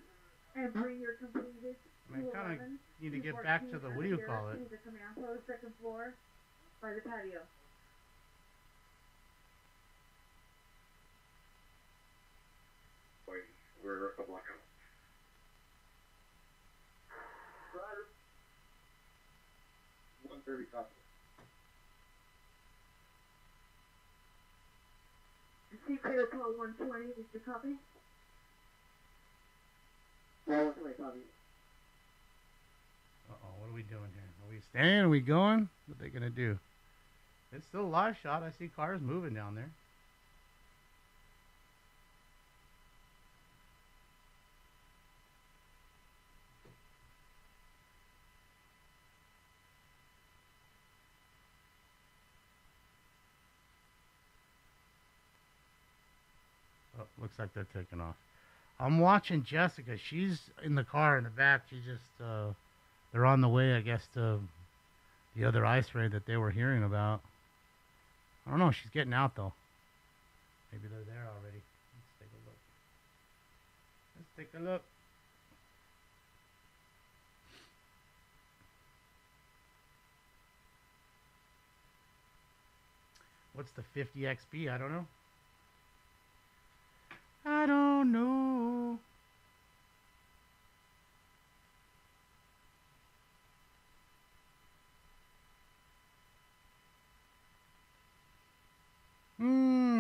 and bring your completed. I kind of need to get back to the, what do you call it? The command post, second floor, by the patio. Wait, we're a block out. Roger. 130 copy. See clear call 120, is the copy? Call 120, copy. Uh-oh, what are we doing here? Are we staying? Are we going? What are they going to do? It's still a live shot. I see cars moving down there. Oh, looks like they're taking off. I'm watching Jessica. She's in the car in the back. She just, they're on the way, I guess, to the other ice raid that they were hearing about. I don't know. She's getting out, though. Maybe they're there already. Let's take a look. Let's take a look. What's the 50 XP? I don't know. I don't know.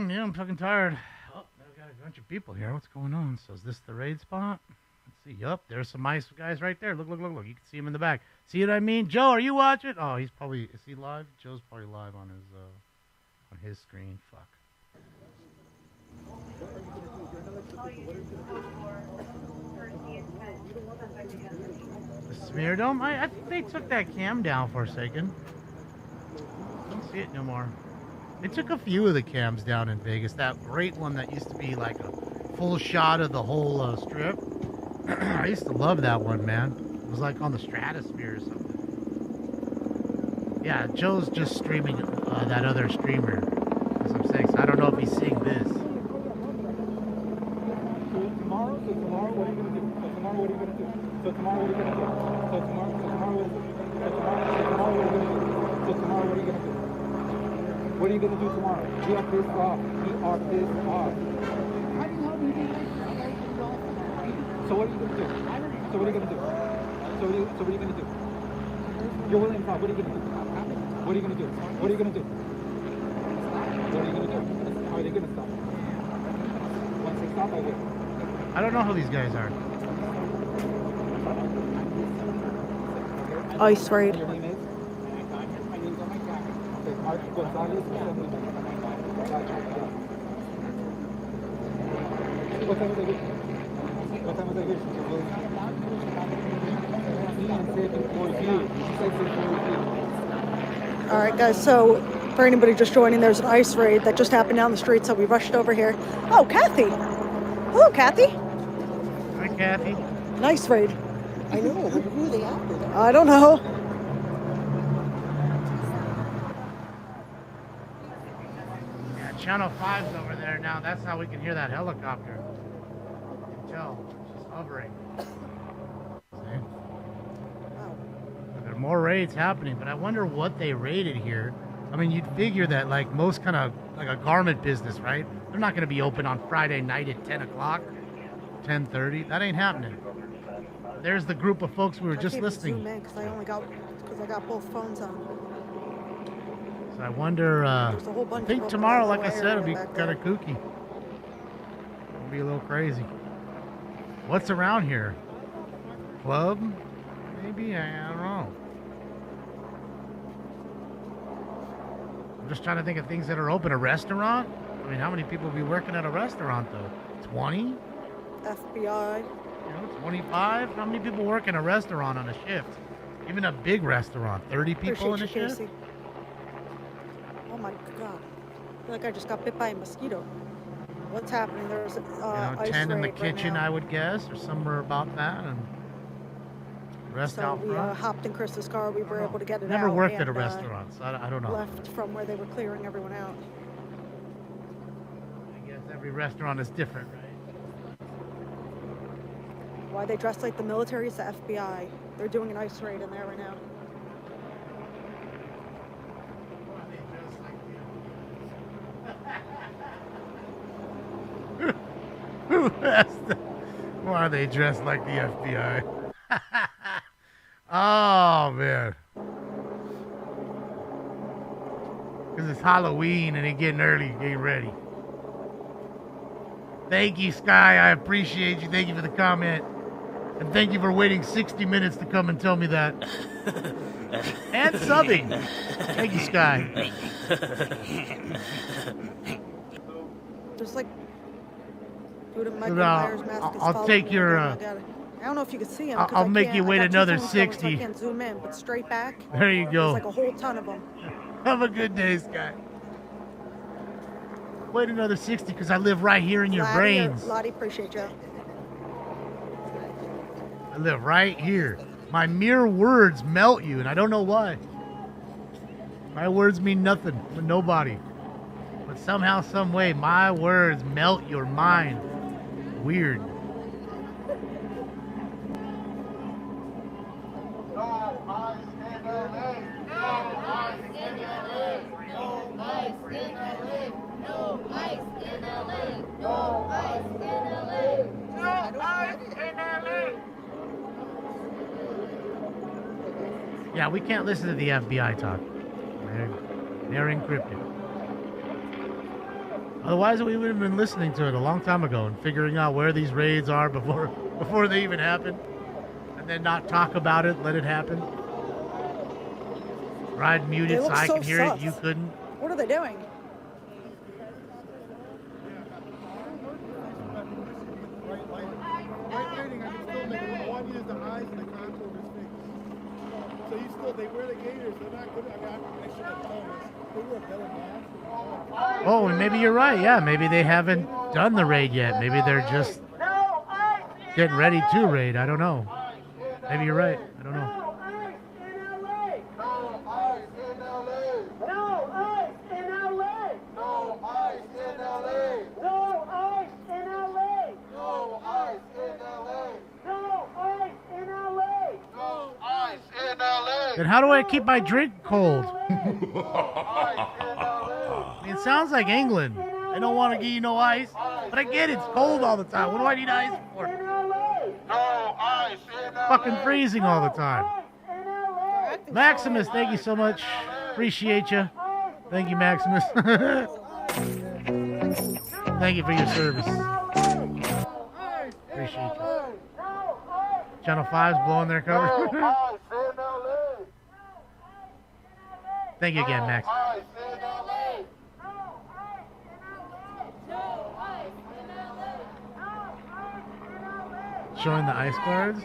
Yeah, I'm fucking tired. Oh, I've got a bunch of people here. What's going on? So is this the raid spot? Let's see. Yup, there's some ice guys right there. Look, look, look, look. You can see him in the back. See what I mean? Joe, are you watching? Oh, he's probably, is he live? Joe's probably live on his screen. Fuck. The smear dome? I think they took that cam down for a second. I don't see it no more. They took a few of the cams down in Vegas. That great one that used to be like a full shot of the whole strip. I used to love that one, man. It was like on the stratosphere or something. Yeah, Joe's just streaming that other streamer, as I'm saying. So I don't know if he's seeing this. Tomorrow, what are you gonna do? Tomorrow, what are you gonna do? Tomorrow, what are you gonna do? Tomorrow, what are you gonna do? Tomorrow, what are you gonna do? What are you gonna do tomorrow? We are pissed off. We are pissed off. How do you help me? So what are you gonna do? So what are you gonna do? So what are you gonna do? You're willing to talk. What are you gonna do? What are you gonna do? What are you gonna do? What are you gonna do? How are they gonna stop? Once they stop, I will. I don't know who these guys are. Ice raid. Your name is? Mark Gonzalez. What time is it? What time is it? All right, guys. So, for anybody just joining, there's an ice raid that just happened down the street, so we rushed over here. Oh, Kathy. Hello, Kathy. Hi, Kathy. Nice raid. I know. Who are they after? I don't know. Yeah, Channel 5's over there now. That's how we can hear that helicopter. You can tell. She's hovering. See? There are more raids happening, but I wonder what they raided here. I mean, you'd figure that, like, most kind of, like a garment business, right? They're not going to be open on Friday night at 10 o'clock, 10:30. That ain't happening. There's the group of folks we were just listening. Because I got both phones on. So I wonder, I think tomorrow, like I said, it'll be kind of kooky. It'll be a little crazy. What's around here? Club? Maybe? I don't know. I'm just trying to think of things that are open. A restaurant? I mean, how many people will be working at a restaurant, though? 20? FBI. 25? How many people work in a restaurant on a shift? Even a big restaurant, 30 people in a shift? Casey. Oh my God. I feel like I just got bit by a mosquito. What's happening? There's ice 10 in the raid kitchen, right now. I would guess, or somewhere about that, and rest out So we front. hopped in Chris's car. We were able to get it Never out. worked at a and, restaurant, so I don't know. Left from where they were clearing everyone out. I guess every restaurant is different, right? Why they dress like the military is the FBI. They're doing an ice raid in there right now. Who asked that? Why are they dressed like the FBI? Oh, man. Because it's Halloween and it's getting early, getting ready. Thank you, Sky. I appreciate you. Thank you for the comment. And thank you for waiting 60 minutes to come and tell me that. And subbing. Thank you, Sky. Just like, dude, in Michael Now, Myers mask is I'll following take me. your, I don't know if you can see him. I'll make you wait another 60. I can't zoom in, but straight back. There you go. There's like a whole ton of them. Have a good day, Sky. Wait another 60 because I live right here in your brains. Lottie, appreciate you. I live right here. My mere words melt you, and I don't know why. My words mean nothing to nobody. But somehow, some way, my words melt your mind. Weird. Yeah, we can't listen to the FBI talk. They're encrypted. Otherwise, we would have been listening to it a long time ago and figuring out where these raids are before they even happen, and then not talk about it, let it happen. Ride muted so I can hear it. You couldn't. What are they doing? They wear the gaiters. They're not good. I should have told us. They wear better masks. Oh, and maybe you're right. Yeah, maybe they haven't done the raid yet. Maybe they're just getting ready to raid. I don't know. Maybe you're right. I don't know. Then how do I keep my drink cold? I mean, it sounds like England. They don't want to give you no ice, but I get it. It's cold all the time. What do I need ice for? Fucking freezing all the time. Maximus, thank you so much. Appreciate you. Thank you, Maximus. Thank you for your service. Appreciate you. Channel 5's blowing their cover. Thank you again, Max. Showing the ice guards.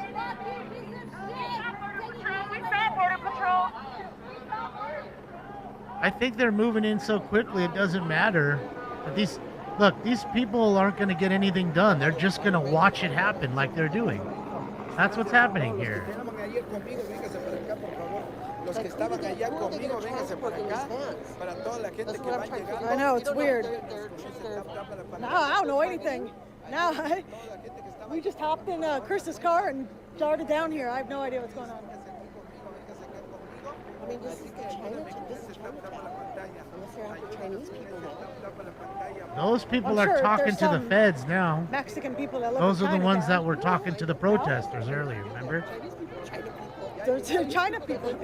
I think they're moving in so quickly it doesn't matter. But these people aren't going to get anything done. They're just going to watch it happen like they're doing. That's what's happening here. I know, it's weird. No, I don't know anything. Now, we just hopped in Chris's car and started down here. I have no idea what's going on. I mean, this is Chinatown. Unless they're after Chinese people now. Those people are talking to the feds now. Mexican people that live Those in are the ones Chinatown. that were talking to the protesters earlier, remember? There's China people.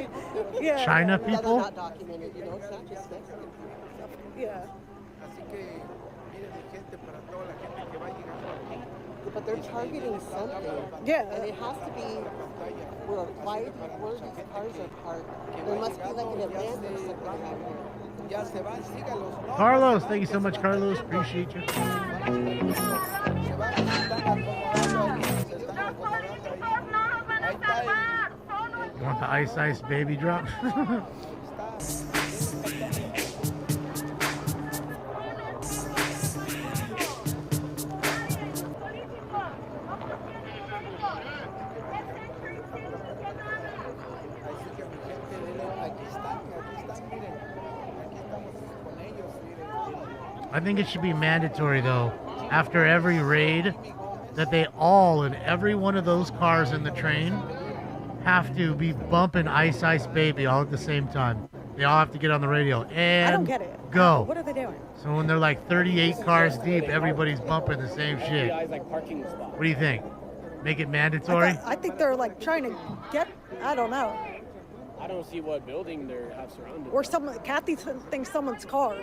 Yeah. China Yeah, people? they're not documented, you know, it's not just Mexican. Yeah. But they're targeting something. Yeah. And it has to be where these cars are parked. There must be like an event or something out here. Carlos, thank you so much, Carlos. Appreciate you. You want the ice baby drop? I think it should be mandatory, though, after every raid, that they all, in every one of those cars in the train, have to be bumping Ice Ice Baby all at the same time. They all have to get on the radio and I don't get it. go. What are they doing? So when they're like 38 cars deep, everybody's bumping the same shit. What do you think? Make it mandatory? I think they're like trying to get, I don't know. I don't see what building they have surrounded. Or Kathy thinks someone's car.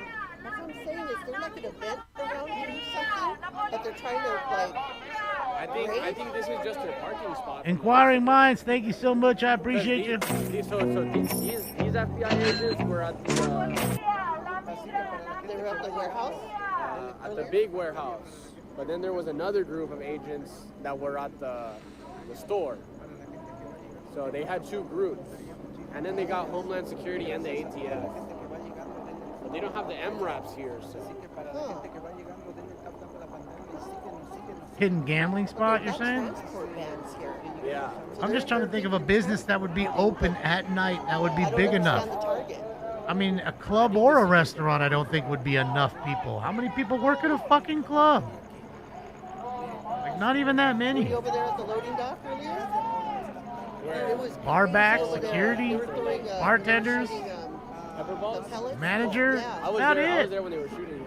That's what I'm saying. Is there like an event around here or something that they're trying to like? I think this is just their parking spot. Inquiring Minds, thank you so much. I appreciate you. These FBI agents were at the they were at the warehouse. At the big warehouse, but then there was another group of agents that were at the store. So they had two groups, and then they got Homeland Security and the ATF. But they don't have the MRAPs here, so. Hidden gambling spot, you're saying? Yeah. I'm just trying to think of a business that would be open at night that would be big enough. I mean, a club or a restaurant I don't think would be enough people. How many people work at a fucking club? Like, not even that many. Were you over there at the loading dock earlier? It was Bar back, over there. security, They were throwing, bartenders, the pellets. manager. Yeah. I was About there. I it. was there when they were shooting.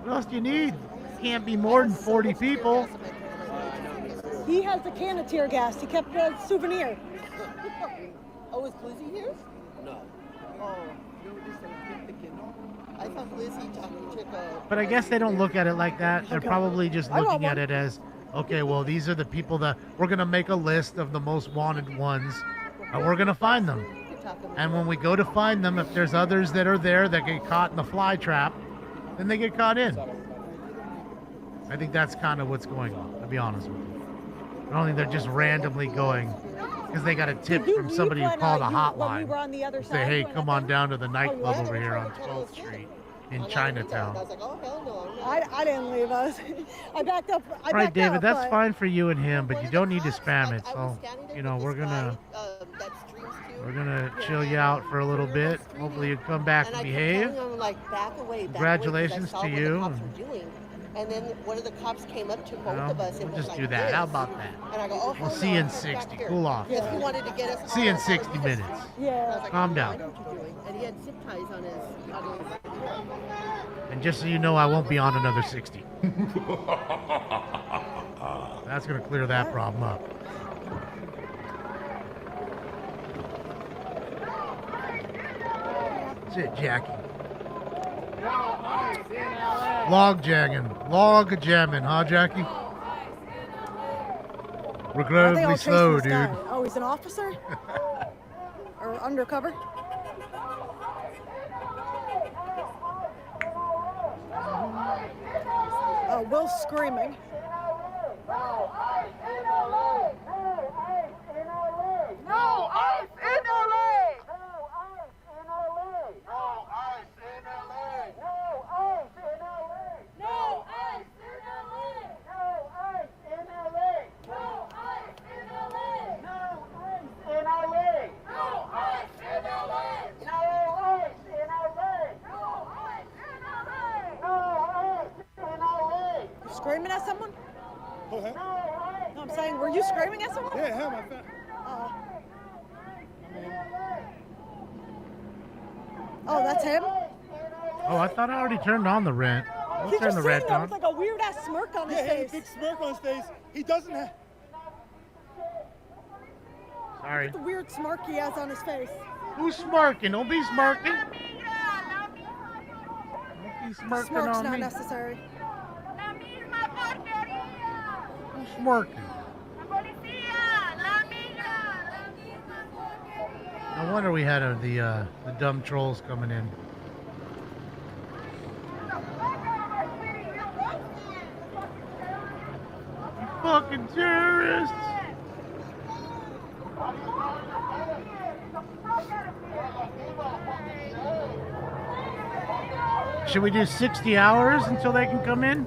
What else do you need? Can't be more than 40 people. He has a can of tear gas. He kept a souvenir. Oh, is Lizzie here? No. Oh. I thought Lizzie took a... But I guess they don't look at it like that. They're probably just I want looking at one. it as, okay, well, these are the people that we're going to make a list of the most wanted ones, and we're going to find them. And when we go to find them, if there's others that are there that get caught in the fly trap, then they get caught in. I think that's kind of what's going on, to be honest with you. I don't think they're just randomly going because they got a tip from somebody who called a hotline. When we were on the other Say, side, hey, when come I- on down to the Oh, nightclub yeah? over here on 12th Street. in Chinatown. I was like, oh, hell no. I didn't leave us. I backed up. I Right, backed David, up, that's but- fine for you and him, but you don't need to spam it. So, you know, we're gonna chill you out for a little bit. Hopefully, you come back and behave. Them, like, back away, Congratulations back away, 'cause I saw to what you. The cops were doing. And then one of the cops came up to both of us and We'll was just like, do that. this. How about that? And I go, oh, We'll hell see no, you in I'm back 60. here. Cool off. Because he wanted to get us See you in all 60 because- minutes. And I was like, Calm oh, down. I know what you're doing. And he had zip ties on his And just so you know, I won't be on another 60. That's going to clear that problem up. That's it, Jackie. Log jamming, huh, Jackie? Why are they Regrettably all slow, chasing this dude. guy? Oh, he's an officer? Or undercover? Oh, Will's screaming. No ice in LA! You screaming at someone? Go ahead. No, I'm saying, were you screaming at someone? Yeah, hell, my friend. Oh, that's him? Oh, I thought I already turned on the rent. I'll He's turn just the sitting rent there on. with like a weird ass smirk on his Yeah, he had a face. big smirk on his face. He doesn't have. Sorry. The weird smirk he has on his face. Who's smirking? Don't be smirking. Don't be smirking Smirk's on not me. necessary. Who's smirking? No wonder we had the dumb trolls coming in. You fucking terrorists! Should we do 60 hours until they can come in?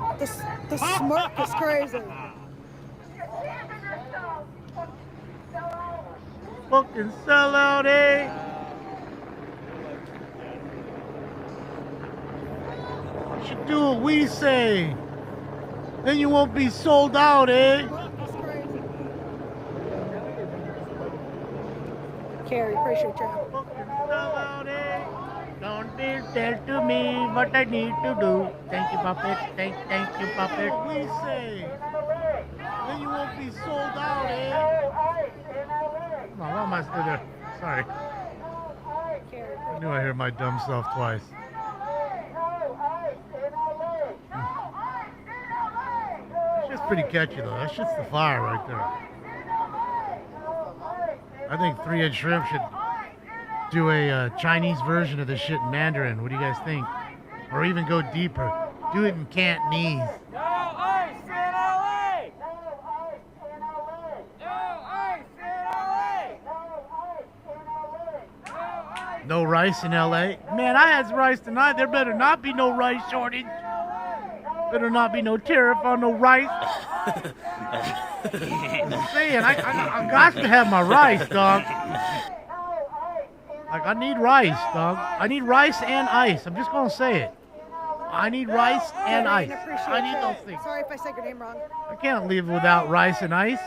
The smirk is crazy. Fucking sellout, eh? You should do what we say. Then you won't be sold out, eh? Carrie, appreciate you. Sellout, eh? Don't tell to me what I need to do. Thank you, puppet. Thank you, puppet. What we say. Then you won't be sold out, eh? Come on, why am I still there? Sorry. I knew I heard my dumb self twice. That shit's pretty catchy though. That shit's the fire right there. I think 3-Inch Shrimp should do a Chinese version of this shit in Mandarin. What do you guys think? Or even go deeper. Do it in Cantonese. No ice in LA! No ice in LA! No rice in LA? Man, I had rice tonight. There better not be no rice shortage. Better not be no tariff on no rice. I'm saying, I got to have my rice, dog. Like, I need rice, dog. I need rice and ice. I'm just gonna say it. I need rice and ice. I need those things. Sorry if I said your name wrong. I can't live without rice and ice.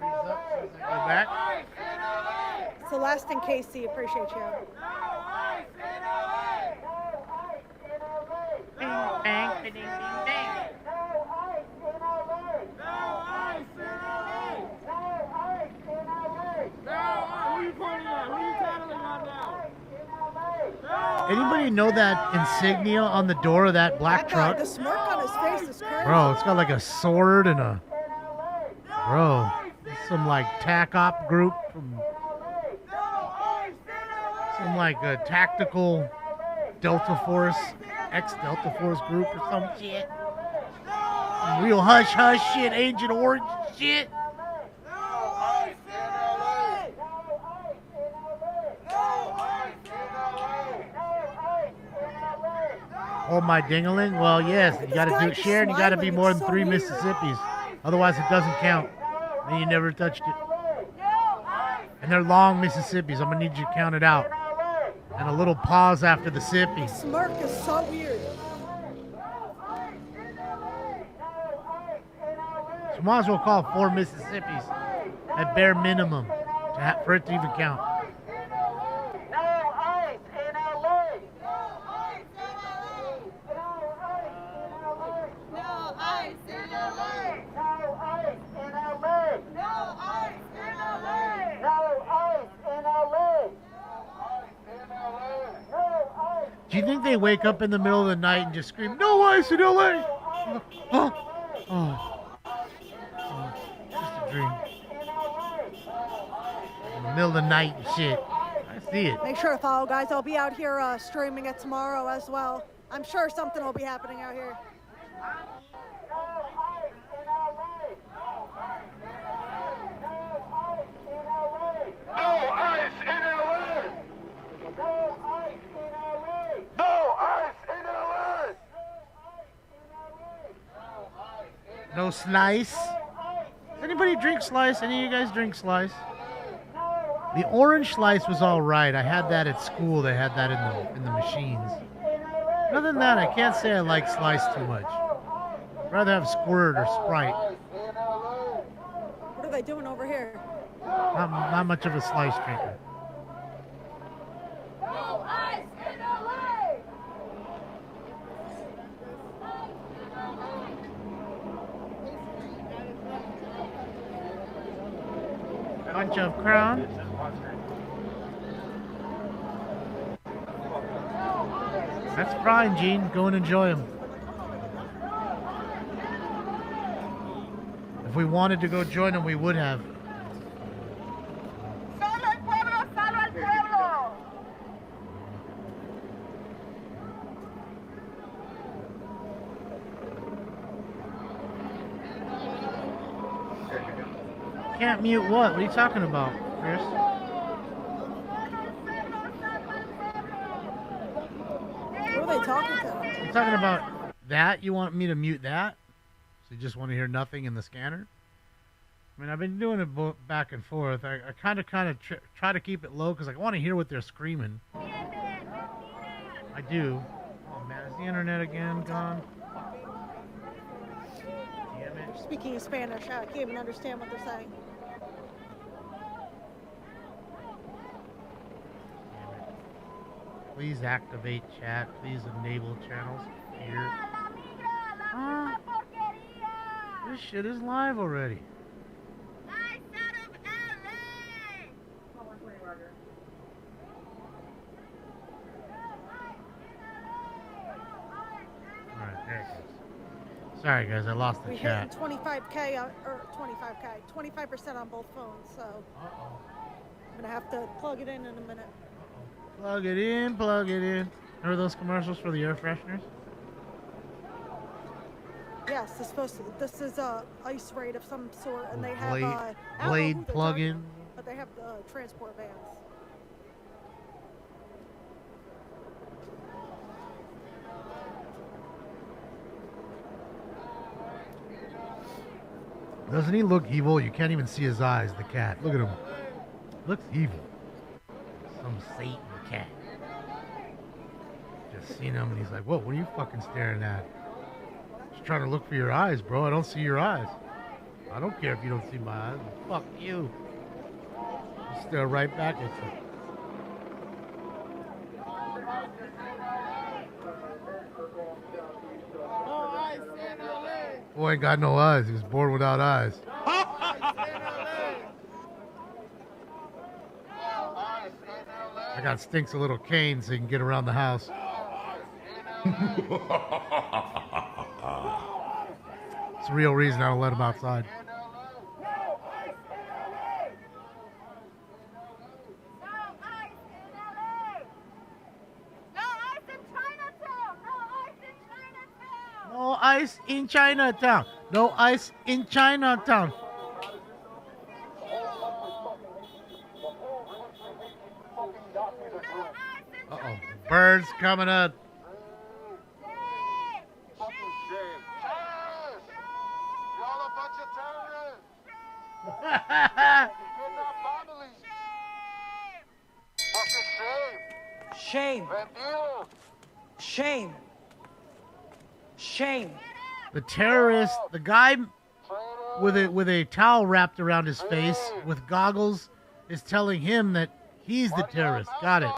Go back. Celeste and Casey, appreciate you. Anybody know that insignia on the door of that black That guy, truck? the smirk on his face is crazy. Bro, it's got like a sword and a... Bro, it's some like TAC op group from... Some like a tactical Delta Force, ex-Delta Force group or some shit. Some real hush-hush shit, Agent Orange shit. Oh, my dingling? Well, yes. You got to do share, and you got to be more than 3 Mississippis. Otherwise, it doesn't count. Then you never touched it. And they're long Mississippis. I'm going to need you to count it out. And a little pause after the sippy. Smirk is so weird. So might as well call 4 Mississippis at bare minimum for it to even count. Do you think they wake up in the middle of the night and just scream, "No ice in LA"? Oh, just a dream. In the middle of the night and shit. I see it. Make sure to follow, guys. I'll be out here streaming it tomorrow as well. I'm sure something will be happening out here. No ice in LA! No ice in LA! No ice in LA! No slice. Does anybody drink slice? Any of you guys drink slice? The orange slice was all right. I had that at school. They had that in the machines. Other than that, I can't say I like slice too much. I'd rather have Squirt or Sprite. What are they doing over here? Not much of a slice drinker. No ice in LA! Bunch of crown. That's fine, Gene. Go and enjoy them. If we wanted to go join them, we would have. Can't mute what? What are you talking about, Chris? Who are they talking to? You talking about that? You want me to mute that? So you just want to hear nothing in the scanner? I mean, I've been doing it back and forth. I kind of try to keep it low because I want to hear what they're screaming. I do. Oh man, is the internet again gone? Damn it. Speaking in Spanish, I can't even understand what they're saying. Please activate chat. Please enable channels here. This shit is live already. Alright, there it goes. Sorry guys, I lost the We chat. hit 25K, or 25K, 25% on both phones, so I'm gonna have to plug it in a minute. Plug it in, plug it in. Remember those commercials for the air fresheners? Yes, it's supposed to. This is a ice raid of some sort, and they have Blade, I don't know who blade they're plug-in. talking, but they have the transport vans. Doesn't he look evil? You can't even see his eyes, the cat. Look at him. Looks evil. Some Satan cat. Just seen him and he's like, what are you fucking staring at? Just trying to look for your eyes, bro. I don't see your eyes. I don't care if you don't see my eyes. Fuck you. I'll stare right back at you. Boy ain't got no eyes. He was born without eyes. I got Stinks a little cane so he can get around the house. It's the real reason I don't let him outside. No ice in Chinatown. No ice in Chinatown. Birds coming up. Shame. Shame. Shame. The terrorist, the guy with a towel wrapped around his face with goggles, is telling him that he's the terrorist. Got it.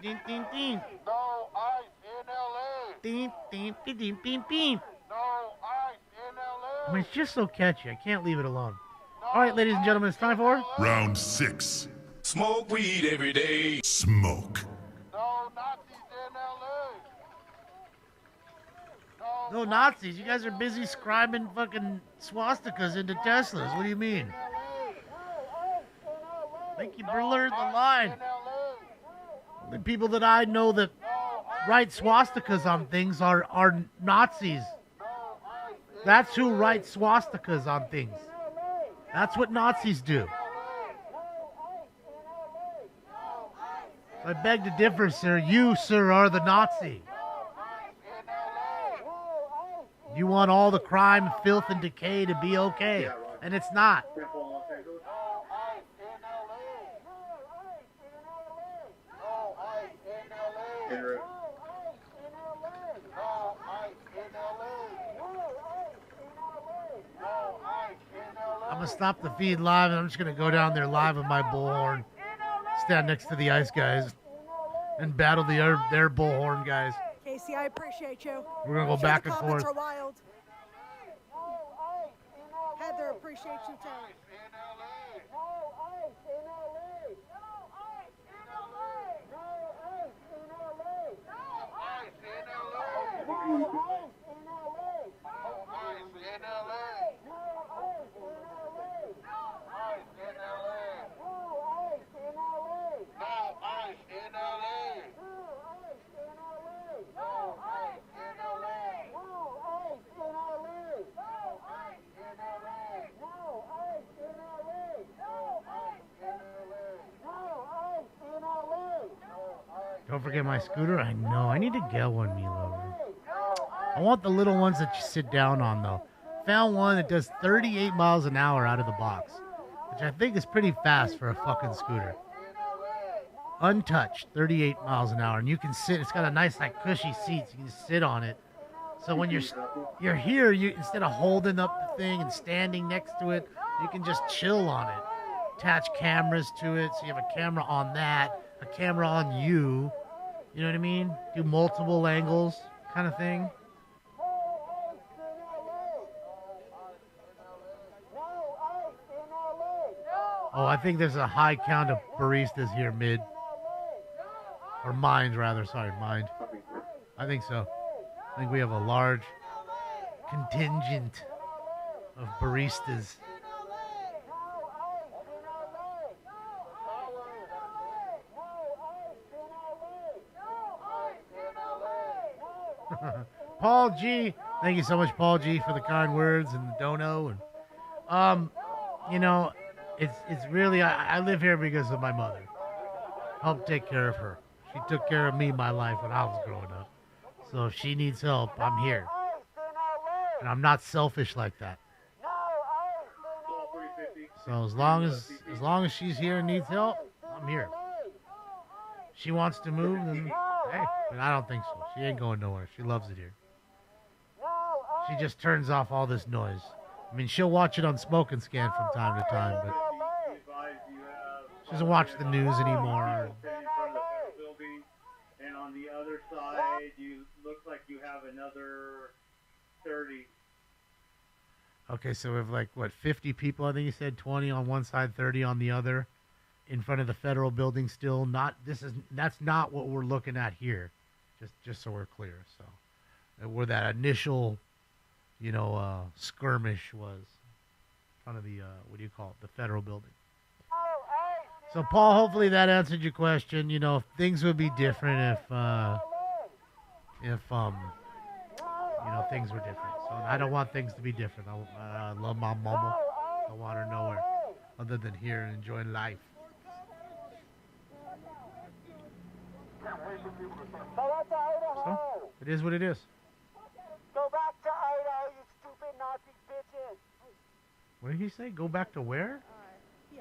Ding, ding, ding. No ice in LA. Ding, ding, ding, ding, ding, ding. No ice in LA. I mean, it's just so catchy. I can't leave it alone. All right, ladies and gentlemen, it's time for Round 6. Smoke weed every day. Smoke. No Nazis in LA. No Nazis. You guys are busy scribing fucking swastikas into Teslas. What do you mean? I think you blurred the line. The people that I know that write swastikas on things are Nazis. That's who writes swastikas on things. That's what Nazis do. I beg to differ, sir. You, sir, are the Nazi. You want all the crime, filth, and decay to be okay, and it's not. I'm going to stop the feed live, and I'm just going to go down there live with my bullhorn, stand next to the ice guys, and battle their bullhorn guys. Casey, I appreciate you. We're going to go back and The forth. comments are wild. Heather, appreciate you too. Don't forget my scooter. I know. I need to get one, Milo. I want the little ones that you sit down on, though. Found one that does 38 miles an hour out of the box, which I think is pretty fast for a fucking scooter. Untouched, 38 miles an hour, and you can sit. It's got a nice, like, cushy seats. You can just sit on it. So when you're here, you instead of holding up the thing and standing next to it, you can just chill on it. Attach cameras to it, so you have a camera on that, a camera on you. You know what I mean? Do multiple angles, kind of thing. Oh, I think there's a high count of baristas here, mid. Or mind, rather. Sorry, mind. I think so. I think we have a large contingent of baristas. Paul G. Thank you so much, Paul G, for the kind words and the dono. And you know, it's really I live here because of my mother. Helped take care of her. She took care of me my life when I was growing up. So if she needs help, I'm here. And I'm not selfish like that. So as long as she's here and needs help, I'm here. She wants to move, then hey, but I don't think so. She ain't going nowhere. She loves it here. She just turns off all this noise. I mean, she'll watch it on Smoke and Scan from time to time, but she doesn't watch the news anymore. And on the other side, you look like you have another 30. Okay, so we have like, what, 50 people, I think you said, 20 on one side, 30 on the other, in front of the federal building still. That's not what we're looking at here, just so we're clear. So where that initial, skirmish was, in front of the, what do you call it, the federal building. So, Paul, hopefully that answered your question. You know, things would be different if things were different. So I don't want things to be different. I love my mama. I want her nowhere other than here and enjoying life. So, it is what it is. Go back to Idaho, you stupid Nazi bitches. What did he say? Go back to where?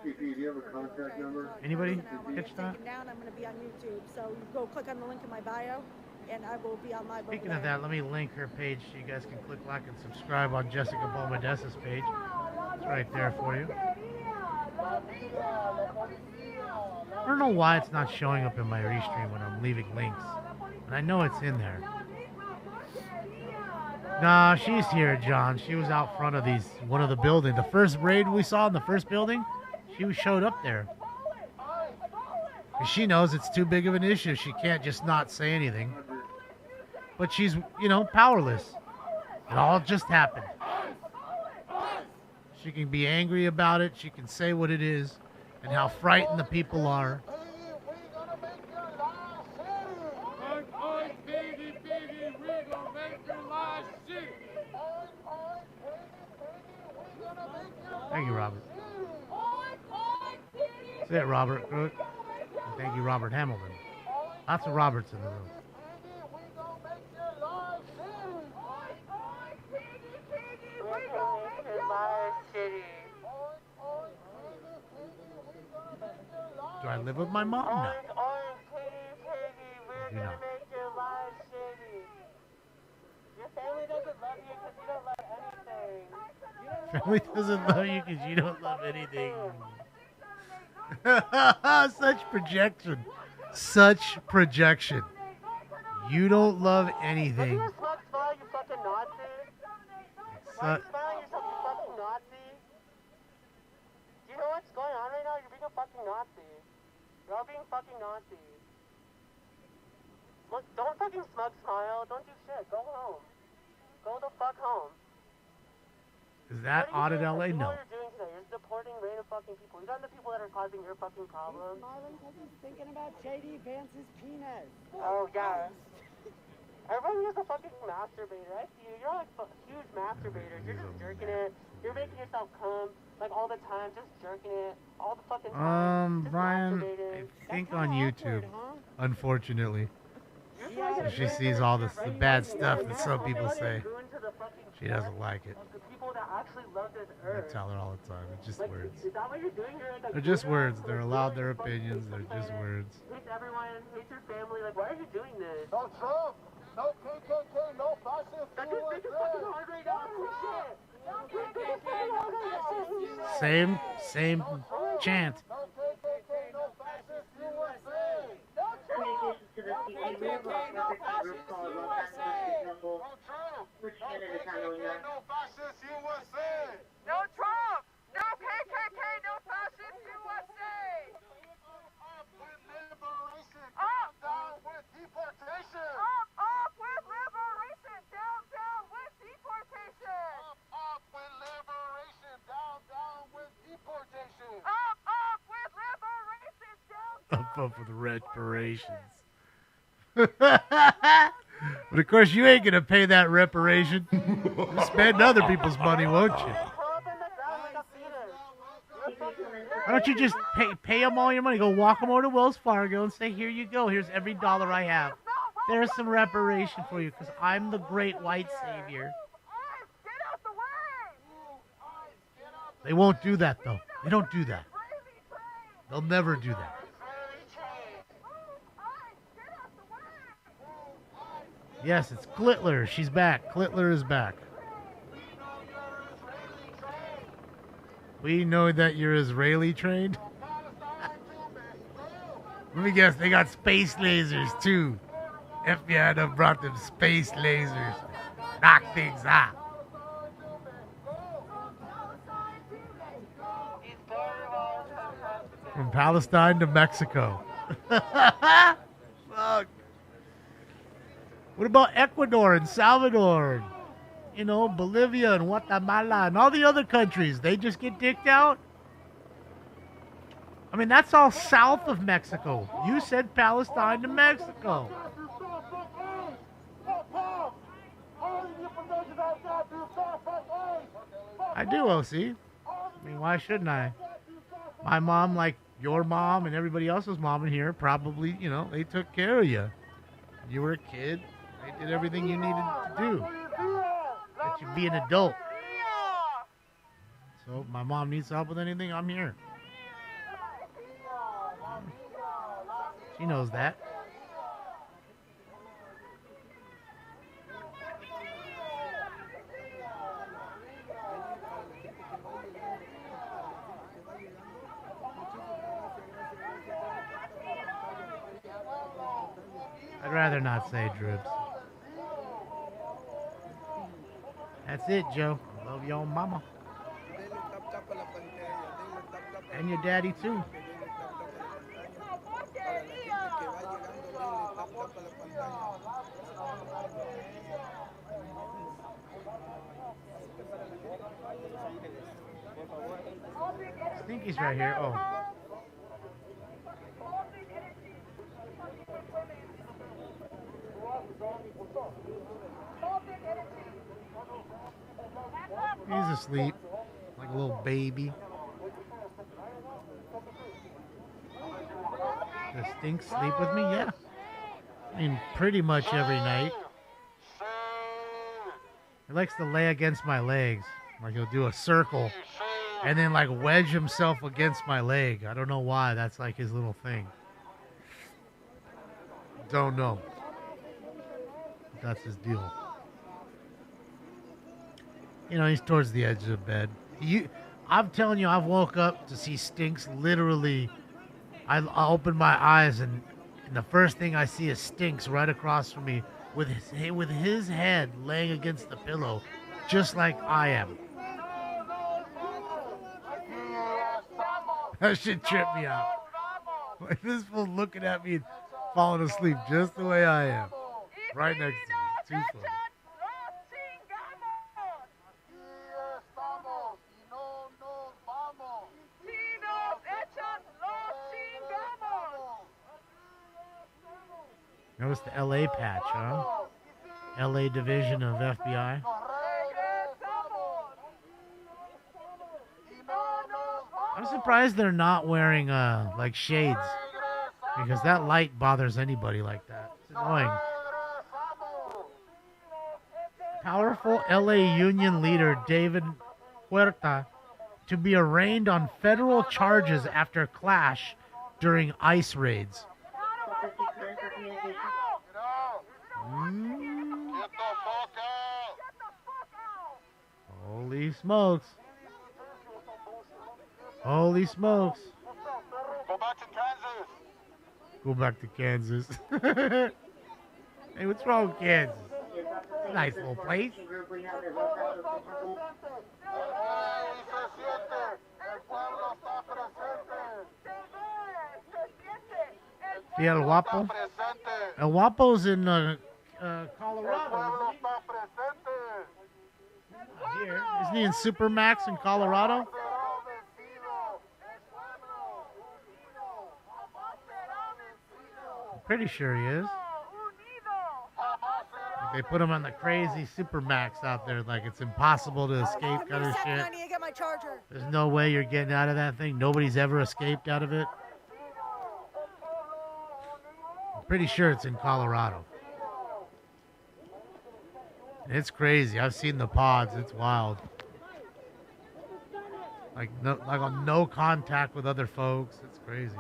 PP, do you have a contact number? Anybody Catch catch that? down. I'm going to be on YouTube. So you go click on the link in my bio, and I will be on live. Speaking of that, let me link her page so you guys can click like and subscribe on Jessica Bomedessa's page. It's right there for you. I don't know why it's not showing up in my restream when I'm leaving links. And I know it's in there. Nah, she's here, John. She was out front of one of the buildings. The first raid we saw in the first building, she showed up there. And she knows it's too big of an issue. She can't just not say anything. But she's, powerless. It all just happened. She can be angry about it. She can say what it is and how frightened the people are. Thank you, Robert. Say it, Robert. Good. And thank you, Robert Hamilton. Lots of Roberts in the room. Do I live with my mom now? Do not. Your family doesn't love you because you don't love anything. Family doesn't love you because you don't love anything. Such projection. Such projection. You don't love anything. You fucking Nazi. Why are you smiling yourself, you fucking Nazi? Do you know what's going on right now? You're being a fucking Nazi. You're all being fucking Nazi. Look, don't fucking smug smile. Don't do shit. Go home. Go the fuck home. Is that audit LA? No. What are you doing today? You're deporting random fucking people. You're not the people that are causing your fucking problems. Smiling because he's thinking about J.D. Vance's penis. Oh, yeah. Everyone is a fucking masturbator. I see you. You're like huge masturbators. You're just jerking it. You're making yourself come like all the time, just jerking it all the fucking time. Brian, I think on YouTube, unfortunately. So she sees all the bad stuff that some people say. She doesn't like it. The people that actually love this I earth. tell her all the time. It's just words. Is that what you're doing? They're just words. They're allowed their opinions. They're just words. Hates everyone. Hates your family. Like, why are you doing this? No Trump, no KKK, no fascist. That dude's thinking fucking hard right now. Shit. Same chant. No KKK, no fascist USA. Communications to the CA, we have lost records of a group called Los Angeles Symbol, which Canada is handling that. No fascist USA. No Trump. No KKK. No fascist USA. Up with liberation. Down with deportation. Up with liberation. Down with deportation. Up with liberation. Down with deportation. Up with liberation. Up for the reparations. But of course, you ain't gonna pay that reparation. You'll spend other people's money, won't you? Why don't you just pay them all your money? Go walk them over to Wells Fargo and say, here you go. Here's every dollar I have. There's some reparation for you because I'm the great white savior. They won't do that, though. They don't do that. They'll never do that. Yes, it's Clitler. She's back. Clitler is back. We know that you're Israeli trained. Let me guess, they got space lasers too. FBI done brought them space lasers. Knock things out. From Palestine to Mexico. Fuck. What about Ecuador and Salvador? You know, Bolivia and Guatemala and all the other countries. They just get dicked out? I mean, that's all south of Mexico. You said Palestine to Mexico. I do, OC. I mean, why shouldn't I? My mom, like your mom and everybody else's mom in here, probably, you know, they took care of you. You were a kid. They did everything you needed to do. Let you be an adult. So if my mom needs help with anything, I'm here. She knows that. I'd rather not say, Dribs. That's it, Joe. Love your mama. And your daddy, too. Stinky's right here. Oh. He's asleep, like a little baby. Does Stink sleep with me? Yeah. I mean, pretty much every night. He likes to lay against my legs. Like he'll do a circle and then like wedge himself against my leg. I don't know why. That's like his little thing. Don't know. That's his deal. You know, he's towards the edge of the bed. I'm telling you, I've woke up to see Stinks literally. I open my eyes and the first thing I see is Stinks right across from me with his head laying against the pillow, just like I am. That shit tripped me out. Like this fool looking at me, falling asleep just the way I am, right next to me. Too funny. Notice the LA patch, huh? LA division of FBI. I'm surprised they're not wearing like shades, because that light bothers anybody like that. It's annoying. Powerful LA Union leader David Huerta to be arraigned on federal charges after clash during ICE raids. Holy smokes. Holy smokes. Go back to Kansas. Hey, what's wrong with Kansas? Nice little place. Yeah, El Guapo. El Guapo's in Colorado, isn't he? Here. Isn't he in Supermax in Colorado? I'm pretty sure he is. Like they put him on the crazy Supermax out there, like it's impossible to escape kind of shit. I need to get my charger. There's no way you're getting out of that thing. Nobody's ever escaped out of it. I'm pretty sure it's in Colorado. It's crazy. I've seen the pods. It's wild. Like on no contact with other folks. It's crazy.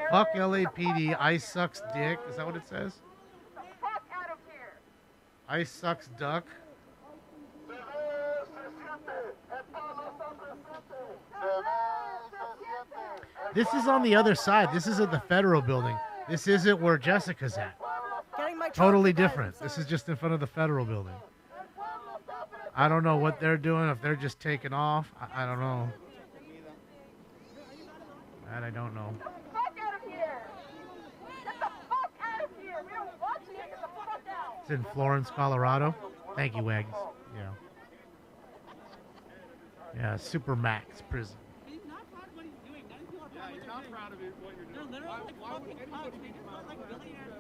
Fuck LAPD. ICE sucks dick. Is that what it says? ICE sucks duck. This is on the other side. This is at the federal building. This isn't where Jessica's at. Totally different. This is just in front of the federal building. I don't know what they're doing, if they're just taking off. I don't know. That I don't know. It's in Florence, Colorado. Thank you, Wags. Yeah. Yeah, Supermax prison. He's not proud of what he's doing. None of you are proud of what you're doing. Proud of it, what you're doing. They're literally like fucking cops. They just look like billionaires.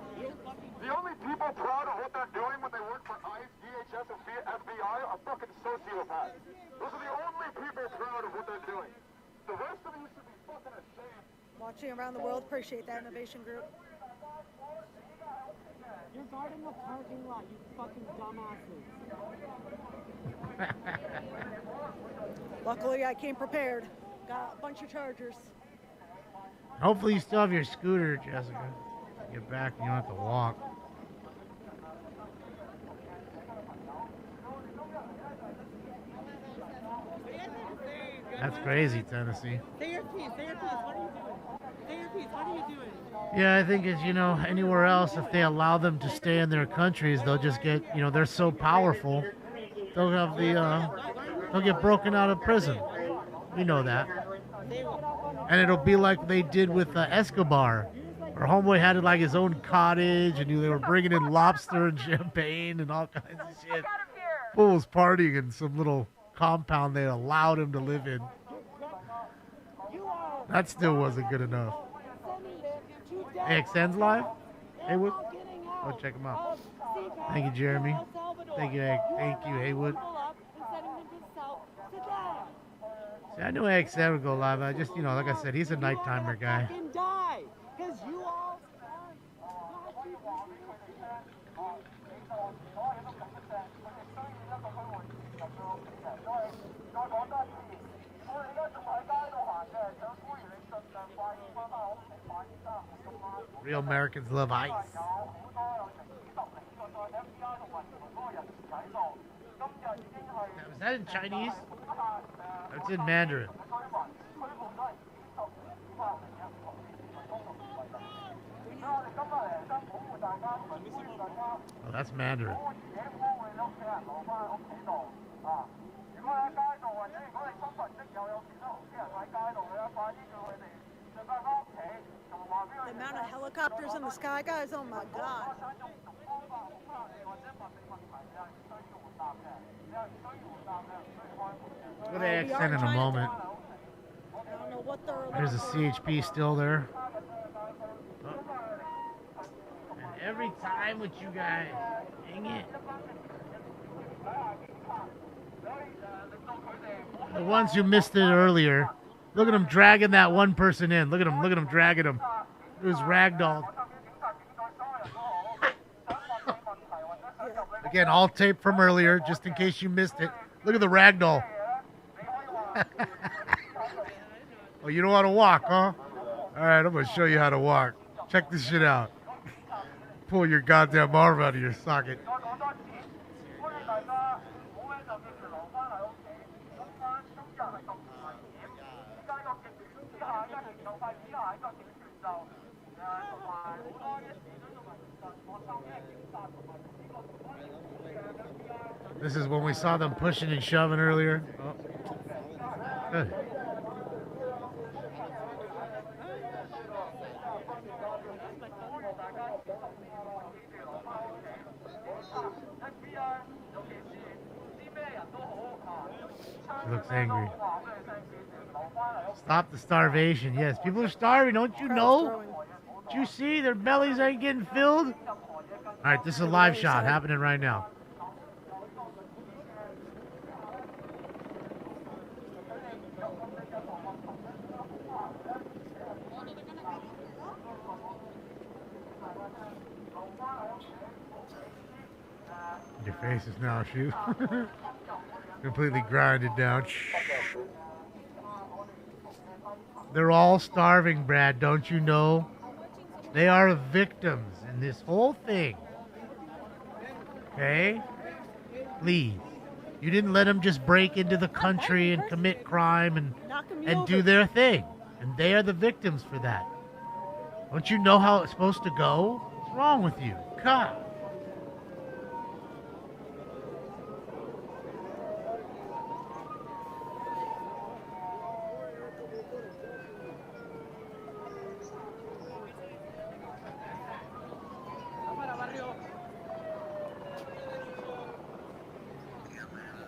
The only people proud of what they're doing when they work for ICE, DHS, and FBI are fucking sociopaths. Those are the only people proud of what they're doing. watching around the world. Appreciate that innovation group. You're guarding the parking lot, you fucking dumbasses. Luckily, I came prepared. Got a bunch of chargers. Hopefully you still have your scooter, Jessica. Get back and you don't have to walk. That's crazy, Tennessee. Say your piece, what are you doing? Say your piece, what are you doing? Yeah, I think it's, anywhere else, if they allow them to stay in their countries, they'll just get, they're so powerful. They'll have they'll get broken out of prison. We know that. And it'll be like they did with Escobar. Our homeboy had like his own cottage, and they were bringing in lobster and champagne and all kinds of shit. Fool was partying in some little compound they allowed him to live in. That still wasn't good enough. AXN's live? Haywood? Go check him out. Thank you, Jeremy. Thank you, Haywood. See, I knew AXN would go live. I just, like I said, he's a nighttime guy. Real Americans love ice. Was that in Chinese? That's in Mandarin. Oh, that's Mandarin. The amount of helicopters in the sky, guys, oh my god. Go to AXN in a moment. I don't know what they're. There's a CHP still there. Oh. And every time with you guys. Dang it. The ones who missed it earlier. Look at them dragging that one person in. Look at them dragging him. It was ragdoll. Again, all tape from earlier, just in case you missed it. Look at the ragdoll. Oh, you don't want to walk, huh? All right, I'm going to show you how to walk. Check this shit out. Pull your goddamn arm out of your socket. This is when we saw them pushing and shoving earlier. Oh. Good. He looks angry. Stop the starvation. Yes, people are starving. Don't you know? Don't you see? Their bellies ain't getting filled. All right, this is a live shot happening right now. Your face is now shoot. Completely grinded down. They're all starving, Brad, don't you know? They are victims in this whole thing. Okay? Please. You didn't let them just break into the country and commit crime and do their thing. And they are the victims for that. Don't you know how it's supposed to go? What's wrong with you? God.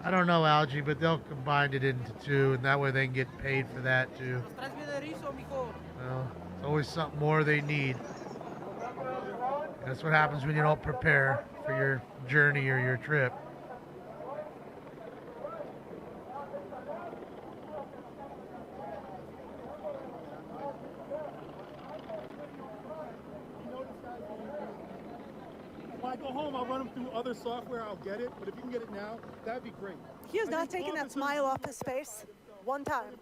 I don't know, Algie, but they'll combine it into two, and that way they can get paid for that, too. Well, it's always something more they need. That's what happens when you don't prepare for your journey or your trip. I go home, I'll run them through other software. I'll get it. But if you can get it now, that'd be great. He has not taken that smile off his face one time.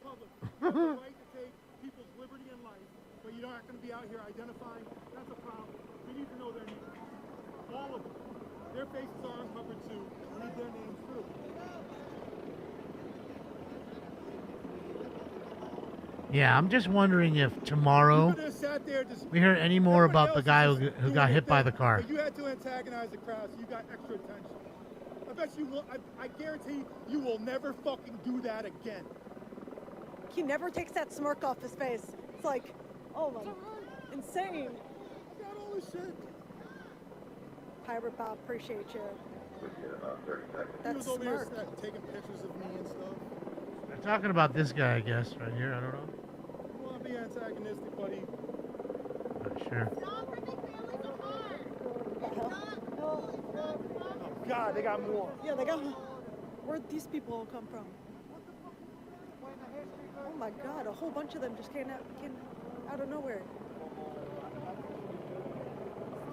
You have the right to take people's liberty and life, but you're not going to be out here identifying. That's a problem. We need to know their names. All of them. Their faces are uncovered too. We need their names too. Yeah, I'm just wondering if tomorrow we hear any more about the guy who got hit by the car. You had to antagonize the crowd, so you got extra attention. I bet you will. I guarantee you will never fucking do that again. He never takes that smirk off his face. It's like, oh my, insane. Got all this shit. Pirate Bob, appreciate you. He was over here taking pictures of me and stuff. They're talking about this guy, I guess, right here. I don't know. You want to be antagonistic, buddy? Not sure. Oh, God, they got more. Yeah, they got more. Where'd these people all come from? Oh my God, a whole bunch of them just came out of nowhere.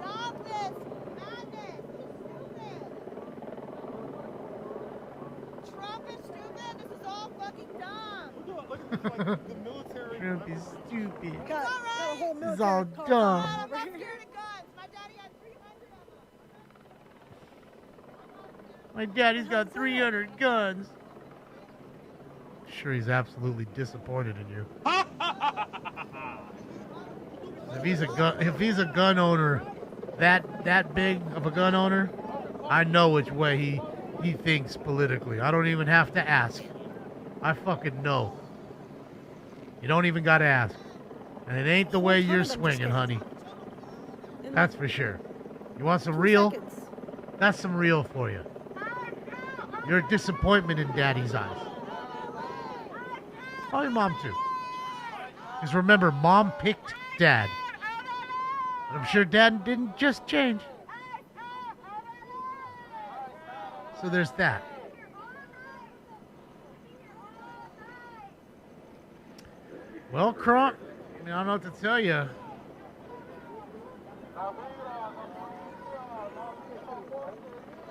Stop this! Madness! Stupid! Trump is stupid! This is all fucking dumb! Look at this, like, the military... Trump is stupid. Got a whole This is all dumb. I'm not scared of guns! My daddy had 300 of them! My daddy's got 300 guns. Sure, he's absolutely disappointed in you. If he's a gun owner, that big of a gun owner, I know which way he thinks politically. I don't even have to ask. I fucking know. You don't even gotta ask, and it ain't the way you're swinging, honey. That's for sure. You want some real? That's some real for you. You're a disappointment in Daddy's eyes. Probably Mom too. Because remember, Mom picked Dad. But I'm sure Dad didn't just change. So there's that. Well, Crump, I don't know what to tell you.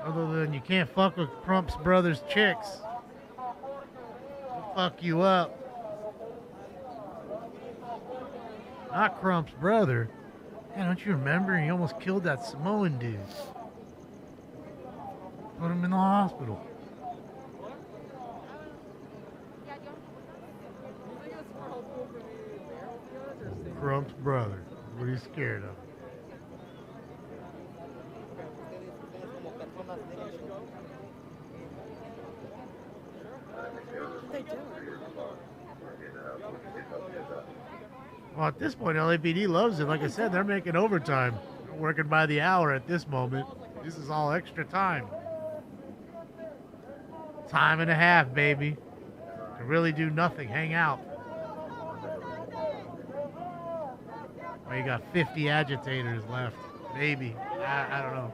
Other than you can't fuck with Crump's brother's chicks. They'll fuck you up. Not Crump's brother. Man, don't you remember? He almost killed that Samoan dude. Put him in the hospital. Crump's brother. What are you scared of? Well, at this point, LAPD loves it. Like I said, they're making overtime. They're working by the hour at this moment. This is all extra time. Time and a half, baby. To really do nothing. Hang out. Well, you got 50 agitators left. Maybe. I don't know.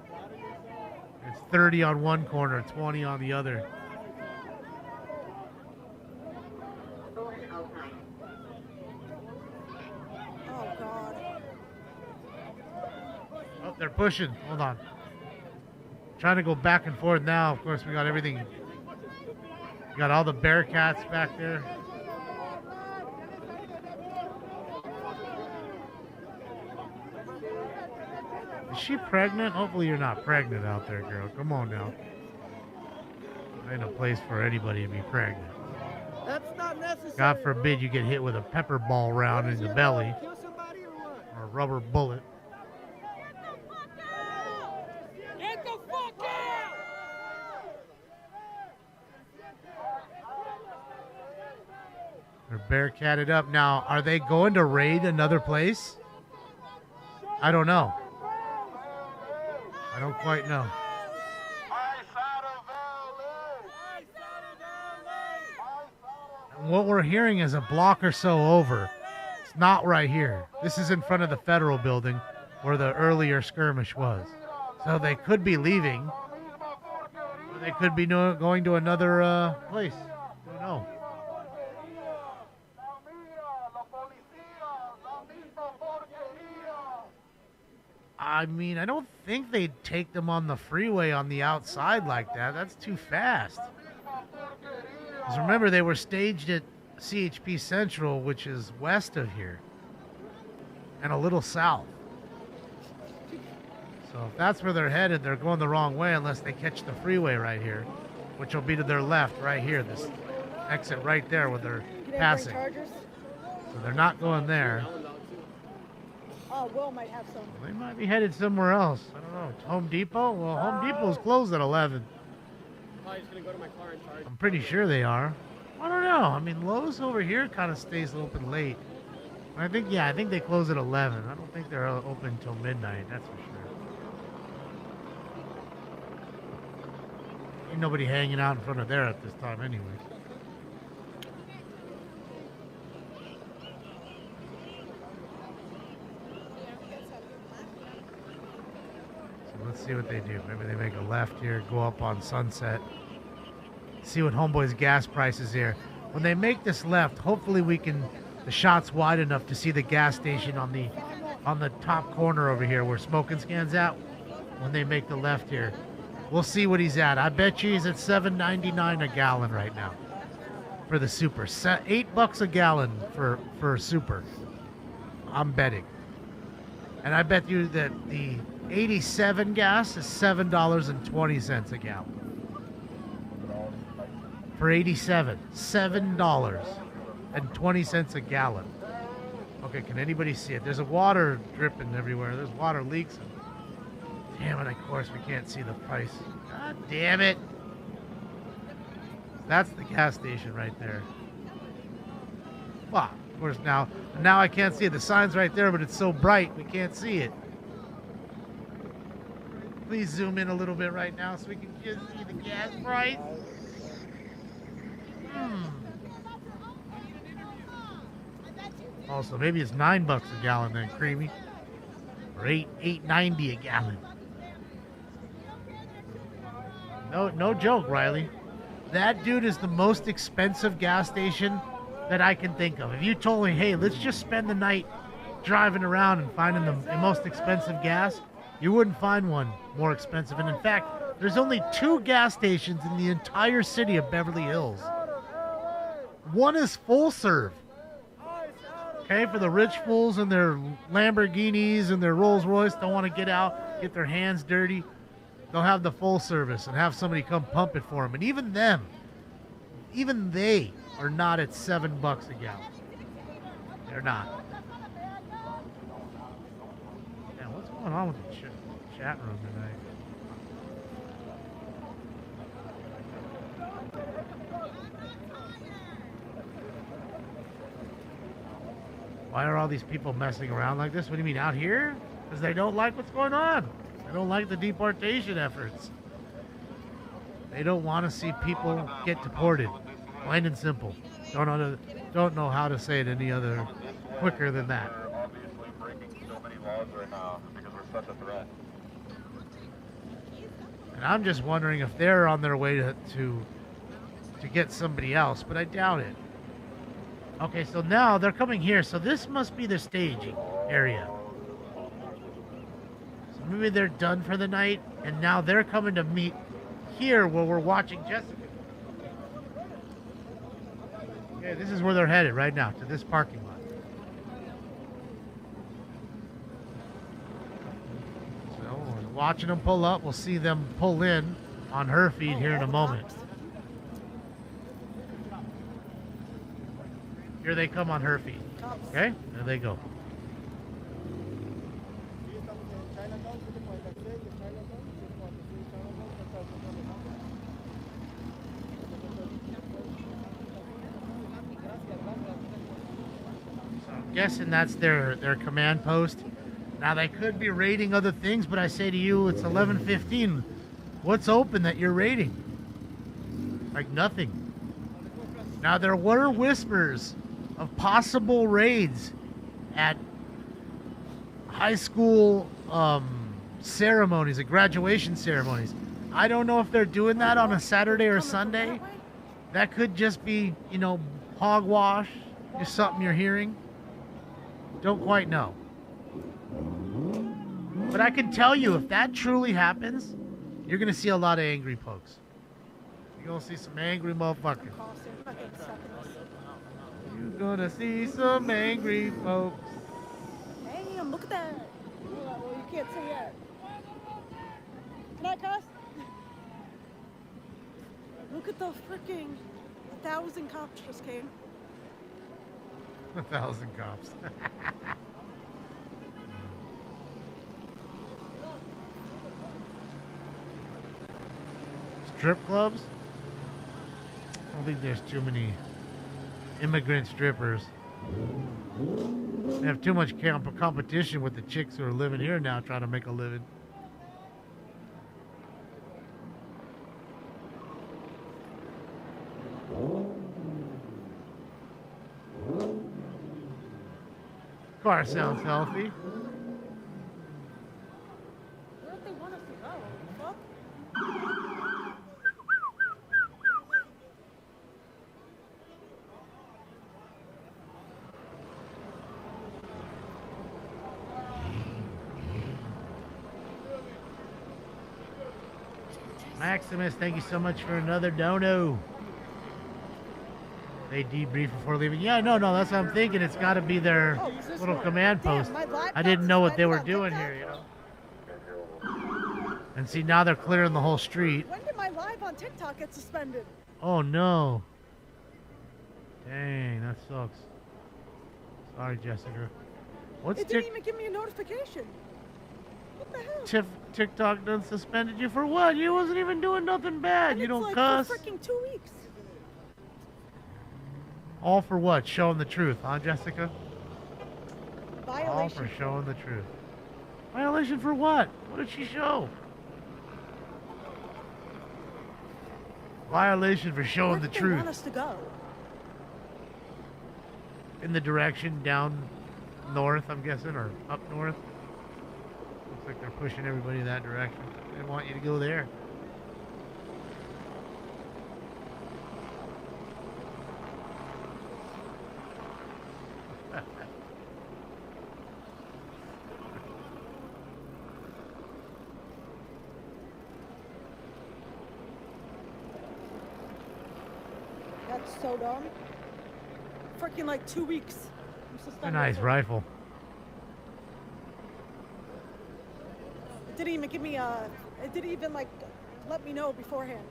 It's 30 on one corner, 20 on the other. Oh, they're pushing. Hold on. Trying to go back and forth now. Of course, we got everything. We got all the Bearcats back there. Is she pregnant? Hopefully you're not pregnant out there, girl. Come on now. Ain't a place for anybody to be pregnant. That's not necessary. God forbid you get hit with a pepper ball round in the belly. Or a rubber bullet. Get the fuck out! They're barricaded up. Now, are they going to raid another place? I don't know. I don't quite know. And what we're hearing is a block or so over. It's not right here. This is in front of the federal building where the earlier skirmish was. So they could be leaving. Or they could be going to another place. I don't know. I mean, I don't think they'd take them on the freeway on the outside like that. That's too fast. Because remember, they were staged at CHP Central, which is west of here, and a little south. So if that's where they're headed, they're going the wrong way unless they catch the freeway right here, which will be to their left right here, this exit right there where they're passing. So they're not going there. Oh, Will might have some. They might be headed somewhere else. I don't know. Home Depot? Well, Home Depot's closed at 11. Probably just gonna go to my car and charge. I'm pretty sure they are. I don't know. I mean, Lowe's over here kind of stays open late. I think they close at 11. I don't think they're open until midnight. That's for sure. Ain't nobody hanging out in front of there at this time anyways. So let's see what they do. Maybe they make a left here, go up on Sunset. See what Homeboy's gas price is here. When they make this left, hopefully the shot's wide enough to see the gas station on the top corner over here where Smoking Scan's at. When they make the left here, we'll see what he's at. I bet you he's at $7.99 a gallon right now for the super. $8 a gallon for super. I'm betting, and I bet you that the 87 gas is $7.20 a gallon. For 87, $7.20 a gallon. Okay, can anybody see it? There's a water dripping everywhere. There's water leaks. Damn it, of course we can't see the price. God damn it. That's the gas station right there. Well, of course now I can't see it. The sign's right there, but it's so bright we can't see it. Please zoom in a little bit right now so we can just see the gas price. Also, maybe it's $9 a gallon then, Creamy, or $8.90 a gallon. No joke, Riley. That dude is the most expensive gas station that I can think of. If you told me, hey, let's just spend the night driving around and finding the most expensive gas, you wouldn't find one more expensive. And in fact, there's only 2 gas stations in the entire city of Beverly Hills. One is full serve. Okay, for the rich fools and their Lamborghinis and their Rolls Royce don't want to get out, get their hands dirty. They'll have the full service and have somebody come pump it for them. And even they are not at $7 a gallon. They're not. Yeah, what's going on with the chat room tonight? Why are all these people messing around like this? What do you mean, out here? Because they don't like what's going on. They don't like the deportation efforts. They don't want to see people get deported. Plain and simple. Don't know how to say it any other quicker than that. Obviously breaking so many laws right now because we're such a threat. And I'm just wondering if they're on their way to get somebody else, but I doubt it. Okay, so now they're coming here. So this must be the staging area. So maybe they're done for the night, and now they're coming to meet here where we're watching Jessica. Okay, this is where they're headed right now, to this parking lot. So we're watching them pull up. We'll see them pull in on her feed here in a moment. Here they come on her feet. Okay, there they go. So I'm guessing that's their command post. Now they could be raiding other things, but I say to you, it's 11:15. What's open that you're raiding? Like nothing. Now there were whispers of possible raids at high school ceremonies, at graduation ceremonies. I don't know if they're doing that on a Saturday or Sunday. That could just be, hogwash, just something you're hearing. Don't quite know. But I can tell you, if that truly happens, you're going to see a lot of angry folks. You're going to see some angry motherfuckers. You're going to see some angry folks. Damn, look at that. Well, you can't see yet. Can I cuss? Look at the freaking 1,000 cops just came. 1,000 cops. Strip clubs? I don't think there's too many immigrant strippers. They have too much competition with the chicks who are living here now trying to make a living. Car sounds healthy. Where do they want us to go? Fuck? Maximus, thank you so much for another dono. They debrief before leaving. Yeah, no, that's what I'm thinking. It's got to be their little command post. I didn't know what they were doing here, you know. And see, now they're clearing the whole street. When did my live on TikTok get suspended? Oh, no. Dang, that sucks. Sorry, Jessica. What's It didn't even give me a notification. What the hell? TikTok done suspended you for what? You wasn't even doing nothing bad. And You it's don't like cuss. For freaking 2 weeks. All for what? Showing the truth, huh, Jessica? Violation. All for showing the truth. Violation for what? What did she show? Violation for showing the Where do they truth. want us to go? In the direction down north, I'm guessing, or up north. Looks like they're pushing everybody that direction. They want you to go there. That's so dumb. Freaking like 2 weeks. I'm suspended. A nice rifle. It didn't even give me it didn't even like let me know beforehand.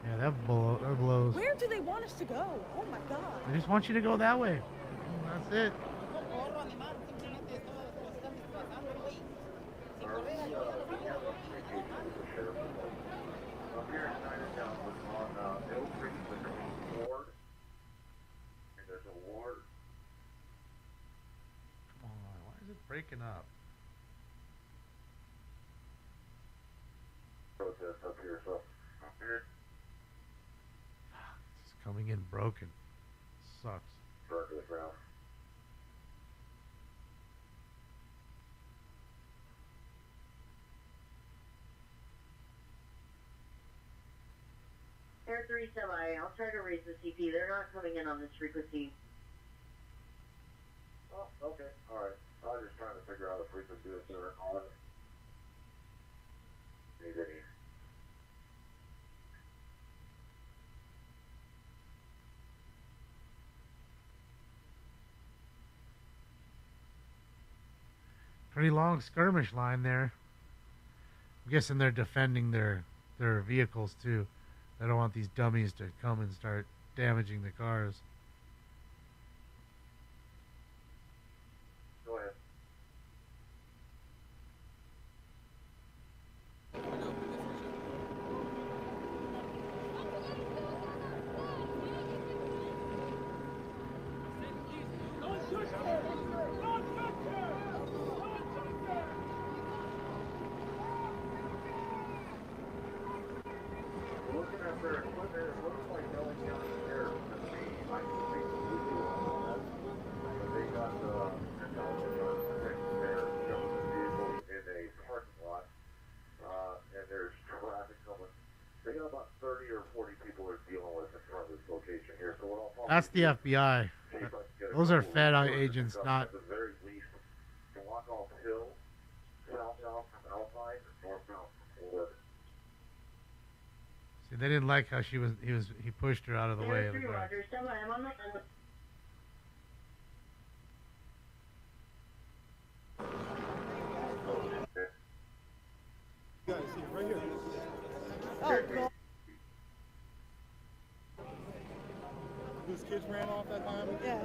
Yeah, that blows. Where do they want us to go? Oh my god. They just want you to go that way. That's it. Come on, why is it breaking up? Protest up here, so up here. It's coming in broken. Sucks. Burn to the ground. Air 3 semi, I'll try to raise the CP. They're not coming in on this frequency. Oh, okay, alright. I was just trying to figure out if we could do a certain on. Need any. Pretty long skirmish line there. I'm guessing they're defending their vehicles too. They don't want these dummies to come and start damaging the cars. Go ahead. Looking at their equipment, it looks like going down here to see, I can see the video on that. But they got intelligence on their government vehicles in a parking lot, and there's traffic coming. They got about 30 or 40 people they're dealing with in front of this location here. So what I'll probably That's the do FBI. see if I can get a Those are couple Fed of agents, stuff not. at the very least to walk off hill See, they didn't like how he pushed her out of the way of the guard. Roger, stand by. I'm on the Guys, see, right here. Oh, God. Those kids ran off that time? Yeah.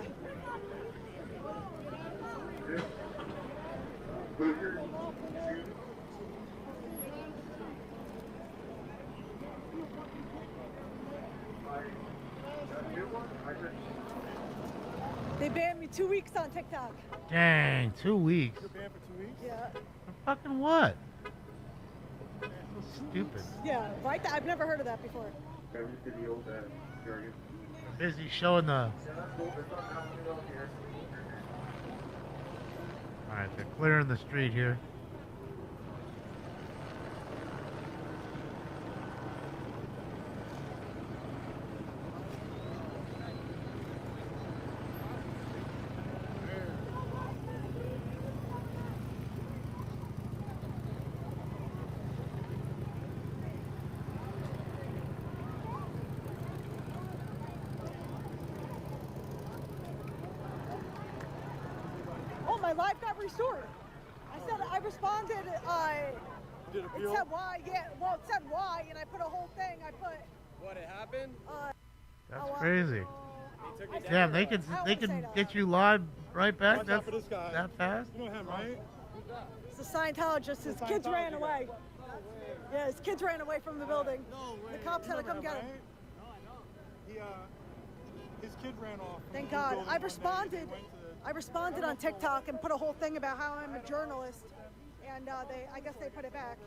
They banned me 2 weeks on TikTok. Dang, 2 weeks. You're banned for 2 weeks? Yeah. For fucking what? So stupid. Yeah, right? I've never heard of that before. Busy showing the... Alright, they're clearing the street here. Oh, my life got restored. I responded, Did it appeal? said why, yeah, well, it said why, and I put a whole thing, I put, What, it happened? That's crazy. They took me Damn, down. they can get you live right back Watch that, out for this guy. that fast? You know him, right? it's a Scientologist, his kids ran away. Yeah, his kids ran away from the building. The cops had to come get him. He, his kid ran off. Thank God. I responded on TikTok and put a whole thing about how I'm a journalist, and I guess they put it back.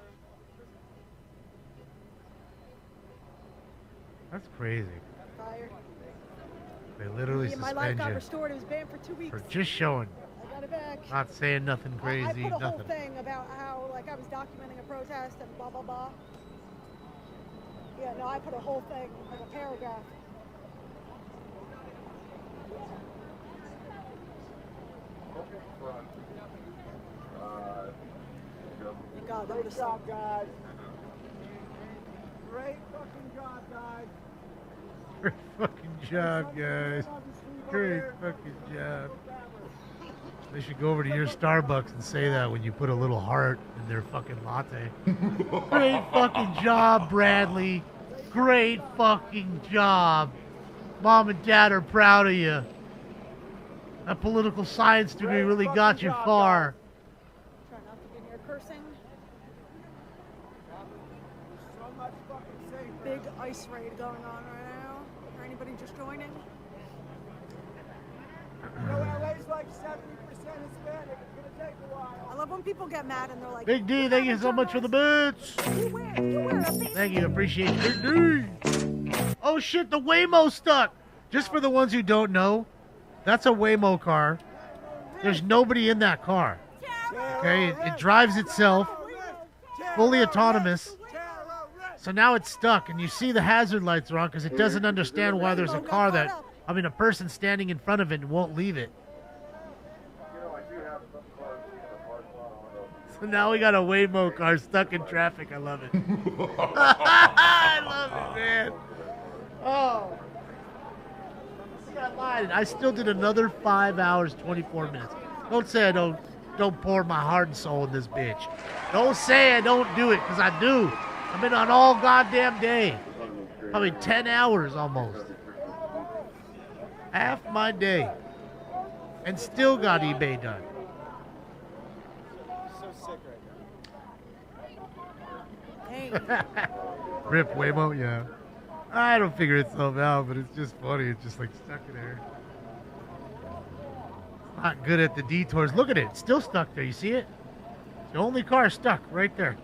That's crazy. Fired. They literally Yeah, my life suspend got you restored. It was banned for 2 weeks. for just showing, I got it back. not saying nothing crazy, I put a whole nothing. thing about how like I was documenting a protest and blah blah blah. Yeah, no, I put a whole thing, like a paragraph. Thank God, that would have sucked. guys. Great fucking job, guys. Great fucking job, guys. Great fucking job. They should go over to your Starbucks and say that when you put a little heart in their fucking latte. Great fucking job, Bradley. Great fucking job. Mom and Dad are proud of you. That political science degree really got you far. Try not to be near cursing. Big ice raid going on right now. For anybody just joining. You know, LA's like 70% Hispanic. It's gonna take a while. I love when people get mad and they're like, Big D, thank you so much for the boots. You wear a face. Thank you, appreciate you, Big D. Oh shit, the Waymo stuck. Just for the ones who don't know, that's a Waymo car. There's nobody in that car. Okay, it drives itself, fully autonomous. So now it's stuck, and you see the hazard lights are on because it doesn't understand why there's a car a person standing in front of it and won't leave it. So now we got a Waymo car stuck in traffic. I love it. I love it, man. Oh. See, I lied. I still did another 5 hours, 24 minutes. Don't say I don't pour my heart and soul in this bitch. Don't say I don't do it, because I do. I've been on all goddamn day. Probably 10 hours almost. Half my day. And still got eBay done. So sick right now. Rip Waymo, yeah. I don't figure itself out, but it's just funny. It's just like stuck in there. It's not good at the detours. Look at it. It's still stuck there. You see it? It's the only car stuck right there.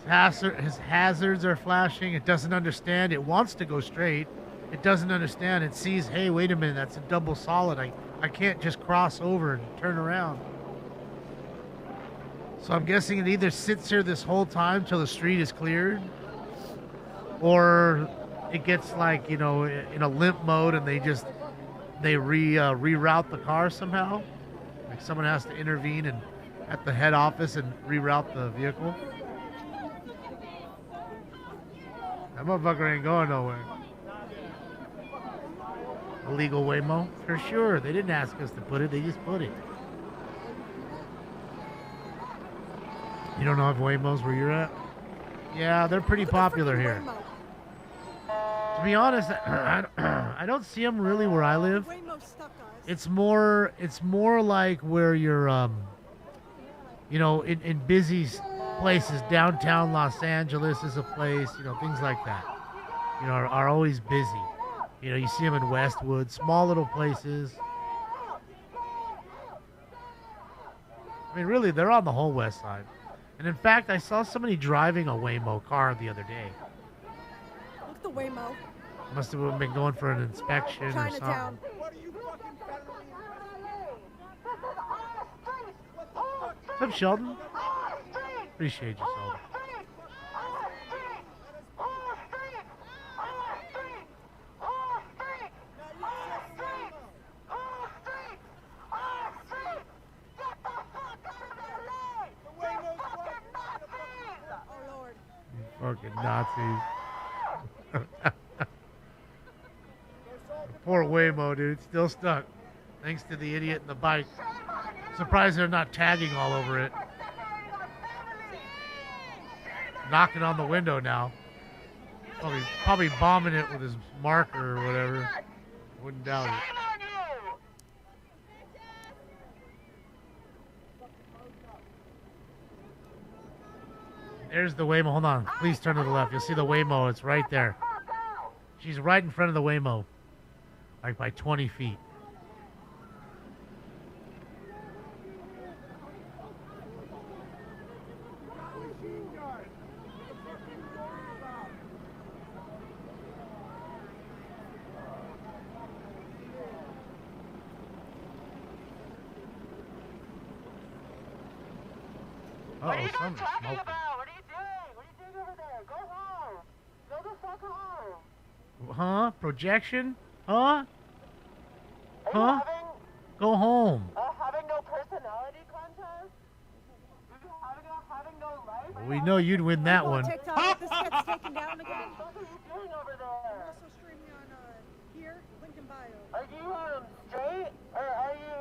His hazards are flashing. It doesn't understand. It wants to go straight. It doesn't understand. It sees, hey, wait a minute, that's a double solid. I can't just cross over and turn around. So I'm guessing it either sits here this whole time till the street is cleared, or it gets like, you know, in a limp mode and they reroute the car somehow. Like someone has to intervene and at the head office and reroute the vehicle. That motherfucker ain't going nowhere. Illegal Waymo? For sure. They didn't ask us to put it. They just put it. You don't know if Waymo's where you're at? Yeah, they're pretty popular here. To be honest, I don't see them really where I live. It's more like where you're, you know, in busy places. Downtown Los Angeles is a place, you know, things like that. You know, are always busy. You know, you see them in Westwood, small little places. I mean, really, they're on the whole West Side. And in fact, I saw somebody driving a Waymo car the other day. Look at the Waymo. Must have been going for an inspection Chinatown. or something. What's up, Sheldon? Appreciate you, Sheldon. Fucking Nazis. Poor Waymo, dude. Still stuck. Thanks to the idiot in the bike. Surprised they're not tagging all over it. Knocking on the window now. Probably bombing it with his marker or whatever. Wouldn't doubt it. There's the Waymo. Hold on. Please turn to the left. You'll see the Waymo. It's right there. She's right in front of the Waymo. Like by 20 feet. What are you guys talking about? What are you doing? What are you doing over there? Go home. Go the fuck home. Huh? Projection? Huh? Are Huh? Go home. Having no personality contest? Having no life? Well, we know you'd win that one. TikTok, this gets taken down again. What are you doing over there? I'm also streaming on here, link in bio. Are you straight or are you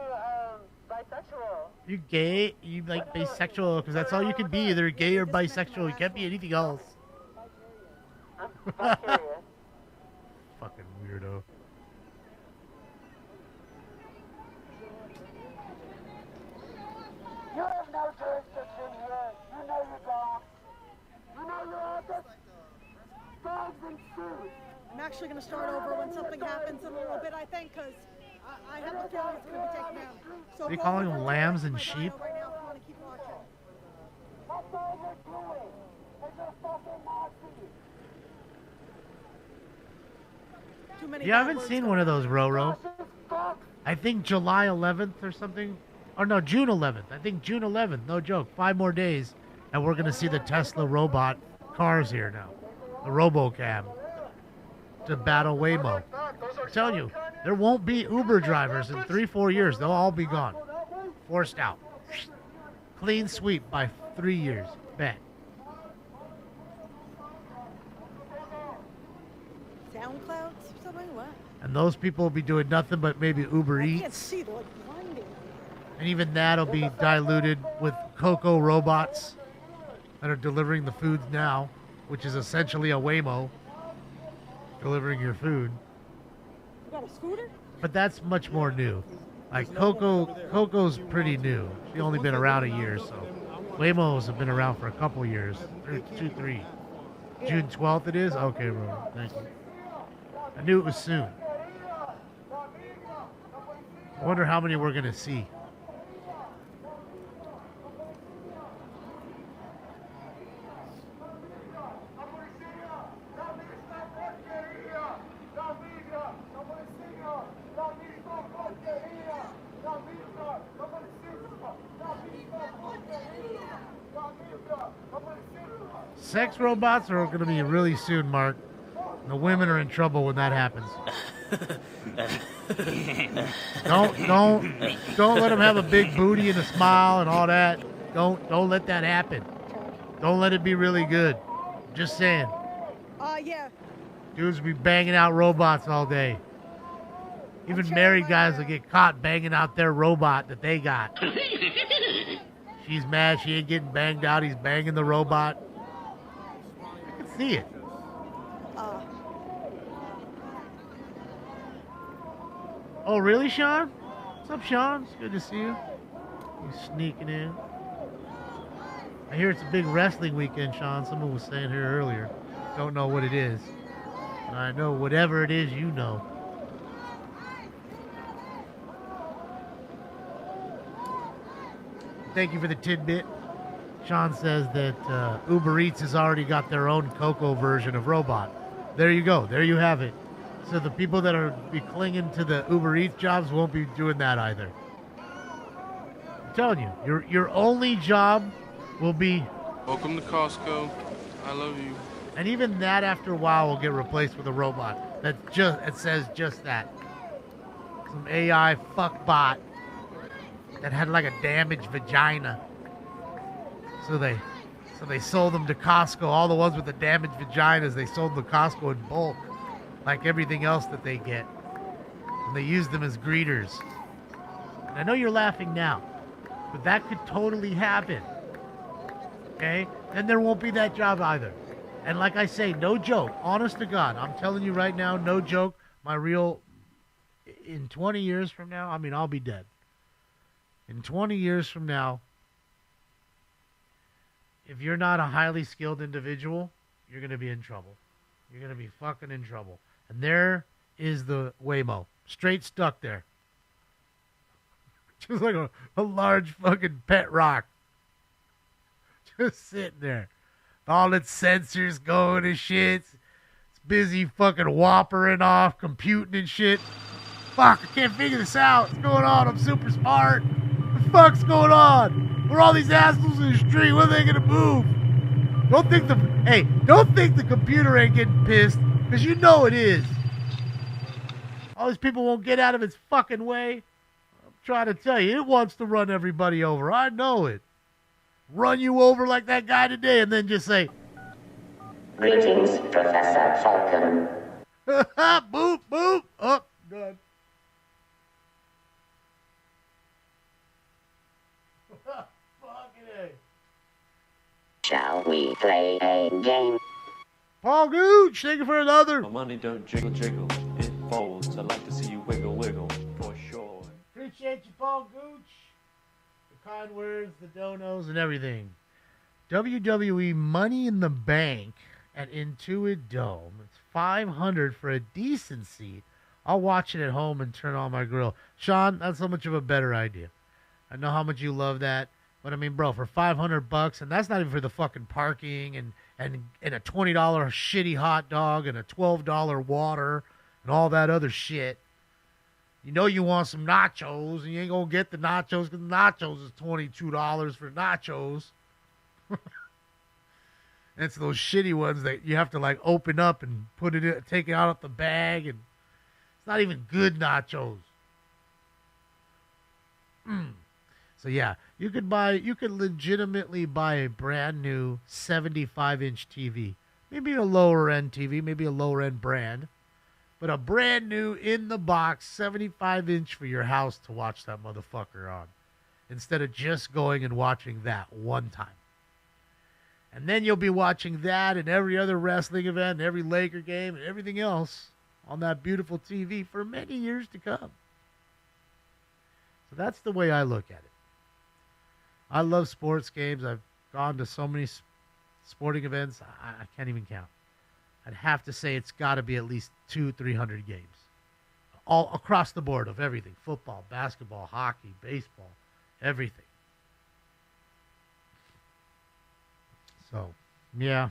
bisexual? You gay? You like bisexual? Because that's all you can be. Either gay or bisexual. You can't be anything else. I'm curious. Fucking weirdo. You have no jurisdiction here. You know you don't. You know you're all just dogs and suits. I'm actually going to start over when something happens in a little bit, I think, because I have a feeling it's going to be taken down. So Are you calling them lambs and sheep? right now if you want to keep watching. That's all you're doing. Because you're fucking Nazis. Too many Yeah, I bad haven't words seen going one of on. those, Roro. I think July 11th or something. Or no, June 11th. I think June 11th. No joke. 5 more days. And we're going to see the Tesla robot cars here now. The RoboCab. To battle Waymo. I'm telling you, there won't be Uber drivers in 3-4 years. They'll all be gone. Forced out. Clean sweep by 3 years. Bet. SoundClouds or something? What? And those people will be doing nothing but maybe Uber I can't Eats. see, like, blinding. And even that'll be diluted with Coco robots that are delivering the foods now, which is essentially a Waymo delivering your food. You got a scooter? But that's much more new. Like Coco's pretty new. She's only been around a year, so Waymos have been around for a couple years. 2, 3. June 12th it is? Okay, bro. Thank you. I knew it was soon. I wonder how many we're going to see. Sex robots are going to be really soon, Mark. The women are in trouble when that happens. Don't let them have a big booty and a smile and all that. Don't let that happen. Don't let it be really good. Just saying. Yeah. Dudes be banging out robots all day. Even married guys will get caught banging out their robot that they got. She's mad she ain't getting banged out. He's banging the robot. I can see it. Oh, really, Sean? What's up, Sean? It's good to see you. He's sneaking in. I hear it's a big wrestling weekend, Sean. Someone was saying here earlier. Don't know what it is. But I know whatever it is, you know. Thank you for the tidbit. Sean says that Uber Eats has already got their own Coco version of robot. There you go. There you have it. So the people that are be clinging to the Uber Eats jobs won't be doing that either. I'm telling you, your only job will be... Welcome to Costco. I love you. And even that after a while will get replaced with a robot that says just that. Some AI fuck bot that had like a damaged vagina. So they sold them to Costco. All the ones with the damaged vaginas, they sold them to Costco in bulk, like everything else that they get. And they used them as greeters. And I know you're laughing now, but that could totally happen. Okay? Then there won't be that job either. And like I say, no joke, honest to God, I'm telling you right now, no joke, in 20 years from now, I mean, I'll be dead. In 20 years from now, if you're not a highly skilled individual, you're going to be in trouble. You're going to be fucking in trouble. And there is the Waymo, straight stuck there. Just like a large fucking pet rock. Just sitting there. All its sensors going and shit. It's busy fucking whoppering off, computing and shit. Fuck, I can't figure this out. What's going on? I'm super smart. What the fuck's going on? Where are all these assholes in the street? When are they gonna move? Don't think the computer ain't getting pissed, because you know it is. All these people won't get out of its fucking way. I'm trying to tell you, it wants to run everybody over. I know it. Run you over like that guy today and then just say, "Greetings, Professor Falcon." Boop, boop. Oh, good. Shall we play a game? Paul Gooch, thank you for another. My money don't jiggle, jiggle. It folds. I'd like to see you wiggle, wiggle, for sure. Appreciate you, Paul Gooch. The kind words, the donos, and everything. WWE Money in the Bank at Intuit Dome. It's $500 for a decent seat. I'll watch it at home and turn on my grill. Sean, that's so much of a better idea. I know how much you love that. But I mean, bro, for $500, and that's not even for the fucking parking and a $20 shitty hot dog and a $12 water and all that other shit. You know you want some nachos, and you ain't gonna get the nachos because nachos is $22 for nachos. It's those shitty ones that you have to like open up and put it in, take it out of the bag, and it's not even good nachos. So yeah, you could legitimately buy a brand new 75-inch TV. Maybe a lower end TV, maybe a lower end brand, but a brand new in the box 75-inch for your house to watch that motherfucker on, instead of just going and watching that one time. And then you'll be watching that and every other wrestling event, and every Laker game, and everything else on that beautiful TV for many years to come. So that's the way I look at it. I love sports games. I've gone to so many sporting events, I can't even count. I'd have to say it's got to be at least 200-300 games. All across the board of everything. Football, basketball, hockey, baseball, everything. So, yeah.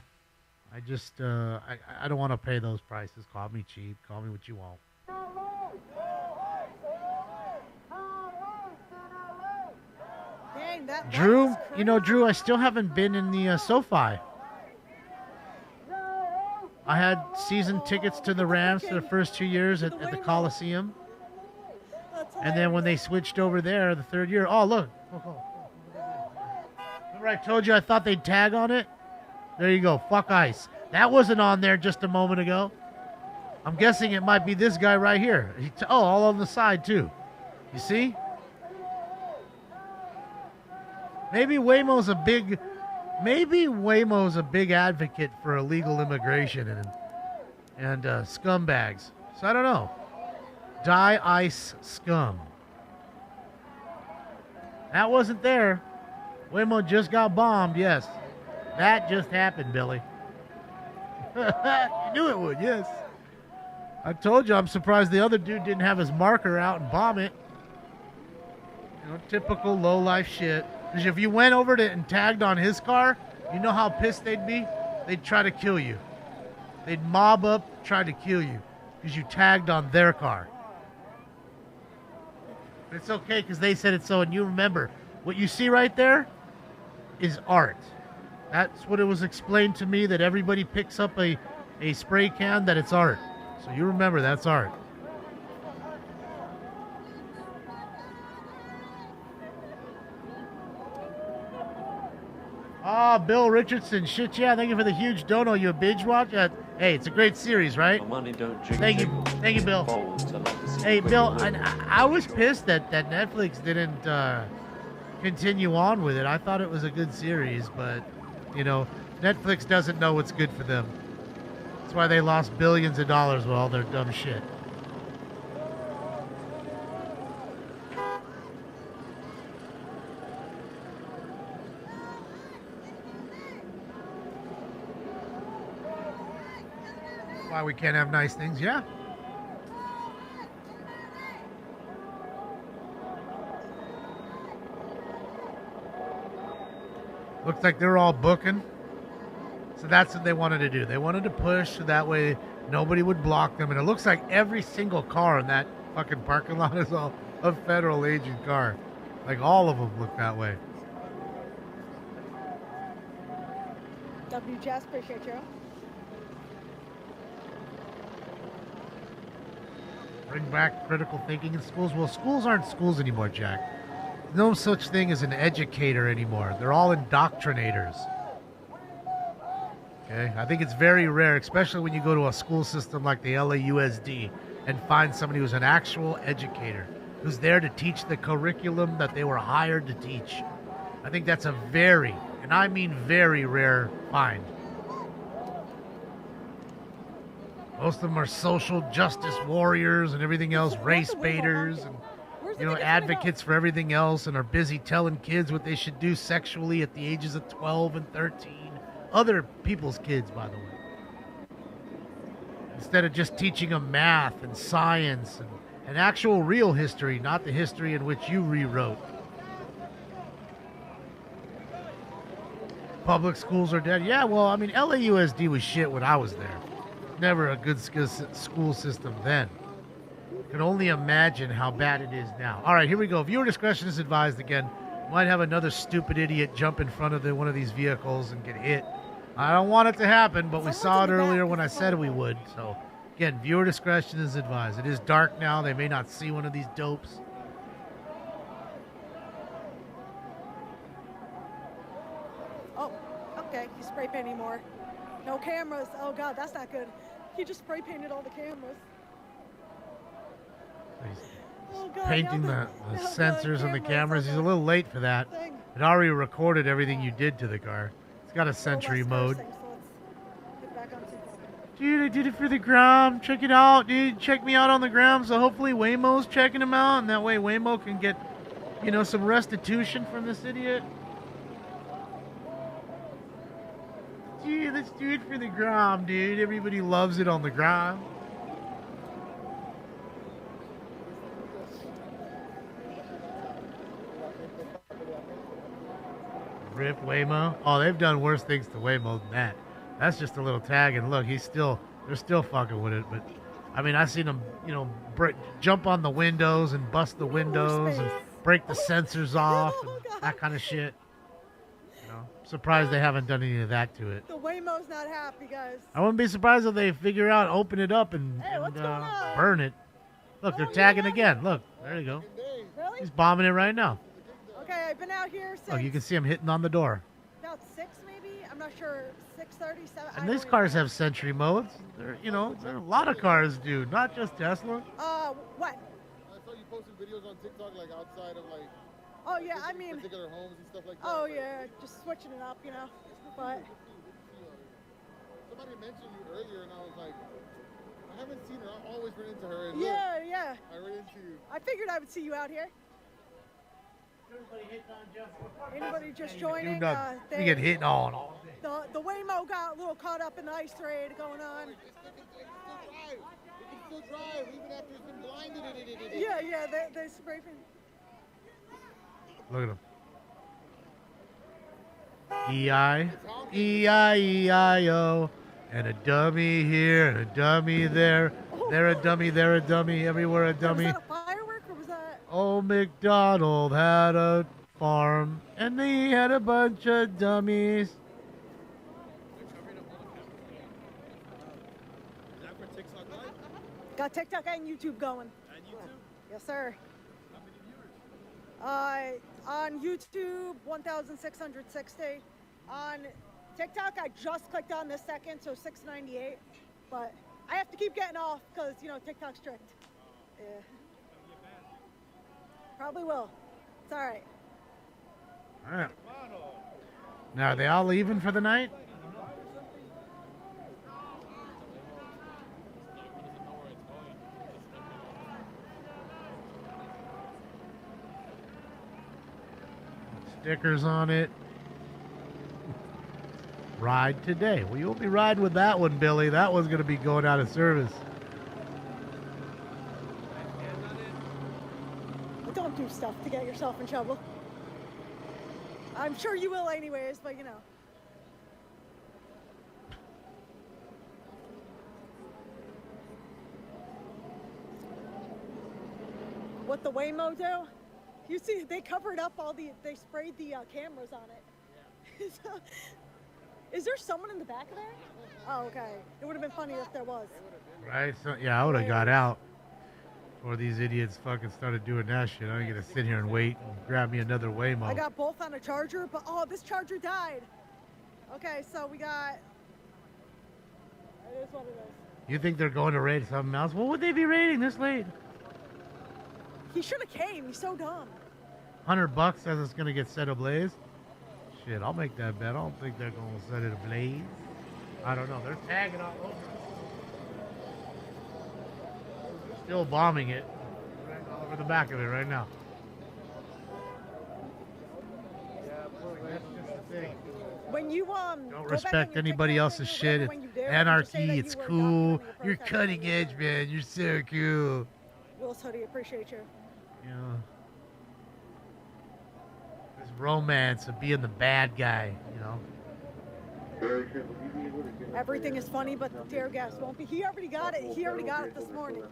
I just, I don't want to pay those prices. Call me cheap. Call me what you want. Dang, Drew, Drew, I still haven't been in the SoFi. I had season tickets to the Rams for the first 2 years at the Coliseum. And then when they switched over there the third year, oh, look. Remember I told you I thought they'd tag on it? There you go. Fuck ice. That wasn't on there just a moment ago. I'm guessing it might be this guy right here. All on the side, too. You see? Maybe Waymo's a big advocate for illegal immigration and scumbags. So I don't know. Die ice scum. That wasn't there. Waymo just got bombed, yes. That just happened, Billy. You knew it would, yes. I told you, I'm surprised the other dude didn't have his marker out and bomb it. You know, typical low-life shit. Because if you went over to and tagged on his car, you know how pissed they'd be? They'd try to kill you. They'd mob up, try to kill you. Because you tagged on their car. But it's okay because they said it so, and you remember, what you see right there is art. That's what it was explained to me, that everybody picks up a spray can, that it's art. So you remember, that's art. Ah, Bill Richardson. Shit, yeah. Thank you for the huge dono. You a binge watch? Hey, it's a great series, right? Thank you, Bill. Hey, Bill, I was pissed that Netflix didn't continue on with it. I thought it was a good series, but, you know, Netflix doesn't know what's good for them. That's why they lost billions of dollars with all their dumb shit. Why we can't have nice things, yeah. Looks like they're all booking. So that's what they wanted to do. They wanted to push so that way nobody would block them. And it looks like every single car in that fucking parking lot is all a federal agent car. Like all of them look that way. W. Jess, appreciate you. Bring back critical thinking in schools. Well, schools aren't schools anymore, Jack. No such thing as an educator anymore. They're all indoctrinators. Okay? I think it's very rare, especially when you go to a school system like the LAUSD and find somebody who's an actual educator, who's there to teach the curriculum that they were hired to teach. I think that's a very, and I mean very rare find. Most of them are social justice warriors and everything else, race baiters, and, you know, advocates for everything else, and are busy telling kids what they should do sexually at the ages of 12 and 13. Other people's kids, by the way. Instead of just teaching them math and science and actual real history, not the history in which you rewrote. Public schools are dead. Yeah, well, I mean, LAUSD was shit when I was there. Never a good school system then. Can only imagine how bad it is now. All right, here we go. Viewer discretion is advised again. Might have another stupid idiot jump in front of one of these vehicles and get hit. I don't want it to happen, but we saw it earlier when I said we would. So, again, viewer discretion is advised. It is dark now. They may not see one of these dopes. Oh, okay. He's spray painting more. No cameras. Oh, God, that's not good. He just spray painted all the cameras. Oh, God, painting the sensors and the cameras. He's a little late for that. It already recorded everything you did to the car. It's got a Sentry mode. Dude, I did it for the gram. Check it out, dude. Check me out on the gram. So hopefully Waymo's checking him out, and that way Waymo can get, you know, some restitution from this idiot. Dude, let's do it for the gram, dude. Everybody loves it on the gram. Rip Waymo. Oh, they've done worse things to Waymo than that. That's just a little tag, and look, they're still fucking with it. But I mean, I've seen them, you know, jump on the windows and bust the windows and break the sensors off and that kind of shit. Surprised they haven't done any of that to it. The Waymo's not happy, guys. I wouldn't be surprised if they figure out, open it up and burn it. Look, they're tagging again. Look, there you go. Really? He's bombing it right now. Okay, I've been out here since... Look, you can see him hitting on the door. About 6, maybe? I'm not sure. 6, 6:37. And these cars have Sentry modes. There are a lot of cars do, not just Tesla. What? I saw you posting videos on TikTok, like outside of like. Oh yeah, I mean. Particular homes and stuff like that. Oh yeah, just switching it up, But. Somebody mentioned you earlier, and I was like, I haven't seen her. I always run into her. And Yeah, look, yeah. I ran into you. I figured I would see you out here. Anybody just joining? You get hit on all day. The Waymo got a little caught up in the ice raid going on. We can still drive even after it's been blinded. Yeah, they're Debriefing. Look at him. E-I-E-I-O. And a dummy here and a dummy there. They're a dummy, they're a dummy, everywhere a dummy. Was that a firework or was that? Old MacDonald had a farm and he had a bunch of dummies. Is that for TikTok Live? Got TikTok and YouTube going. And YouTube? Yes, sir. How many viewers? On YouTube, 1,660. On TikTok, I just clicked on this second, so 698. But I have to keep getting off because, TikTok's strict. Yeah. Probably will. It's all right. All right. Now, are they all leaving for the night? Stickers on it. Ride today. Well, you'll be riding with that one, Billy. That one's going to be going out of service. Don't do stuff to get yourself in trouble. I'm sure you will anyways, but What the Waymo do? You see, they covered up they sprayed the cameras on it. Yeah. Is there someone in the back of there? Oh, okay. It would have been funny if there was. Right? So, yeah, I would have got out before these idiots fucking started doing that shit. I'm going to sit here and wait and grab me another Waymo. I got both on a charger, but this charger died. Okay, so we got... It is what it is. You think they're going to raid something else? What would they be raiding this late? He should have came. He's so dumb. $100 says it's going to get set ablaze. Shit, I'll make that bet. I don't think they're going to set it ablaze. I don't know. They're tagging all over. Still bombing it. Right all over the back of it right now. That's just the thing. When you don't respect anybody else's shit. It's anarchy. It's cool. You're cutting edge, man. You're so cool. Will's hoodie, appreciate you. Yeah. This romance of being the bad guy, Everything is funny, but the tear gas won't be. He already got it. He already got it this morning.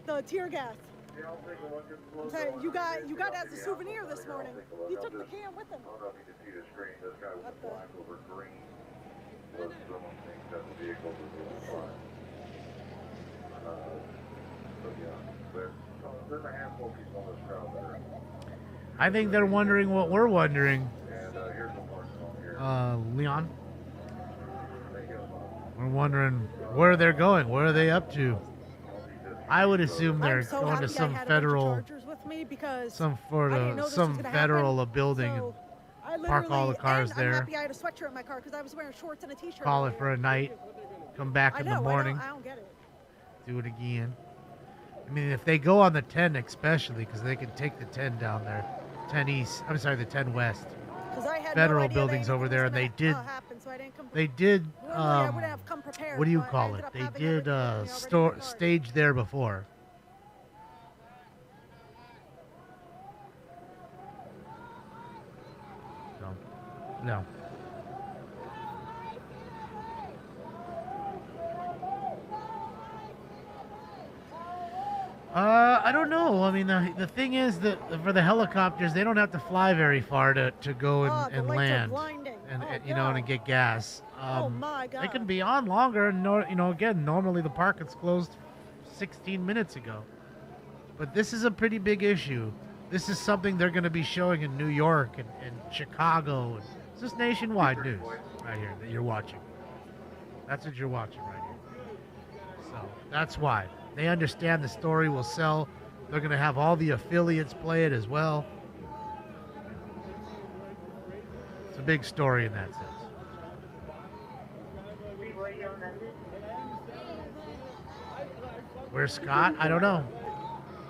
The tear gas. I'm saying, you got it as a souvenir this morning. He took the can with him. I don't know if you can see the screen. This guy was flying over green. So someone thinks that the vehicle was really flying. So yeah, there's a handful of people in this crowd that are. I think they're wondering what we're wondering. And here's the person here. Leon. We're wondering where they're going. Where are they up to? I would assume they're going to some federal, some federal building and park all the cars there. I'm happy I had a sweatshirt in my car because I was wearing shorts and a t-shirt. Call it for a night. Come back in the morning. I don't get it. Do it again. I mean, if they go on the 10 especially, because they can take the 10 down there. 10 East. I'm sorry, the 10 West. Federal buildings over there, and they did. They did. What do you call it? They did stage there before. So, no. I don't know. I mean, the thing is that for the helicopters, they don't have to fly very far to go and land and and get gas. Oh my God! They can be on longer, and again, normally the park is closed 16 minutes ago. But this is a pretty big issue. This is something they're going to be showing in New York and Chicago. This is nationwide news right here that you're watching. That's what you're watching right here. So that's why. They understand the story will sell. They're going to have all the affiliates play it as well. It's a big story in that sense. Where's Scott? I don't know.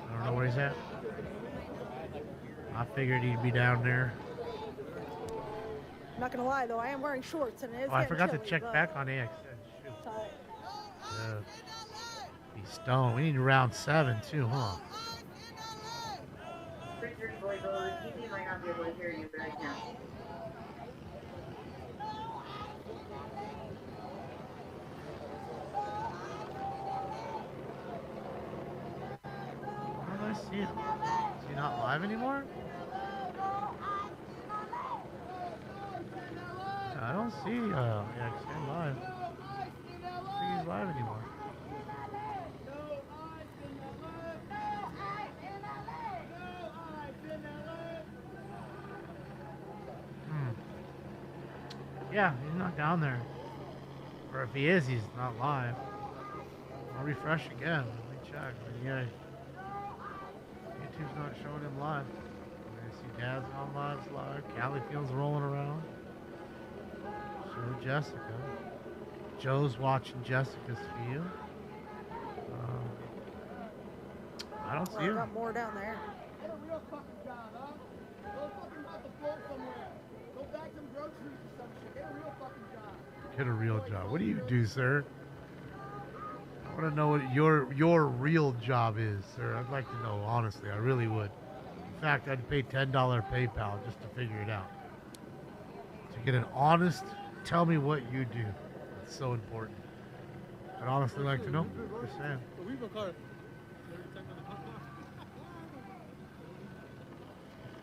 I don't know where he's at. I figured he'd be down there. I'm not gonna lie though, I am wearing shorts and it is. Oh, I forgot chilly, to check but... back on AXN. Shoot. He's stoned. We need round 7 too, huh? TV might not be able to hear you, but I can. Where do I see him? Is he not live anymore? I don't see AXN live. I don't think he's live anymore. Yeah, he's not down there. Or if he is, he's not live. I'll refresh again. Let me check. Yeah, YouTube's not showing him live. I see Dad's on live. Callifield's rolling around. Show Jessica. Joe's watching Jessica's field. I don't see him. Got more down there. Get a real fucking job, huh? Go fucking about the floor somewhere. Go bag some groceries or some shit. Get a real fucking job. Get a real job. What do you do, sir? I want to know what your real job is, sir. I'd like to know, honestly. I really would. In fact, I'd pay $10 PayPal just to figure it out. To get an honest, tell me what you do. It's so important. I'd honestly like to know. Just saying.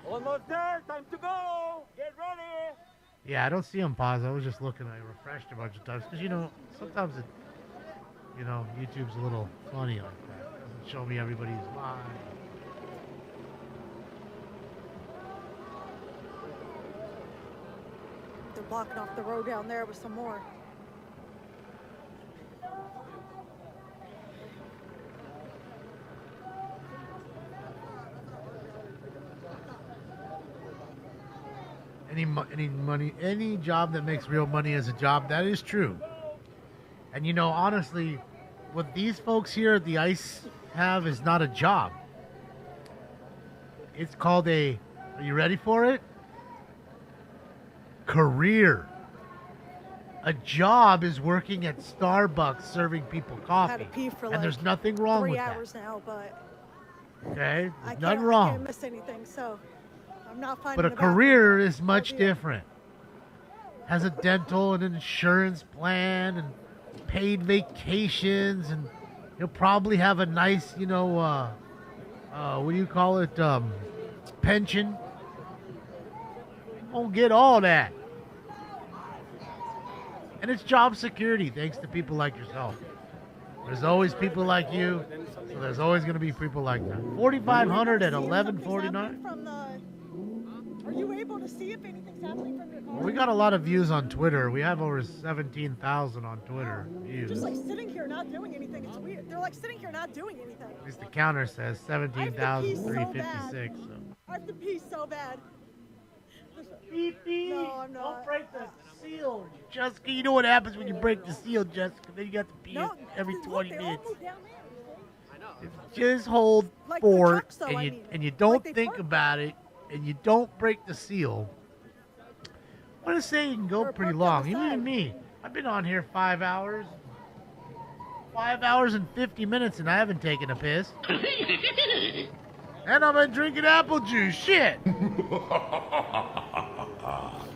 Almost there. Time to go. Get ready. Yeah, I don't see him pause. I was just looking. I refreshed a bunch of times because sometimes it, YouTube's a little funny like that. It doesn't show me everybody's live. They're blocking off the road down there with some more. Any job that makes real money is a job. That is true. And honestly, what these folks here at the ICE have is not a job. It's called are you ready for it? Career. A job is working at Starbucks serving people coffee. I had to pee for and there's nothing wrong with 3 that. hours now, but Okay? I There's nothing can't wrong. miss anything, so I'm not finding. But a career is much different. Has a dental and insurance plan and paid vacations, and you'll probably have a nice, what do you call it, pension. You won't get all that. And it's job security, thanks to people like yourself. There's always people like you, so there's always going to be people like that. 4,500 at 11.49. Are you able to see if anything's happening from your car? Well, we got a lot of views on Twitter. We have over 17,000 on Twitter views. Just like sitting here not doing anything. It's weird. They're like sitting here not doing anything. At least the counter says 17,356. So. I have to pee so bad. Beep, beep. No, I'm not. Don't break the seal, Jessica. You know what happens when you break the seal, Jessica? Then you got to pee every 20 minutes. Just hold Like fort, trucks, though, and you don't think about it, and you don't break the seal. I want to say you can go pretty long. Even me, I've been on here 5 hours. 5 hours and 50 minutes, and I haven't taken a piss. And I've been drinking apple juice. Shit.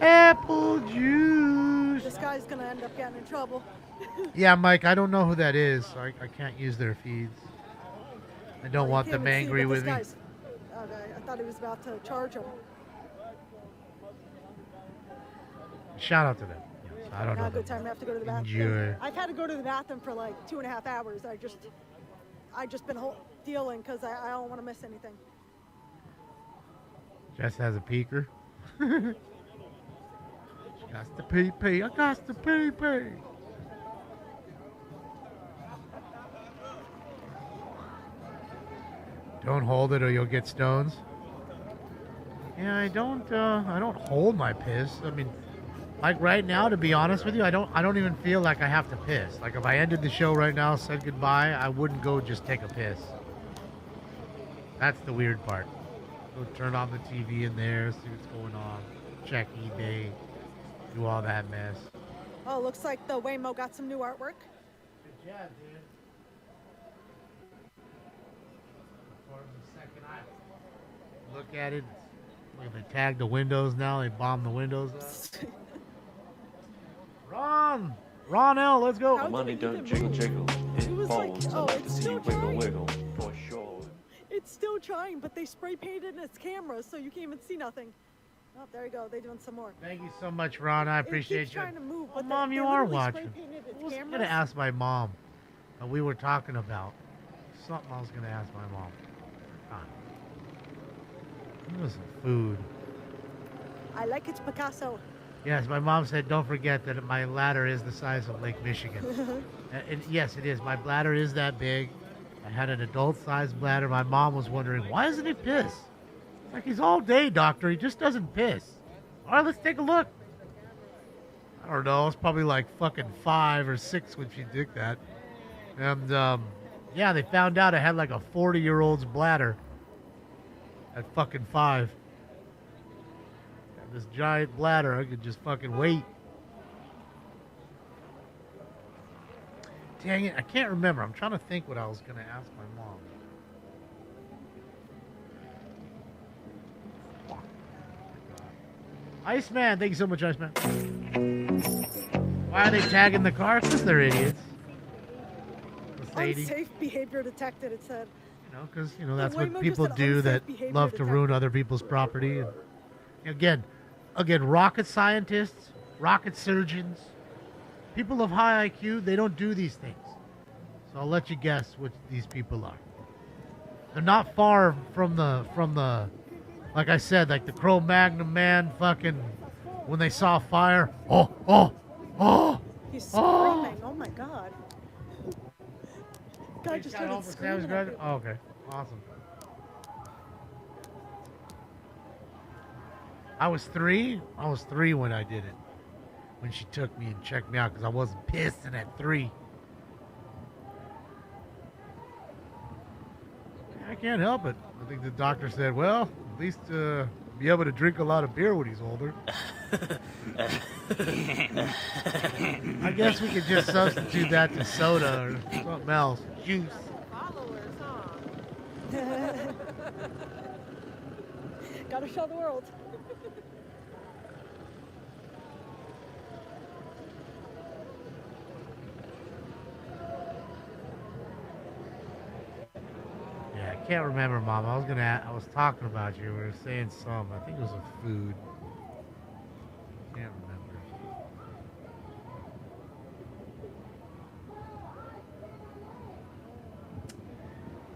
Apple juice. This guy's gonna end up getting in trouble. Yeah, Mike, I don't know who that is, so I can't use their feeds. I don't want them angry with me. Okay, I thought he was about to charge him. Shout out to them. Yes, I don't know. Good time. I have to go to the bathroom. Enjoy. I've had to go to the bathroom for like 2.5 hours. I just been dealing because I don't want to miss anything. Jess has a peeker. She got the pee. I got the pee. Don't hold it or you'll get stones. Yeah, I don't hold my piss. I mean, like right now, to be honest with you, I don't even feel like I have to piss. Like if I ended the show right now, said goodbye, I wouldn't go just take a piss. That's the weird part. Go turn on the TV in there, see what's going on, check eBay, do all that mess. Oh, looks like the Waymo got some new artwork. Good job, dude. Look at it. Look, they tagged the windows now. They bombed the windows up. Ron L, let's go. The money don't jiggle jiggle. It folds. I like to see you wiggle wiggle. For sure. It's still trying, but they spray painted in its camera, so you can't even see nothing. Oh, there you go. They're doing some more. Thank you so much, Ron. I appreciate it keeps you. trying to move, Oh, but Mom, they you are literally watching. spray-painted its I was cameras. going to ask my mom what we were talking about. Something I was going to ask my mom. Give us some food. I like its Picasso. Yes, my mom said, don't forget that my bladder is the size of Lake Michigan. And yes, it is. My bladder is that big. I had an adult-sized bladder. My mom was wondering, why doesn't he piss? It's like, he's all day, doctor. He just doesn't piss. All right, let's take a look. I don't know. It's probably like fucking 5 or 6 when she did that. And, yeah, they found out I had like a 40-year-old's bladder at fucking 5. This giant bladder, I could just fucking wait. Dang it, I can't remember. I'm trying to think what I was going to ask my mom. Iceman, thank you so much, Iceman. Why are they tagging the car? Because they're idiots. Unsafe behavior detected, it said. You know, because, you know, that's Waymo what just people said do unsafe that behavior love to ruin other people's property. And again, rocket scientists, rocket surgeons, people of high IQ, they don't do these things. So I'll let you guess what these people are. They're not far from the, like I said, like the Cro-Magnon man fucking, when they saw fire, He's screaming, oh my god. Guy just started screaming at me. Oh, okay, awesome. I was 3 when I did it. When she took me and checked me out because I wasn't pissing at 3. I can't help it. I think the doctor said, well, at least be able to drink a lot of beer when he's older. I guess we could just substitute that to soda or something else. Juice. Gotta show the world. Yeah, I can't remember, Mom. I was talking about you. We were saying something. I think it was a food. Can't remember.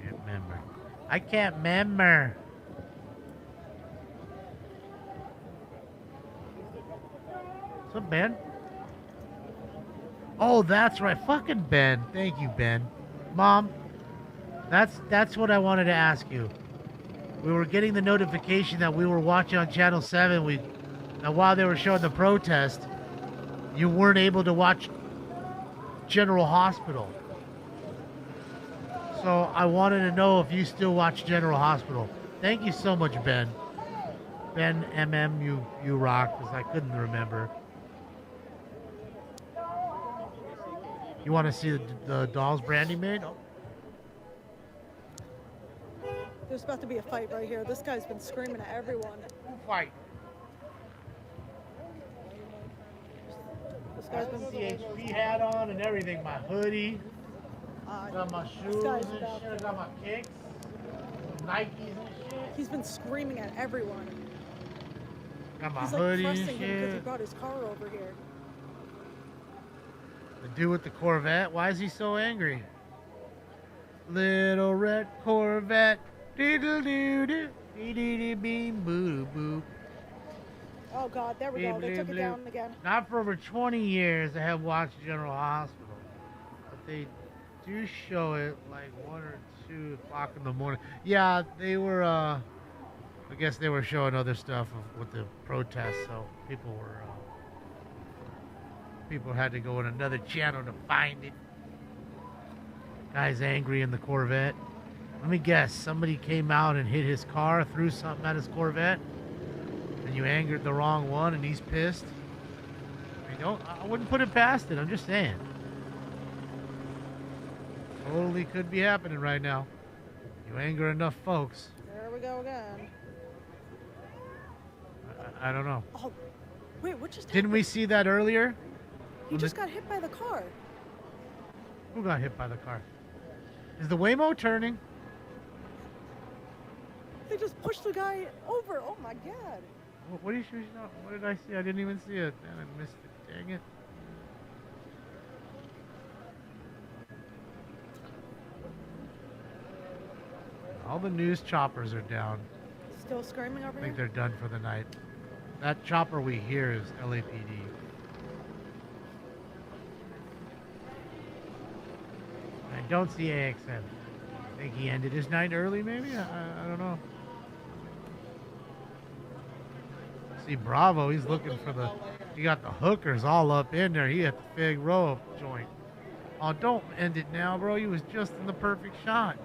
Can't remember. I can't remember. What's up, Ben? Oh, that's right. Fucking Ben. Thank you, Ben. Mom, that's what I wanted to ask you. We were getting the notification that we were watching on Channel 7. Now, while they were showing the protest, you weren't able to watch General Hospital. So I wanted to know if you still watch General Hospital. Thank you so much, Ben. Ben MM, you rock, because I couldn't remember. You want to see the dolls Brandy made? Oh. There's about to be a fight right here. This guy's been screaming at everyone. Fight. This guy's been... CHP hat on and everything. My hoodie. Got my shoes and shit. Got my kicks. Nikes and shit. He's been screaming at everyone. Got my He's hoodie like and pressing him because he shit. brought his car over here. The dude with the Corvette. Why is he so angry? Little red Corvette. Diddle-doo-doo. Dee-dee-dee-beam. Boo-boo. Oh God, there we go. They took it down again. Not for over 20 years I have watched General Hospital. But do show it like 1 or 2 o'clock in the morning. Yeah, they were. I guess they were showing other stuff with the protests, so people had to go in another channel to find it. Guy's angry in the Corvette. Let me guess, somebody came out and hit his car, threw something at his Corvette, and you angered the wrong one, and he's pissed. I wouldn't put it past it. I'm just saying. Totally could be happening right now. You anger enough folks. There we go again. I don't know. Oh, wait, what just Didn't we see that earlier? He just got hit by the car. Who got hit by the car? Is the Waymo turning? They just pushed the guy over. Oh my god. What are you shooting out? What did I see? I didn't even see it. Man, I missed it. Dang it. All the news choppers are down. Still screaming over I think here? they're done for the night. That chopper we hear is LAPD. I don't see AXM. I think he ended his night early, maybe? I don't know. See Bravo, he's looking for he got the hookers all up in there. He had the big row joint. Oh, don't end it now, bro. He was just in the perfect shot.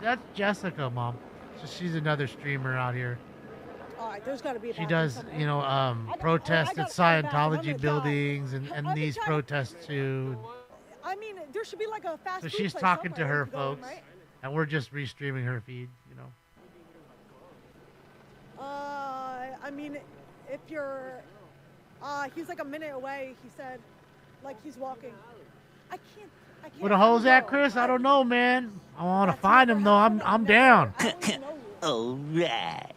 That's Jessica, Mom. So she's another streamer out here. All right, there's got to be a She does, protests at Scientology buildings and these protests too. I mean, there should be like a fast So food she's place talking to somewhere her to go in, folks, right? and we're just restreaming her feed, I mean, if you're, he's like a minute away. He said, like he's walking. I can't. Where the hoes at, Chris? I don't know, man. I want to find him though. I'm down. All right.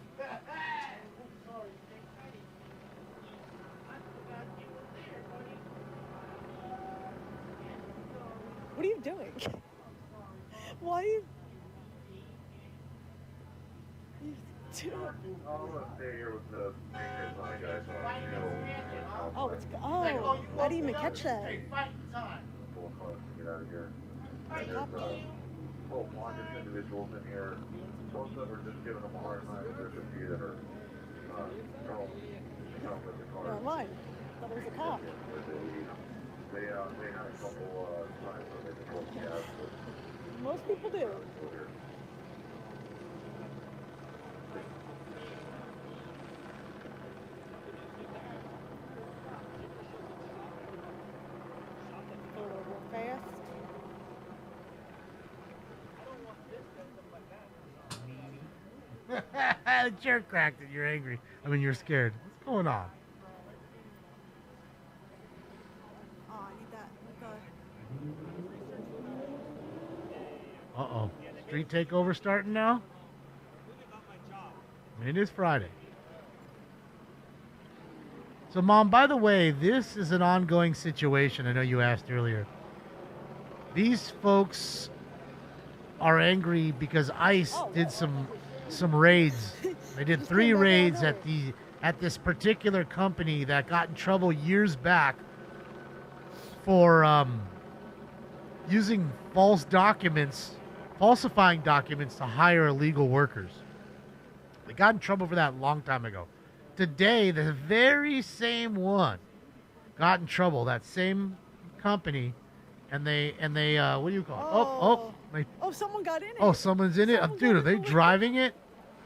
What are you doing? Why are you? Oh, I didn't even catch that. Get out of here. And there's whole bunch of individuals in here. Most of them are just giving them a hard time. There's a few that are with the car. They're online. Thought it was a cop. They had a couple times when they controlled the gas. Most people do. Fast. The chair cracked and you're angry. I mean, you're scared. What's going on? Oh, I need that. Uh-oh. Street takeover starting now? It is Friday. So, Mom, by the way, this is an ongoing situation. I know you asked earlier. These folks are angry because ICE did some raids. They did 3 raids at this particular company that got in trouble years back for using falsifying documents to hire illegal workers. They got in trouble for that a long time ago. Today, the very same one got in trouble. That same company, and they what do you call it? Oh, someone got in it. Oh, someone's in it. Dude, are they driving it?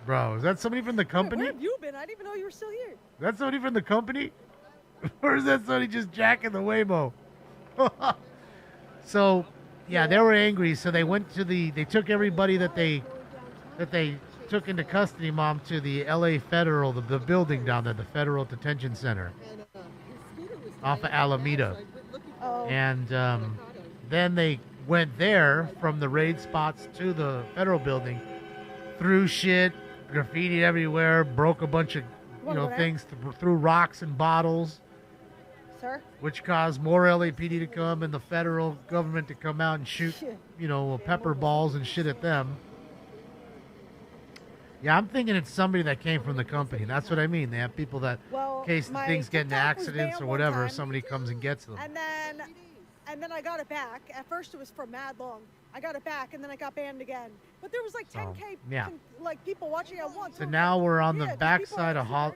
Bro, is that somebody from the company? Where have you been? I didn't even know you were still here. That's somebody from the company? Or is that somebody just jacking the Waymo? So, yeah, they were angry. So they went to they took everybody that they took into custody, Mom, to the LA Federal, the building down there, the Federal Detention Center off of Alameda. And then they went there from the raid spots to the federal building, threw shit, graffiti everywhere, broke a bunch of things, threw rocks and bottles, sir, which caused more LAPD to come and the federal government to come out and shoot, pepper balls and shit at them. Yeah, I'm thinking it's somebody that came from the company. That's what I mean. They have people that, Well, in case the my things get into TikTok was accidents banned or one whatever, time, somebody comes and gets them. and then I got it back. At first, it was for mad long. I got it back, and then it got banned again. But there was like 10K yeah. like people watching at once. So now we're on the Yeah, 'cause backside people of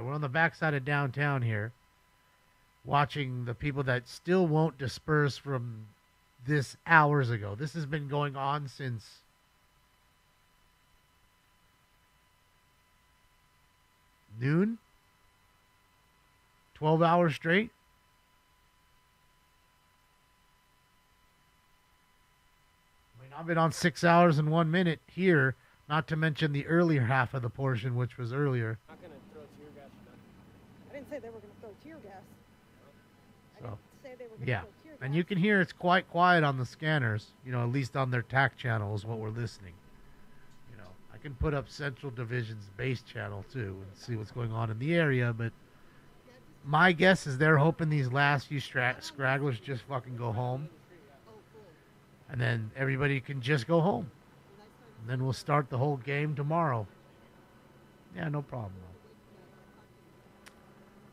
we're on the backside of downtown here, watching the people that still won't disperse from this hours ago. This has been going on since noon, 12 hours straight. I mean, I've been on 6 hours and 1 minute here, not to mention the earlier half of the portion, which was earlier. Not gonna throw tear gas or nothing. I didn't say they were going to throw tear gas. So, Say they were going yeah. to throw tear gas. And you can hear it's quite quiet on the scanners, at least on their TAC channel is what we're listening. I can put up Central Division's base channel too and see what's going on in the area, but my guess is they're hoping these last few scragglers just fucking go home. And then everybody can just go home. And then we'll start the whole game tomorrow. Yeah, no problem.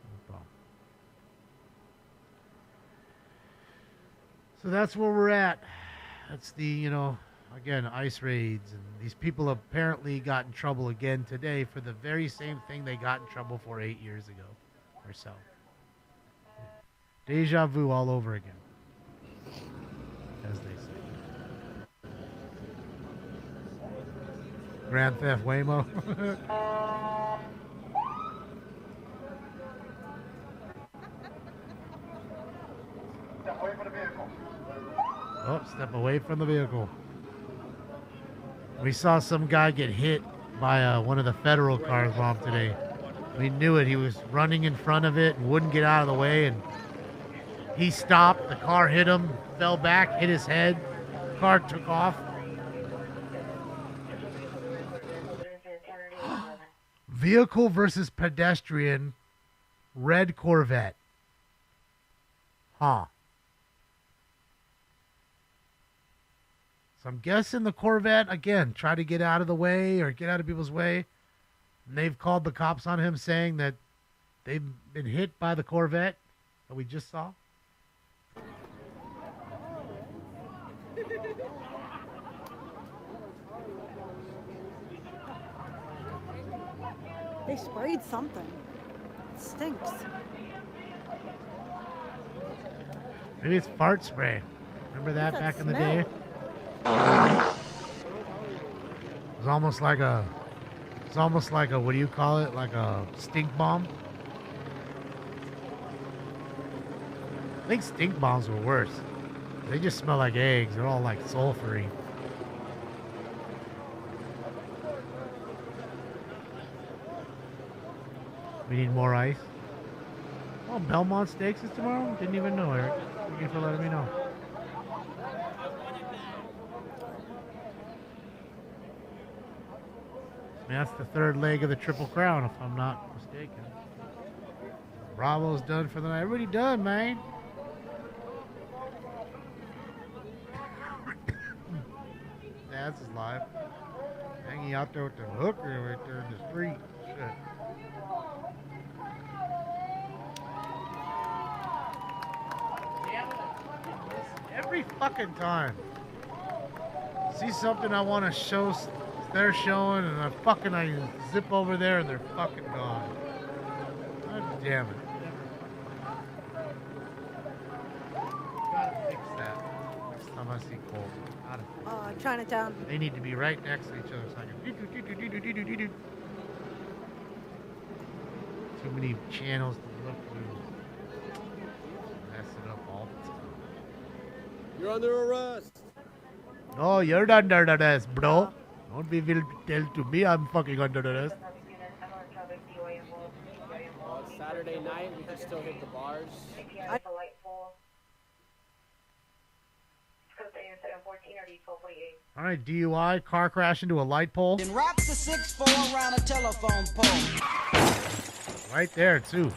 No problem. So that's where we're at. That's the, again, ice raids. And these people apparently got in trouble again today for the very same thing they got in trouble for 8 years ago or so. Deja vu all over again, as they say. Grand Theft Waymo. Oh, step away from the vehicle. We saw some guy get hit by one of the federal cars bomb today. We knew it. He was running in front of it and wouldn't get out of the way, and he stopped. The car hit him, fell back, hit his head. Car took off. Vehicle versus pedestrian, red Corvette. Huh. So I'm guessing the Corvette, again, try to get out of the way or get out of people's way. And they've called the cops on him saying that they've been hit by the Corvette that we just saw. They sprayed something. It stinks. Maybe it's fart spray. Remember that back in the day? It was almost like a, what do you call it? Like a stink bomb? I think stink bombs were worse. They just smell like eggs. They're all like sulfury. We need more ice. Oh, Belmont Steaks is tomorrow? Didn't even know, Eric. Thank you for letting me know. I mean, that's the third leg of the Triple Crown, if I'm not mistaken. Bravo's done for the night. Everybody done, man. Dad's is live. Hanging out there with the hooker right there in the street. Shit. Every fucking time. See something I want to show, they're showing, and I zip over there and they're fucking gone. God damn it. Gotta fix that next time I see Cole. Chinatown. They need to be right next to each other so I can do. Too many channels to look through. Mess it up all the time. You're under arrest. No, you're under arrest, bro. Don't be will tell to me I'm fucking under arrest. Well, it's Saturday night. We can still hit the bars. All right, DUI, car crash into a light pole. Then wrap the 6-4 around a telephone pole. Right there, too.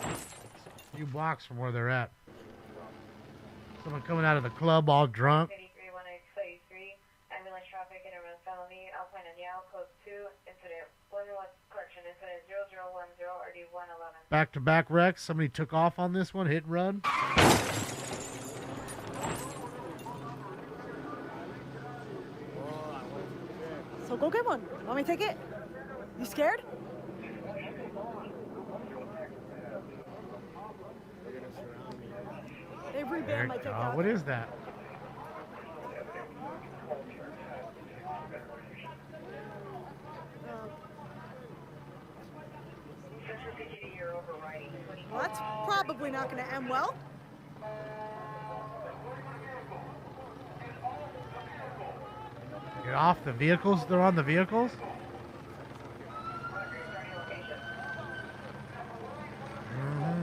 A few blocks from where they're at. Someone coming out of the club all drunk. Alpine and Yale, code 2, incident, incident 0010 RD111. Back-to-back wrecks. Somebody took off on this one. Hit and run. So go get one. Want me to take it? You scared? They rebanned my TikTok. What is that? Well, that's probably not going to end well. Get off the vehicles? They're on the vehicles?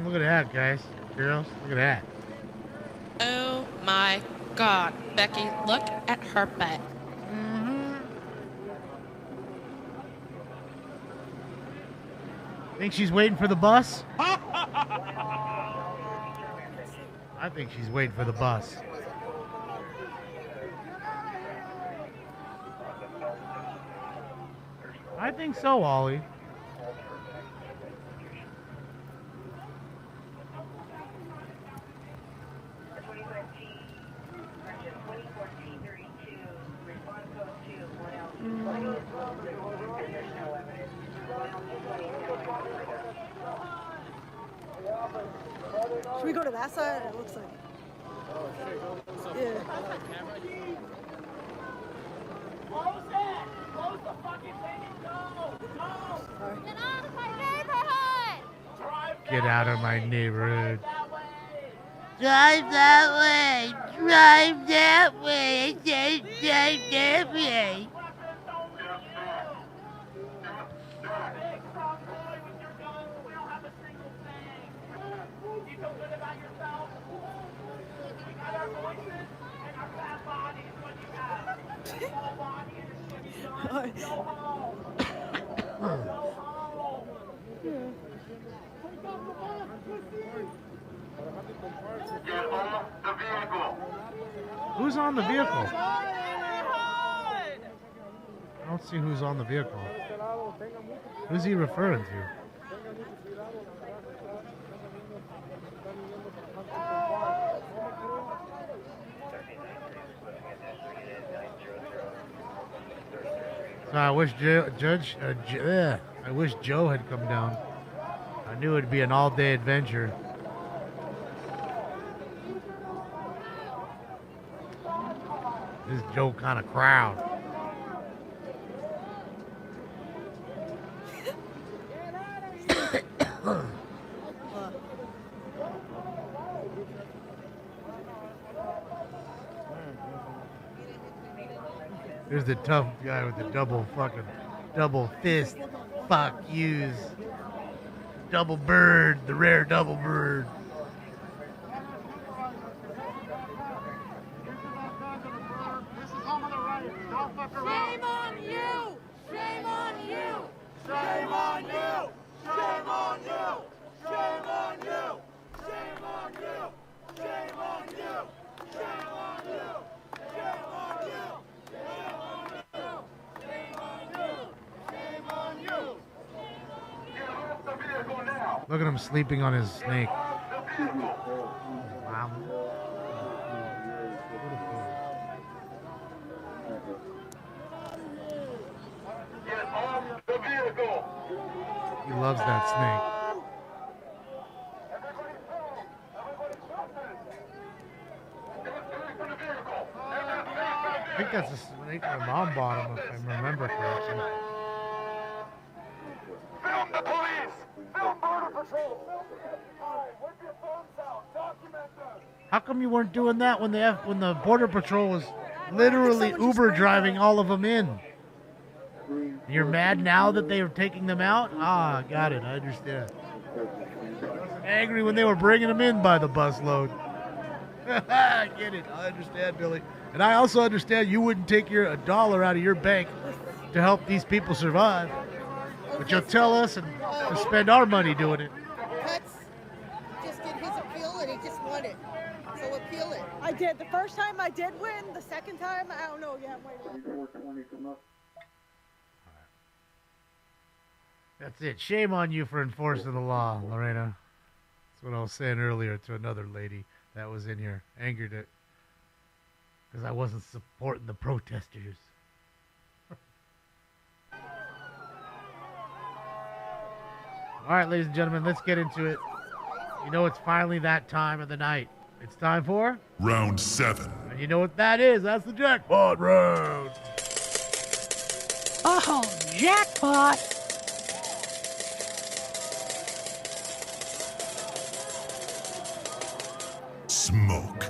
Look at that, guys. Girls, look at that. Oh my God. Becky, look at her butt. Think she's waiting for the bus? I think she's waiting for the bus. I think so, Ollie. Should we go to that side? It looks like. Yeah. Close it! Close the fucking thing and go! Go! Get out of my neighborhood! Get out of my neighborhood. Drive that way! Drive that way! Drive that way! Who's on the vehicle? I don't see who's on the vehicle. Who's he referring to? So I wish I wish Joe had come down. I knew it'd be an all-day adventure. This Joe kind of crowd. There's the tough guy with the double fist, fuck yous. Double bird, the rare double bird. Shame on you! Shame on you! Shame on you! Shame on you! Shame on you! Shame on you! Shame on you! Shame on you! Shame on you! Shame on you! Shame on you! Shame on you! Get off the vehicle now! Look at him sleeping on his snake. Wow. Get off the vehicle! He loves that snake. I think that's a snake my mom bought him, if I remember correctly. Film the police! Film border patrol! Whip your phones out! Document them! How come you weren't doing that when the border patrol was literally Uber driving all of them in? You're mad now that they were taking them out? Ah, got it. I understand. I was angry when they were bringing them in by the busload. I get it. I understand, Billy. And I also understand you wouldn't take a dollar out of your bank to help these people survive. But you'll tell us and spend our money doing it. Cuts just did his appeal and he just won it. So appeal it. I did. The first time I did win. The second time, I don't know yet. I'm waiting. 420 come up. That's it. Shame on you for enforcing the law, Lorena. That's what I was saying earlier to another lady that was in here. Angered it. Because I wasn't supporting the protesters. All right, ladies and gentlemen, let's get into it. You know, it's finally that time of the night. It's time for Round 7. And you know what that is? That's the jackpot round. Oh, jackpot! Smoke.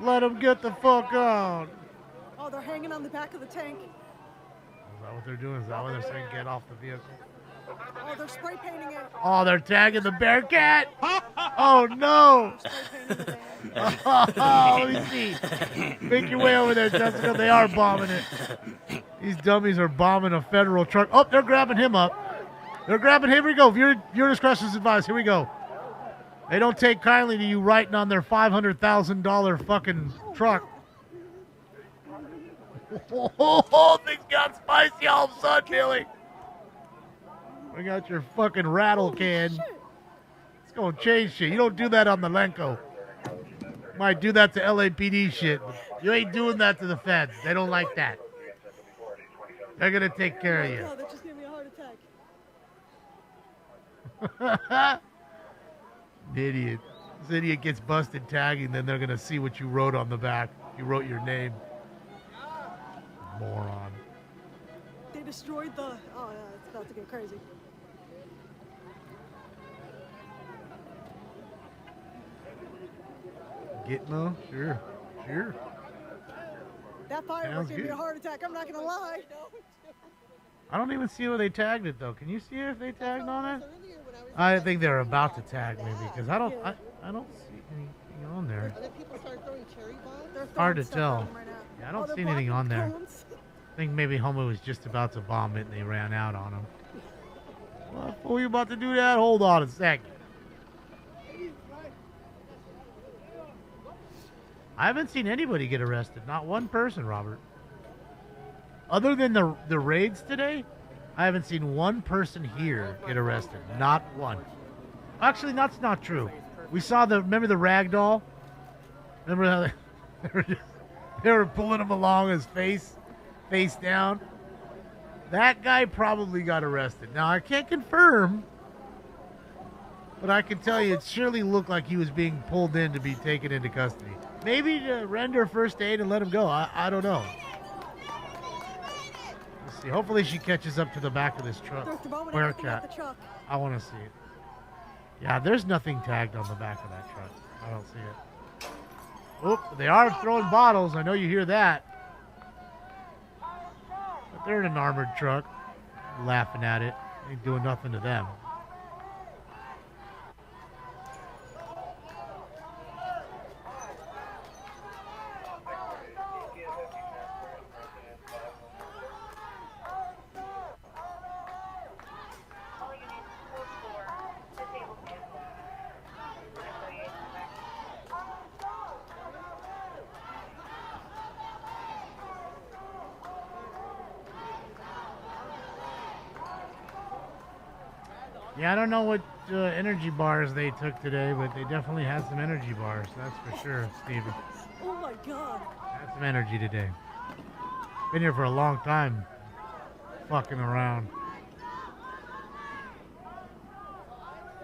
Let them get the fuck out. Oh, they're hanging on the back of the tank. Is that what they're doing? Is that what they're saying? Get off the vehicle. Oh, they're spray painting it. Oh, they're tagging the Bearcat? Oh, no. Oh, let me see. Make your way over there, Jessica. They are bombing it. These dummies are bombing a federal truck. Oh, they're grabbing him up. They're grabbing him. Here we go. Viewer discretion's advised. Here we go. They don't take kindly to you writing on their $500,000 fucking truck. Oh, things got spicy all of a sudden, Billy. Bring out your fucking rattle can. It's gonna change shit. You don't do that on the Lenko. Might do that to LAPD shit. You ain't doing that to the feds. They don't like that. They're gonna take care of you. Oh, that just gave me a heart attack. Idiot. This idiot gets busted tagging, then they're gonna see what you wrote on the back. You wrote your name. Moron. They destroyed the... Oh, yeah, it's about to get crazy. Gitmo? Sure. Sure. That firework Sounds gave me good. a heart attack. I'm not going to lie. I don't even see where they tagged it, though. Can you see if they tagged on it? I think they're about to tag, maybe, because I don't see anything on there. And then people started throwing cherry bombs. They're Hard to throwing stuff tell. at them right now. Yeah, I Oh, don't they're see anything blocking on there. cones. I think maybe Homo was just about to bomb it and they ran out on him. What? Before you about to do that? Hold on a second. I haven't seen anybody get arrested. Not one person, Robert. Other than the raids today, I haven't seen one person here get arrested. Not one. Actually, that's not true. We saw remember the ragdoll? Remember how they were pulling him along his face down? That guy probably got arrested. Now, I can't confirm, but I can tell you it surely looked like he was being pulled in to be taken into custody. Maybe to render first aid and let him go. I don't know. Let's see. Hopefully she catches up to the back of this truck. They're throwing Where everything at cat? the truck. I want to see it. Yeah, there's nothing tagged on the back of that truck. I don't see it. Oh, they are throwing bottles. I know you hear that. But they're in an armored truck. Laughing at it. Ain't doing nothing to them. Yeah, I don't know what energy bars they took today, but they definitely had some energy bars. That's for sure, Steven. Oh my god. Had some energy today. Been here for a long time. Fucking around.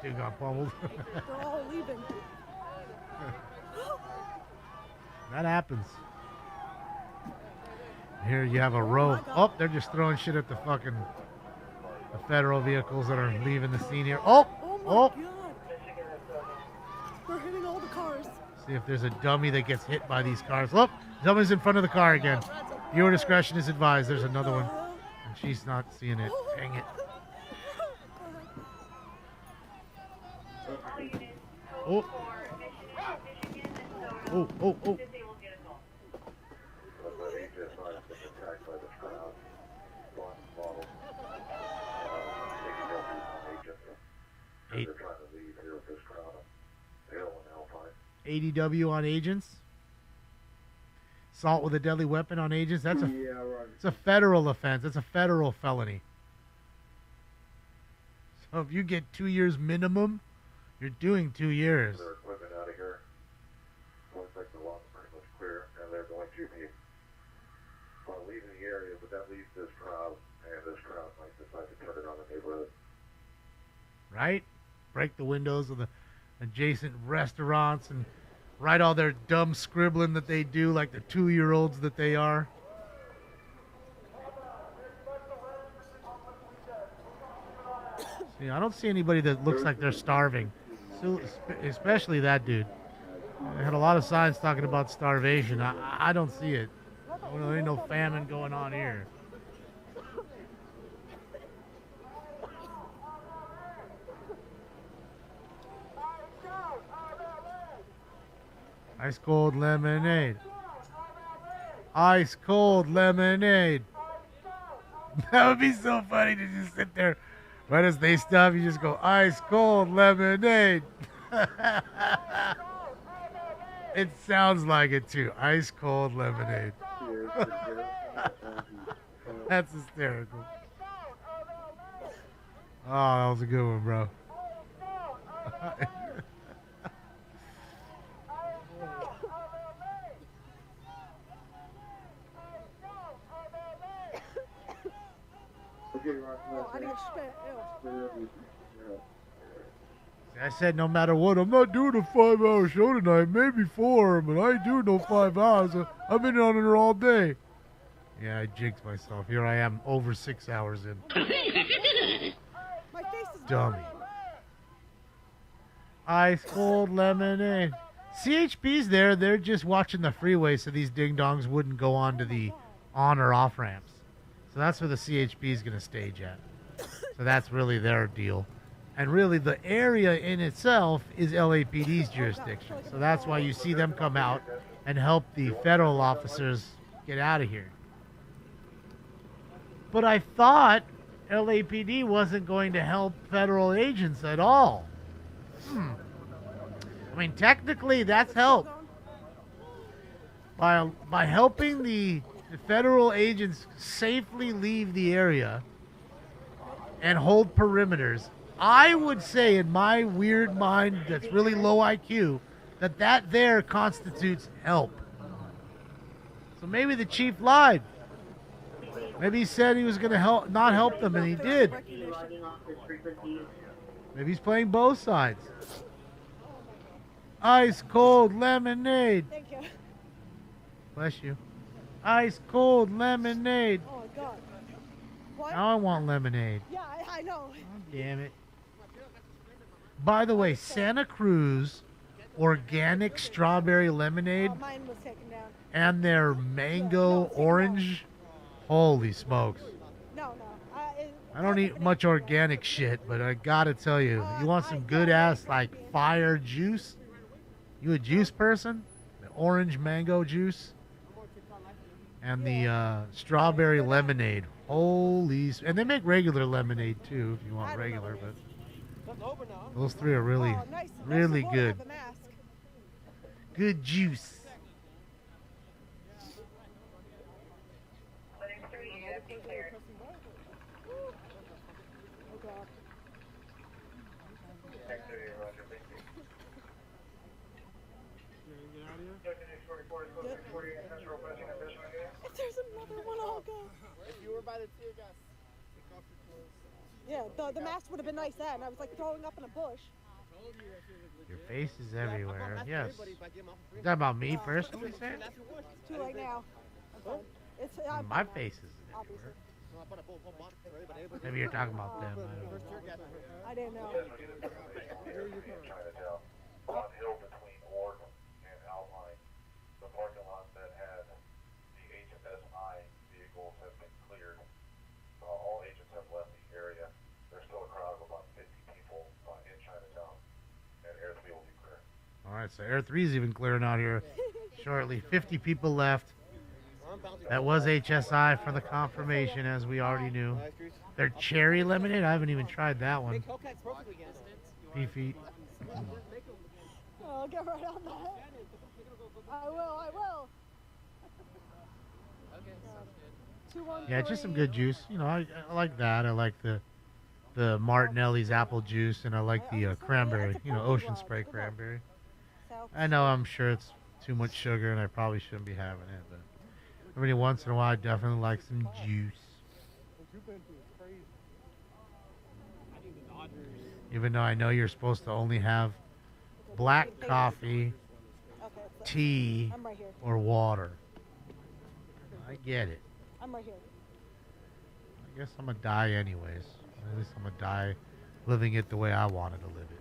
Dude got pummeled. They're all leaving. That happens. Here you have a row. Oh, they're just throwing shit at the federal vehicles that are leaving the scene here. Oh, Oh my god. They're hitting all the cars. See if there's a dummy that gets hit by these cars. Look, someone's in front of the car again. Your discretion is advised. There's another one. And she's not seeing it. Dang it. Oh. Oh, oh, oh. They're trying to leave here with this crowd of Hill and Alpine. ADW on agents. Assault with a deadly weapon on agents. That's it's a federal offense. It's a federal felony. So if you get 2 years minimum, you're doing 2 years. Their equipment out of here. Looks like the lot's pretty much clear, and they're going to be leaving the area, but that leaves this crowd, and this crowd might decide to turn it on the neighborhood. Right? Break the windows of the adjacent restaurants and write all their dumb scribbling that they do like the 2-year-olds that they are. See, I don't see anybody that looks like they're starving. So, especially that dude. They had a lot of signs talking about starvation. I don't see it. Well, there ain't no famine going on here. Ice cold lemonade. Ice cold lemonade. That would be so funny to just sit there. Right as they stop, you just go, ice cold lemonade. It sounds like it too. Ice cold lemonade. That's hysterical. Oh, that was a good one, bro. I said no matter what, I'm not doing a 5-hour show tonight, maybe 4, but I ain't doing no 5 hours. I've been on it all day. Yeah, I jinxed myself. Here I am, over 6 hours in. Dummy. Ice cold lemonade. CHP's there. They're just watching the freeway so these ding-dongs wouldn't go on to the on or off ramps. So that's where the CHP is going to stage at. So that's really their deal. And really the area in itself is LAPD's jurisdiction. So that's why you see them come out and help the federal officers get out of here. But I thought LAPD wasn't going to help federal agents at all. I mean, technically that's help. By helping the federal agents safely leave the area and hold perimeters, I would say in my weird mind that's really low IQ that there constitutes help. So maybe the chief lied. Maybe he said he was going to not help them, and he did. Maybe he's playing both sides. Ice cold lemonade. Thank you. Bless you. Ice cold lemonade. Oh, God. What? Now I want lemonade. Yeah, I know. Oh, damn it. By the way, Santa Cruz organic strawberry lemonade Mine was taken down. and their mango orange. Holy smokes. No. I don't eat much organic shit, but I gotta tell you, you want some good ass like fire juice? You a juice person? The orange mango juice and the strawberry lemonade. Holy, and they make regular lemonade too if you want regular, but those three are really, really good. Good juice. If there's another one, I'll go. If you were by the tear gas, take off your clothes. Yeah, the mask would have been nice then. I was like throwing up in a bush. Your face is everywhere. Yes. Is that about me personally, Sam? It's too late now. It's, My face is everywhere. Maybe you're talking about them. I didn't know. Chinatown, on hill between Oregon and Alpine, the parking lot that had the HSI vehicles have been cleared. All agents have left the area. There's still a crowd of about 50 people in Chinatown, and Air 3 will be clear. All right, so Air 3 is even clearing out here shortly. 50 people left. That was HSI for the confirmation, as we already knew. Their cherry lemonade, I haven't even tried that one. Pee feet. I'll get right on that. I will. Okay, sounds good. 213. Yeah, just some good juice. You know, I like that. I like the Martinelli's apple juice, and I like the cranberry. You know, Ocean Spray cranberry. I know I'm sure it's too much sugar, and I probably shouldn't be having it, but every once in a while, I definitely like some juice. Even though I know you're supposed to only have black coffee, tea, I'm right here. or water. I get it. I'm right here. I guess I'm going to die anyways. At least I'm going to die living it the way I wanted to live it.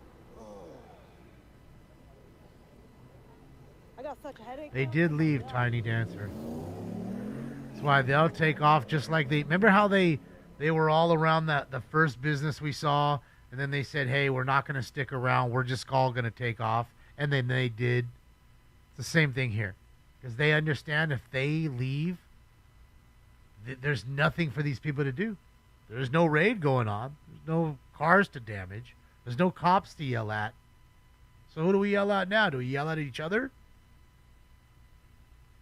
I got such a headache. They did leave Tiny Dancer. That's why they'll take off just like they... Remember how they were all around the first business we saw, and then they said, hey, we're not going to stick around. We're just all going to take off. And then they did. It's the same thing here. Because they understand if they leave, there's nothing for these people to do. There's no raid going on. There's no cars to damage. There's no cops to yell at. So who do we yell at now? Do we yell at each other?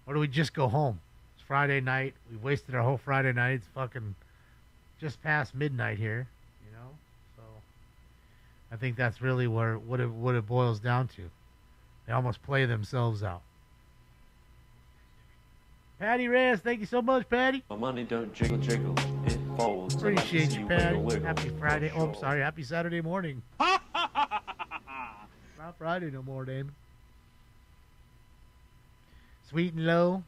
Or do we just go home? It's Friday night. We've wasted our whole Friday night. It's fucking just past midnight here, you know? So I think that's really what it boils down to. They almost play themselves out. Patty Reyes, thank you so much, Patty. My money don't jiggle jiggle, it folds. Appreciate you, Patty. Wiggle, wiggle. Happy Friday. Oh, I'm sorry. Happy Saturday morning. Not Friday no more, Damon. Sweet and low.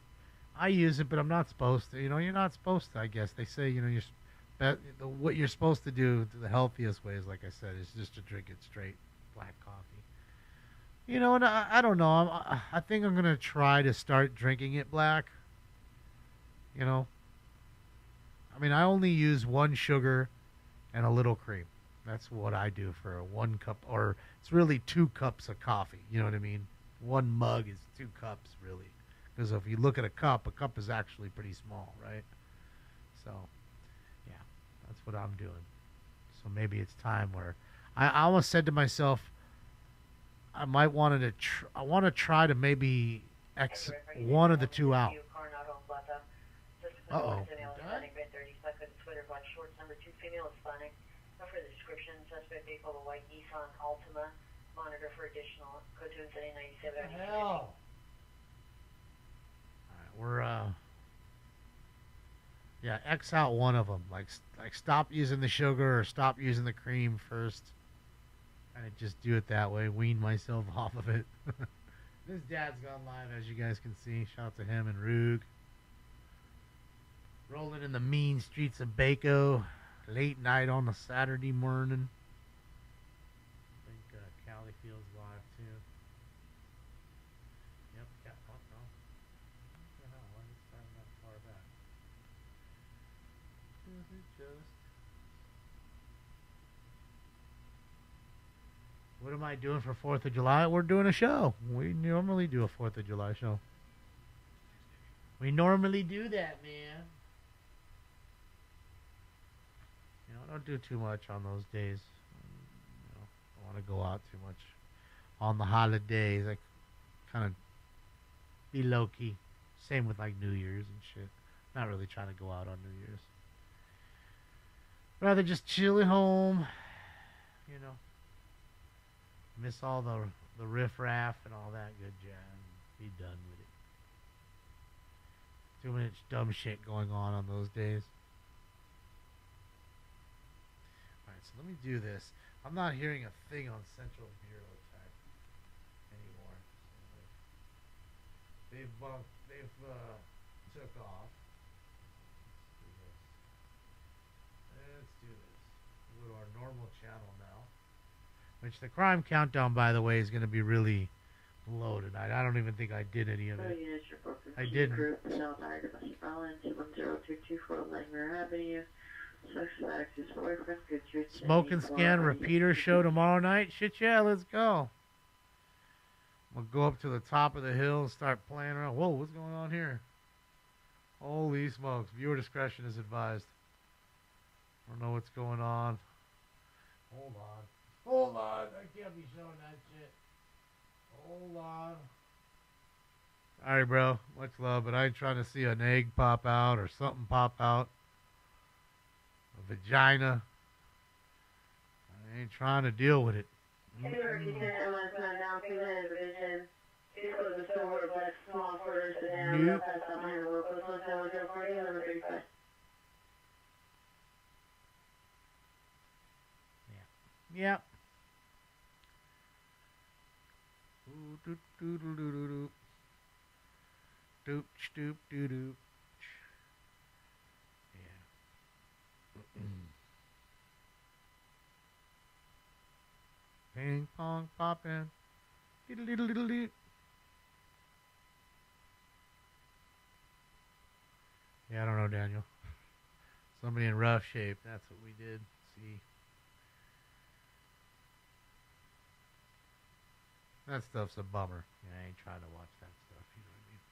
I use it, but I'm not supposed to. You know, you're not supposed to, I guess. They say, you know, what you're supposed to do, the healthiest way is, like I said, is just to drink it straight, black coffee. You know, and I don't know. I think I'm going to try to start drinking it black. You know, I mean, I only use 1 sugar and a little cream. That's what I do for a 1 cup, or it's really 2 cups of coffee. You know what I mean? 1 mug is 2 cups, really. Because if you look at a cup is actually pretty small, right? So, yeah, that's what I'm doing. So maybe it's time where I almost said to myself, I might want to try to maybe X one of the 2 out. Uh-oh. Shorts number 2 female is spawning. No further description. Suspect vehicle, the white Nissan Altima. Monitor for additional. Code 297. Hell. Alright, we're X out one of them. Like stop using the sugar or stop using the cream first. Kind of just do it that way. Wean myself off of it. This dad's gone live, as you guys can see. Shout out to him and Roog. Rolling in the mean streets of Baco. Late night on a Saturday morning. I think Cali Field's live too. Yep, fuck no. What the hell? Why is it starting that far back? Is it just... What am I doing for 4th of July? We're doing a show. We normally do a 4th of July show. We normally do that, man. You know, don't do too much on those days. You know, don't want to go out too much on the holidays. I kind of be low key. Same with like New Year's and shit. Not really trying to go out on New Year's. Rather just chill at home. You know, miss all the riff-raff and all that good jazz. Be done with it. Too much dumb shit going on those days. Alright, so let me do this. I'm not hearing a thing on Central Bureau Tech anymore. So they've took off. Let's do this. We'll go to our normal channel now. Which the crime countdown, by the way, is going to be really low tonight. I don't even think I did any of it. I didn't. Group, South Aggravated Violence, 10224 Langmuir Avenue. Suspect is boyfriend, good truth. Smoke and Scan repeater show tomorrow night? Shit, yeah, let's go. We'll go up to the top of the hill and start playing around. Whoa, what's going on here? Holy smokes. Viewer discretion is advised. I don't know what's going on. Hold on. Hold on. I can't be showing that shit. Hold on. Sorry, bro. Much love, but I ain't trying to see an egg pop out or something pop out. A vagina. I ain't trying to deal with it. Nope. Yep. Doop doop doop doop doop doop doop doop. Yeah. Ping pong poppin'. Diddle diddle diddle diddle. Yeah, I don't know, Daniel. Somebody in rough shape. That's what we did. See. That stuff's a bummer. Yeah, I ain't trying to watch that stuff. You know what I mean?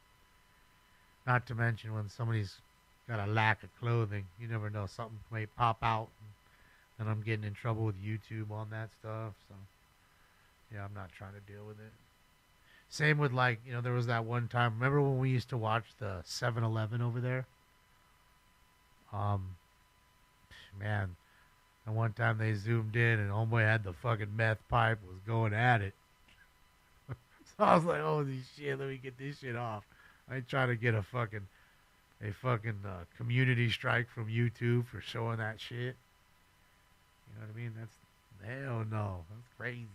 Not to mention when somebody's got a lack of clothing. You never know. Something may pop out. And I'm getting in trouble with YouTube on that stuff. So, yeah, I'm not trying to deal with it. Same with, like, you know, there was that one time. Remember when we used to watch the 7-Eleven over there? Man, and one time they zoomed in and homeboy had the fucking meth pipe, was going at it. So I was like, holy shit, let me get this shit off. I ain't trying to get a fucking community strike from YouTube for showing that shit. You know what I mean? That's, hell no. That's crazy.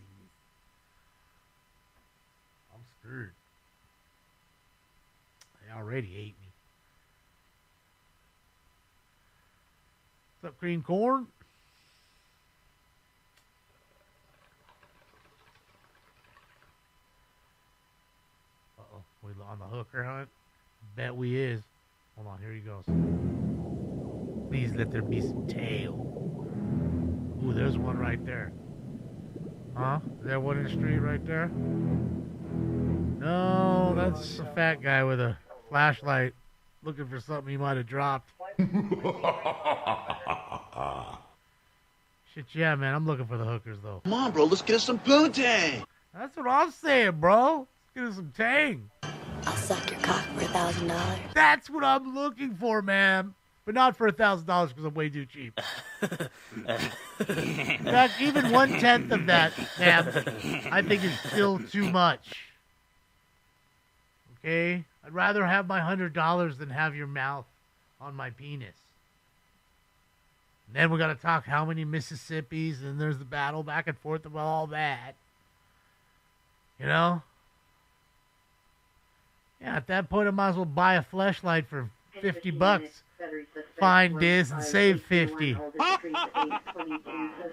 I'm screwed. They already ate me. What's up, green corn? Uh-oh. We on the hooker hunt? Bet we is. Hold on, here he goes. Please let there be some tail. Ooh, there's one right there. Huh? Is there one in the street right there? No, that's a fat guy with a flashlight looking for something he might have dropped. Shit, yeah, man. I'm looking for the hookers, though. Come on, bro. Let's get us some poontang. That's what I'm saying, bro. Let's get us some tang. I'll suck your cock for $1,000. That's what I'm looking for, man. But not for $1,000 because I'm way too cheap. In fact, even 1/10 of that, ma'am, I think is still too much. Okay? I'd rather have my $100 than have your mouth on my penis. And then we got to talk how many Mississippis, and there's the battle back and forth about all that. You know? Yeah, at that point, I might as well buy a fleshlight for $50. Find this and save 50.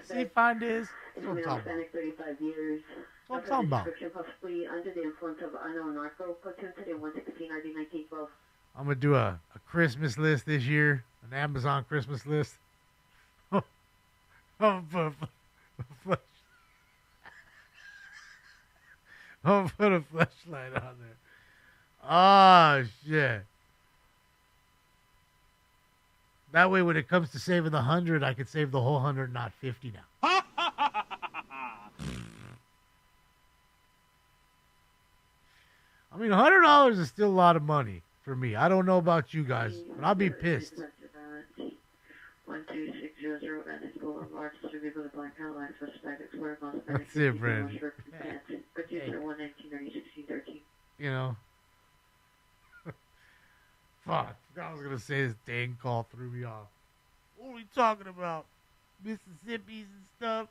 See, find this. That's what I'm talking about. That's what I'm talking about. I'm going to do a Christmas list this year, an Amazon Christmas list. I'm going to put a flashlight on there. Oh, shit. That way, when it comes to saving the 100, I could save the whole 100, not 50 now. I mean, $100 is still a lot of money for me. I don't know about you guys, but I'll be pissed. 1260 That's it, Brandon. You know. Fuck. I was going to say this dang call threw me off. What are we talking about? Mississippis and stuff?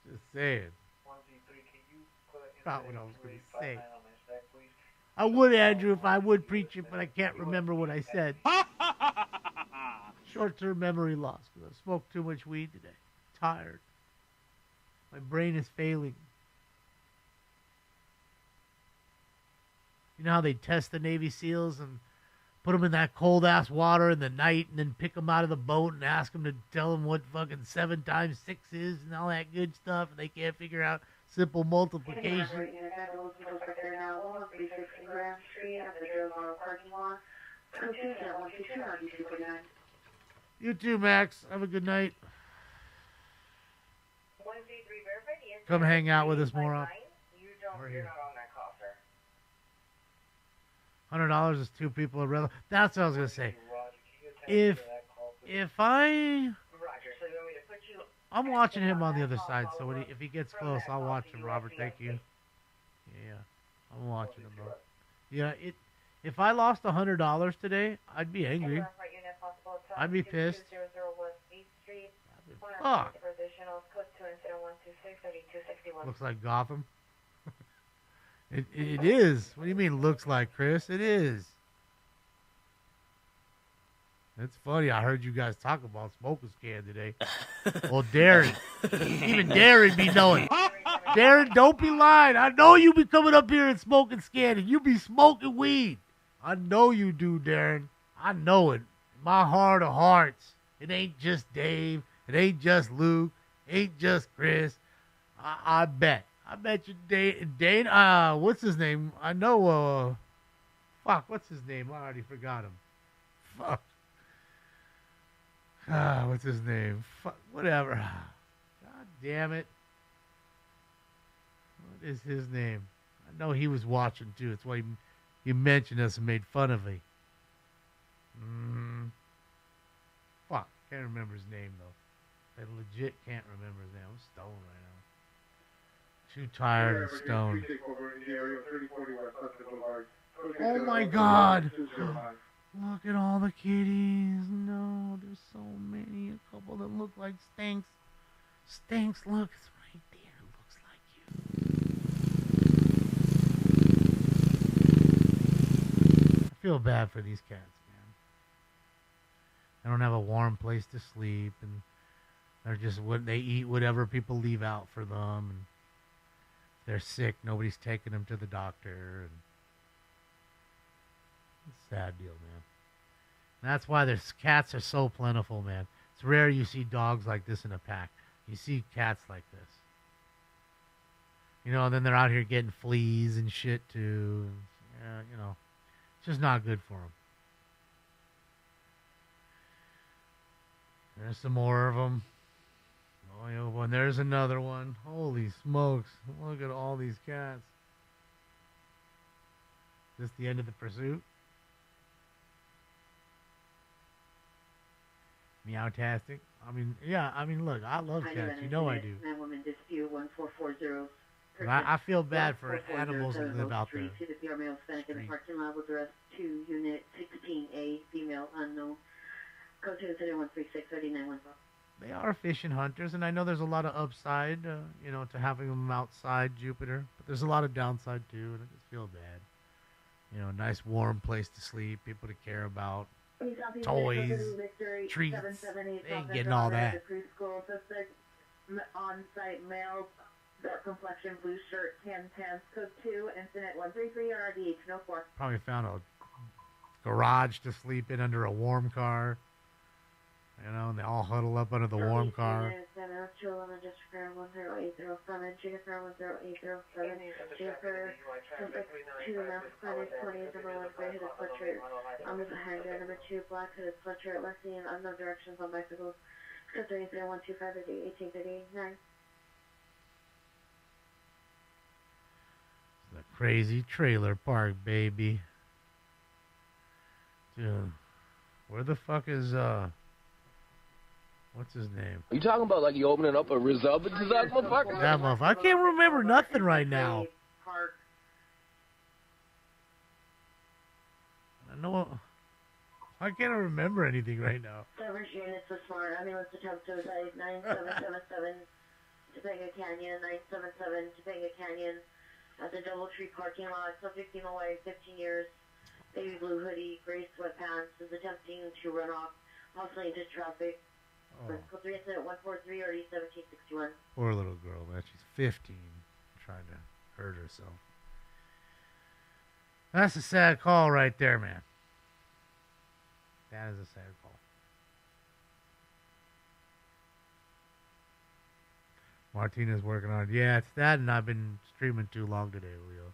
Just saying. Not what I was going to say. I would, Andrew, if I would preach it, but I can't remember what I said. Short-term memory loss because I smoked too much weed today. Tired. My brain is failing. You know how they test the Navy SEALs and put them in that cold-ass water in the night and then pick them out of the boat and ask them to tell them what fucking 7 times 6 is and all that good stuff, and they can't figure out simple multiplication. You too, Max. Have a good night. Come hang out with us more often. We're here. $100 is 2 people at Red. That's what I was gonna say. If I'm watching him on the other side, so if he gets close, I'll watch him. Robert, thank you. Yeah, I'm watching him, bro. Yeah, if I lost $100 today, I'd be angry. I'd be pissed. Fuck. Looks like Gotham. It is. What do you mean looks like, Chris? It is. It's funny. I heard you guys talk about smoking scan today. Well, Darren. Even Darren be knowing. Darren, don't be lying. I know you be coming up here and smoking scan, and you be smoking weed. I know you do, Darren. I know it. My heart of hearts. It ain't just Dave. It ain't just Luke. It ain't just Chris. I bet. I bet you Dane, what's his name? I know, fuck, what's his name? I already forgot him. Fuck. What's his name? Fuck, whatever. God damn it. What is his name? I know he was watching, too. That's why he mentioned us and made fun of me. Fuck, can't remember his name, though. I legit can't remember his name. I'm stoned right now. Too tired and stoned. Oh my God! Look at all the kitties. No, there's so many. A couple that look like Stinks. Stinks, look, it's right there. Looks like you. I feel bad for these cats, man. They don't have a warm place to sleep, and they're just they eat whatever people leave out for them, and they're sick. Nobody's taking them to the doctor. And it's a sad deal, man. And that's why there's cats are so plentiful, man. It's rare you see dogs like this in a pack. You see cats like this. You know, and then they're out here getting fleas and shit, too. And, yeah, you know, it's just not good for them. There's some more of them. Oh, yeah, and there's another one. Holy smokes. Look at all these cats. Is this the end of the pursuit? Meowtastic? I mean, yeah, I mean, look, I love cats. You know I do. But I feel bad for animals that live out there. Parking lot with arrest 2, unit 16A, female unknown. Code 271363914. They are fishing hunters, and I know there's a lot of upside, you know, to having them outside Jupiter. But there's a lot of downside, too, and I just feel bad. You know, nice warm place to sleep, people to care about, toys, treats. They ain't getting all that. On-site male, dark complexion, blue shirt, 1010, code 2, incident 133, RDH, no 4. Probably found a garage to sleep in under a warm car. You know, and they all huddle up under the warm car. The crazy trailer park, baby. Dude, where the fuck is, what's his name? Are you talking about like you opening up a resub to that motherfucker? That motherfucker. I can't remember nothing right now. I can't remember anything right now. Coverage units with smart ambulance attempt suicide 9777 Topanga Canyon, 977 Topanga Canyon at the Doubletree parking lot. Subject female wife, 15 years, baby blue hoodie, gray sweatpants, is attempting to run off, hustling into traffic. Oh. 143 or 1761. Poor little girl, man. She's 15, trying to hurt herself. That's a sad call right there, man. That is a sad call. Martina's working on it. Yeah, it's that, and I've been streaming too long today, Leo.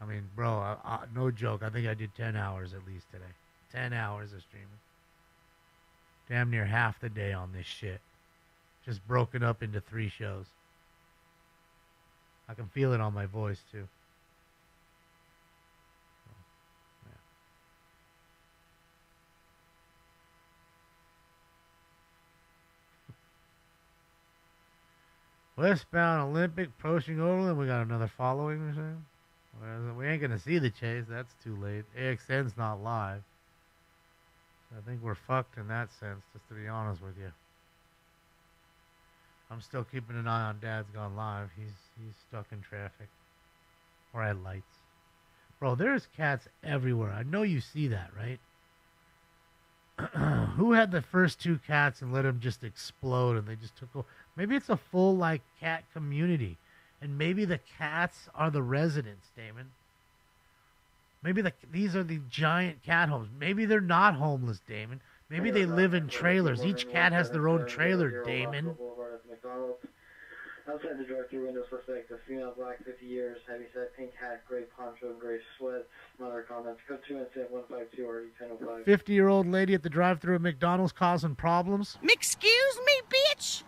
I mean, bro, no joke. I think I did 10 hours at least today. 10 hours of streaming. damn near half the day on this shit. Just broken up into 3 shows. I can feel it on my voice, too. Westbound Olympic approaching Overland. We got another following or something. We ain't going to see the chase. That's too late. AXN's not live. So I think we're fucked in that sense, just to be honest with you. I'm still keeping an eye on Dad's Gone Live. He's stuck in traffic. Or at lights. Bro, there's cats everywhere. I know you see that, right? Who had the first 2 cats and let them just explode and they just took over? Maybe it's a full, like, cat community. And maybe the cats are the residents, Damon. Maybe these are the giant cat homes. Maybe they're not homeless, Damon. Maybe they live in trailers. Each cat has their own trailer, Damon. Outside the drive-thru window, suspect a female, black, 50 years, heavyset, pink hat, gray poncho, gray sweat. Some other comments. Code 2 incident 152 RD 1005. 50-year-old lady at the drive-thru at McDonald's causing problems. Excuse me, bitch.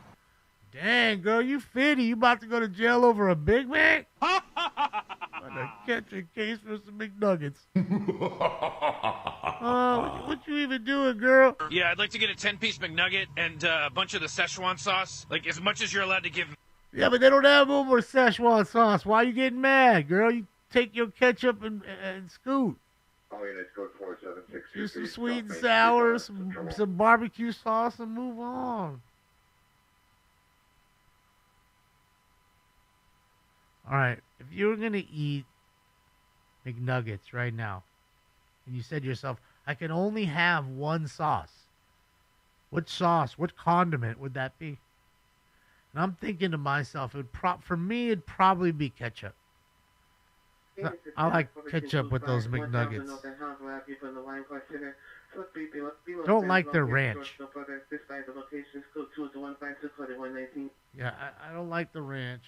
Dang, girl, you 50. You about to go to jail over a Big Mac? Gonna catch a case for some McNuggets. What you even doing, girl? Yeah, I'd like to get a 10-piece McNugget and a bunch of the Szechuan sauce. Like, as much as you're allowed to give. Yeah, but they don't have no more Szechuan sauce. Why are you getting mad, girl? You take your ketchup and scoot. Oh, yeah, it's code 476. Do some sweet and sour, some barbecue sauce, and move on. All right, if you were going to eat McNuggets right now, and you said to yourself, I can only have one sauce, what sauce, what condiment would that be? And I'm thinking to myself, for me, it'd probably be ketchup. I like ketchup with those McNuggets. Don't like their ranch. Yeah, I don't like the ranch.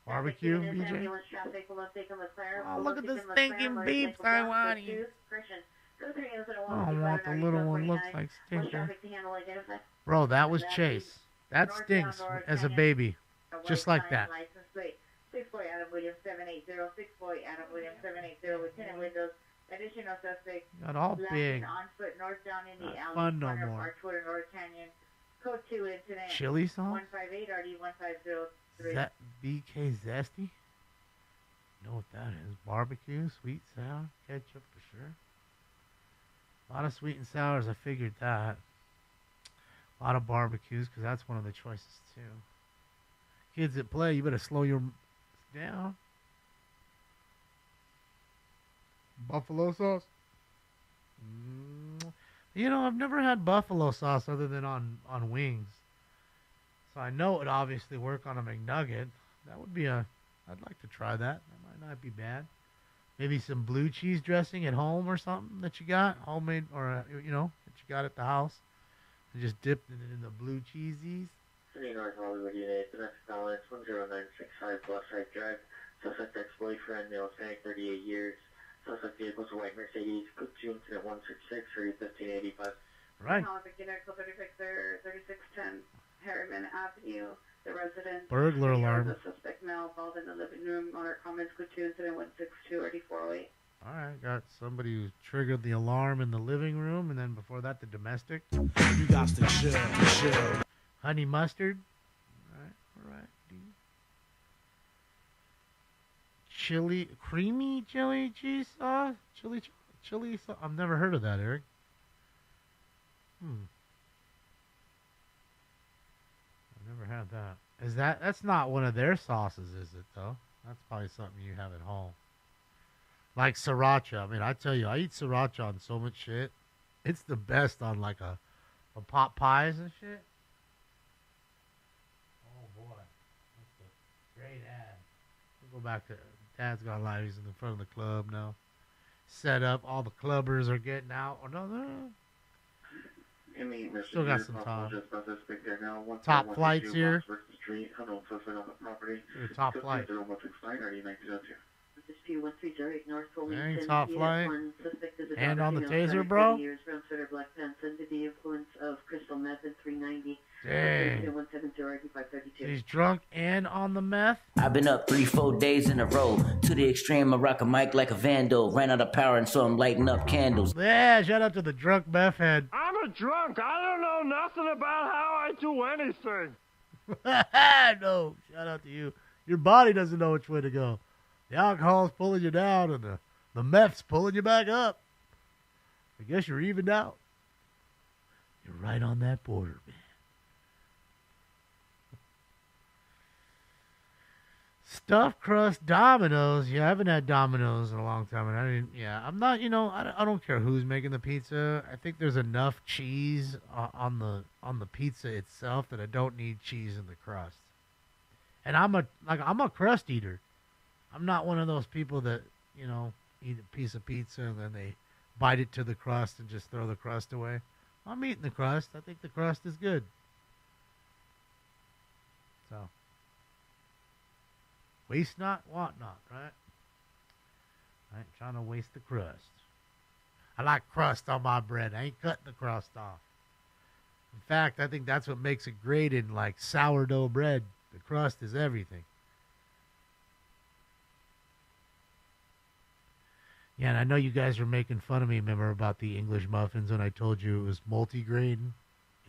Barbecue, BJ? Oh, look at the stinking beeps I want you. I don't want the little one. Looks like stinker. Bro, that was Chase. That stinks as a baby. Just like that. Boy Adam Williams 780, 6-boy Adam Williams 780, Lieutenant Windows, additional suspect. Got all big. On foot north down in the alley. Fun no more. Archwood and North Canyon. Code 2 incident. Chili sauce? 158 RD 1503. Is that BK Zesty? Know what that is? Barbecue, sweet, sour, ketchup for sure. A lot of sweet and sours. I figured that. A lot of barbecues because that's one of the choices too. Kids that play, you better slow your down. Buffalo sauce. You know, I've never had buffalo sauce other than on wings. So I know it would obviously work on a McNugget. That would be I'd like to try that. That might not be bad. Maybe some blue cheese dressing at home or something that you got, homemade, or, you know, that you got at the house. And just dipped it in the blue cheesies. North Hollywood Unit, domestic violence, 10965 Bluffside Drive. Suspect ex-boyfriend, male Hispanic, 38 years. Suspect vehicle's a white Mercedes. Code 2 incident 166, 1585. Right. 3610 Harriman Avenue. The resident. Burglar alarm. The suspect male involved in the living room. Owner comments. Code 2 incident 162, 408. All right, got somebody who triggered the alarm in the living room, and then before that, the domestic. You got to chill. Honey mustard. All right. Chili, creamy chili cheese sauce? Chili sauce? I've never heard of that, Eric. I've never had that. That's not one of their sauces, is it, though? That's probably something you have at home. Like sriracha. I mean, I tell you, I eat sriracha on so much shit. It's the best on like a pot pies and shit. Oh boy, that's a great ad. We'll go back to Dad's Gone Live. He's in the front of the club now. Set up. All the clubbers are getting out. Oh no, still got some time. Top flights here. Top flight. Dispute 130 North Police. Dang, top flight. Suspect is Hand on the female, taser, 30 bro? years, brown sweater, black pants, under the influence of crystal meth and 390. Dang. 170 He's drunk and on the meth? I've been up 3-4 days in a row. To the extreme, I rock a mic like a vandal. Ran out of power and so I'm lighting up candles. Yeah, shout out to the drunk meth head. I'm a drunk. I don't know nothing about how I do anything. No, shout out to you. Your body doesn't know which way to go. The alcohol's pulling you down and the meth's pulling you back up. I guess you're evened out. You're right on that border, man. Stuffed crust Domino's. Yeah, I haven't had Domino's in a long time, and I didn't. Yeah, I'm not. I don't care who's making the pizza. I think there's enough cheese on the pizza itself that I don't need cheese in the crust. And I'm a crust eater. I'm not one of those people that eat a piece of pizza and then they bite it to the crust and just throw the crust away. I'm eating the crust. I think the crust is good. So. Waste not, want not, right? I ain't trying to waste the crust. I like crust on my bread. I ain't cutting the crust off. In fact, I think that's what makes it great in like sourdough bread. The crust is everything. Yeah, and I know you guys were making fun of me, remember, about the English muffins when I told you it was multi-grain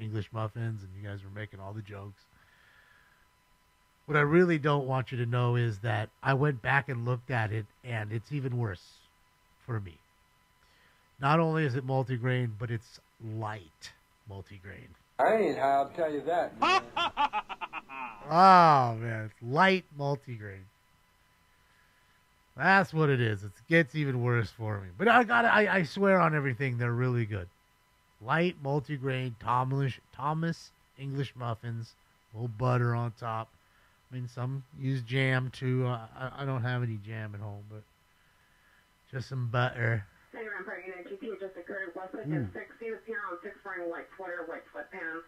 English muffins, and you guys were making all the jokes. What I really don't want you to know is that I went back and looked at it, and it's even worse for me. Not only is it multigrain, but it's light multigrain. I ain't high, I'll tell you that. Oh, man. It's light multigrain. That's what it is. It gets even worse for me. But I swear on everything, they're really good. Light multigrain Thomas English muffins, a little butter on top. I mean, some use jam too. I don't have any jam at home, but just some butter. Hey, Rampart Unit GP just occurred. Westlake Ooh. is 6. See the pier on 6 wearing white sweater, white sweatpants.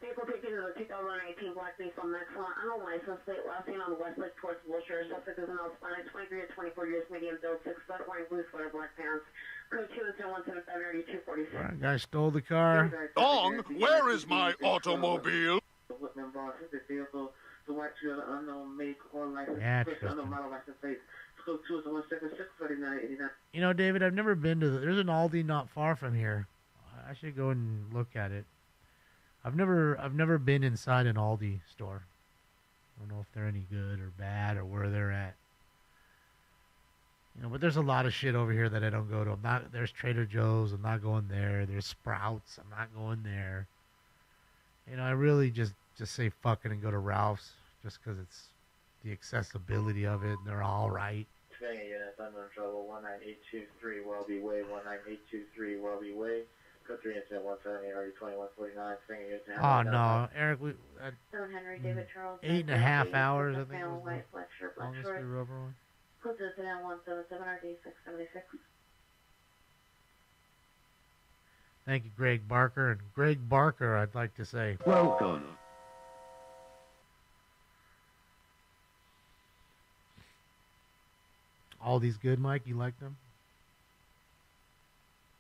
Vehicle taken to the 2018 Black Diesel Maxima unlicensed plate. Last seen on the Westlake towards Wilshire. Suspect is an Hispanic, 23 to 24 years, medium build, 6 foot, wearing blue sweater, black pants. Code 2 is 175 246. Right, guy stole the car. Dong, where is my automobile? The vehicle, the white trailer, unknown make or license, Yeah, unknown model license plate. Code 2 is 176 You know, David, I've never been to there's an Aldi not far from here. I should go and look at it. I've never been inside an Aldi store. I don't know if they're any good or bad or where they're at. But there's a lot of shit over here that I don't go to. There's Trader Joe's. I'm not going there. There's Sprouts. I'm not going there. I really just say fucking and go to Ralph's just because it's the accessibility of it and they're all right. Swinging units, unknown trouble, 19823 Welby Way, 19823 Welby Way. Code 3 incident 178 RE2149, swinging units. Oh no, Eric, we Henry David Charles. 8.5 hours, I think Male, was white, black shirt, the black longest shorts. we were over one. Code to incident 177 RD676. Thank you, Greg Barker. And Greg Barker, I'd like to say, Welcome. Aldi's good, Mike. You like them?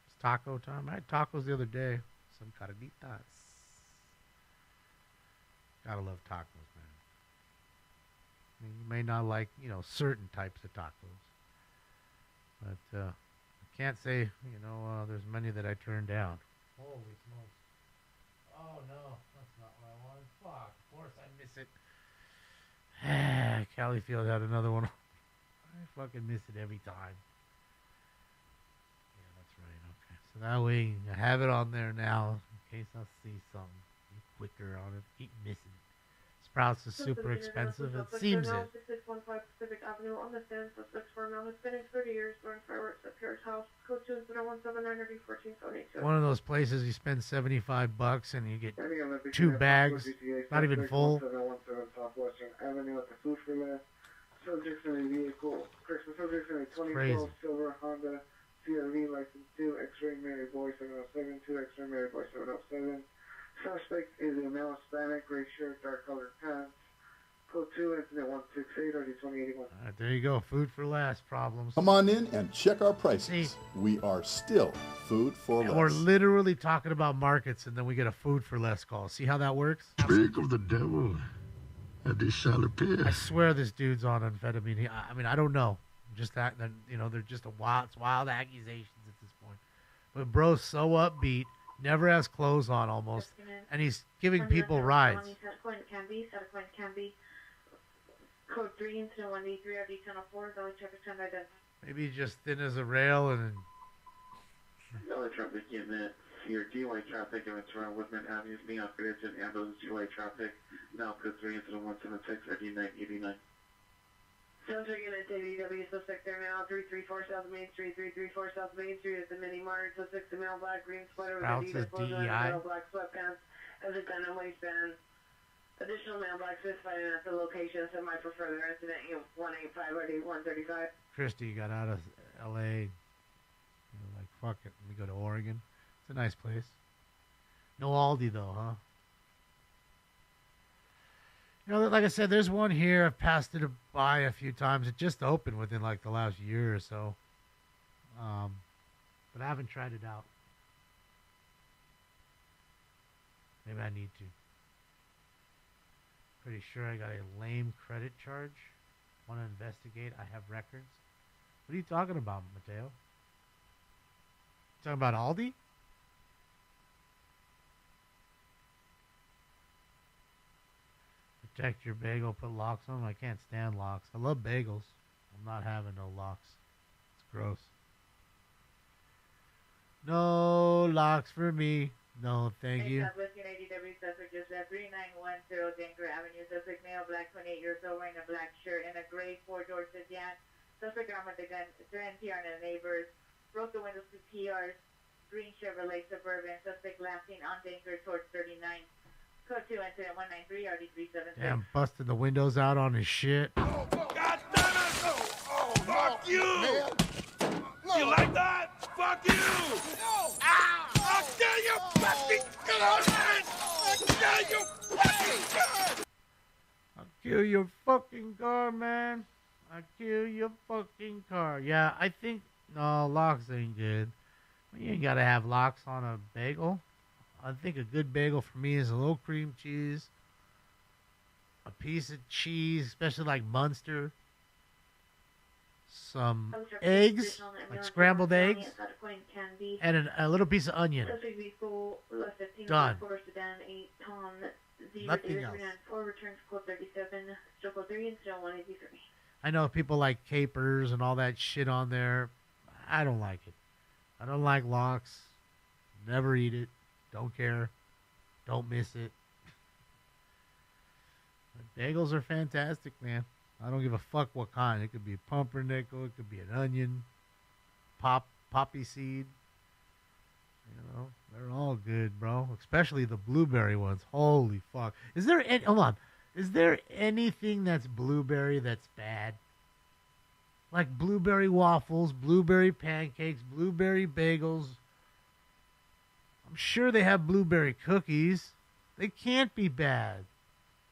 It's taco time. I had tacos the other day. Some carnitas. Gotta love tacos, man. I mean, you may not like, certain types of tacos. But I can't say, there's many that I turned down. Holy smokes. Oh, no. That's not what I wanted. Fuck. Of course I miss it. Califield had another one. I fucking miss it every time. Yeah, that's right. Okay. So that way, I have it on there now in case I see something. Be quicker on it. Keep missing it. Sprouts is super expensive. It seems it. 6615 Pacific Avenue on the stand. Suspects for amount has been in 30 years. Throwing fireworks at Pierre's house. Code 2 is 179 RD14782. One of those places you spend $75 and you get 2 bags, not even full. 717 Southwestern Avenue at the food relay. Subjects in a vehicle. Christmas subjects in a 2012 silver Honda CRV license 2 X-ray Mary Boy 707 2 X-ray Mary Boy 707. Suspect is a male Hispanic, gray shirt, dark colored pants. Code 2, incident 168, RD 2081. All right, there you go. Food for less problems. Come on in and check our prices. We are still food for And less. we're literally talking about markets, and then we get a food for less call. See how that works? Speak of the devil, and it shall appear. I swear this dude's on amphetamine. I mean, I don't know. Just that, you know, they're just wild accusations at this point. But bro's so upbeat, never has clothes on almost, and he's giving people rides. Code 3, incident 183, RD 1004, Valley traffic time identified. Maybe he's just thin as a rail and Valley traffic unit, here, DUI traffic, and it's around Woodman Avenue, being operated to ambulance DUI traffic. Now, code 3, incident 176, RD 989. Center unit DW, suspect there now, 334 South Main Street, 334 South Main Street at the Mini Mart, suspect the male black green sweater with Adidas logo and male black sweatpants, has a gun and waistband. Additional male black fist fighting at the location, semi for further incident, 185 RD 135. Christy got out of L.A. You know, like, fuck it, let me go to Oregon. It's a nice place. No Aldi, though, huh? You know, like I said, there's one here. I've passed it by a few times. It just opened within, like, the last year or so. But I haven't tried it out. Maybe I need to. Pretty sure I got a lame credit charge. Want to investigate? I have records. What are you talking about, Mateo? Talking about Aldi? Protect your bagel, put locks on them. I can't stand locks. I love bagels. I'm not having no locks. It's gross. No locks for me. No, thank you. Southwest United W suspect just at 3910 Denver Avenue. Suspect male, black, 28 years old, wearing a black shirt and a gray four-door sedan. Suspect armed with a gun, ran PR on the neighbors, broke the windows to PR's green Chevrolet Suburban. Suspect last seen on Denver towards 39. Code 2, incident 193, RD 376. Damn, busting the windows out on his shit. God damn it! Oh, fuck you! You like that? Fuck you! I'll kill you fucking gun! I'll kill you fucking gun! I'll kill your fucking car, man. I'll kill your fucking car. Yeah, I think... No, locks ain't good. You ain't gotta have locks on a bagel. I think a good bagel for me is a little cream cheese, a piece of cheese, especially like Munster, some eggs, like scrambled eggs, and a little piece of onion. Done. Nothing else. I know people like capers and all that shit on there. I don't like it. I don't like lox. Never eat it. Don't care. Don't miss it. But bagels are fantastic, man. I don't give a fuck what kind. It could be a pumpernickel. It could be an onion. Poppy seed. You know, they're all good, bro. Especially the blueberry ones. Holy fuck. Is there any... Hold on. Is there anything that's blueberry that's bad? Like blueberry waffles, blueberry pancakes, blueberry bagels. I'm sure they have blueberry cookies. They can't be bad.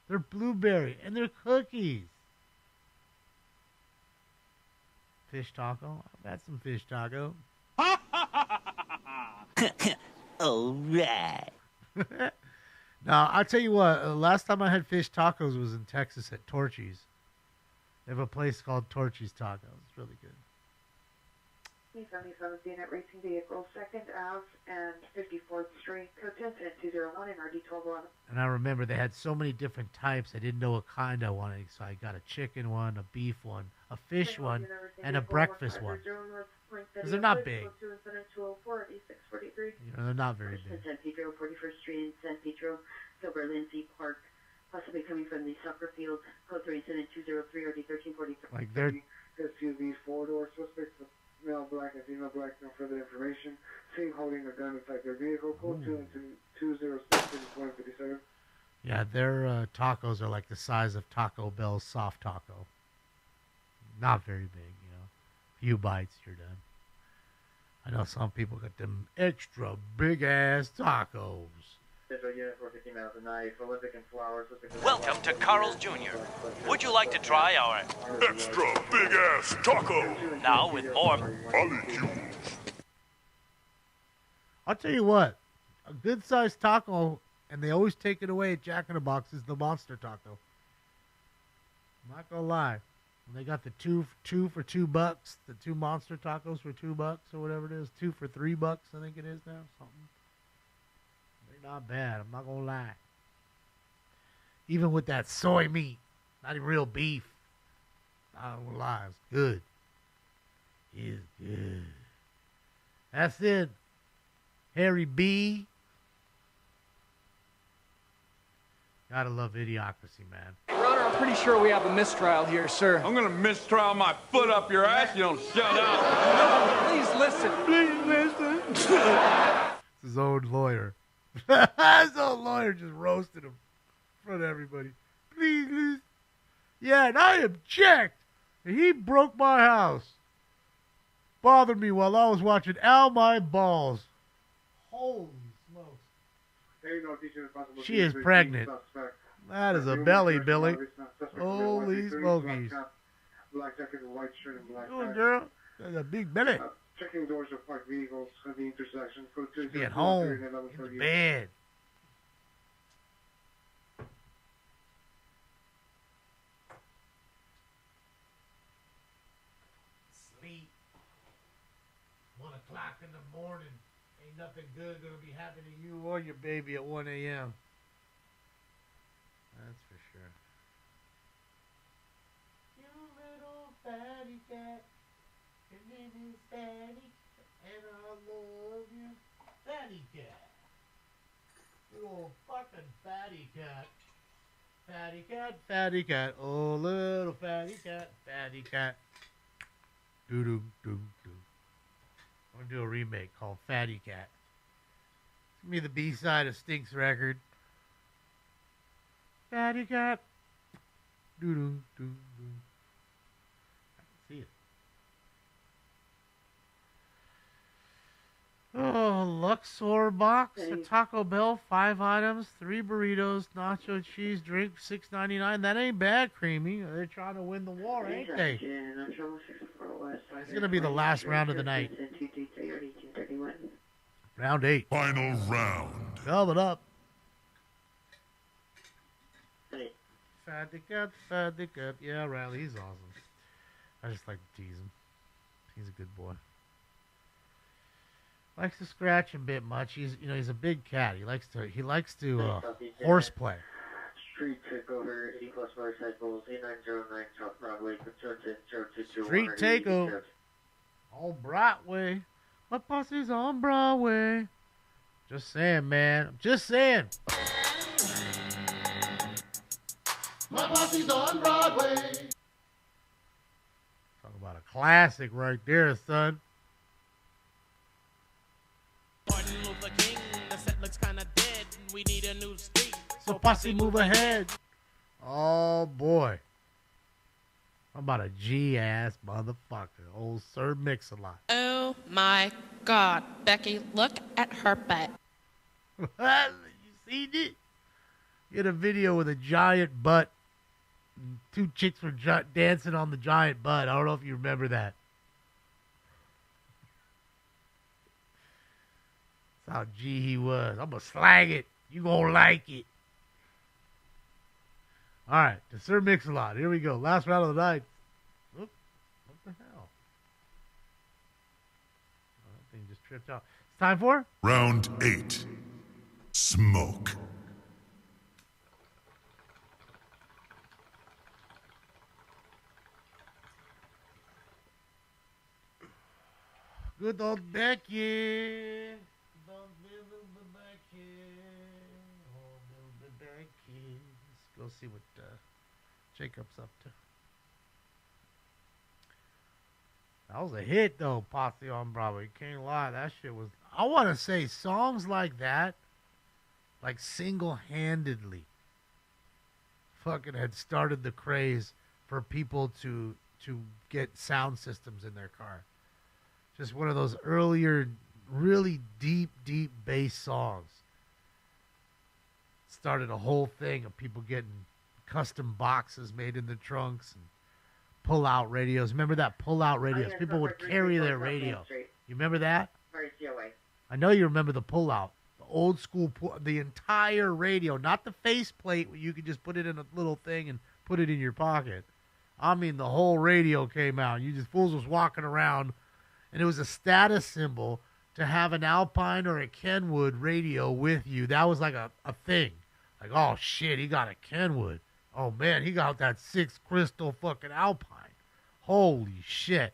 They're blueberry and they're cookies. Fish taco? I've had some fish taco. All right. Now, I'll tell you what. Last time I had fish tacos was in Texas at Torchy's. They have a place called Torchy's Tacos. It's really good. Nissan unit racing vehicle, 2nd Ave and 54th Street, code 10 201 and RD 1211. And I remember they had so many different types. I didn't know what kind I wanted, so I got a chicken one, a beef one, a fish one, and a breakfast one. Because they're not big. You know, they're not very big. San Pedro, 41st Street in San Pedro, Silver Lindsay Park, possibly coming from the soccer field, code 3 incident 203 RD 1343. Like they're... SUV 4-door suspect, male black and female black, no further information. Seen holding a gun inside their vehicle, code 2 incident 206 157. Yeah, their tacos are like the size of Taco Bell's soft taco. Not very big, you know. Few bites, you're done. I know some people got them extra big-ass tacos. Central unit 450 miles a night. Olympic and Flowers. Welcome to Carl's Jr. Would you like to try our extra big ass taco? Now with more Barbecue. I'll tell you what, a good sized taco, and they always take it away at Jack in the Box, is the monster taco. I'm not gonna lie. When they got the two for $2, the 2 monster tacos for $2 or whatever it is, 2 for $3, I think it is now, something. They're not bad. I'm not gonna lie. Even with that soy meat, not even real beef. Not gonna lie, it's good. It's good. That's it. Harry B. Gotta love Idiocracy, man. Your Honor, I'm pretty sure we have a mistrial here, sir. I'm gonna mistrial my foot up your ass. You don't shut up. No, please listen. Please listen. His own lawyer. His own lawyer just roasted him in front of everybody. Please listen. Yeah, and I object. He broke my house. Bothered me while I was watching Al My Balls. Holy smokes. She is pregnant. That is a belly, Billy. Holy smokies. Doing, girl? That's a big belly. Checking doors of parked vehicles at the intersection. Be at home, in bed. Sleep. 1 o'clock in the morning. Ain't nothing good gonna be happening to you or your baby at 1 a.m. That's for sure. You little fatty cat. Your name is Fatty, and I love you. Fatty cat. You little fucking fatty cat. Fatty cat, fatty cat. Oh, little fatty cat, fatty cat. Doo-doo-doo-doo. I'm going to do a remake called Fatty Cat. It's going to be the B-side of Stink's record. Fatty Cat. Doo-doo-doo-doo. I can see it. Oh, Luxor box at Taco Bell. 5 items, 3 burritos, nacho cheese, drink, $6.99. That ain't bad, Creamy. They're trying to win the war, ain't they? It's going to be the last round of the night. Round 8. Final round. Coming up. Fatty cat, fatty cat. Yeah, Riley, he's awesome. I just like to tease him. He's a good boy. Likes to scratch him a bit much. He's a big cat. He likes to horseplay. Street takeover, 80 plus motorcycles, 8909 South Broadway, Street takeover. On Broadway. My posse's on Broadway. Just saying, man. I'm just saying. My posse's on Broadway. Talk about a classic right there, son. Martin Luther King, the set looks kinda dead. We need a new street. So posse move ahead. Oh boy. I'm about a G-ass motherfucker. Old Sir Mix-a-Lot. Oh my God. Becky, look at her butt. You seen it? You had a video with a giant butt. 2 chicks were dancing on the giant butt. I don't know if you remember that. That's how G he was. I'm going to slag it. You going to like it. All right. To Sir Mix-a-Lot. Here we go. Last round of the night. Oop, what the hell? Oh, that thing just tripped out. It's time for? Round 8. Smoke. Good old Becky. Don't little Becky. Oh, little Becky. Let's go see what Jacob's up to. That was a hit, though, Posse on Broadway. Can't lie. That shit was... I want to say songs like that, like single-handedly, fucking had started the craze for people to get sound systems in their car. Just one of those earlier, really deep bass songs. started a whole thing of people getting custom boxes made in the trunks and pull-out radios. Remember that pull-out radios? yes, People would carry their radio. You remember that? I know you remember the pull-out. The old school the entire radio, not the faceplate where you could just put it in a little thing and put it in your pocket. I mean, the whole radio came out. You just fools was walking around, and it was a status symbol to have an Alpine or a Kenwood radio with you. That was like a thing. Like, oh, shit, he got a Kenwood. Oh, man, he got that 6 crystal fucking Alpine. Holy shit.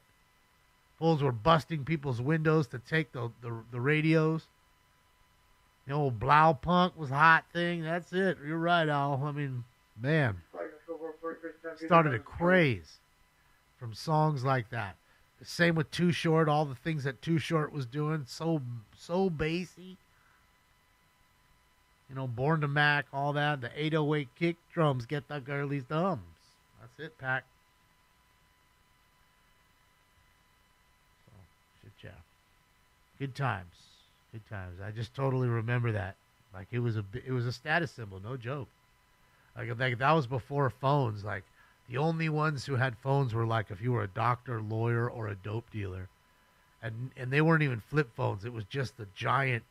Fools were busting people's windows to take the radios. The old Blaupunk was a hot thing. That's it. You're right, Al. I mean, man. Started a craze from songs like that. The same with Too Short. All the things that Too Short was doing. So bassy. You know, Born to Mac, all that. The 808 kick drums get the girlies' thumbs. That's it, Pac. So, shit, yeah. Good times. Good times. I just totally remember that. Like, it was a status symbol, no joke. Like that was before phones. Like, the only ones who had phones were, like, if you were a doctor, lawyer, or a dope dealer. And they weren't even flip phones. It was just the giant,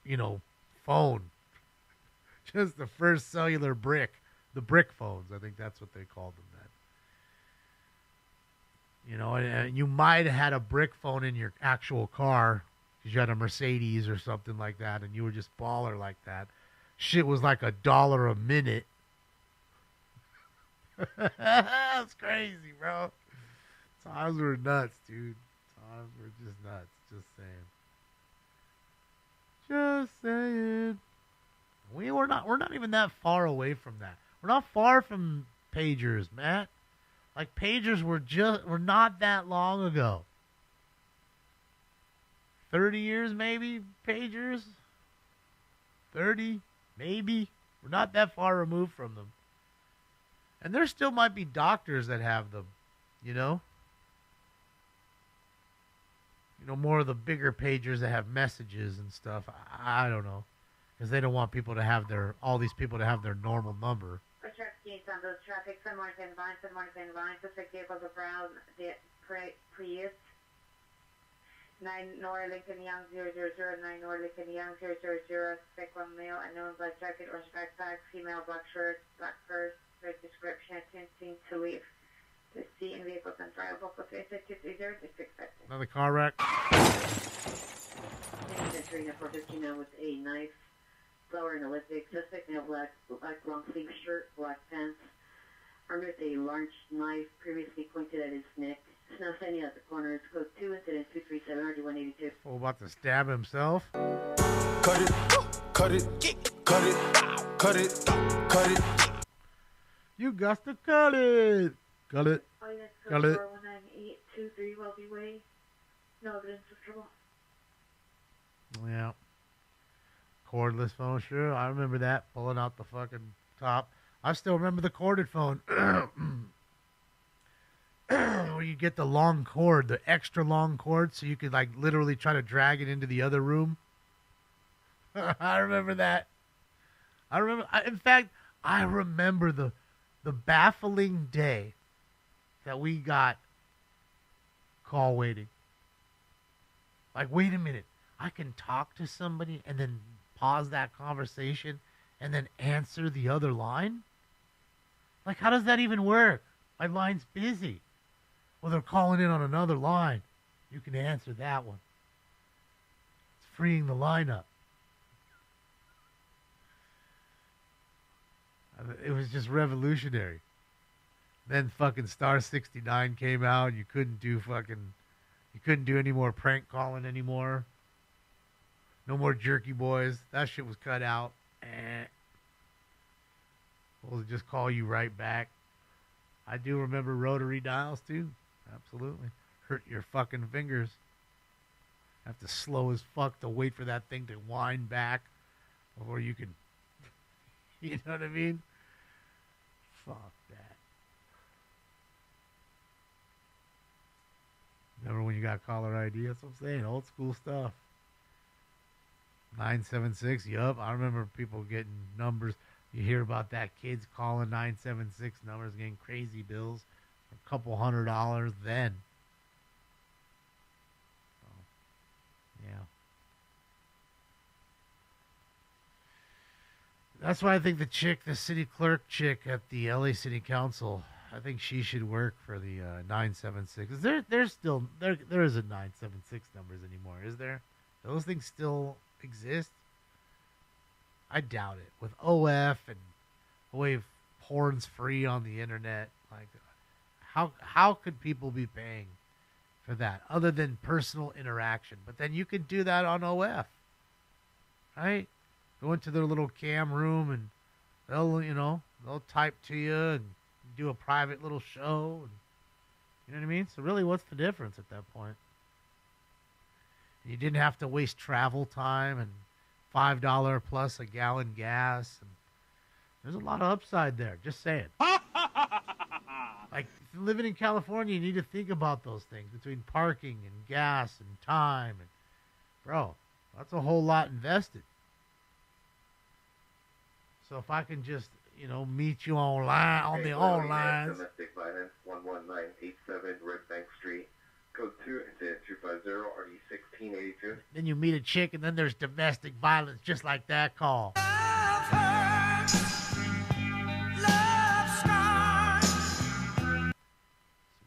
you know, phone. Just the first cellular brick. The brick phones. I think that's what they called them then. You know, and you might have had a brick phone in your actual car because you had a Mercedes or something like that, and you were just baller like that. Shit was like $1 a minute. That's crazy, bro. Times were nuts, dude. Times were just nuts. Just saying. Just saying. We're not even that far away from that. We're not far from pagers, Matt. Like, pagers were not that long ago. 30 years maybe, pagers? 30, maybe. We're not that far removed from them. And there still might be doctors that have them, you know? You know, more of the bigger pagers that have messages and stuff. I don't know. Because they don't want people to have all these people to have their normal number. Traffic, someone's in line, suspect vehicles of Brown, the Prius. 9 Nor Lincoln Young 000, 9 Nor Lincoln Young 000, suspect 1 male, unknown black jacket, orange backpack, female black shirt, black purse, red description, attempting to leave. The seat in vehicles on trial, vocal 230, district 50. Another car wreck. 450 now with a knife. Flower and Olympic, suspect male black long sleeve shirt, black pants, armed with a large knife previously pointed at his neck. It's now standing at the corner. It's code 2, incident 237, RD182. Oh, about to stab himself? Cut it, cut it, cut it, cut it, cut it. You got to cut it. Cut it. Cut it. 419-823 Wealthy Way. No evidence of trouble. Yeah. Cordless phone, sure. I remember that. Pulling out the fucking top. I still remember the corded phone. Where you get the long cord, the extra long cord, so you could, like, literally try to drag it into the other room. I remember that. In fact, I remember the baffling day that we got call waiting. Like, wait a minute. I can talk to somebody and then pause that conversation and then answer the other line? Like, how does that even work? My line's busy. Well, they're calling in on another line. You can answer that one. It's freeing the line up. It was just revolutionary. Then fucking Star 69 came out. You couldn't do any more prank calling anymore. No more jerky boys. That shit was cut out. We'll just call you right back. I do remember rotary dials too. Absolutely. Hurt your fucking fingers. Have to slow as fuck to wait for that thing to wind back before you can. You know what I mean? Fuck that. Remember when you got caller ID? That's what I'm saying. Old school stuff. 976. Yup, I remember people getting numbers. You hear about that, kids calling 976 numbers, getting crazy bills for a couple $100 then. So, yeah. That's why I think the city clerk chick at the LA City Council, I think she should work for the 976. There's still there isn't 976 numbers anymore, is there? Those things still exist? I doubt it. With OF and the way porn's free on the internet, like how could people be paying for that other than personal interaction? But then you can do that on OF, right? Go into their little cam room and they'll type to you and do a private little show. And, you know what I mean? So really, what's the difference at that point? You didn't have to waste travel time and $5 plus a gallon gas. And there's a lot of upside there. Just saying. Like living in California, you need to think about those things between parking and gas and time. And bro, that's a whole lot invested. So if I can just, meet you online on the online. Domestic violence 11987 Red Bank Street, code 2 incident 250 RD 1682. Then you meet a chick and then there's domestic violence just like that call. Some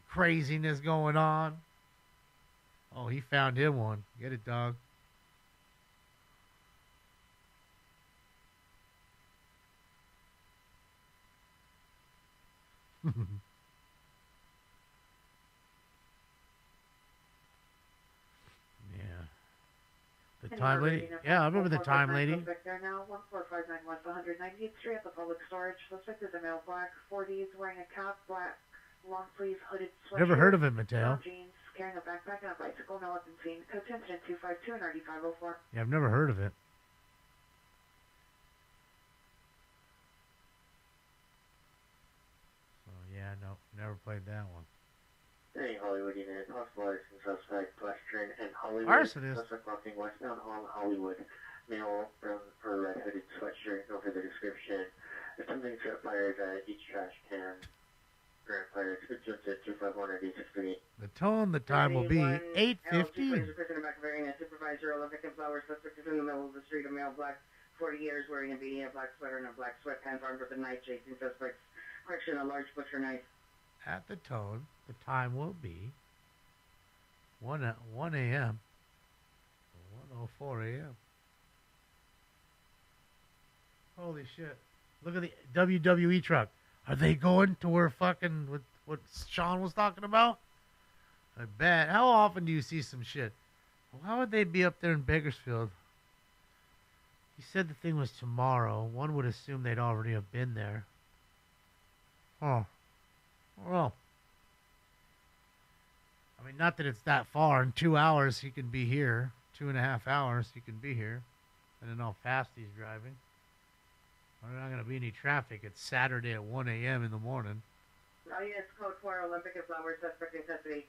craziness going on. Oh, he found him one. Get it, dog. Yeah. The time lady? Yeah, I remember the time lady. There now, 14591 198th Street at the public storage. Suspect is a male, black, 40s, wearing a cap, black, long sleeve, hooded sweatshirt. Never heard of him, Mateo. Jeans, carrying a backpack and a bicycle, no weapon seen. Code to incident 252 and RD 504. Yeah, I've never heard of it. Yeah, no, never played that one. Hey, Hollywood unit, possible arson suspect, Western and Hollywood. Arsonist. Suspect walking westbound on Hollywood. Male, brown or red hooded sweatshirt, no further description. Attempting to set fires at each trash can. Grand fires, good to 251 or D63. The tone, the time will be 8:15. Prisoner back varying a supervisor, Olympic and Flowers. Suspect is in the middle of the street, a male, black, 40 years, wearing a beanie, a black sweater, and a black sweatpants, armed with a knife, chasing suspects. Correction, a large butcher knife. At the tone, the time will be 1 a.m. 1:04 a.m. Holy shit. Look at the WWE truck. Are they going to where fucking what Sean was talking about? I bet. How often do you see some shit? Why would they be up there in Bakersfield? He said the thing was tomorrow. One would assume they'd already have been there. Oh. Well. I mean, not that it's that far. In 2 hours, he can be here. 2.5 hours, he can be here. Depending on how fast he's driving. There's not going to be any traffic. It's Saturday at 1 a.m. in the morning. Oh, yes, code 4, Olympic and Flowers, suspect in custody.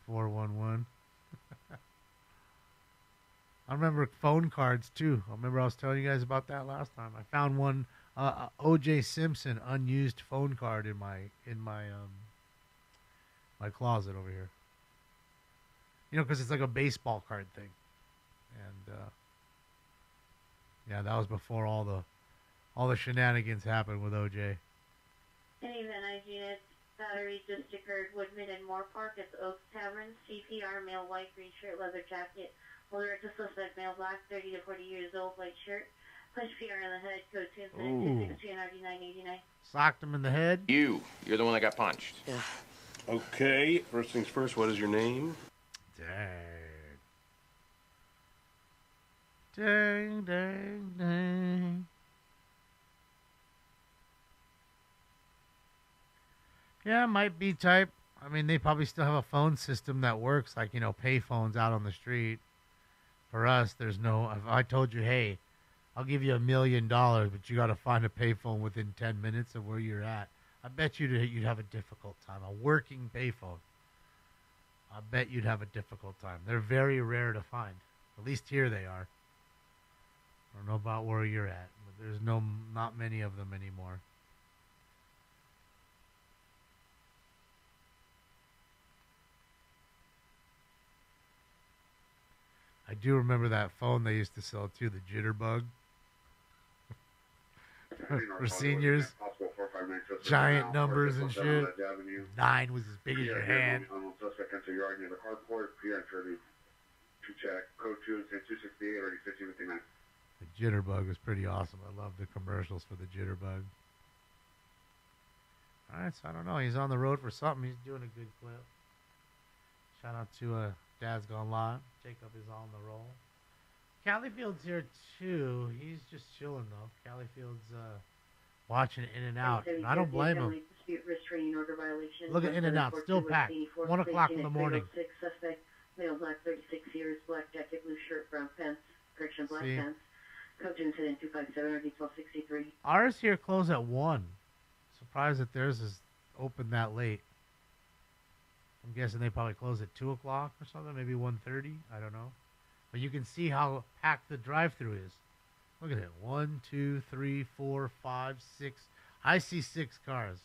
411. I remember phone cards too. I remember I was telling you guys about that last time. I found one O.J. Simpson unused phone card in my my closet over here. Because it's like a baseball card thing, and yeah, that was before all the shenanigans happened with O.J. Any Van Nuys units, battery just occurred, Woodman and Moore Park at the Oaks Tavern. CPR, male, white, green shirt, leather jacket. Holder to suspect, male, black, 30 to 40 years old, white shirt. Punch PR in the head, code 2 260 and RD 989. Socked him in the head. You're the one that got punched. Yeah. Okay, first things first, what is your name? Dang, dang, dang. Yeah, might be type. I mean, they probably still have a phone system that works, like, pay phones out on the street. For us, there's no, if I told you, hey, I'll give you $1 million, but you got to find a payphone within 10 minutes of where you're at, I bet you'd have a difficult time. A working payphone. I bet you'd have a difficult time. They're very rare to find. At least here they are. I don't know about where you're at, but there's not many of them anymore. I do remember that phone they used to sell too, the Jitterbug. For seniors. Giant numbers and shit. 9 was as big as your hand. The Jitterbug was pretty awesome. I love the commercials for the Jitterbug. Alright, so I don't know. He's on the road for something. He's doing a good clip. Shout out to Dad's Gone Live. Jacob is on the roll. Callifield's here too. He's just chilling though. Callifield's watching In and Out. And I don't blame him. Look at In and Out, still packed. 1 o'clock in the morning. Suspect, male, black, 36 years, black jacket, blue shirt, brown pants, correction, black pants. Code to incident 257 or D1263. Ours here close at 1. Surprised that theirs is open that late. I'm guessing they probably close at 2 o'clock or something, maybe 1:30. I don't know. But you can see how packed the drive-thru is. Look at it. 1, 2, 3, 4, 5, 6. I see 6 cars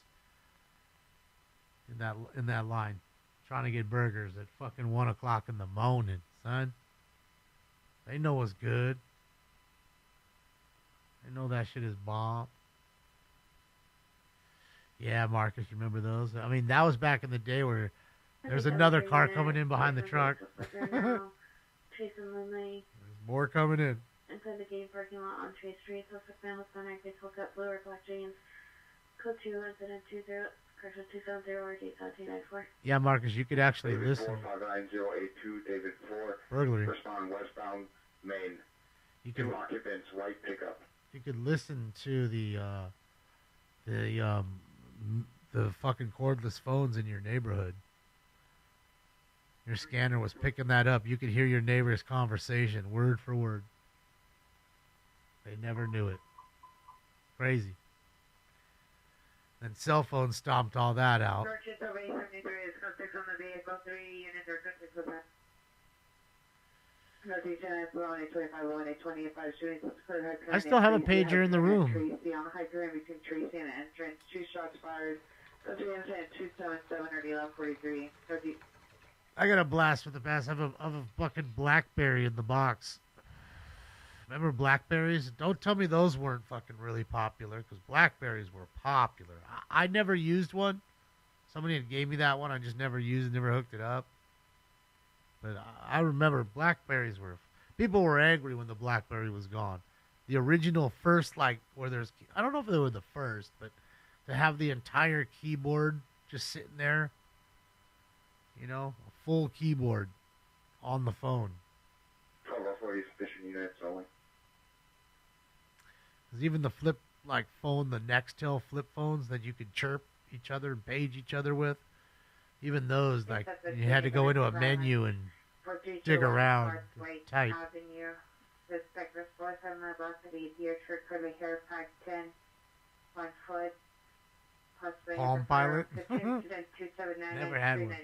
in that line trying to get burgers at fucking 1 o'clock in the morning, son. They know what's good. They know that shit is bomb. Yeah, Marcus, you remember those? I mean, that was back in the day where there's another car coming in behind the truck. There's more coming in. Inside the gate parking lot on Chase Street, suspect man with phone active, full cut, blue or black jeans. Code 2, incident 20, correction 270 or D1794. Yeah, Marcus, you could actually David listen. 459082, David 4. Burglary. Respond westbound, Maine. You could, 2 occupants, white pickup. You could listen to the fucking cordless phones in your neighborhood. Your scanner was picking that up. You could hear your neighbor's conversation word for word. They never knew it. Crazy. Then cell phones stomped all that out. I still have a pager in the room. I got a blast with the past. I have a fucking BlackBerry in the box. Remember Blackberries? Don't tell me those weren't fucking really popular, because Blackberries were popular. I never used one. Somebody had gave me that one. I just never used it, never hooked it up. But I remember Blackberries were... People were angry when the Blackberry was gone. The original first, like, where there's... I don't know if they were the first, but to have the entire keyboard just sitting there, you know, a full keyboard on the phone. 1240 sufficient units only. Because even the flip, like, phone, the Nextel flip phones that you could chirp each other and page each other with, even those, like, you had to go into a menu and dig around and type. Palm Pilot? Never had one.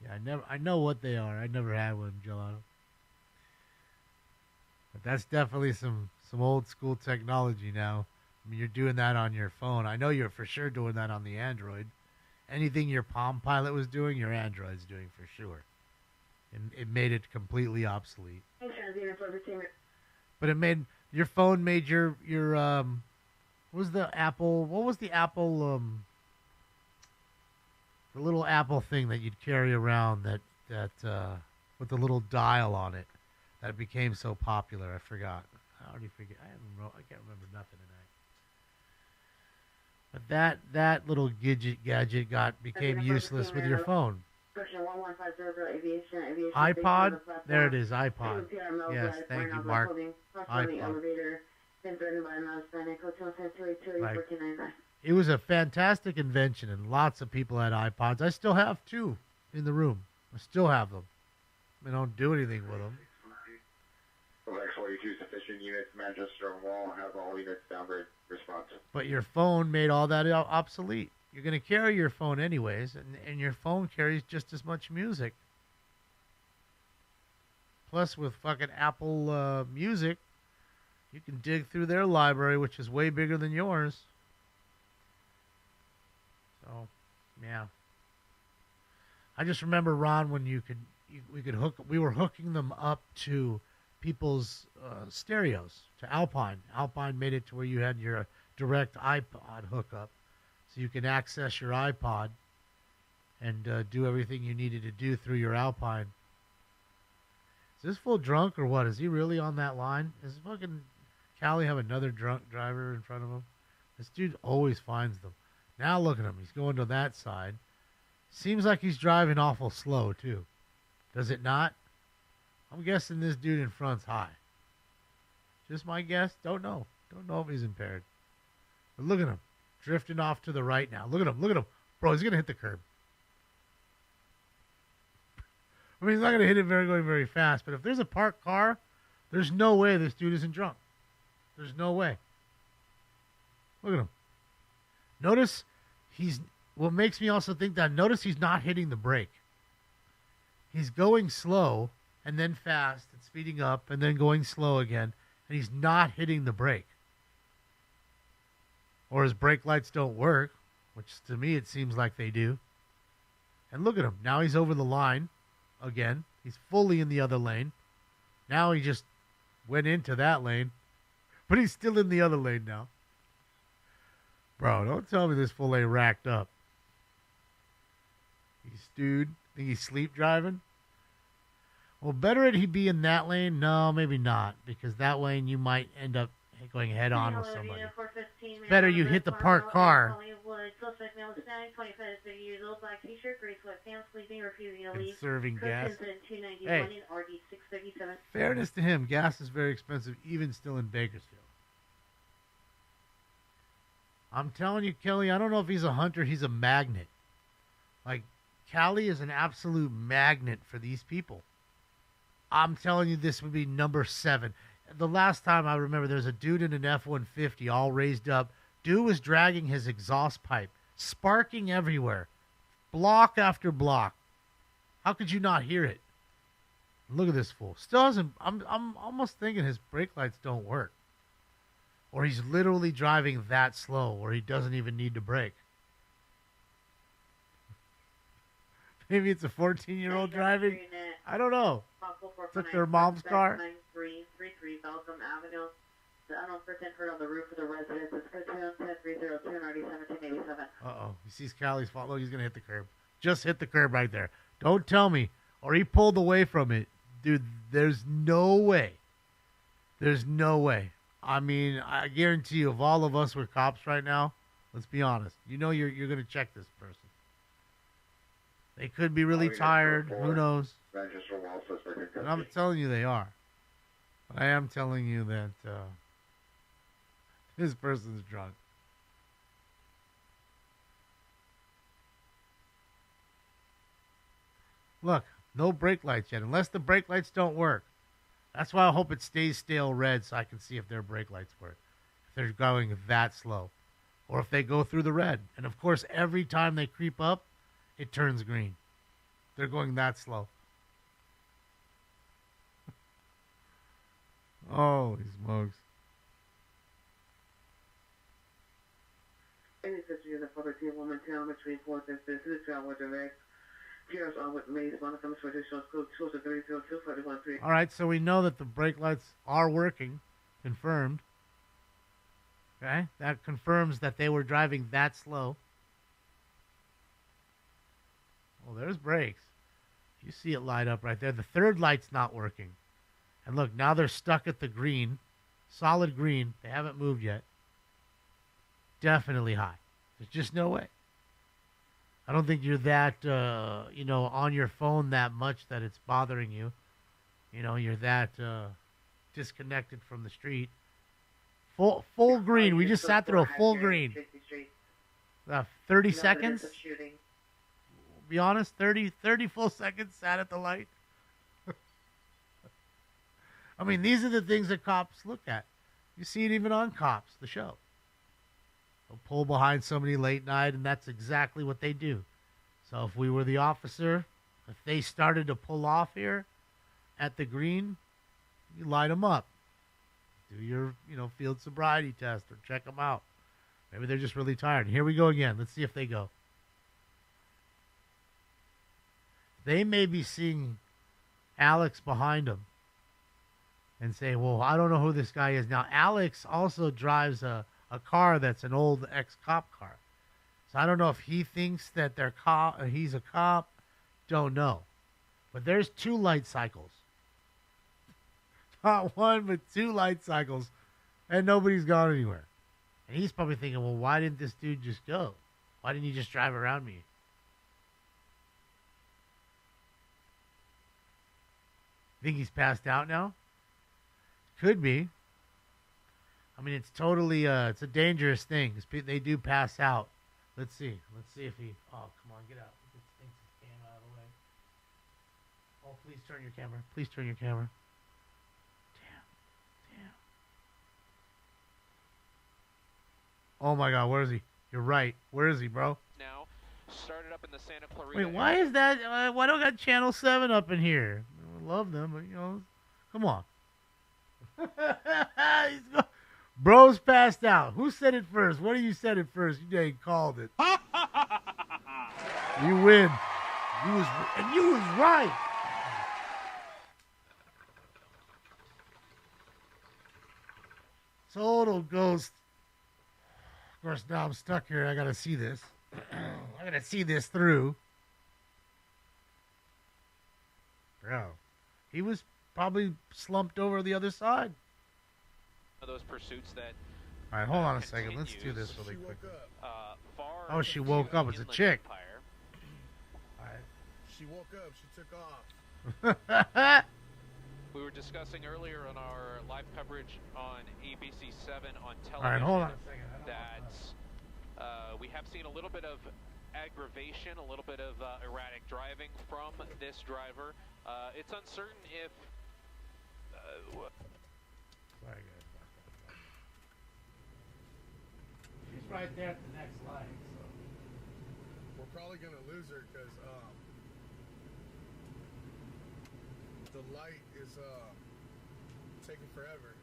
Yeah, I know what they are. I never had one, Gelato. But that's definitely some old school technology now. I mean, you're doing that on your phone. I know you're for sure doing that on the Android. Anything your Palm Pilot was doing, your Android's doing for sure. It made it completely obsolete. But it made your phone made your what was the Apple the little Apple thing that you'd carry around that with the little dial on it that became so popular. I forgot. I already forget. I can't remember nothing tonight. But that little gadget became useless with your phone. iPod? There it is, iPod. Yes, thank you, Mark. iPod. Like, it was a fantastic invention, and lots of people had iPods. I still have two in the room. I still have them. I don't do anything with them. station units, Manchester and Wall have all units downgrade response. But your phone made all that obsolete. You're going to carry your phone anyways, and your phone carries just as much music. Plus, with fucking Apple Music, you can dig through their library, which is way bigger than yours. So, yeah. I just remember, Ron, when we were hooking them up to people's stereos, to Alpine. Alpine made it to where you had your direct iPod hookup, so you can access your iPod and do everything you needed to do through your Alpine. Is this fool drunk or what? Is he really on that line? Does fucking Callie have another drunk driver in front of him? This dude always finds them. Now look at him. He's going to that side. Seems like he's driving awful slow, too. Does it not? I'm guessing this dude in front's high. Just my guess. Don't know. Don't know if he's impaired. But look at him. Drifting off to the right now. Look at him. Look at him. Bro, he's going to hit the curb. I mean, he's not going to hit it going very fast. But if there's a parked car, there's no way this dude isn't drunk. There's no way. Look at him. Notice what makes me also think that, notice he's not hitting the brake. He's going slow and then fast and speeding up and then going slow again, and he's not hitting the brake. Or his brake lights don't work, which to me it seems like they do. And look at him. Now he's over the line again. He's fully in the other lane. Now he just went into that lane, but he's still in the other lane now. Bro, don't tell me this fool ain't racked up. He's stewed. Think he's sleep driving? Well, better he be in that lane? No, maybe not, because that lane you might end up going head on with somebody. Better you hit the parked car. And serving gas. Hey, fairness to him, gas is very expensive, even still in Bakersfield. I'm telling you, Kelly, I don't know if he's a hunter, he's a magnet. Like, Callie is an absolute magnet for these people. I'm telling you, this would be number 7. The last time I remember, there was a dude in an F-150 all raised up. Dude was dragging his exhaust pipe, sparking everywhere, block after block. How could you not hear it? Look at this fool. Still hasn't. I'm almost thinking his brake lights don't work. Or he's literally driving that slow where he doesn't even need to brake. Maybe it's a 14-year-old driving. I don't know. Took their mom's car. 9333 Belgium Avenue. The unknown person heard on the roof of the residence. It's good 10302 and already 1787. Uh-oh. He sees Callie's fault. Look, he's going to hit the curb. Just hit the curb right there. Don't tell me. Or he pulled away from it. Dude, there's no way. There's no way. I mean, I guarantee you, if all of us were cops right now, let's be honest. You know you're going to check this person. They could be really tired. Who knows? And I'm telling you they are. But I am telling you that this person's drunk. Look, no brake lights yet. Unless the brake lights don't work. That's why I hope it stays stale red so I can see if their brake lights work. If they're going that slow. Or if they go through the red. And of course, every time they creep up, it turns green. They're going that slow. Holy smokes. Any history of the public table mental between 4th and 5th to travel direct. Cheers on with Maze, one of them for additional school 20302 4113. All right, so we know that the brake lights are working. Confirmed. Okay, that confirms that they were driving that slow. Well, there's brakes. You see it light up right there. The third light's not working. And look, now they're stuck at the green. Solid green. They haven't moved yet. Definitely high. There's just no way. I don't think you're that, on your phone that much that it's bothering you. You know, you're that disconnected from the street. Full green. We just sat through a full green. 30 seconds? Be honest, 30 full seconds sat at the light. I mean, these are the things that cops look at. You see it even on Cops, the show. They'll pull behind somebody late night, and that's exactly what they do. So if we were the officer, if they started to pull off here at the green, you light them up. Do your, field sobriety test or check them out. Maybe they're just really tired. Here we go again. Let's see if they go. They may be seeing Alex behind them and say, well, I don't know who this guy is. Now, Alex also drives a car that's an old ex-cop car. So I don't know if he thinks that he's a cop. Don't know. But there's 2 light cycles. Not one, but 2 light cycles. And nobody's gone anywhere. And he's probably thinking, well, why didn't this dude just go? Why didn't he just drive around me? Think he's passed out now? Could be. I mean, it's totally, it's a dangerous thing. They do pass out. Let's see. Let's see if he, oh, come on, get out. This thing's his cam out of the way. Oh, please turn your camera. Please turn your camera. Damn. Oh my God, where is he? You're right. Where is he, bro? Now, started up in the Santa Clarita. Wait, why is that? Why don't I got Channel 7 up in here? I love them, but come on. Bro's passed out. Who said it first? What of you said it first? You ain't called it. You win. You was right. Total ghost. Of course, now I'm stuck here. I gotta see this. I gotta see this through. Bro, he was probably slumped over the other side. Those pursuits that. All right, hold on a second. Let's do this really quick. Oh, she woke up. It's a chick. All right. She woke up. She took off. We were discussing earlier on our live coverage on ABC 7 on television. All right, hold on a second. That we have seen a little bit of aggravation, a little bit of erratic driving from this driver. It's uncertain if. Sorry, guys. She's right there at the next line. So. We're probably going to lose her because the light is taking forever.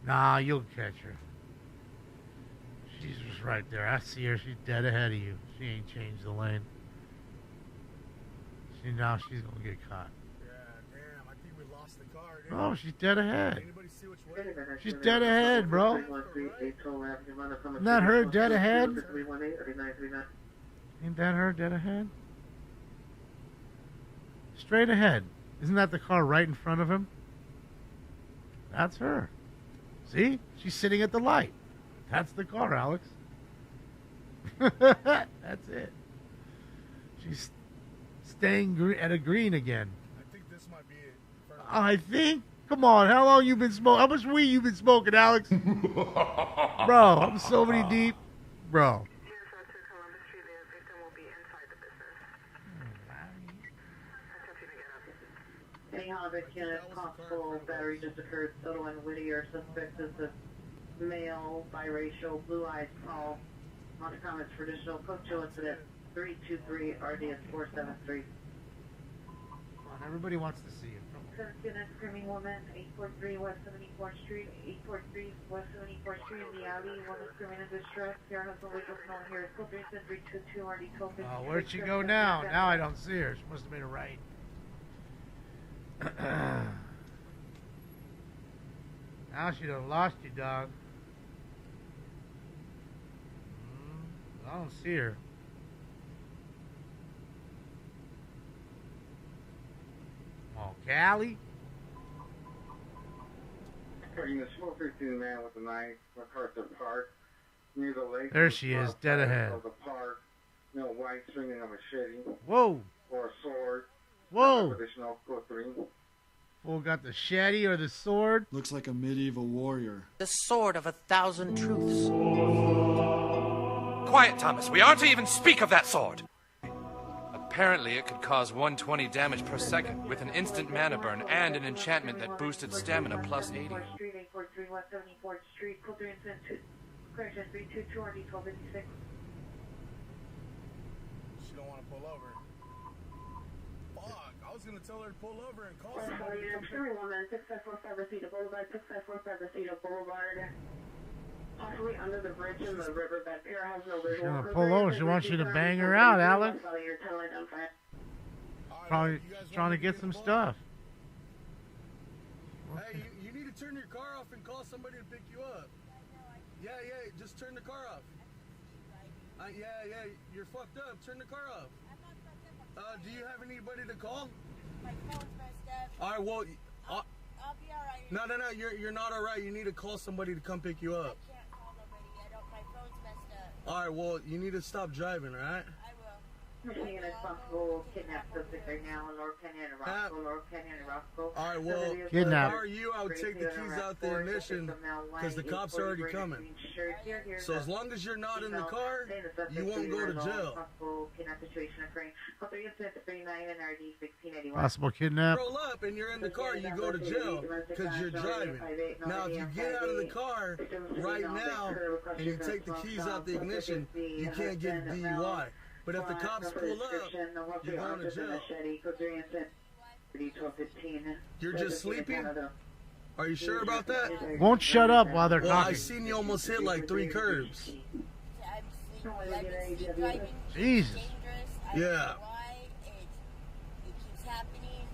Nah, you'll catch her. She's just right there. I see her. She's dead ahead of you. She ain't changed the lane. Now she's going to get caught. Yeah, damn. I think we lost the car. Oh, she's dead ahead. Anybody see which way? She's dead ahead, bro. Isn't that her dead ahead? Ain't that her dead ahead? Straight ahead. Isn't that the car right in front of him? That's her. See? She's sitting at the light. That's the car, Alex. That's it. She's staying at a green again. I think this might be it. I think? Come on, how long you been smoking? How much weed you been smoking, Alex? Bro, I'm so many deep. Bro. Anyhow, the constable battery just occurred. Soto and Whittier, suspect is a male, biracial, blue-eyed, tall. Montecom is traditional. Coach incident 323 RDS 473. Everybody wants to see it. Student screaming woman, 843 West 74th Street, 843 West 74th Street in the alley. Woman screaming in distress. Here has the legal known here. School 323 RD 12. Where'd she go now? Now I don't see her. She must have made a right. Now she done lost you, dog. I don't see her. Oh, Callie? Taking the smoke 15 man with a knife, MacArthur Park, near the lake. There she is, dead ahead. Of the park, white swinging a machete. Whoa. Or a sword. Whoa. Additional code 3. Fool got the shetty or the sword? Looks like a medieval warrior. The sword of 1,000 truths. Quiet, Thomas. We aren't to even speak of that sword. A Apparently, it could cause 120 damage per second with an instant mana burn and an enchantment that boosted stamina plus 80. Street, 843 West 74th Street, code 3 and correction 322 RD 1256. She don't want to pull over. Fuck, I was gonna tell her to pull over and call somebody. Woman, 6545 Reseda Boulevard, 6545 Reseda Boulevard. Possibly under the bridge in the riverbed. Pier has no She's visual. gonna pull over. She wants you to bang her out, Alex. Probably trying to get some stuff. Hey, you need to turn your car off and call somebody to pick you up. Yeah, just turn the car off. Yeah, you're fucked up. Turn the car off. Do you have anybody to call? My phone's messed up. All right, well, I'll be alright. no, you're not all right. You need to call somebody to come pick you up. I can't call nobody. My phone's messed up. All right, well, you need to stop driving, all right? Machine is possible kidnap suspect right now in Lower Canyon and Roscoe, Lower Canyon and Roscoe. All right, well, Kidnap. if I were you, I would take the keys out the ignition because the cops are already coming. So as long as you're not in the car, you won't go to jail. Possible kidnap situation occurring. Call 3 incident 39 and RD 1681. Possible kidnap. Roll up and you're in the car, you go to jail because you're driving. Now, if you get out of the car right now and you take the keys out the ignition, you can't get a DUI. But if the cops pull up, you're going to jail. You're just sleeping? Are you sure about that? Won't shut up while they're well, talking. I seen you almost hit like 3 curbs. Jesus. Yeah. It keeps happening.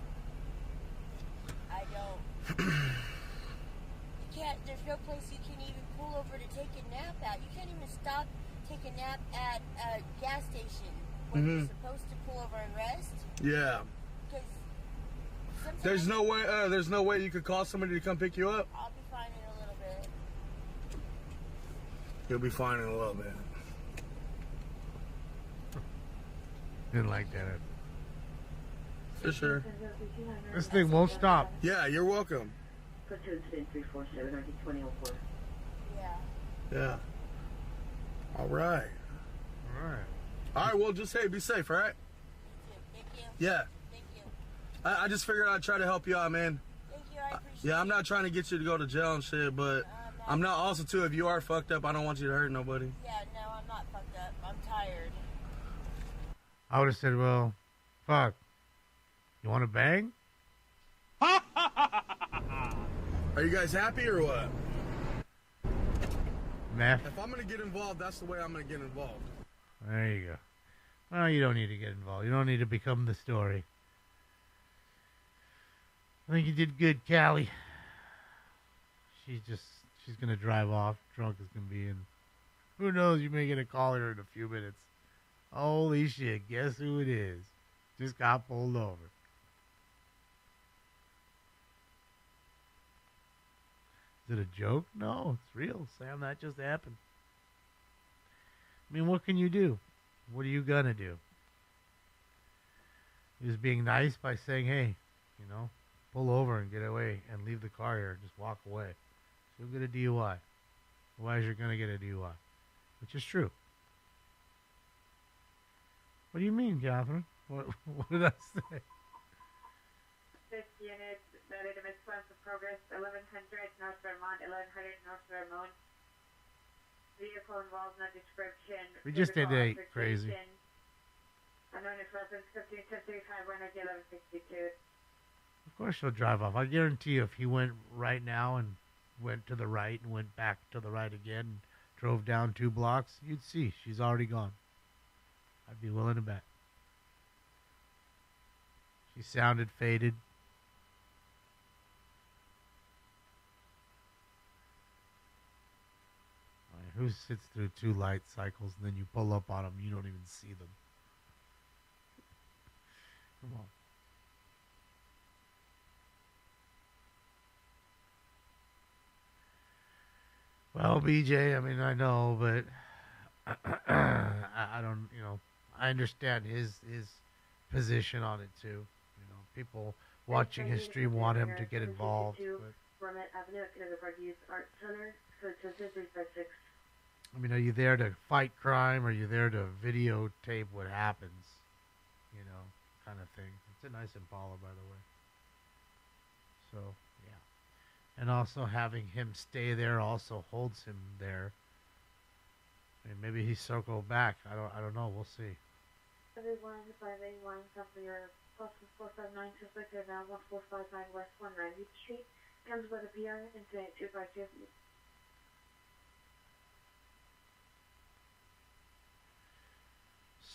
I don't. You can't. There's no place you can even pull over to take a nap at. You can't even stop. Take a nap at a gas station when you're supposed to pull over and rest. Yeah. There's no way you could call somebody to come pick you up. I'll be fine in a little bit. You'll be fine in a little bit. Didn't like that. For sure. This thing won't stop. Yeah, you're welcome. Yeah. All right. All right, well, just, hey, be safe, all right? Thank you. Yeah. Thank you. I just figured I'd try to help you out, man. Thank you, I appreciate Yeah, I'm not trying to get you to go to jail and shit, but I'm not also, too, if you are fucked up, I don't want you to hurt nobody. Yeah, no, I'm not fucked up. I'm tired. I would have said, well, fuck. You want to bang? Are you guys happy or what? Meth. If I'm going to get involved, that's the way I'm going to get involved. There you go. Well, you don't need to get involved. You don't need to become the story. I think you did good, Callie. She's going to drive off. Drunk is going to be in. Who knows? You may get a call here in a few minutes. Holy shit. Guess who it is? Just got pulled over. Is it a joke? No, it's real, Sam. That just happened. I mean, what can you do? What are you going to do? Just being nice by saying, hey, pull over and get away and leave the car here. Just walk away. So you'll get a DUI. Otherwise, you're going to get a DUI. Which is true. What do you mean, Catherine? What did I say? 6 units, started a response to progress, 1100 North Vermont, 1100 North Vermont. Vehicle involved, no description. We just did crazy. Unknown reference, 1535, 1162. Of course she'll drive off. I guarantee you if he went right now and went to the right and went back to the right again and drove down 2 blocks, you'd see she's already gone. I'd be willing to bet. She sounded faded. Who sits through 2 light cycles and then you pull up on them, you don't even see them. Come on. Well, BJ, I mean, I know, but I don't, I understand his position on it too. People watching his stream want him to get involved. But, I mean, are you there to fight crime? Or are you there to videotape what happens? kind of thing. It's a nice Impala, by the way. So, yeah. And also having him stay there also holds him there. I mean, maybe he circled back. I don't know. We'll see. Everyone, 581, company your postal 459, suspect is now 1459 West 190th Street. Comes by the PR, incident 252.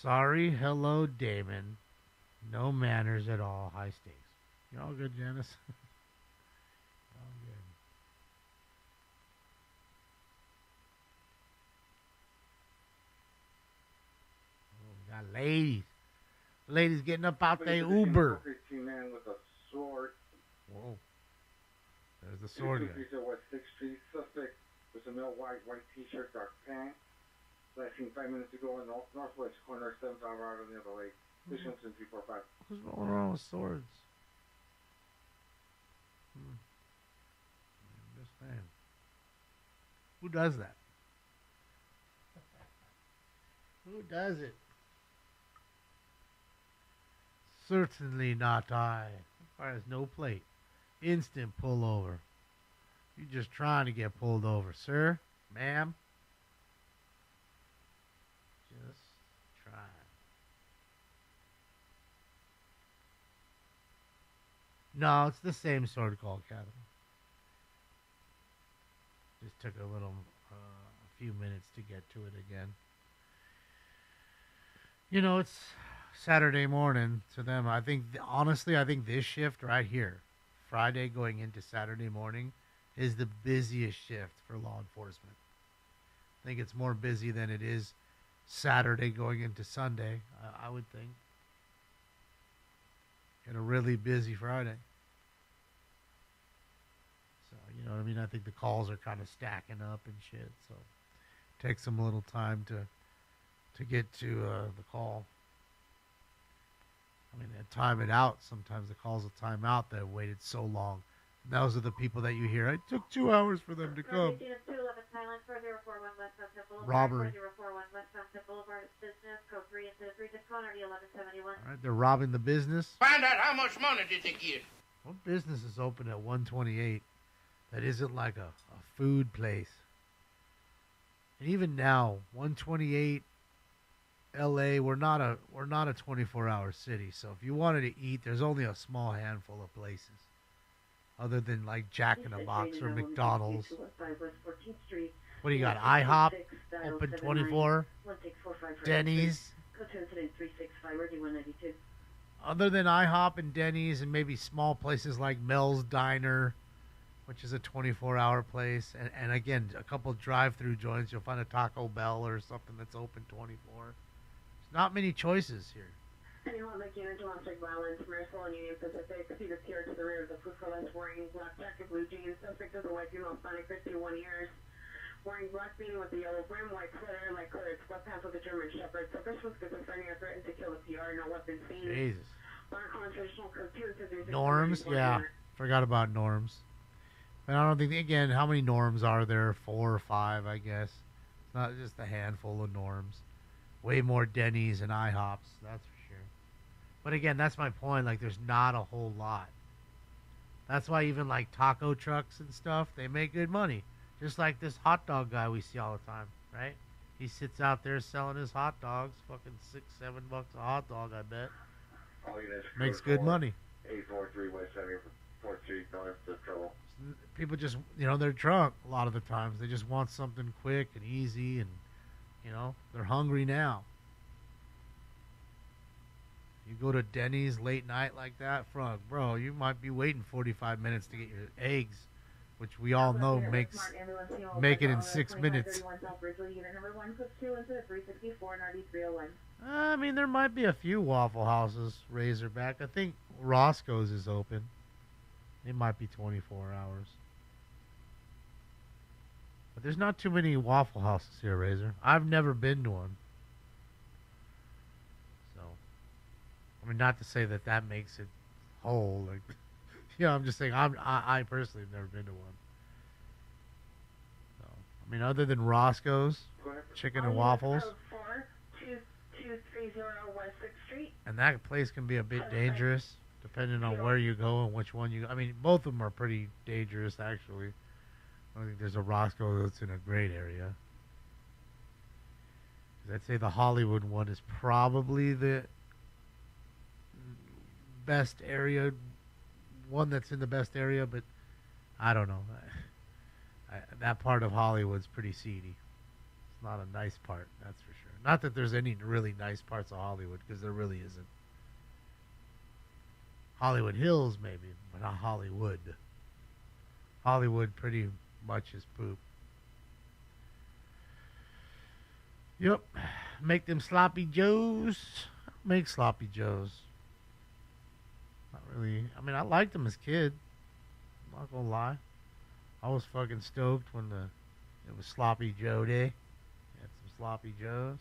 Sorry, hello, Damon. No manners at all. High stakes. You all good, Janice? All good. Oh, we got ladies. Ladies getting up out their Uber. 15 man with a sword. Whoa. There's the sword guy. West 6th Street. Suspect with a male white t-shirt, dark pants. Last seen 5 minutes ago in the northwest corner, 7 hour out on the other lake. Mission 345. Who's rolling around with swords? I'm just saying. Who does that? Who does it? Certainly not I. Requires no plate. Instant pullover. You're just trying to get pulled over, sir, ma'am. Just trying. No, it's the same sword call, Academy. Just took a few minutes to get to it again. You know, it's Saturday morning to them. I think, honestly, I think this shift right here, Friday going into Saturday morning, is the busiest shift for law enforcement. I think it's more busy than it is Saturday going into Sunday, I would think. And a really busy Friday. So, you know what I mean? I think the calls are kind of stacking up and shit. So, it takes them a little time to get to the call. I mean, they time it out. Sometimes the calls will time out that waited so long. And those are the people that you hear. It took 2 hours for them to come. Robbery. All right, they're robbing the business. Find out how much money did they get. What business is open at 128 that isn't like a food place? And even now, 128 LA, we're not a 24-hour city. So if you wanted to eat, there's only a small handful of places, other than like Jack in the Box or McDonald's. What do you got? IHOP open 24. Denny's. Other than IHOP and Denny's and maybe small places like Mel's Diner, which is a 24-hour place, and again a couple drive-through joints, you'll find a Taco Bell or something that's open 24. Not many choices here. Anyone looking into domestic violence, Marisol and Union Pacific, see the pier to the rear of the food for less, wearing black jacket, blue jeans, suspect is a white female, Hispanic, 51 years, wearing black beanie with a yellow brim, white sweater, light colored sweatpants with a German shepherd. So officials schizophrenia threatened to kill the PR, no weapon seen. Jesus. Norms, Norms? Yeah. Forgot about norms. But I don't think, again, how many norms are there? 4 or 5, I guess. It's not just a handful of norms. Way more Denny's and IHOPs, that's for sure. But again, that's my point. Like, there's not a whole lot. That's why even like taco trucks and stuff, they make good money. Just like this hot dog guy we see all the time, right? He sits out there selling his hot dogs, fucking $6-7 a hot dog, I bet. Makes good money. 843 West 74th Street, don't have to trouble. People just, they're drunk a lot of the times. They just want something quick and easy, and they're hungry now. You go to Denny's late night like that, bro, you might be waiting 45 minutes to get your eggs, which we all know make it in 6 minutes. I mean, there might be a few Waffle Houses, Razorback. I think Roscoe's is open. It might be 24 hours. But there's not too many Waffle Houses here, Razor. I've never been to one. So, I mean, not to say that makes it whole. Like, I'm just saying I personally have never been to one. So, I mean, other than Roscoe's, chicken and waffles. 230 West 6th Street. And that place can be a bit dangerous, depending on where you go and which one you go. I mean, both of them are pretty dangerous, actually. I think there's a Roscoe that's in a great area. I'd say the Hollywood one is probably the best area, one that's in the best area, but I don't know. That part of Hollywood's pretty seedy. It's not a nice part, that's for sure. Not that there's any really nice parts of Hollywood, because there really isn't. Hollywood Hills, maybe, but not Hollywood. Hollywood pretty much is poop. Yep. Make them sloppy joes. Make sloppy joes. Not really. I mean, I liked them as a kid. I'm not gonna lie. I was fucking stoked when it was sloppy Joe day. Had some sloppy joes.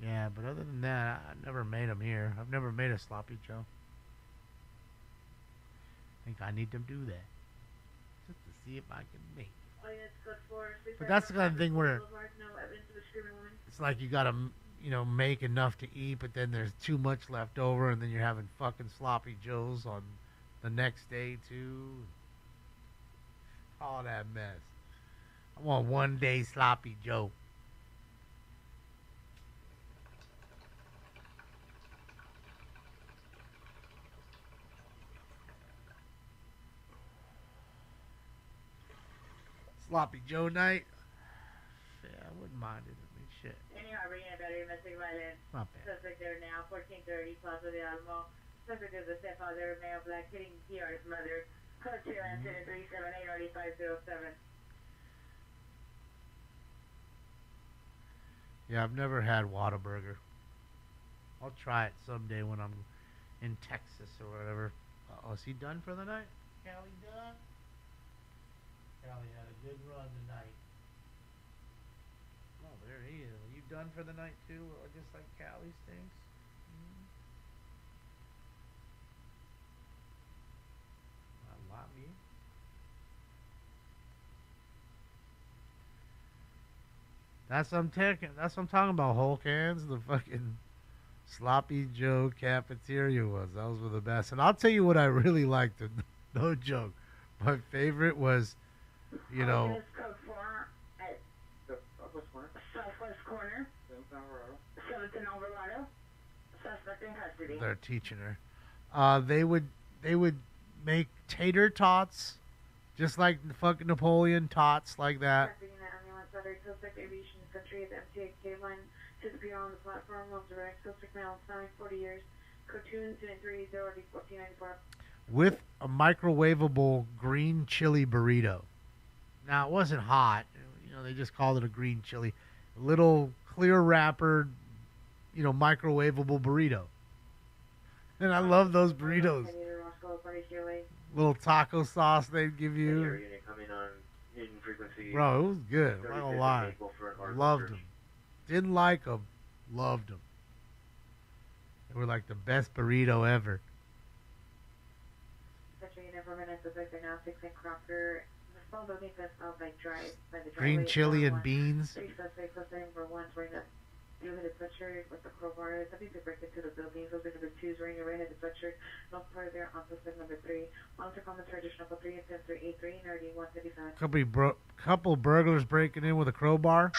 Yeah, but other than that, I never made them here. I've never made a sloppy Joe. I think I need to do that. Just to see if I can make. But that's the kind of thing where it's like you gotta, make enough to eat, but then there's too much left over, and then you're having fucking sloppy joes on the next day too. All that mess. I want one day sloppy Joe. Sloppy Joe night. Yeah, I wouldn't mind it. I mean, shit. Anyhow, bringing a battery domestic violence. Not bad. Suspect there now, 1430 Plaza de Alamo. Suspect is a stepfather, male black, hitting PR's mother. Code 2 incident 378-8507. Yeah, I've never had Whataburger. I'll try it someday when I'm in Texas or whatever. Oh, is he done for the night? Callie done? Callie had a good run tonight. Oh, there he is. Are you done for the night too? Or just like Callie stinks? Not me. That's what I'm talking about. Whole cans, the fucking Sloppy Joe cafeteria was. Those were the best. And I'll tell you what I really liked. No joke. My favorite was, Code 4 at Southwest Corner. 7th and Alvarado. Suspect in custody. They're teaching her. They would make tater tots, just like the fucking Napoleon tots, like that. Suspect aviation country at the MTA line to the bureau on the platform. Will direct. Suspect male, 40 years. Code 2 incident 30-1494. With a microwavable green chili burrito. Now, it wasn't hot. They just called it a green chili. A little clear wrapper, microwavable burrito. And I love those burritos. Little taco sauce they'd give you. Bro, it was good. I'm not gonna lie. Loved them. Didn't like them. Loved them. They were like the best burrito ever. Green chili and beans. Three suspects number 1 wearing a blue-headed sweatshirt with the crowbar. Something to break into the building. Suspect number 2 is wearing a red-headed sweatshirt. No further on suspect number 3. Monitor comments additional 3 and 10-383 nerdy 155. Couple burglars breaking in with a crowbar.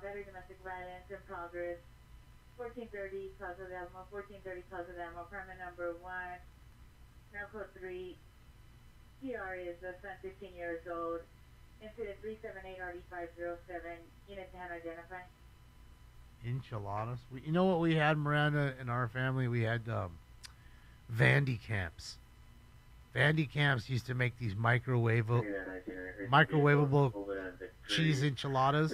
Battery domestic violence in progress. 1430 Plaza de Alamo. 1430 Plaza de Alamo. Permit number 1. Now code 3. PR is the son, 15 years old. Incident 378-RD507. Unit to hand identify. Enchiladas. You know what we had, Miranda, in our family? We had Vandy camps. Vandy camps used to make these microwavable cheese enchiladas.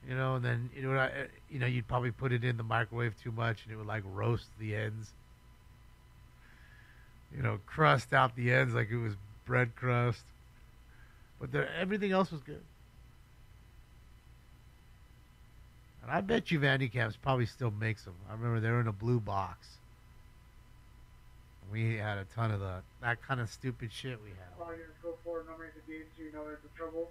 And then you'd probably put it in the microwave too much, and it would like roast the ends. Crust out the ends like it was bread crust. But everything else was good. And I bet you Vandy Camps probably still makes them. I remember they were in a blue box. We had a ton of that kind of stupid shit we had. All units go forward, number is engaged, so you know there's a trouble.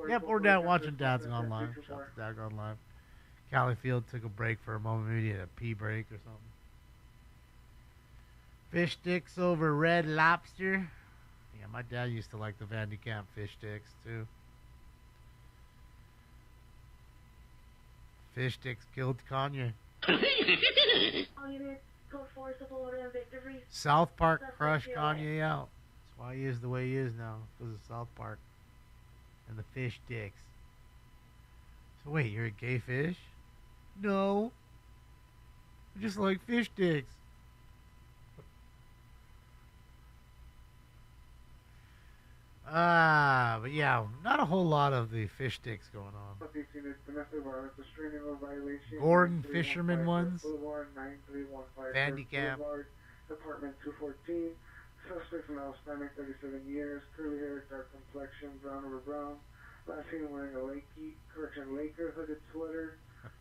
Yep, we're down watching Dad's Gone Live. Shout out to Dad Gone Live. Califield took a break for a moment. Maybe a pee break or something. Fish sticks over Red Lobster. Yeah, my dad used to like the Van de Kamp fish sticks too. Fish sticks killed Kanye. All units go forward, civil order and victory. South Park crushed Kanye out. That's why he is the way he is now, because of South Park and the fish sticks. So wait, you're a gay fish? No. I just like fish sticks. But yeah, not a whole lot of the fish sticks going on. Gordon Fisherman ones. Van de Kamp. Department 214. Suspect male, Hispanic, 37 years. Curly hair, dark complexion, brown over brown. Last seen wearing a Laker hooded sweater.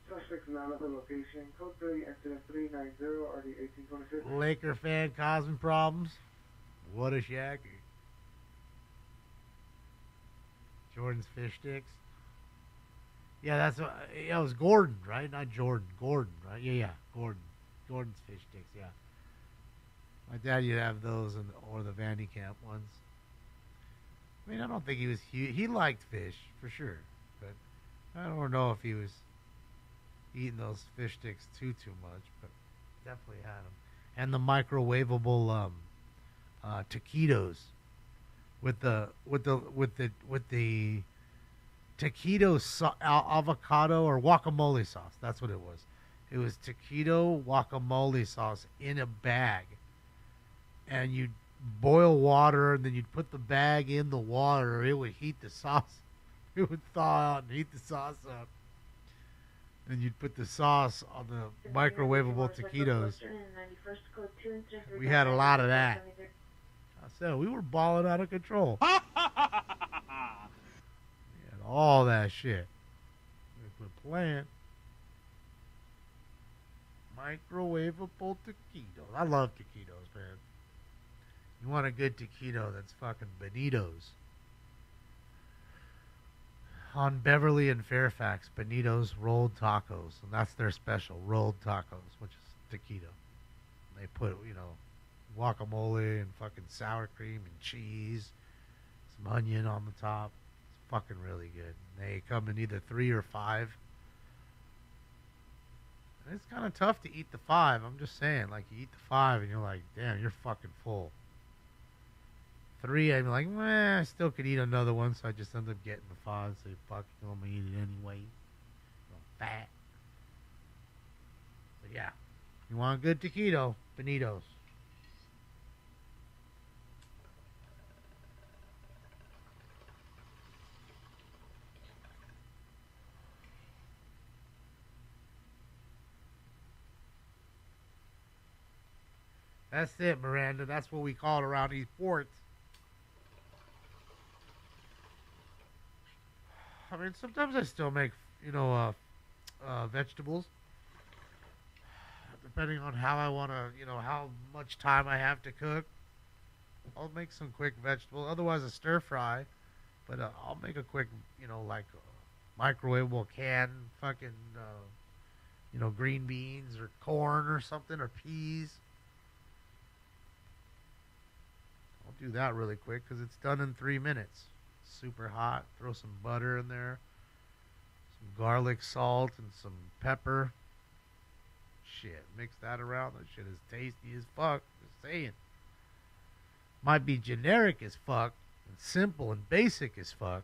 Suspect not at the location. Code 3, incident 390, RD 1826. Laker fan causing problems. What a shacky. Jordan's fish sticks. Yeah, that's what. Yeah, it was Gordon, right? Not Jordan. Gordon, right? Yeah, Gordon. Gordon's fish sticks. Yeah. My dad used to have those, or the Van de Kamp ones. I mean, I don't think he was huge. He liked fish for sure, but I don't know if he was eating those fish sticks too much. But definitely had them, and the microwavable taquitos. With the taquito avocado or guacamole sauce. That's what it was. It was taquito guacamole sauce in a bag. And you'd boil water, and then you'd put the bag in the water. It would heat the sauce. It would thaw out and heat the sauce up. Then you'd put the sauce on the microwavable taquitos. We had a lot of that. So we were balling out of control. We had all that shit. We were playing microwavable taquitos. I love taquitos, man. You want a good taquito that's fucking Benito's. On Beverly and Fairfax, Benito's rolled tacos, and that's their special, rolled tacos, which is taquito. They put, guacamole and fucking sour cream and cheese, some onion on the top. It's fucking really good. They come in either 3 or 5. And it's kind of tough to eat the 5. I'm just saying, like, you eat the 5 and you're like, damn, you're fucking full. 3, I'm like, I still could eat another one, so I just end up getting the 5. So fuck, I'm gonna eat it anyway. I'm fat. But yeah, you want a good taquito, Benito's. That's it, Miranda. That's what we call it around these ports. I mean, sometimes I still make, vegetables. Depending on how I want to, how much time I have to cook. I'll make some quick vegetables. Otherwise, a stir fry. But I'll make a quick, microwavable canned fucking, green beans or corn or something or peas. I'll do that really quick because it's done in 3 minutes. Super hot. Throw some butter in there. Some garlic, salt, and some pepper. Shit. Mix that around. That shit is tasty as fuck. Just saying. Might be generic as fuck. And simple and basic as fuck.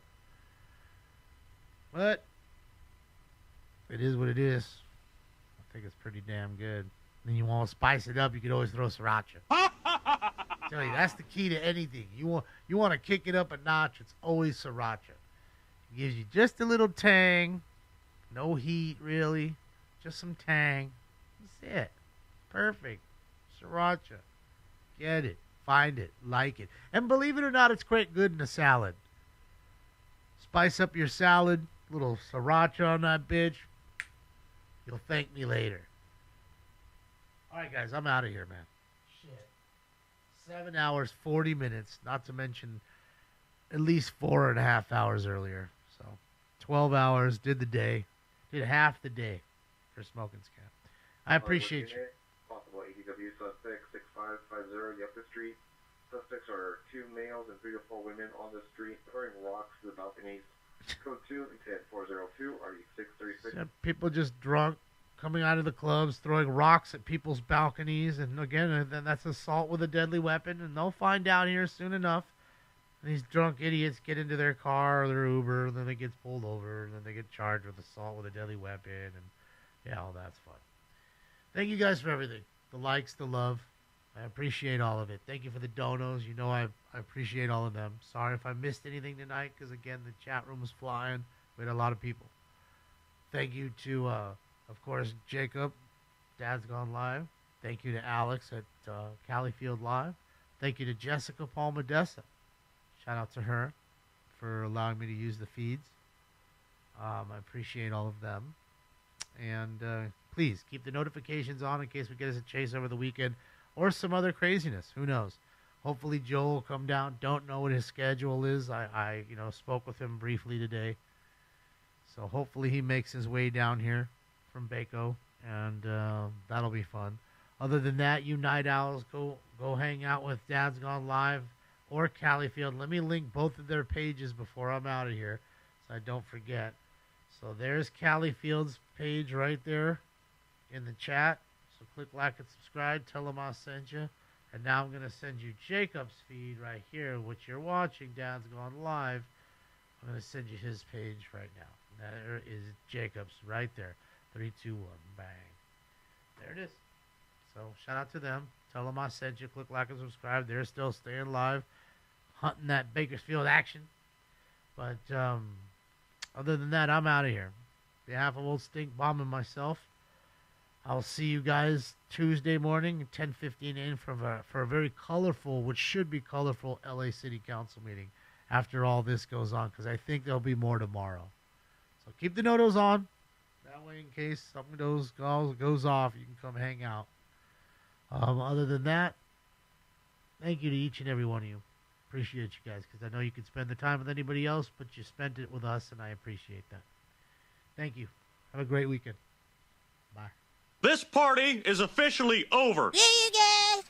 But it is what it is. I think it's pretty damn good. Then you want to spice it up, you could always throw sriracha. I tell you, that's the key to anything. You want to kick it up a notch, it's always sriracha. It gives you just a little tang. No heat, really. Just some tang. That's it. Perfect. Sriracha. Get it. Find it. Like it. And believe it or not, it's quite good in a salad. Spice up your salad. Little sriracha on that bitch. You'll thank me later. All right, guys. I'm out of here, man. Shit. 7 hours, 40 minutes, not to mention at least 4.5 hours earlier. So 12 hours, did the day, did half the day for Smoking Scam. I appreciate you. Possible ADW suspect 6550 Yucca Street. Suspects are 2 males and 3 to 4 women on the street throwing rocks to the balconies. Code 2, intent 402, RE636. People just drunk, coming out of the clubs, throwing rocks at people's balconies. And again, that's assault with a deadly weapon. And they'll find out here soon enough. And these drunk idiots get into their car or their Uber, and then they get pulled over, and then they get charged with assault with a deadly weapon. And yeah, all that's fun. Thank you guys for everything. The likes, the love. I appreciate all of it. Thank you for the donos. You know I appreciate all of them. Sorry if I missed anything tonight because, again, the chat room was flying. We had a lot of people. Thank you to, of course, Jacob, Dad's Gone Live. Thank you to Alex at Califield Live. Thank you to Jessica Palmadessa. Shout out to her for allowing me to use the feeds. I appreciate all of them. And please keep the notifications on in case we get us a chase over the weekend or some other craziness. Who knows? Hopefully Joe will come down. Don't know what his schedule is. I spoke with him briefly today. So hopefully he makes his way down here from Baco, and that'll be fun. Other than that, you night owls, go hang out with Dad's Gone Live or Califield. Let me link both of their pages before I'm out of here so I don't forget. So there's Califield's page right there in the chat. So click like and subscribe. Tell them I sent you. And now I'm going to send you Jacob's feed right here, which you're watching. Dad's Gone Live. I'm going to send you his page right now. There is Jacob's right there. 3, 2, 1, bang. There it is. So shout out to them. Tell them I sent you. Click like and subscribe. They're still staying live, hunting that Bakersfield action. But other than that, I'm out of here. On behalf of Old Stink Bomb and myself, I'll see you guys Tuesday morning, 10:15 a.m. for a very colorful, which should be colorful, LA City Council meeting after all this goes on, because I think there'll be more tomorrow. So keep the notos on. That way, in case something goes off, you can come hang out. Other than that, thank you to each and every one of you. Appreciate you guys, because I know you can spend the time with anybody else, but you spent it with us, and I appreciate that. Thank you. Have a great weekend. Bye. This party is officially over. Yeah, you guys.